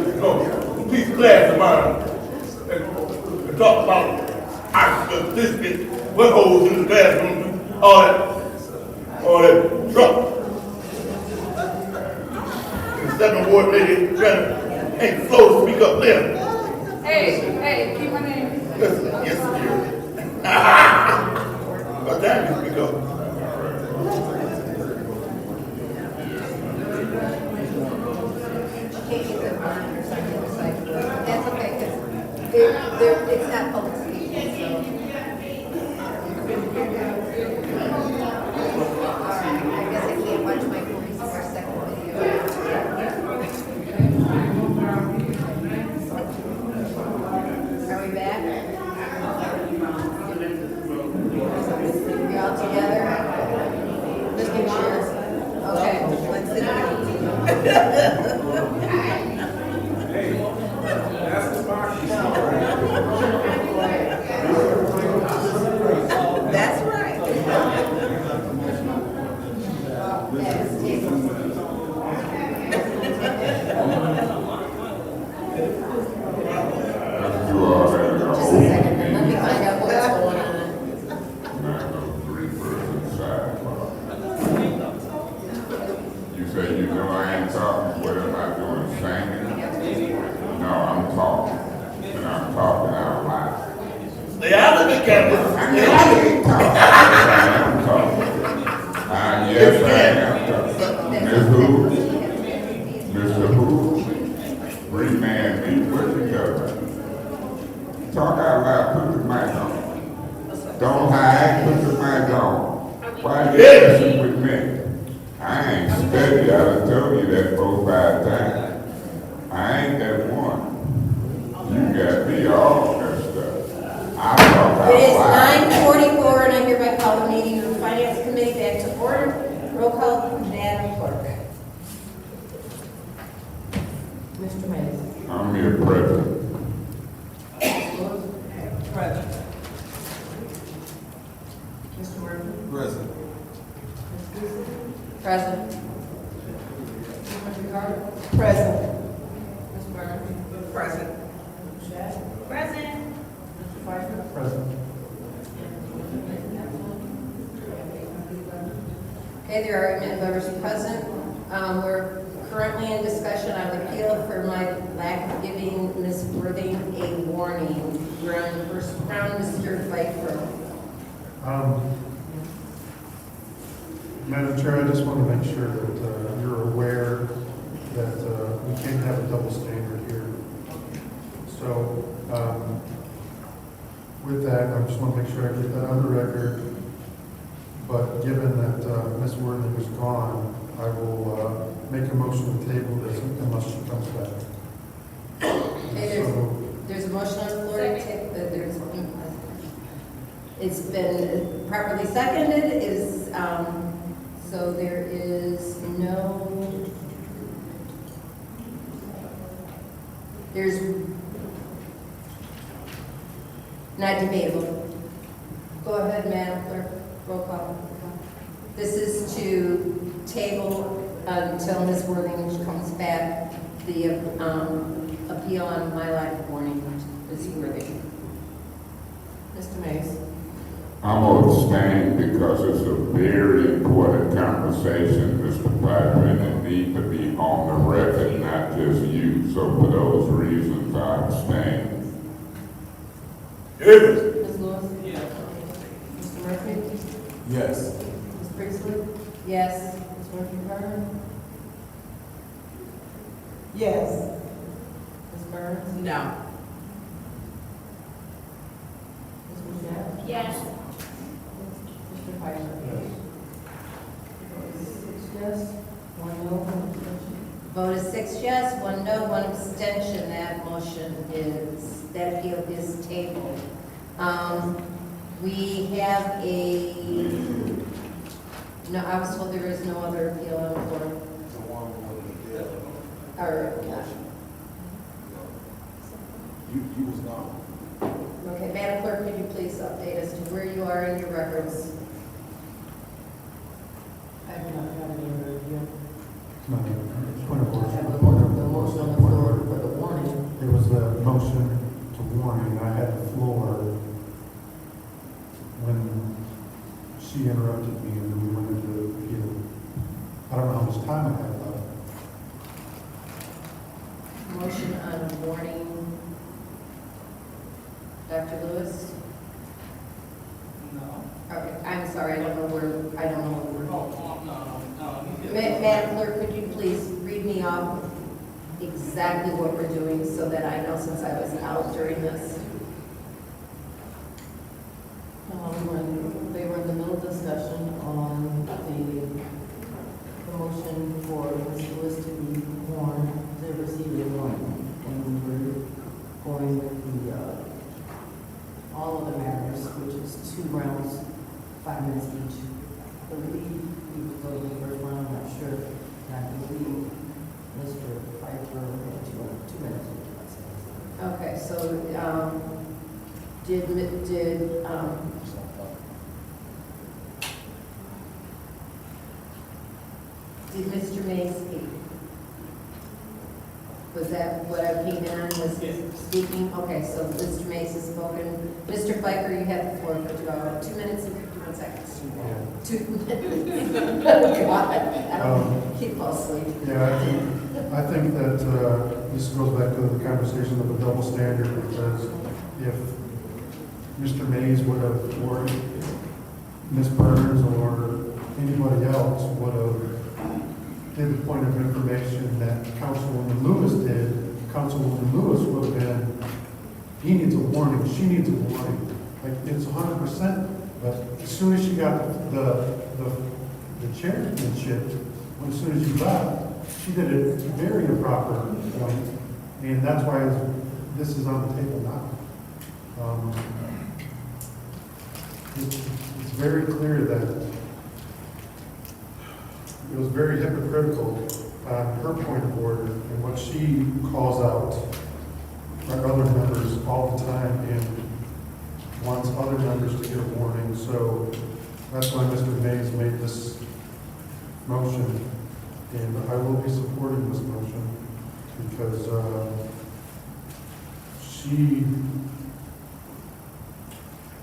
complete class about it. And talk about oxygen, this bit, what holes in the bathroom, all that truck. The second ward lady ain't slow to speak up there. Hey, keep my name. Listen, yes, sir. What time you speak up? Can't get them on or something, it's like, that's okay, because it's not public speaking, so. All right, I guess I can't watch my 46-second video. Are we back? We all together? Mr. Chair? Okay, let's sit down. That's right. You all had a Just a whole second, let me find out what's going on. not no three-person side. You say you know I ain't talking, what am I doing, singing? No, I'm talking, and I'm talking out loud. Stay out of it, Captain. I am talking. Yes, I am talking. Miss who? Mr. Who? Remand me, what you got? Talk out loud, put the mic on. Don't hide, put the mic on. Why you messing with me? I ain't steady, I done told you that 4 or 5 times. I ain't that one. You got me all messed up. I talk out It is loud. 9:44, and I hereby call the meeting of the Finance Committee back to order. Roll call, Madam Clerk. Mr. Mays. I'm here present. Present. Mr. Murphy. Present. Present. Mr. Ricardo. Present. Ms. Burner. Present. Mr. Shad. Present. Mr. Pfeiffer. Present. Okay, there are members present. We're currently in discussion on the appeal for my lack of giving Ms. Worthing a warning. We're on the first round, Mr. Pfeiffer. Madam Chair, I just want to make sure that you're aware that we can't have a double standard here. So with that, I just want to make sure I get that on the record. But given that Ms. Worthing is gone, I will make a motion to table this unless she comes back. Okay, there's a motion on the floor to take, it's been properly seconded, so there is there's not debatable. Go ahead, Madam Clerk, roll call. This is to table until Ms. Worthing comes back, the appeal on my life warning, Ms. Worthing. Mr. Mays? I'm gonna abstain because it's a very important conversation, Mr. Piper, and it need to be on the record, not just you. So for those reasons, I abstain. Ms. Lewis? Yeah. Mr. Murphy? Yes. Ms. Priestley? Yes. Ms. Murphy-Carter? Yes. Ms. Burns? No. Ms. Boucher? Yes. Mr. Piper? Six yes, one no, one abstention. Vote is 6 yes, 1 no, 1 abstention. That appeal is tabled. We have no, I was told there is no other appeal on the floor. You was gone. Okay, Madam Clerk, could you please update us to where you are in your records? I do not have any review. No, point of I order. have the motion on the floor for the warning. There was a motion to warn, and I had the floor when she interrupted me and we went into appeal. I don't know how much time I have left. Motion on warning. Dr. Lewis? No. Okay, I'm sorry, I don't know where we're. No. Madam Clerk, could you please read me off exactly what we're doing so that I know since I was out during this? When they were in the middle of discussion on the motion for Ms. Lewis to be warned, to receive a warning. And we were going with all of the matters, which is 2 rounds, 5 minutes each. I believe we would go to the first round, I'm not sure. And I believe Mr. Piper had 2 minutes. Okay, so, did Mr. Mays speak? Was that what I came in on, was speaking? Okay, so Mr. Mays has spoken. Mr. Pfeiffer, you have the floor for 2 minutes and 51 seconds. 2 minutes. Oh, God, I don't keep fall asleep. Yeah, I think that this goes back to the conversation of a double standard, because if Mr. Mays would have, or Ms. Burns or anybody else would have did the point of information that Councilwoman Lewis did, Councilwoman Lewis would have been, he needs a warning, she needs a warning. Like, it's 100%, but as soon as she got the chairmanship, as soon as you left, she did it very improper point, and that's why this is on the table now. It's very clear that it was very hypocritical on her point of order and what she calls out our other members all the time and wants other members to get a warning. So that's why Mr. Mays made this motion, and I will be supporting this motion because she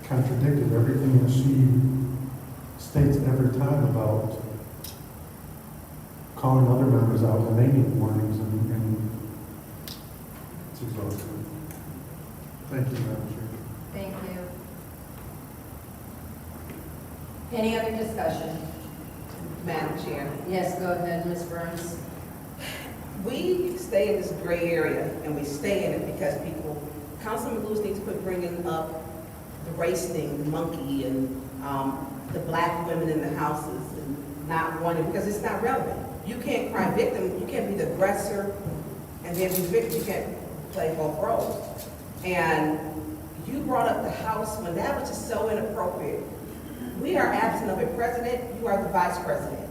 contradicted everything that she states every time about calling other members out when they need warnings, and it's exhausting. Thank you, Madam Chair. Thank you. Any other discussion? Madam Chair. Yes, go ahead, Ms. Burns. We stay in this gray area, and we stay in it because Councilman Lewis needs to quit bringing up the race thing, the monkey, and the black women in the houses, and not wanting, because it's not relevant. You can't cry victim, you can't be the aggressor, and then be victim, you can't play both roles. And you brought up the House when that was just so inappropriate. We are absent of a president, you are the vice president.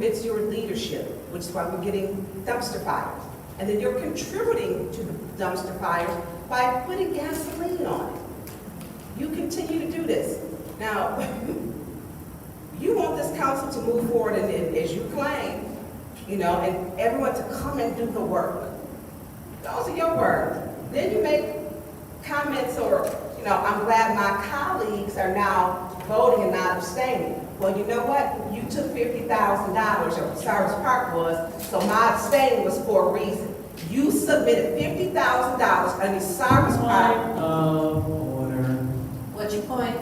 It's your leadership, which is why we're getting dumpster fires. And then you're contributing to the dumpster fires by putting gasoline on it. You continue to do this. Now, You want this council to move forward and as you claim, you know, and everyone to come and do the work. Those are your words. Then you make comments or, you know, I'm glad my colleagues are now voting and not abstaining. Well, you know what? You took $50,000, or Cyrus Park was, so my abstaining was for a reason. You submitted $50,000 under Cyrus Park. Order. What's your point?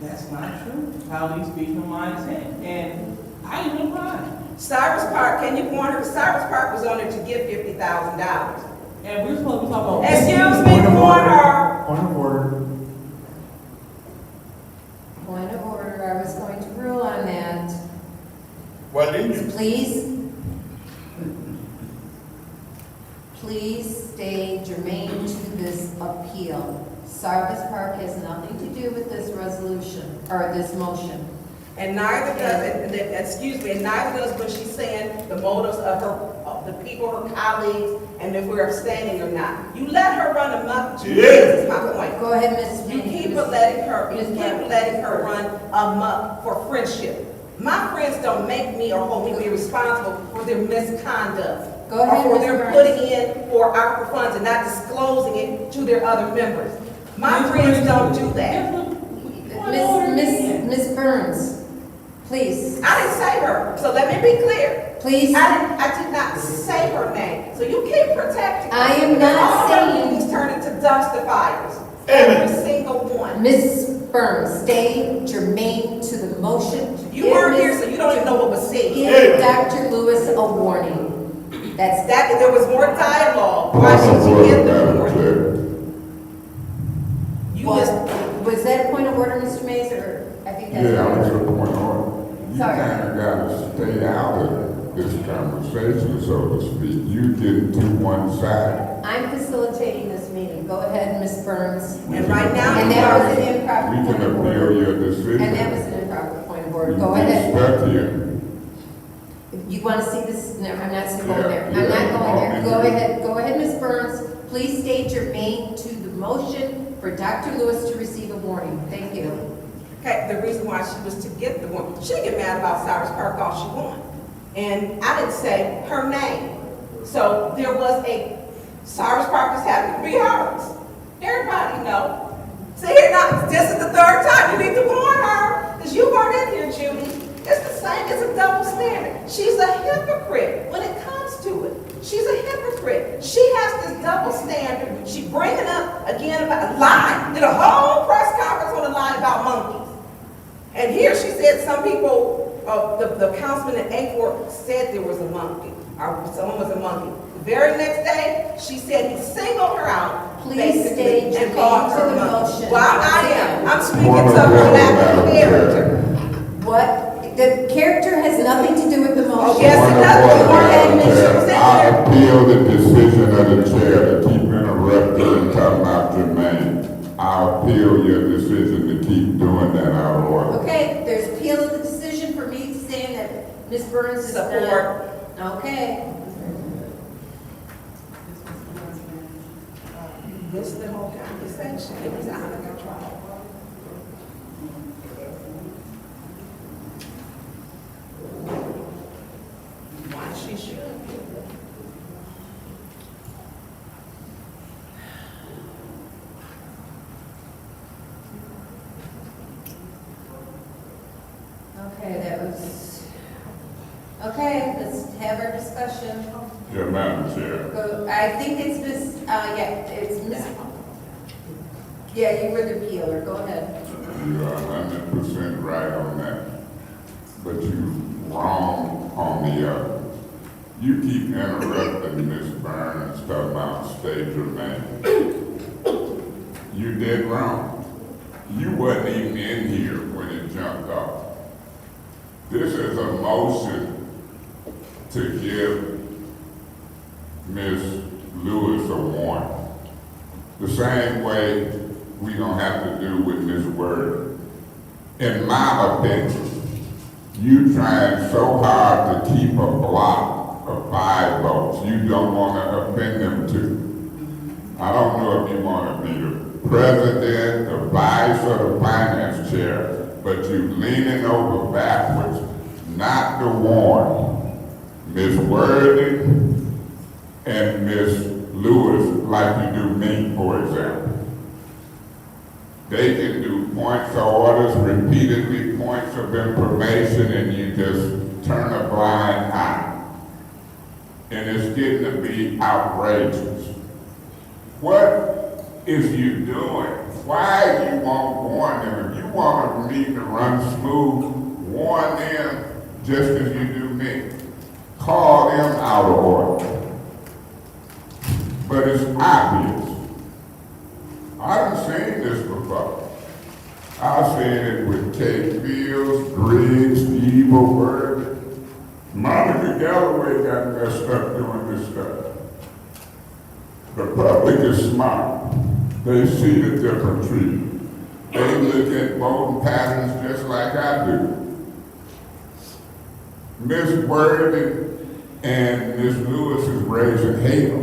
That's not true. Colleagues speak from mindset, and I didn't apply. Cyrus Park, can you warn her? Cyrus Park was on there to give $50,000. And we're supposed to talk about. Excuse me, warn her. Point of order. Point of order, I was going to rule on that. Why didn't you? Please stay germane to this appeal. Cyrus Park has nothing to do with this resolution, or this motion. And neither does, excuse me, and neither does when she's saying the motives of the people, her colleagues, and if we're abstaining or not. You let her run amok. This is my point. Go ahead, Ms. You keep letting her run amok for friendship. My friends don't make me or hold me responsible for their misconduct. Go ahead, or for Ms. their Burns. putting in for ARPA funds and not disclosing it to their other members. My friends don't do that. Miss Burns, please. I didn't say her, so let me be clear. Please. I did not say her name, so you keep protecting her. I am not All her saying- meetings turn into dumpster fires. Every single one. Ms. Burns, stay germane to the motion. You weren't here, so you don't even know what was said. Give Dr. Lewis a warning. That's That, there was more dialogue. Why should she get the warning? You was that a point of order, Mr. Mays, or I think that's. Yeah, I was a point on. You Sorry. kind of got to stay out of this conversation, so to speak. You get to one side. I'm facilitating this meeting. Go ahead, Ms. Burns. And right now, And that was an improper We point can of appeal order. your decision. And that was an improper point of order. You Go get ahead. stuck here. You want to see this? No, I'm not going Yeah, there. I'm yeah. not going there. I'll Go be ahead. Go ahead, Ms. Burns. Please stay germane to the motion for Dr. Lewis to receive a warning. Thank you. Okay, the reason why she was to get the one, she didn't get mad about Cyrus Park all she wanted. And I didn't say her name. So there was a, Cyrus Park is having to be hers. Everybody know. See here now, this is the third time. You need to warn her, because you weren't in here, Judy. It's the same, it's a double standard. She's a hypocrite when it comes to it. She's a hypocrite. She has this double standard. She bringing up again about a lie. Did a whole press conference on a lie about monkeys. And here she said some people, the councilman in A4 said there was a monkey, or someone was a monkey. The very next day, she said he singled her out. Please basically, stay and called germane her to the a monkey. motion. Well, I am. I'm speaking Point to of her order, lack of Madam character. What? The character has nothing to do with the motion. Oh, yes, it does. Go ahead and make sure it's in I there. appeal the decision of the chair to keep interrupting and talking about Jermaine. I appeal your decision to keep doing that out of order. Okay, there's appeal of the decision for me saying that Ms. Burns is not. Support. Okay. This is the whole conversation. It was out of control. Why she should. Okay, that was, okay, let's have our discussion. Yeah, Madam Chair. Go, I think it's Miss, it's Miss, yeah, you were the appealer, go ahead. You are 100% right on that. But you wrong on the other. You keep interrupting Ms. Burns talking about state Jermaine. You did wrong. You wasn't even in here when it jumped off. This is a motion to give Ms. Lewis a warning. The same way we gonna have to do with Ms. Word. In my opinion, you trying so hard to keep a block of 5 votes you don't wanna offend them to. I don't know if you wanna be the president, the vice, or the finance chair, but you leaning over backwards, not to warn Miss Worthing and Miss Lewis like you do me, for example. They can do points of orders, repeatedly points of information, and you just turn a blind eye. And it's getting to be outrageous. What is you doing? Why you won't warn them? If you want a meeting to run smooth, warn them just as you do me. Call them out of order. But it's obvious. I done seen this before. I've seen it with Kate Fields, Griggs, Evil Bird. Monica Galloway got messed up doing this stuff. The public is smart. They see the different treatment. They look at voting patterns just like I do. Miss Worthing and Miss Lewis is raising hell.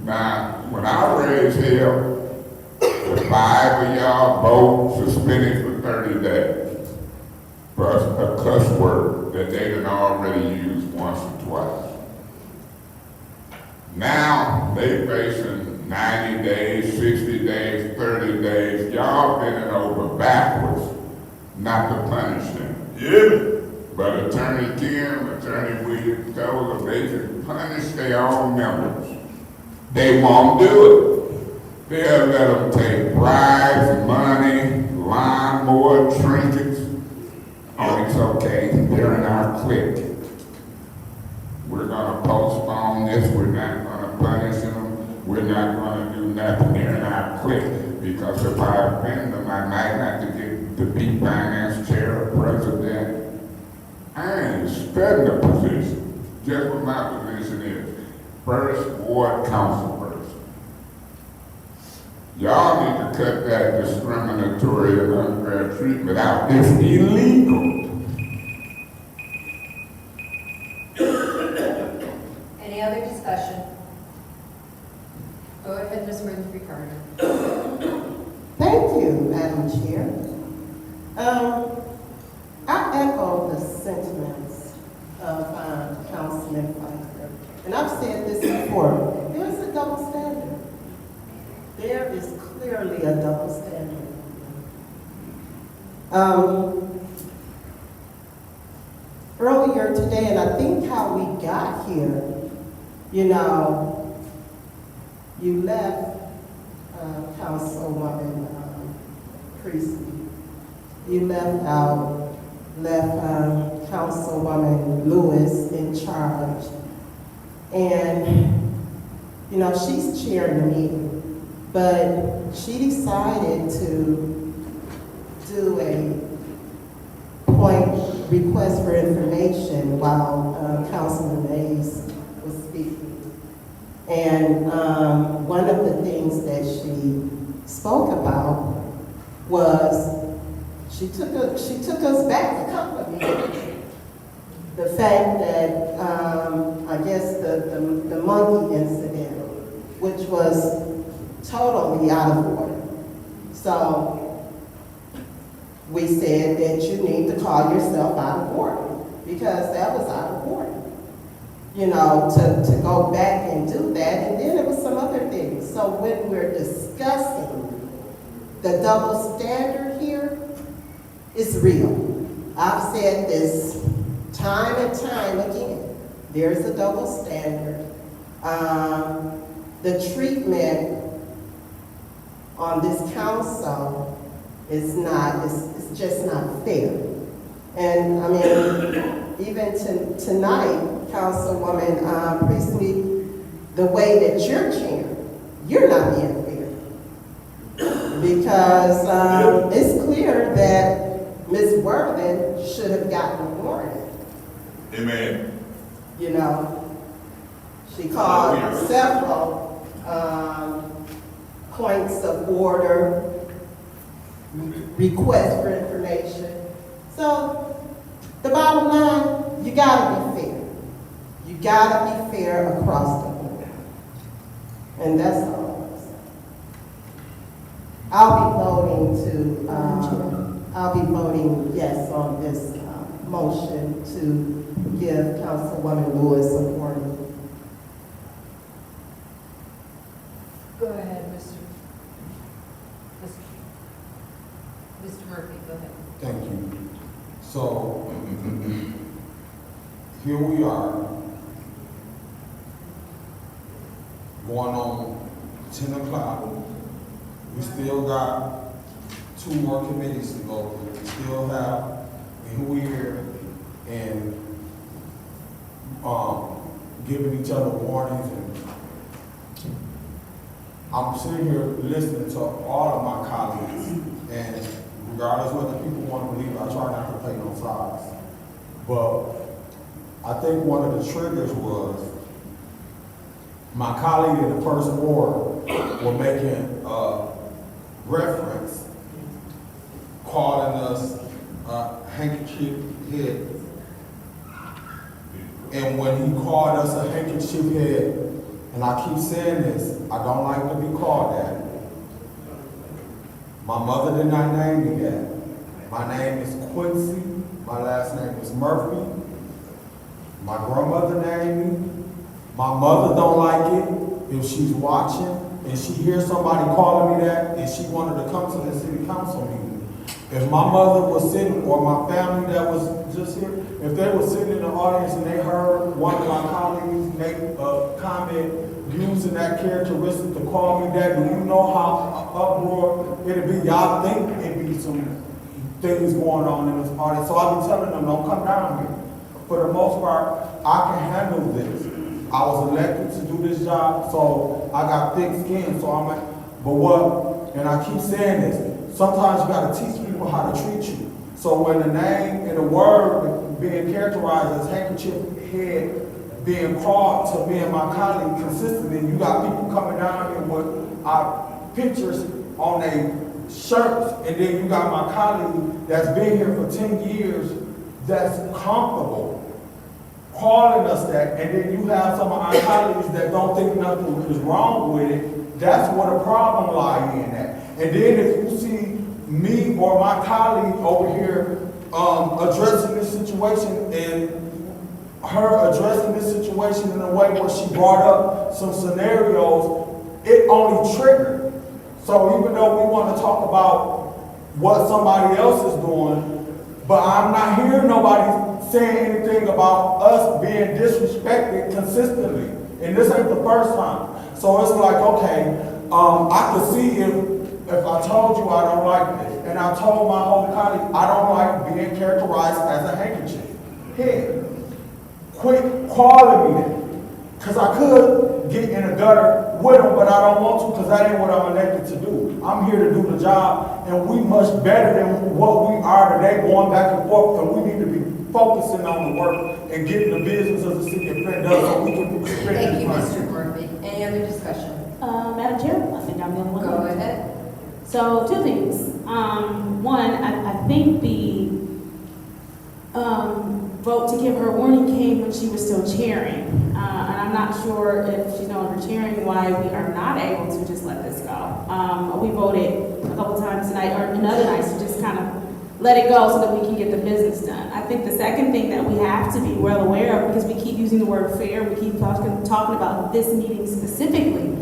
Now, when I raise hell, the 5 of y'all vote suspended for 30 days. Plus a cuss word that they done already used once or twice. Now, they facing 90 days, 60 days, 30 days. Y'all bending over backwards not to punish them. Yeah. But Attorney Kim, Attorney Williams told them they can punish their own members. They won't do it. They'll let them take bribes, money, lawnmower, trinkets. Oh, it's okay, they're in our clique. We're gonna postpone this, we're not gonna punish them, we're not gonna do nothing, they're in our clique. Because if I offend them, I might not get to be finance chair or president. I ain't studying the position, just what my position is. First Ward Council person. Y'all need to cut that discriminatory and unfair treatment out. It's illegal. Any other discussion? Go ahead, Ms. Ricardo. Thank you, Madam Chair. I echo the sentiments of Councilman Pfeiffer. And I've said this before, there's a double standard. There is clearly a double standard. Earlier today, and I think how we got here, you know, you left Councilwoman Priestley. You left Councilwoman Lewis in charge. And, you know, she's chairing the meeting, but she decided to do a point request for information while Councilman Mays was speaking. And one of the things that she spoke about was she took us back a couple of years. The fact that I guess the monkey incident, which was totally out of order. So we said that you need to call yourself out of order because that was out of order. You know, to go back and do that, and then there was some other things. So when we're discussing the double standard here, it's real. I've said this time and time again. There's a double standard. The treatment on this council is not, it's just not fair. And I mean, even tonight, Councilwoman Priestley, the way that you're chairing, you're not being fair. Because it's clear that Ms. Worthing should have gotten a warning. Amen. You know, she called several points of order, requests for information. So the bottom line, you gotta be fair. You gotta be fair across the board. And that's all I'm saying. I'll be voting yes on this motion to give Councilwoman Lewis a warning. Go ahead, Mr. Murphy, go ahead. Thank you. So, here we are, going on 10 o'clock. We still got 2 more committees to go through. We still have, and we here, and giving each other warnings. And I'm sitting here listening to all of my colleagues, and regardless of what the people want to believe, I try not to play no sides. But I think one of the triggers was my colleague in the first ward were making reference, calling us handkerchief head. And when he called us a handkerchief head, and I keep saying this, I don't like to be called that. My mother did not name me that. My name is Quincy. My last name is Murphy. My grandmother named me. My mother don't like it if she's watching and she hears somebody calling me that and she wanted to come to the city council meeting. If my mother was sitting, or my family that was just here, if they were sitting in the audience and they heard one of my colleagues make a comment using that characteristic to call me that, do you know how uproar it'd be? Y'all think it'd be some things going on in this audience. So I've been telling them, don't come down here. For the most part, I can handle this. I was elected to do this job, so I got thick skin, so I'm like, but what, and I keep saying this, sometimes you gotta teach people how to treat you. So when the name and the word being characterized as handkerchief head being called to me and my colleague consistently, you got people coming down here with our pictures on their shirts, and then you got my colleague that's been here for 10 years that's comfortable calling us that, and then you have some of our colleagues that don't think nothing is wrong with it. That's what a problem lies in at. And then if you see me or my colleague over here addressing this situation, and her addressing this situation in a way where she brought up some scenarios, it only triggered. So even though we want to talk about what somebody else is doing, but I'm not hearing nobody saying anything about us being disrespected consistently. And this ain't the first time. So it's like, okay, I could see if I told you I don't like this, and I told my whole colleague I don't like being characterized as a handkerchief head. Quit calling me that. Because I could get in a gutter with them, but I don't want to, because that ain't what I'm elected to do. I'm here to do the job, and we much better than what we are today, going back and forth, and we need to be focusing on the work and getting the business of the city of Flint done so we can spend Thank you, this Mr. Murphy. Any other discussion? Madam Chair, I think I'm the only one. Go ahead. So 2 things. One, I think the vote to give her warning came when she was still chairing. And I'm not sure if she's no longer chairing why we are not able to just let this go. We voted a couple times tonight, or another nights, to just kind of let it go so that we can get the business done. I think the second thing that we have to be well aware of, because we keep using the word fair, we keep talking about this meeting specifically,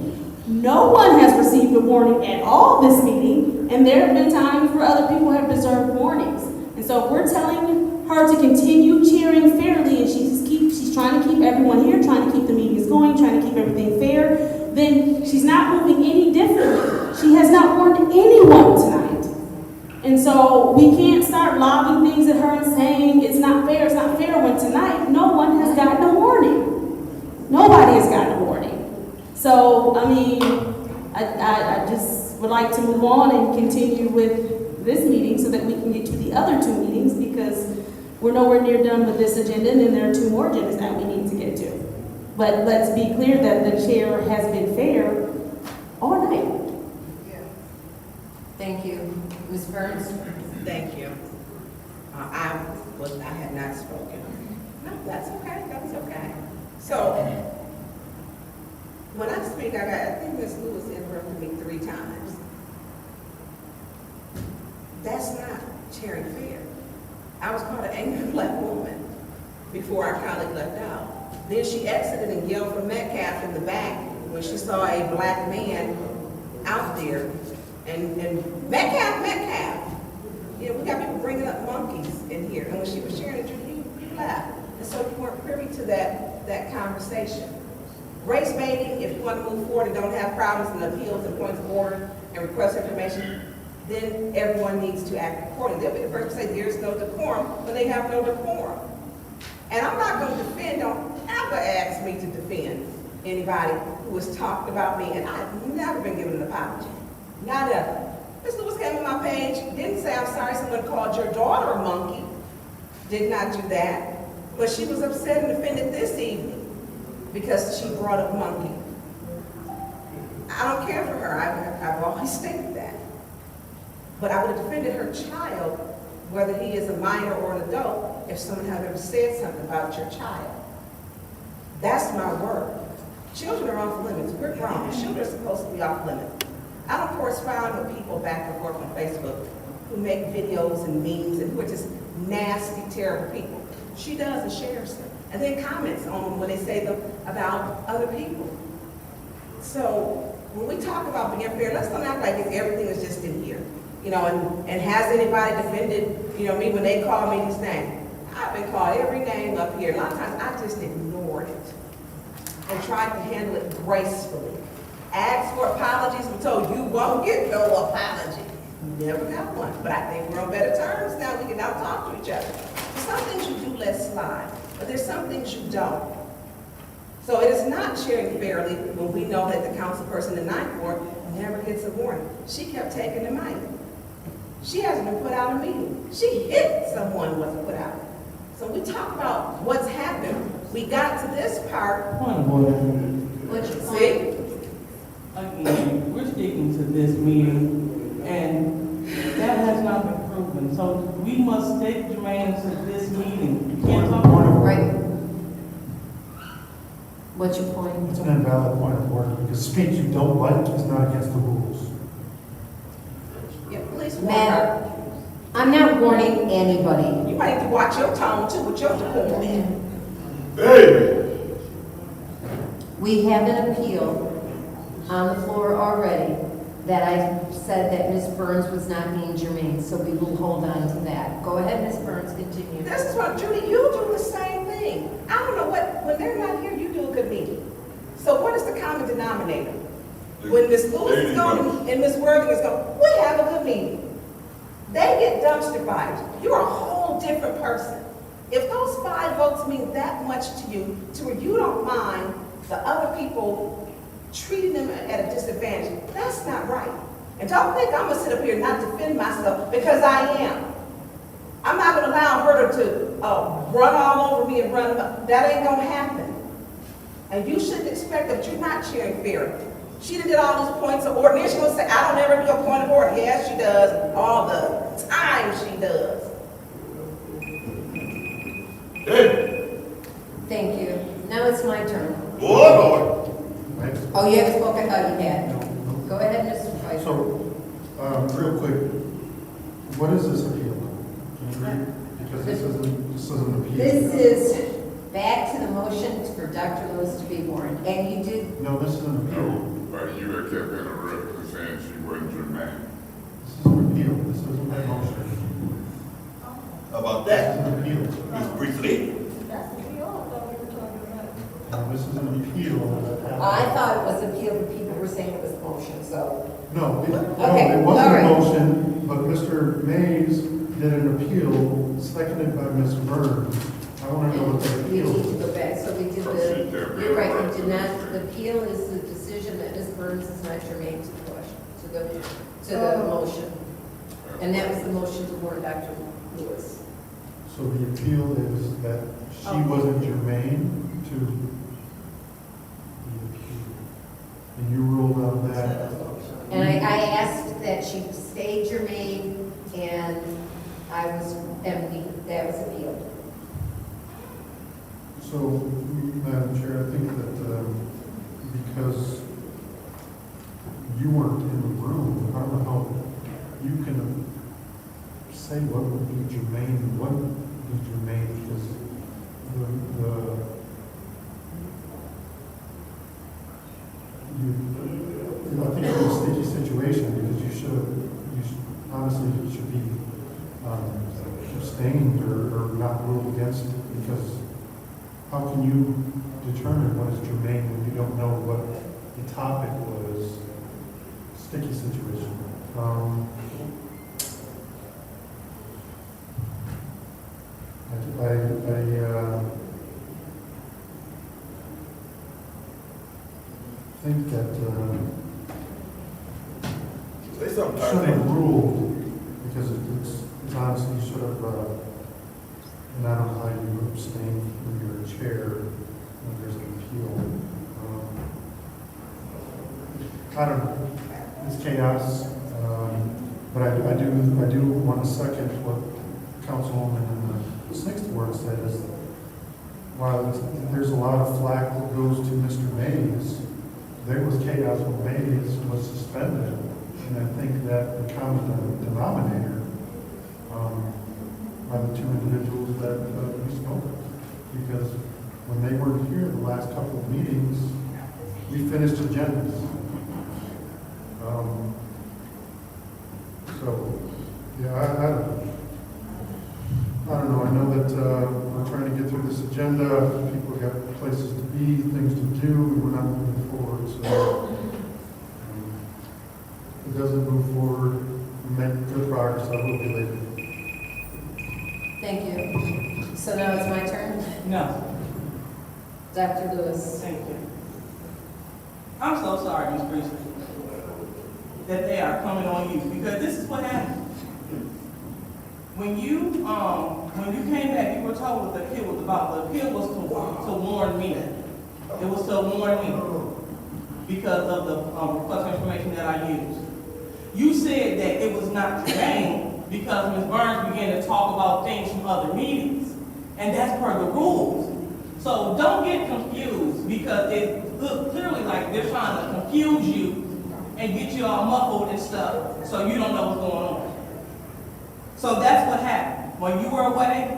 no one has received a warning at all this meeting, and there have been times where other people have deserved warnings. And so if we're telling her to continue chairing fairly, and she's trying to keep everyone here, trying to keep the meetings going, trying to keep everything fair, then she's not moving any differently. She has not warned anyone tonight. And so we can't start lobbing things at her and saying it's not fair, when tonight no one has gotten a warning. Nobody has gotten a warning. So, I mean, I just would like to move on and continue with this meeting so that we can get to the other 2 meetings, because we're nowhere near done with this agenda, and then there are 2 more agendas that we need to get to. But let's be clear that the chair has been fair all night. Thank you. Ms. Burns? Thank you. I had not spoken. No, that's okay, that's okay. So, when I speak, I think Ms. Lewis interrupted me 3 times. That's not sharing fair. I was called an angry black woman before our colleague left out. Then she exited and yelled for Metcalf in the back when she saw a black man out there. And Metcalf. Yeah, we got people bringing up monkeys in here. And when she was sharing it, you laughed. And so you weren't privy to that conversation. Race baiting, if you want to move forward and don't have problems in appeals and points of order and request information, then everyone needs to act accordingly. They'll be the first to say there's no decorum when they have no decorum. And I'm not going to defend, don't ever ask me to defend anybody who has talked about me, and I've never been given an apology. Not ever. Ms. Lewis came on my page, didn't say, I'm sorry someone called your daughter a monkey. Did not do that. But she was upset and offended this evening because she brought up monkey. I don't care for her. I've always stated that. But I would have defended her child, whether he is a minor or an adult, if someone had ever said something about your child. That's my word. Children are off limits. We're grown. Children are supposed to be off limits. I don't correspond with people back and forth on Facebook who make videos and memes and who are just nasty, terrible people. She does and shares them. And then comments on when they say them about other people. So when we talk about being fair, let's not act like everything is just in here. You know, and has anybody defended, you know, me when they call me these names? I've been called every name up here. A lot of times I just ignored it and tried to handle it gracefully. Asked for apologies, we're told you won't get no apology. Never got one, but I think we're on better terms now. We can now talk to each other. There's some things you do let slide, but there's some things you don't. So it is not sharing fairly when we know that the council person in Ninth Ward never gets a warning. She kept taking the mic. She hasn't been put out of a meeting. She hit someone wasn't put out. So we talk about what's happened. We got to this part. Point of order. What's your See? Again, we're sticking to this meeting, and that has not been proven. So we must stick, Jermaine, to this meeting. You can't talk about Right. What's your point? It's an invalid point of order, because speech you don't like is not against the rules. Yeah, please warn her. Madam, I'm not warning anybody. You might need to watch your tone too with your decorum. Hey! We have an appeal on the floor already that I said that Ms. Burns was not being germane, so we will hold on to that. Go ahead, Ms. Burns, continue. This is what, Judy, you do the same thing. I don't know what, when they're not here, you do a good meeting. So what is the common denominator? When Ms. Lewis is going and Ms. Worthing is going, we have a good meeting. They get dumpster fires. You're a whole different person. If those 5 votes mean that much to you, to where you don't mind the other people treating them at a disadvantage, that's not right. And don't think I'm gonna sit up here and not defend myself, because I am. I'm not gonna allow her to run all over me and run up. That ain't gonna happen. And you shouldn't expect that you're not sharing fairly. She did all these points of order. Then she gonna say, I don't ever do a point of order. Yes, she does. All the time she does. Hey! Thank you. Now it's my turn. Lord! Oh, you haven't spoken? I thought you had. Go ahead, Mr. Vice. So, real quick, what is this appeal? Can you read? Because this isn't an appeal. This is back to the motion for Dr. Lewis to be warned, and you did. No, this is an appeal. But you had kept interrupting, saying she wasn't germane. This is an appeal. This isn't a motion. How about This that? is an appeal. Mr. Priestley? Now, this is an appeal that happened. I thought it was appeal, but people were saying it was motion, so. No, it Okay, wasn't all a right. motion, but Mr. Mays did an appeal, seconded by Ms. Burns. I want to know what the We appeal need to is. go back, so we did you're right, we did not, the appeal is the decision that Ms. Burns is not germane to the question, to the motion. And that was the motion to warn Dr. Lewis. So the appeal is that she wasn't germane to the appeal. And you ruled on that. And I asked that she stay germane, and that was appealed. So, Madam Chair, I think that because you weren't in the room, I don't know how you can say what would be germane and what would be germane, because I think it's a sticky situation, because honestly, you should be abstained or not ruled against, because how can you determine what is germane when you don't know what the topic was? Sticky situation. I think that Say something, should have ruled, because it's honestly should have, and I don't know how you abstain when you're a chair when there's an appeal. I don't know, it's chaos, but I do want to second what Councilwoman in the 6th Ward said, is while there's a lot of flack that goes to Mr. Mays, there was chaos when Mays was suspended, and I think that the common denominator are the two individuals that we spoke of, because when they weren't here the last couple of meetings, we finished agendas. So, yeah, I don't know. I know that we're trying to get through this agenda. People got places to be, things to do, and we're not moving forward. So if it doesn't move forward, we make good progress. I will be later. Thank you. So now it's my turn? No, Dr. Lewis? thank you. I'm so sorry, Ms. Priestley, that they are coming on you, because this is what happened. When you came back, you were told what the appeal was about. The appeal was to warn me. It was to warn me because of the request for information that I used. You said that it was not germane because Ms. Burns began to talk about things from other meetings, and that's per the rules. So don't get confused, because it looks clearly like they're trying to confuse you and get you all muffled and stuff, so you don't know what's going on. So that's what happened. When you were away,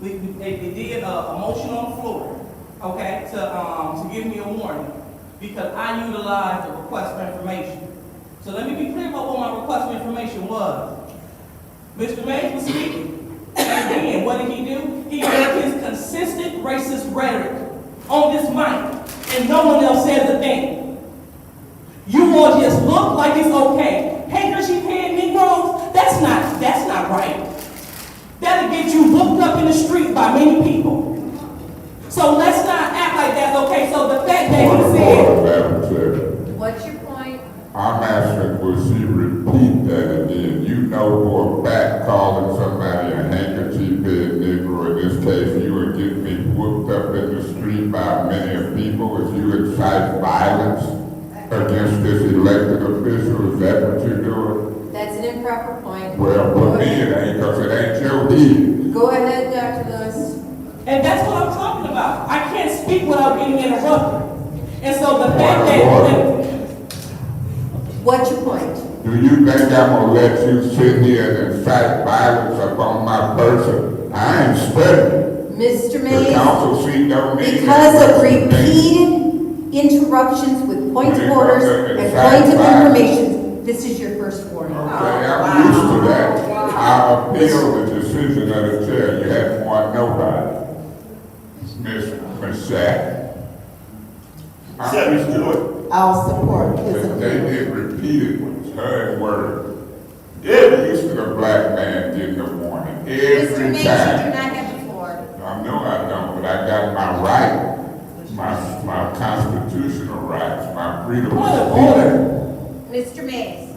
they did a motion on the floor, okay, to give me a warning, because I utilized the request for information. So let me be clear about what my request for information was. Mr. Mays was speaking, and again, what did he do? He gave his consistent racist rhetoric on this mic, and no one else says a thing. You all just look like it's okay. Hey, does she paying Negroes? That's not right. That'll get you looked up in the street by many people. So let's not act like that's okay. So the fact that he said, What's your point? I'm asking, will she repeat that again? You know for a fact calling somebody a handkerchief-head Negro, in this case, you would get me whooped up in the street by many people if you incite violence against this elected official. Is that what you're doing? That's an improper point. Well, for me it ain't, because it ain't your deal. Go ahead, Dr. Lewis. and that's what I'm talking about. I can't speak without getting interrupted. And so the fact that What's your point? Do you think I'm gonna let you sit here and incite violence upon my person? I ain't studying. Mr. The Mays, council seat don't mean because that. of repeated interruptions with points of When it orders comes to and incite points of violence. information, this is your first warning. Okay, I'm used to that. I appeal the decision of the chair. You haven't won nobody. Miss Shack. I'm used to it. I'll support his But they opinion. did repeated heard word. Every used to the black man getting a warning. Mr. Every Mays, you do time. not have the floor. I know I don't, but I got my right, my constitutional rights, my freedom of point of speech. order. Mr. Mays.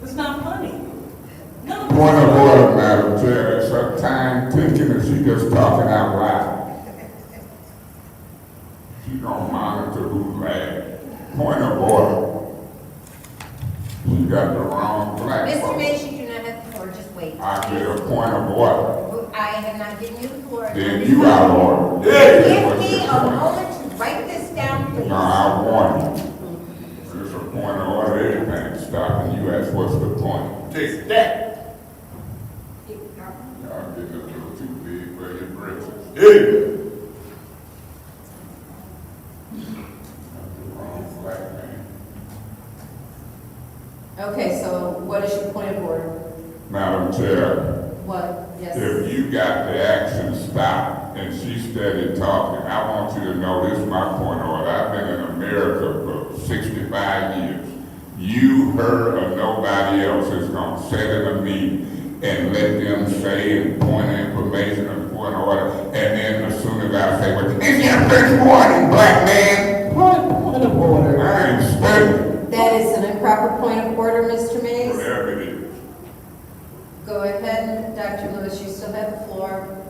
It's not funny. No. Point of order, Madam Chair, it's her time ticking and she just talking out loud. She gonna monitor who's laughing. Point of order. She got the wrong black Mr. folks. Mays, you do not have the floor. Just wait. I get a point of order. I have not given you the floor. Then you out of order. Give me a moment to write this down, please. No, I warn you. There's a point of order, everything stop, and you ask, what's the point? Take that. Y'all getting a little too big for your britches. Yeah. Wrong black man. Okay, so what is your point of order? Madam Chair, What? Yes. if you got the action stop and she started talking, I want you to know this is my point of order. I've been in America for 65 years. You, her, or nobody else is gonna sit in a meeting and let them say and point of information and point of order, and then as soon as I say, well, it's your first warning, black man. Point of order. I ain't studying. That is an improper point of order, Mr. Mays. Whatever it is. Go ahead, Dr. Lewis, you still have the floor.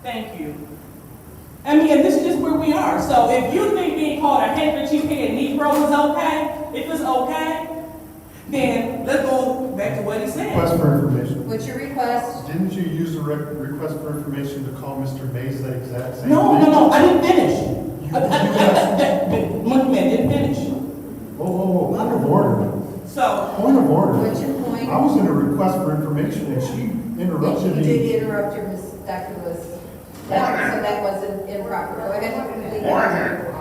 Thank you. I mean, and this is just where we are. So if you think being called a handkerchief-head Negro is okay, if it's okay, then let's go back to what he said. Request for information. What's your request? Didn't you use the request for information to call Mr. Mays that exact same No, thing? I didn't finish. Monkey Man didn't finish. Whoa, point of order. So, Point of order. What's your point? I was in a request for information and she interrupted You me. did interrupt your Ms. Dr. Lewis. So that wasn't improper. Go ahead and complete your answer.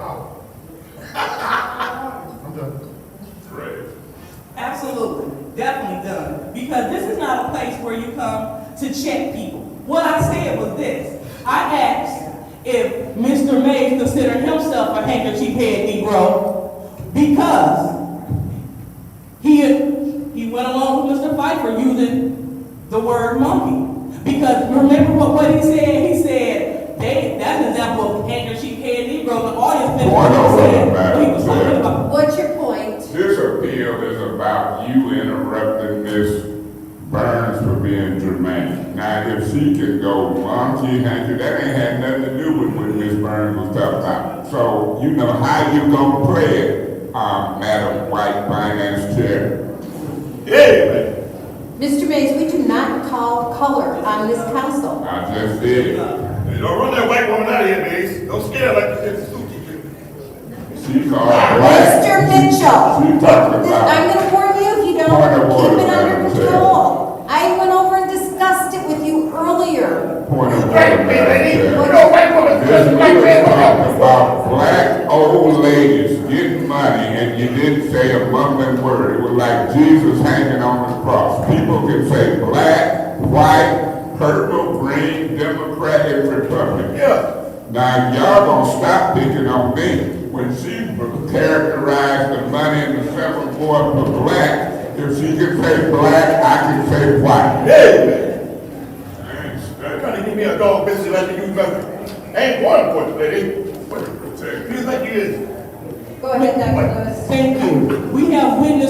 I'm done. Right. absolutely, definitely done. Because this is not a place where you come to check people. What I said was this. I asked if Mr. Mays considered himself a handkerchief-head Negro because he went along with Mr. Pfeiffer using the word monkey. Because remember what he said? He said, that's an example of handkerchief-head Negro. The audience member said what he was talking about. What's your point? This appeal is about you interrupting Ms. Burns for being germane. Now, if she can go monkey, hanky, that ain't had nothing to do with what Ms. Burns was talking about. So, you know how you gonna play it, Madam White Finance Chair. Yeah, Mr. Mays, we do not call color on this council. I just did. Hey, don't run that white woman out of here, Mace. Don't scare her like you did the Suki. She called black. Mr. Mitchell, She talked I'm about gonna warn you if you Point of don't order, keep it under Madam Chair. control. I went over and discussed it with you earlier. point of order, Madam Chair. This man talked about black old ladies getting money, and you didn't say a mumbling word. It was like Jesus hanging on the cross. People can say black, white, purple, green, Democratic, Republican. Yeah. Now, y'all gonna stop picking on me. When she characterized the money in the seventh ward for black, if she can say black, I can say white. Hey, man. You're trying to give me a dog business like you do. Ain't one point, lady. What do you think you is? Go ahead, Dr. Lewis. Thank you.